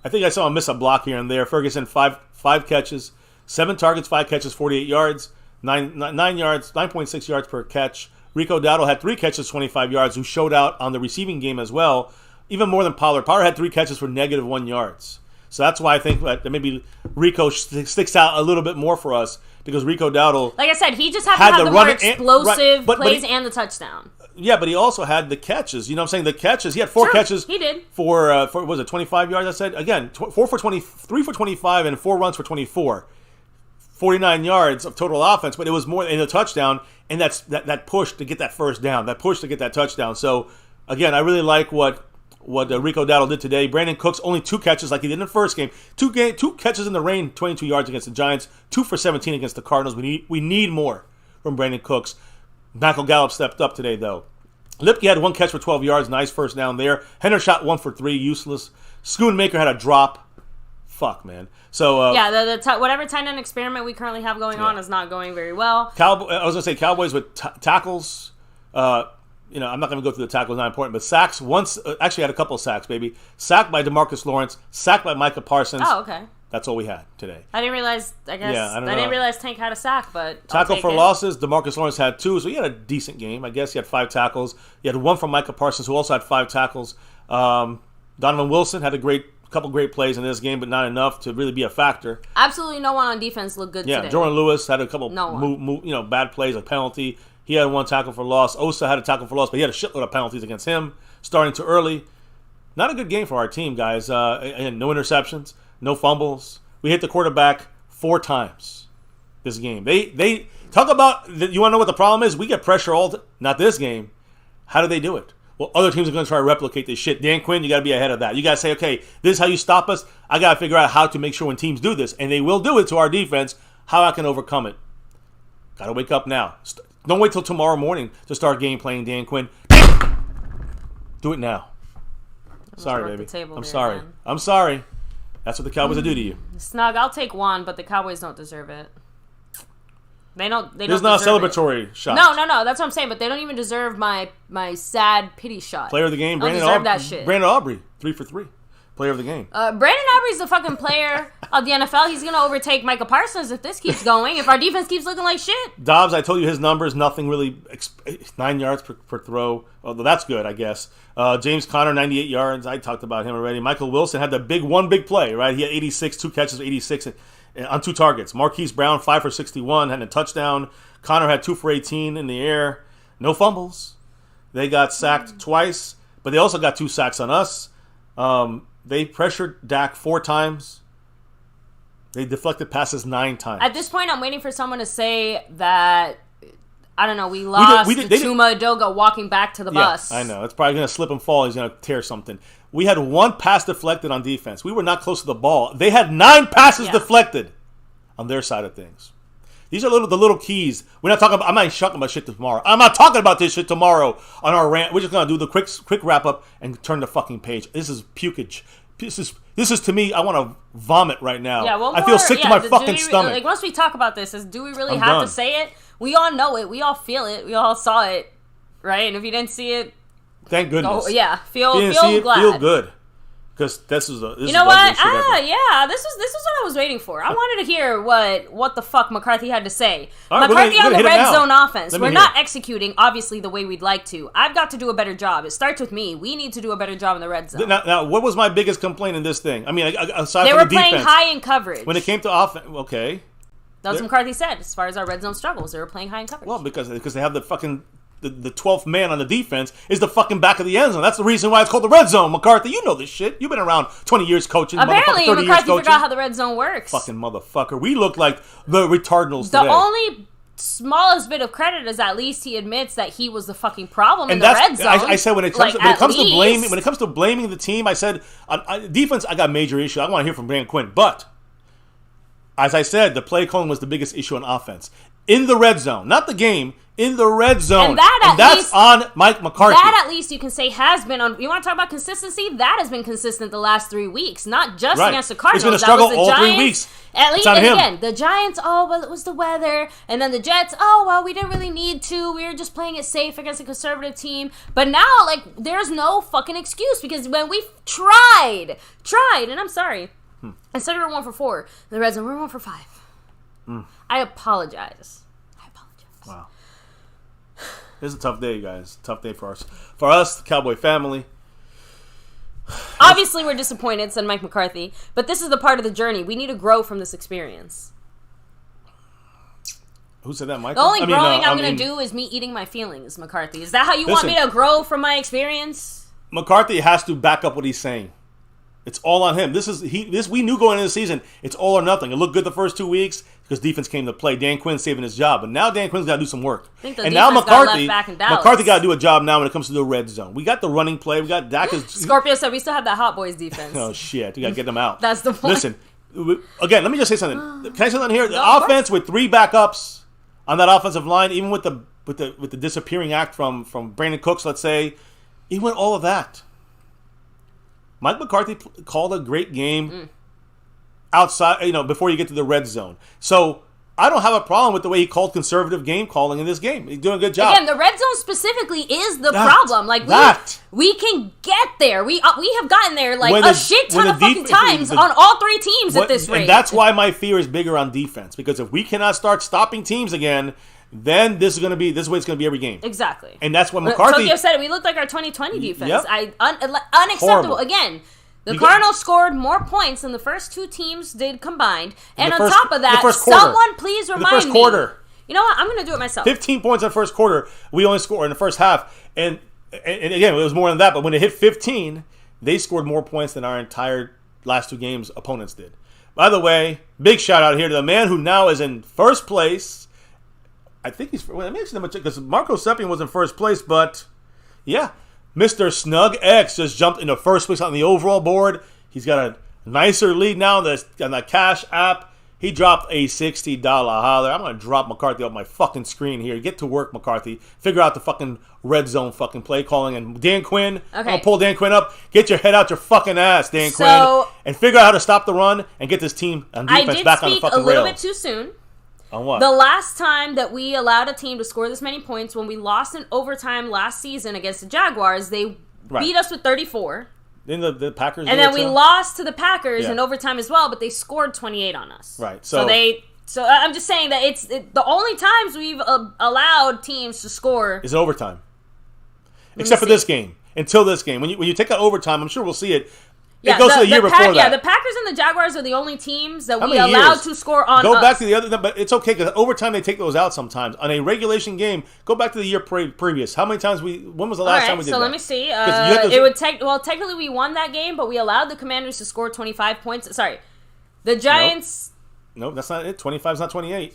I think I saw him miss a block here and there. Ferguson, 5 catches, 7 targets, 5 catches, 48 yards, 9.6 yards per catch. Rico Dowdle had 3 catches, 25 yards, who showed out on the receiving game as well, even more than Pollard. Pollard had 3 catches for negative 1 yards. So that's why I think that maybe Rico sticks out a little bit more for us because Rico Dowdle, like I said, he just had to have the more explosive plays and the touchdown. Yeah, but he also had the catches. You know what I'm saying? The catches. He had 4 catches. He did. For was it 25 yards, I said? Again, 4 for 20, 3 for 25, and 4 runs for 24. 49 yards of total offense, but it was more in a touchdown, and that push to get that first down, that push to get that touchdown. So, again, I really like what Rico Dowdle did today. Brandon Cooks, only 2 catches like he did in the first game. 2 catches in the rain, 22 yards against the Giants, 2 for 17 against the Cardinals. We need more from Brandon Cooks. Michael Gallup stepped up today, though. Lipke had 1 catch for 12 yards. Nice first down there. Hendershot 1 for 3. Useless. Schoonmaker had a drop. fuck, man. So yeah, whatever tight end experiment we currently have going on is not going very well. I was gonna say Cowboys with tackles. I'm not gonna go through the tackles, not important, but sacks. Once actually had a couple of sacks, baby. Sacked by DeMarcus Lawrence, sacked by Micah Parsons. Oh, okay. That's all we had today. I didn't realize. I guess I didn't didn't realize Tank had a sack, but tackle for losses. DeMarcus Lawrence had 2, so he had a decent game. I guess he had 5 tackles. He had 1 from Micah Parsons, who also had 5 tackles. Donovan Wilson had a couple great plays in this game, but not enough to really be a factor. Absolutely no one on defense looked good today. Yeah, Jordan Lewis had a couple bad plays, a penalty. He had 1 tackle for loss. Osa had a tackle for loss, but he had a shitload of penalties against him, starting too early. Not a good game for our team, guys. And no interceptions, no fumbles. We hit the quarterback 4 times this game. They talk about, you want to know what the problem is? We get pressure not this game. How do they do it? Well, other teams are going to try to replicate this shit. Dan Quinn, you got to be ahead of that. You got to say, okay, this is how you stop us. I got to figure out how to make sure when teams do this, and they will do it to our defense, how I can overcome it. Got to wake up now. Don't wait till tomorrow morning to start game playing, Dan Quinn. Do it now. Sorry, baby. I'm sorry. Man. I'm sorry. That's what the Cowboys will do to you. Snug, I'll take 1, but the Cowboys don't deserve it. They don't. There's not a celebratory shot. No. That's what I'm saying. But they don't even deserve my sad pity shot. Player of the game, Brandon Aubrey, 3 for 3. Player of the game. Brandon Aubrey's the fucking player of the NFL. He's gonna overtake Micah Parsons if this keeps going. If our defense keeps looking like shit. Dobbs, I told you his numbers. Nothing really. 9 yards per throw. Although that's good, I guess. James Conner, 98 yards. I talked about him already. Michael Wilson had the one big play, right? He had 86, 2 catches, 86 on 2 targets. Marquise Brown, 5 for 61, had a touchdown. Conner had 2 for 18 in the air. No fumbles. They got sacked twice, but they also got 2 sacks on us. They pressured Dak 4 times. They deflected passes 9 times. At this point, I'm waiting for someone to say that, I don't know, we lost Tuma Adoga walking back to the bus. I know. It's probably going to slip and fall. He's going to tear something. We had 1 pass deflected on defense. We were not close to the ball. They had 9 passes deflected on their side of things. These are the little keys. We're not talking about. I'm not talking about shit tomorrow. I'm not talking about this shit tomorrow on our rant. We're just gonna do the quick wrap up and turn the fucking page. This is pukage. This is to me. I want to vomit right now. Yeah, I feel sick to my fucking stomach. Like once we talk about this, do we really have to say it? We all know it. We all feel it. We all saw it, right? And if you didn't see it, thank goodness. Feel glad. Feel good. Because this is you know what? This is what I was waiting for. I wanted to hear what the fuck McCarthy had to say. Right, McCarthy on the red zone offense. We're not executing, obviously, the way we'd like to. I've got to do a better job. It starts with me. We need to do a better job in the red zone. Now what was my biggest complaint in this thing? I mean, aside they from were the defense, playing high in coverage. When it came to offense, okay. That's what McCarthy said. As far as our red zone struggles, they were playing high in coverage. Well, because they have the fucking. The 12th man on the defense is the fucking back of the end zone. That's the reason why it's called the red zone. McCarthy, you know this shit. You've been around 20 years coaching. Apparently, McCarthy forgot how the red zone works. Fucking motherfucker. We look like the retardals today. The only smallest bit of credit is at least he admits that he was the fucking problem in the red zone. I said when it comes to blaming the team, I said on defense I got major issue. I want to hear from Brandon Quinn, but as I said, the play calling was the biggest issue on offense in the red zone, not the game. In the red zone. And that's on Mike McCarthy. That at least you can say has been on. You want to talk about consistency? That has been consistent the last 3 weeks. Not just against the Cardinals. He's been a struggle all 3 weeks. At least, and again, the Giants, it was the weather. And then the Jets, we didn't really need to. We were just playing it safe against a conservative team. But now, there's no fucking excuse. Because when we tried, and I'm sorry, instead we were 1 for 4, the red zone, we were 1 for 5. I apologize. Wow. This is a tough day, guys. Tough day for us. For us, the Cowboy family. Obviously, we're disappointed, said Mike McCarthy. But this is the part of the journey. We need to grow from this experience. Who said that, Mike? The only growing I'm going to do is me eating my feelings, McCarthy. Is that how you want me to grow from my experience? McCarthy has to back up what he's saying. It's all on him. We knew going into the season, it's all or nothing. It looked good the first 2 weeks because defense came to play. Dan Quinn's saving his job, but now Dan Quinn's got to do some work. And now McCarthy got to do a job now when it comes to the red zone. We got the running play. We got Dak. Scorpio said we still have that Hot Boys defense. Oh shit, we got to get them out. That's the point. Listen, again, let me just say something. Can I say something here? The offense with 3 backups on that offensive line, even with the disappearing act from Brandon Cooks, let's say, even with all of that. Mike McCarthy called a great game. outside, before you get to the red zone. So I don't have a problem with the way he called conservative game calling in this game. He's doing a good job. Again, the red zone specifically is the problem. Like we can get there. We have gotten there like a shit ton of fucking times on all three teams at this rate. And that's why my fear is bigger on defense, because if we cannot start stopping teams again, then this is the way it's going to be every game. Exactly. And that's what McCarthy... Tokyo said it. We looked like our 2020 defense. Yep. Unacceptable. Horrible. Again, the Cardinals scored more points than the first two teams did combined. And on top of that, someone please remind me. The first quarter. You know what? I'm going to do it myself. 15 points in the first quarter. We only scored in the first half. And again, it was more than that. But when it hit 15, they scored more points than our entire last two games opponents did. By the way, big shout out here to the man who now is in first place. I think he's... Well, I mentioned him because Marco Seppian was in first place, but yeah, Mr. Snug X just jumped into first place on the overall board. He's got a nicer lead now on the Cash App. He dropped a $60 holler. I'm going to drop McCarthy off my fucking screen here. Get to work, McCarthy. Figure out the fucking red zone fucking play calling. And Dan Quinn, okay. I'm going to pull Dan Quinn up. Get your head out your fucking ass, Dan Quinn. And figure out how to stop the run and get this team on defense back on the fucking rails. I did speak a little bit too soon. On what? The last time that we allowed a team to score this many points, when we lost in overtime last season against the Jaguars, they beat us with 34. Then the Packers. And then we lost to the Packers in overtime as well, but they scored 28 on us. Right. So I'm just saying that the only times we've allowed teams to score is overtime. Except for this game. Until this game. When you take out overtime, I'm sure we'll see it. It goes to the year before that. Yeah, the Packers and the Jaguars are the only teams that we allowed to score on us. Go back to the other, but it's okay because overtime they take those out sometimes. On a regulation game, go back to the year previous. How many times when was the last time we did that? So let me see. It would take, technically we won that game, but we allowed the Commanders to score 25 points. Sorry. The Giants. Nope, that's not it. 25 is not 28.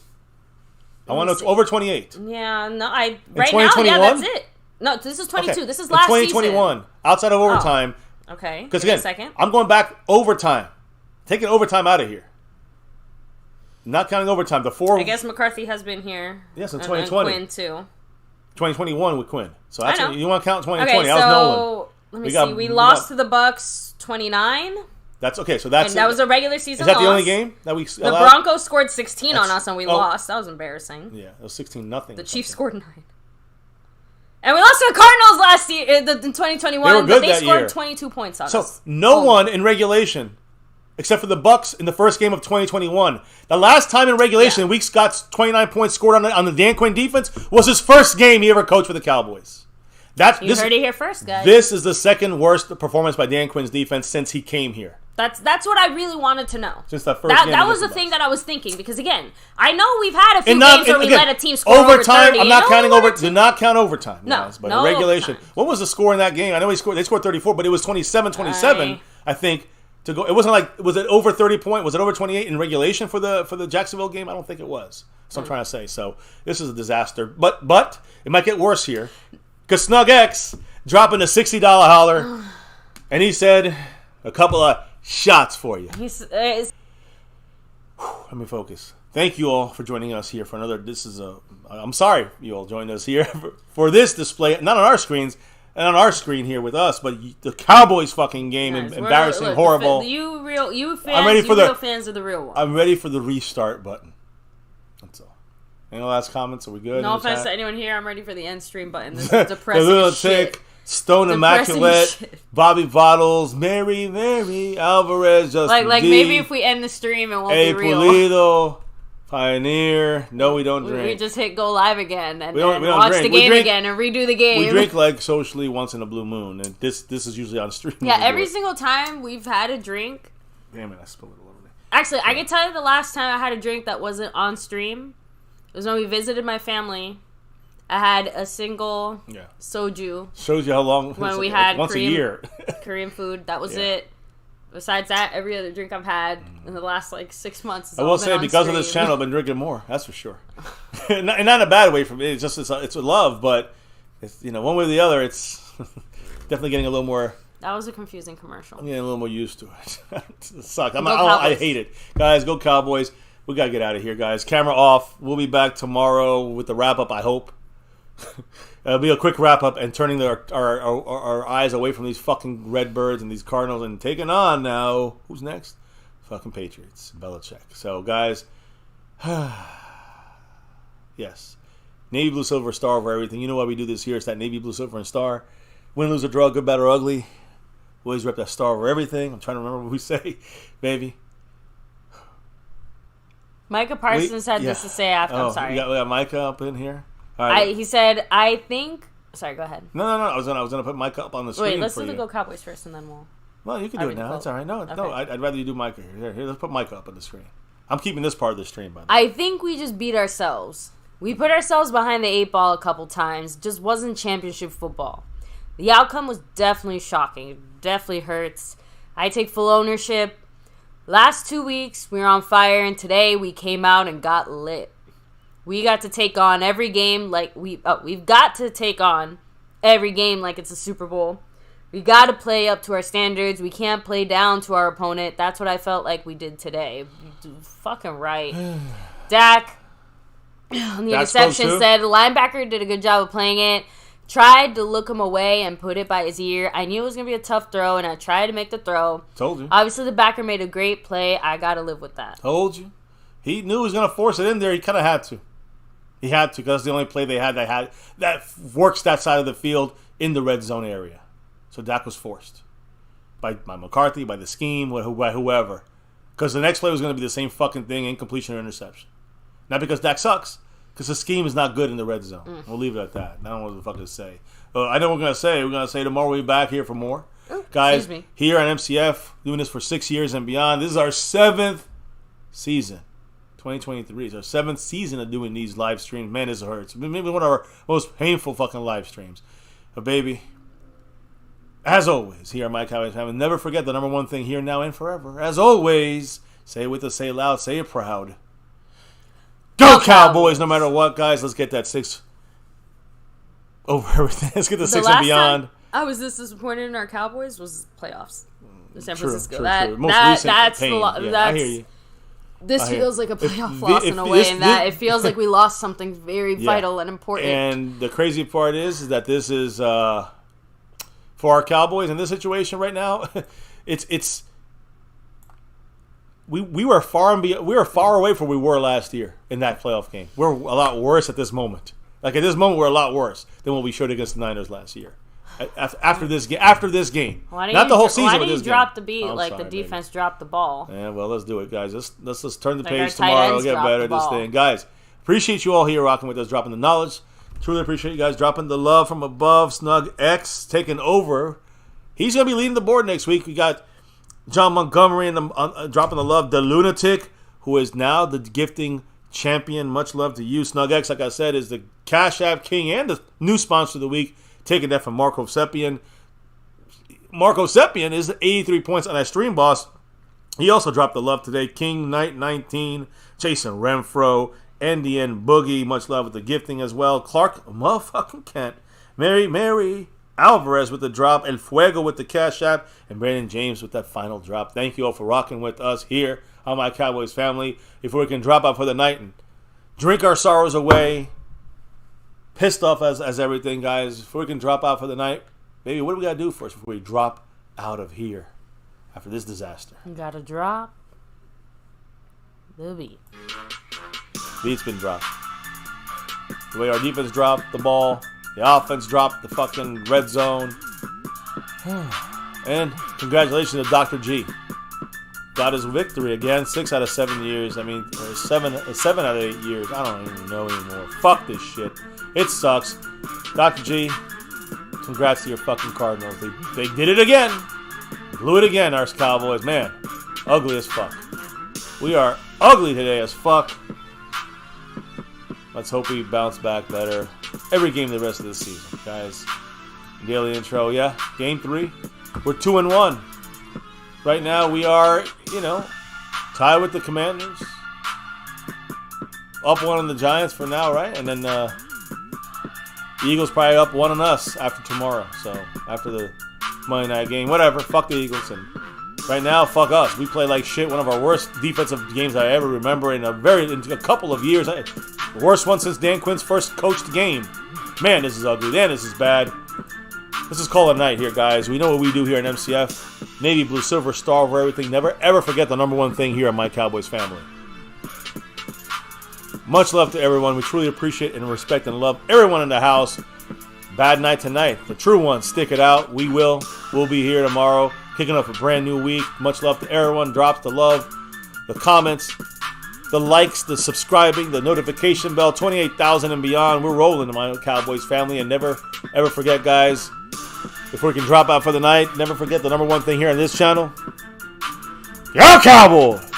I want to know over 28. Yeah, no, right now, yeah, that's it. No, this is 22. Okay. This is last 2021. Season. Outside of overtime. Okay. Because again, I'm going back overtime. Taking overtime out of here. Not counting overtime. I guess McCarthy has been here. Yes, in 2020. And Quinn too. 2021 with Quinn. So that's you want to count 2020. Okay, I was Nolan. Let me see. We lost to the Bucks 29. That's okay. So that was a regular season. Is that loss. the only game that we allowed? The Broncos scored 16 on us and we lost. That was embarrassing. Yeah, it was 16-0. The Chiefs scored 9. And we lost to the Cardinals last year in 2021, but they scored 22 points on us. So no one in regulation, except for the Bucks in the first game of 2021. The last time in regulation, Weeks got 29 points scored on the Dan Quinn defense was his first game he ever coached for the Cowboys. You heard it here first, guys. This is the second worst performance by Dan Quinn's defense since he came here. That's what I really wanted to know. Since that first game. That was the thing that I was thinking, because again, I know we've had a few games where we let a team score overtime. Over 30. I'm not counting do not count overtime. No, guys, but no regulation. Overtime. What was the score in that game? I know they scored 34, but it was 27-27. I think to go. It wasn't like, was it over 30 point? Was it over 28 in regulation for the Jacksonville game? I don't think it was. So I'm trying to say. So this is a disaster. But it might get worse here, because Snug X dropping a $60 holler, and he said a couple of shots for you. Let me focus. Thank you all for joining us here for another. I'm sorry you all joined us here for this display, not on our screens, and on our screen here with us, but the Cowboys fucking game, embarrassing, horrible. You fans, real fans of the real one. I'm ready for the restart button. That's all. Any last comments? Are we good? No offense to anyone here. I'm ready for the end stream button. This is depressing the shit. Stone Immaculate, Bobby Bottles, Mary, Alvarez, Justin like D, maybe if we end the stream, it won't be real. Pulido, Pioneer. No, we don't drink. We just hit go live again and then watch the game again and redo the game. We drink like socially once in a blue moon, and this is usually on stream. Yeah, every single time we've had a drink. Damn it, I spilled it all over me. Actually, I can tell you the last time I had a drink that wasn't on stream. It was when we visited my family. I had a single soju. Shows you how long. When we had once a year. Korean food. That was it. Besides that, every other drink I've had in the last 6 months. I will say, because of this channel, I've been drinking more. That's for sure. And not in a bad way for me. It's just it's a love, but it's, one way or the other, it's definitely getting a little more. That was a confusing commercial. I'm getting a little more used to it. It sucks. I hate it, guys. Go Cowboys. We gotta get out of here, guys. Camera off. We'll be back tomorrow with the wrap up, I hope. It'll be a quick wrap up and turning our eyes away from these fucking Redbirds and these Cardinals and taking on now. Who's next? Fucking Patriots. Belichick. So, guys, yes. Navy, blue, silver, star over everything. You know why we do this here. It's that Navy, blue, silver, and star. Win, lose, or draw, good, bad, or ugly. We always rep that star over everything. I'm trying to remember what we say, baby. Micah Parsons had this to say after. I'm sorry. We got Micah up in here. All right. He said, I think... Sorry, go ahead. No. I was gonna put Micah up on the screen. Wait, let's for do the you. Go Cowboys first, and then we'll... Well, you can do it now. That's all right. No, I'd rather you do Micah here. Here, let's put Micah up on the screen. I'm keeping this part of the stream, by the way. I think we just beat ourselves. We put ourselves behind the 8 ball a couple times. Just wasn't championship football. The outcome was definitely shocking. It definitely hurts. I take full ownership. Last 2 weeks, we were on fire, and today we came out and got lit. We got to take on every game like we've got to take on every game like it's a Super Bowl. We got to play up to our standards. We can't play down to our opponent. That's what I felt like we did today. Fucking right. Dak, on the interception, said the linebacker did a good job of playing it. Tried to look him away and put it by his ear. I knew it was going to be a tough throw, and I tried to make the throw. Told you. Obviously, the backer made a great play. I got to live with that. Told you. He knew he was going to force it in there. He kind of had to. He had to because that's the only play they had that works that side of the field in the red zone area. So Dak was forced by McCarthy, by the scheme, by whoever. Because the next play was going to be the same fucking thing, incompletion or interception. Not because Dak sucks, because the scheme is not good in the red zone. We'll leave it at that. I don't know what the fuck to say. I know what we're going to say. We're going to say tomorrow we'll be back here for more. Guys, here on MCF, doing this for 6 years and beyond. This is our 7th season. 2023 is our 7th season of doing these live streams. Man, this hurts. Maybe one of our most painful fucking live streams. But baby, as always, here on MyCowboysFamily, never forget the number one thing here, now, and forever. As always, say it with us, say it loud, say it proud. Go Cowboys, no matter what, guys. Let's get that 6 over everything. Let's get the 6 and beyond. I was this disappointed in our Cowboys was playoffs. The San Francisco. True. That's pain. I hear you. This feels like a playoff loss in a way, in that it feels like we lost something very vital and important. And the crazy part is that this is for our Cowboys in this situation right now. We were far away from where we were last year in that playoff game. We're a lot worse at this moment. Like at this moment, we're a lot worse than what we showed against the Niners last year. After this game, not the whole season. Why did you drop the beat? The defense dropped the ball. Yeah, well, let's do it, guys. Let's turn the page tomorrow. We'll get better at this thing, guys. Appreciate you all here rocking with us, dropping the knowledge. Truly appreciate you guys dropping the love from above. Snug X taking over. He's gonna be leading the board next week. We got John Montgomery and dropping the love. The Lunatic, who is now the gifting champion. Much love to you. Snug X, like I said, is the Cash App King and the new sponsor of the week. Taking that from Marco Seppian. Marco Seppian is 83 points on that stream, boss. He also dropped the love today. King Knight 19, Jason Renfro, Andy and Boogie. Much love with the gifting as well. Clark motherfucking Kent. Mary Alvarez with the drop. El Fuego with the Cash App. And Brandon James with that final drop. Thank you all for rocking with us here on My Cowboys Family. Before we can drop out for the night and drink our sorrows away. Pissed off as everything, guys. Before we can drop out for the night, baby, what do we got to do first before we drop out of here after this disaster? You got to drop the beat. Beat's been dropped. The way our defense dropped the ball, the offense dropped the fucking red zone. And congratulations to Dr. G. Got his victory again, 6 out of 7 years. I mean, 7 out of 8 years. I don't even know anymore. Fuck this shit. It sucks. Dr. G, congrats to your fucking Cardinals. They did it again. Blew it again, our Cowboys. Man, ugly as fuck. We are ugly today as fuck. Let's hope we bounce back better every game the rest of the season, guys. Daily intro, yeah. Game 3. We're 2-1. Right now we are, tied with the Commanders. Up 1 on the Giants for now, right? And then the Eagles probably up 1 on us after tomorrow. So after the Monday night game, whatever. Fuck the Eagles. And right now, fuck us. We play like shit. One of our worst defensive games I ever remember in a couple of years. Worst one since Dan Quinn's first coached game. Man, this is ugly. Man, this is bad. This is call a night here, guys. We know what we do here in MCF. Navy, blue, silver, star over everything. Never, ever forget the number one thing here at My Cowboys Family. Much love to everyone. We truly appreciate and respect and love everyone in the house. Bad night tonight. The true ones, stick it out. We will. We'll be here tomorrow, kicking off a brand new week. Much love to everyone. Drops the love, the comments, the likes, the subscribing, the notification bell, 28,000 and beyond. We're rolling in My Cowboys Family. And never, ever forget, guys, if we can drop out for the night, never forget the number one thing here on this channel. Go Cowboys!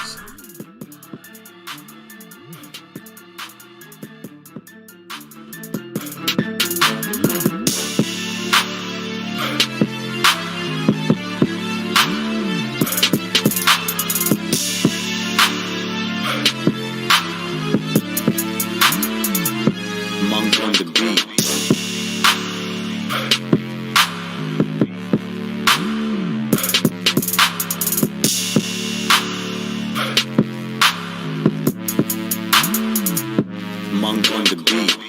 Monk on the beat. Monk on the beat.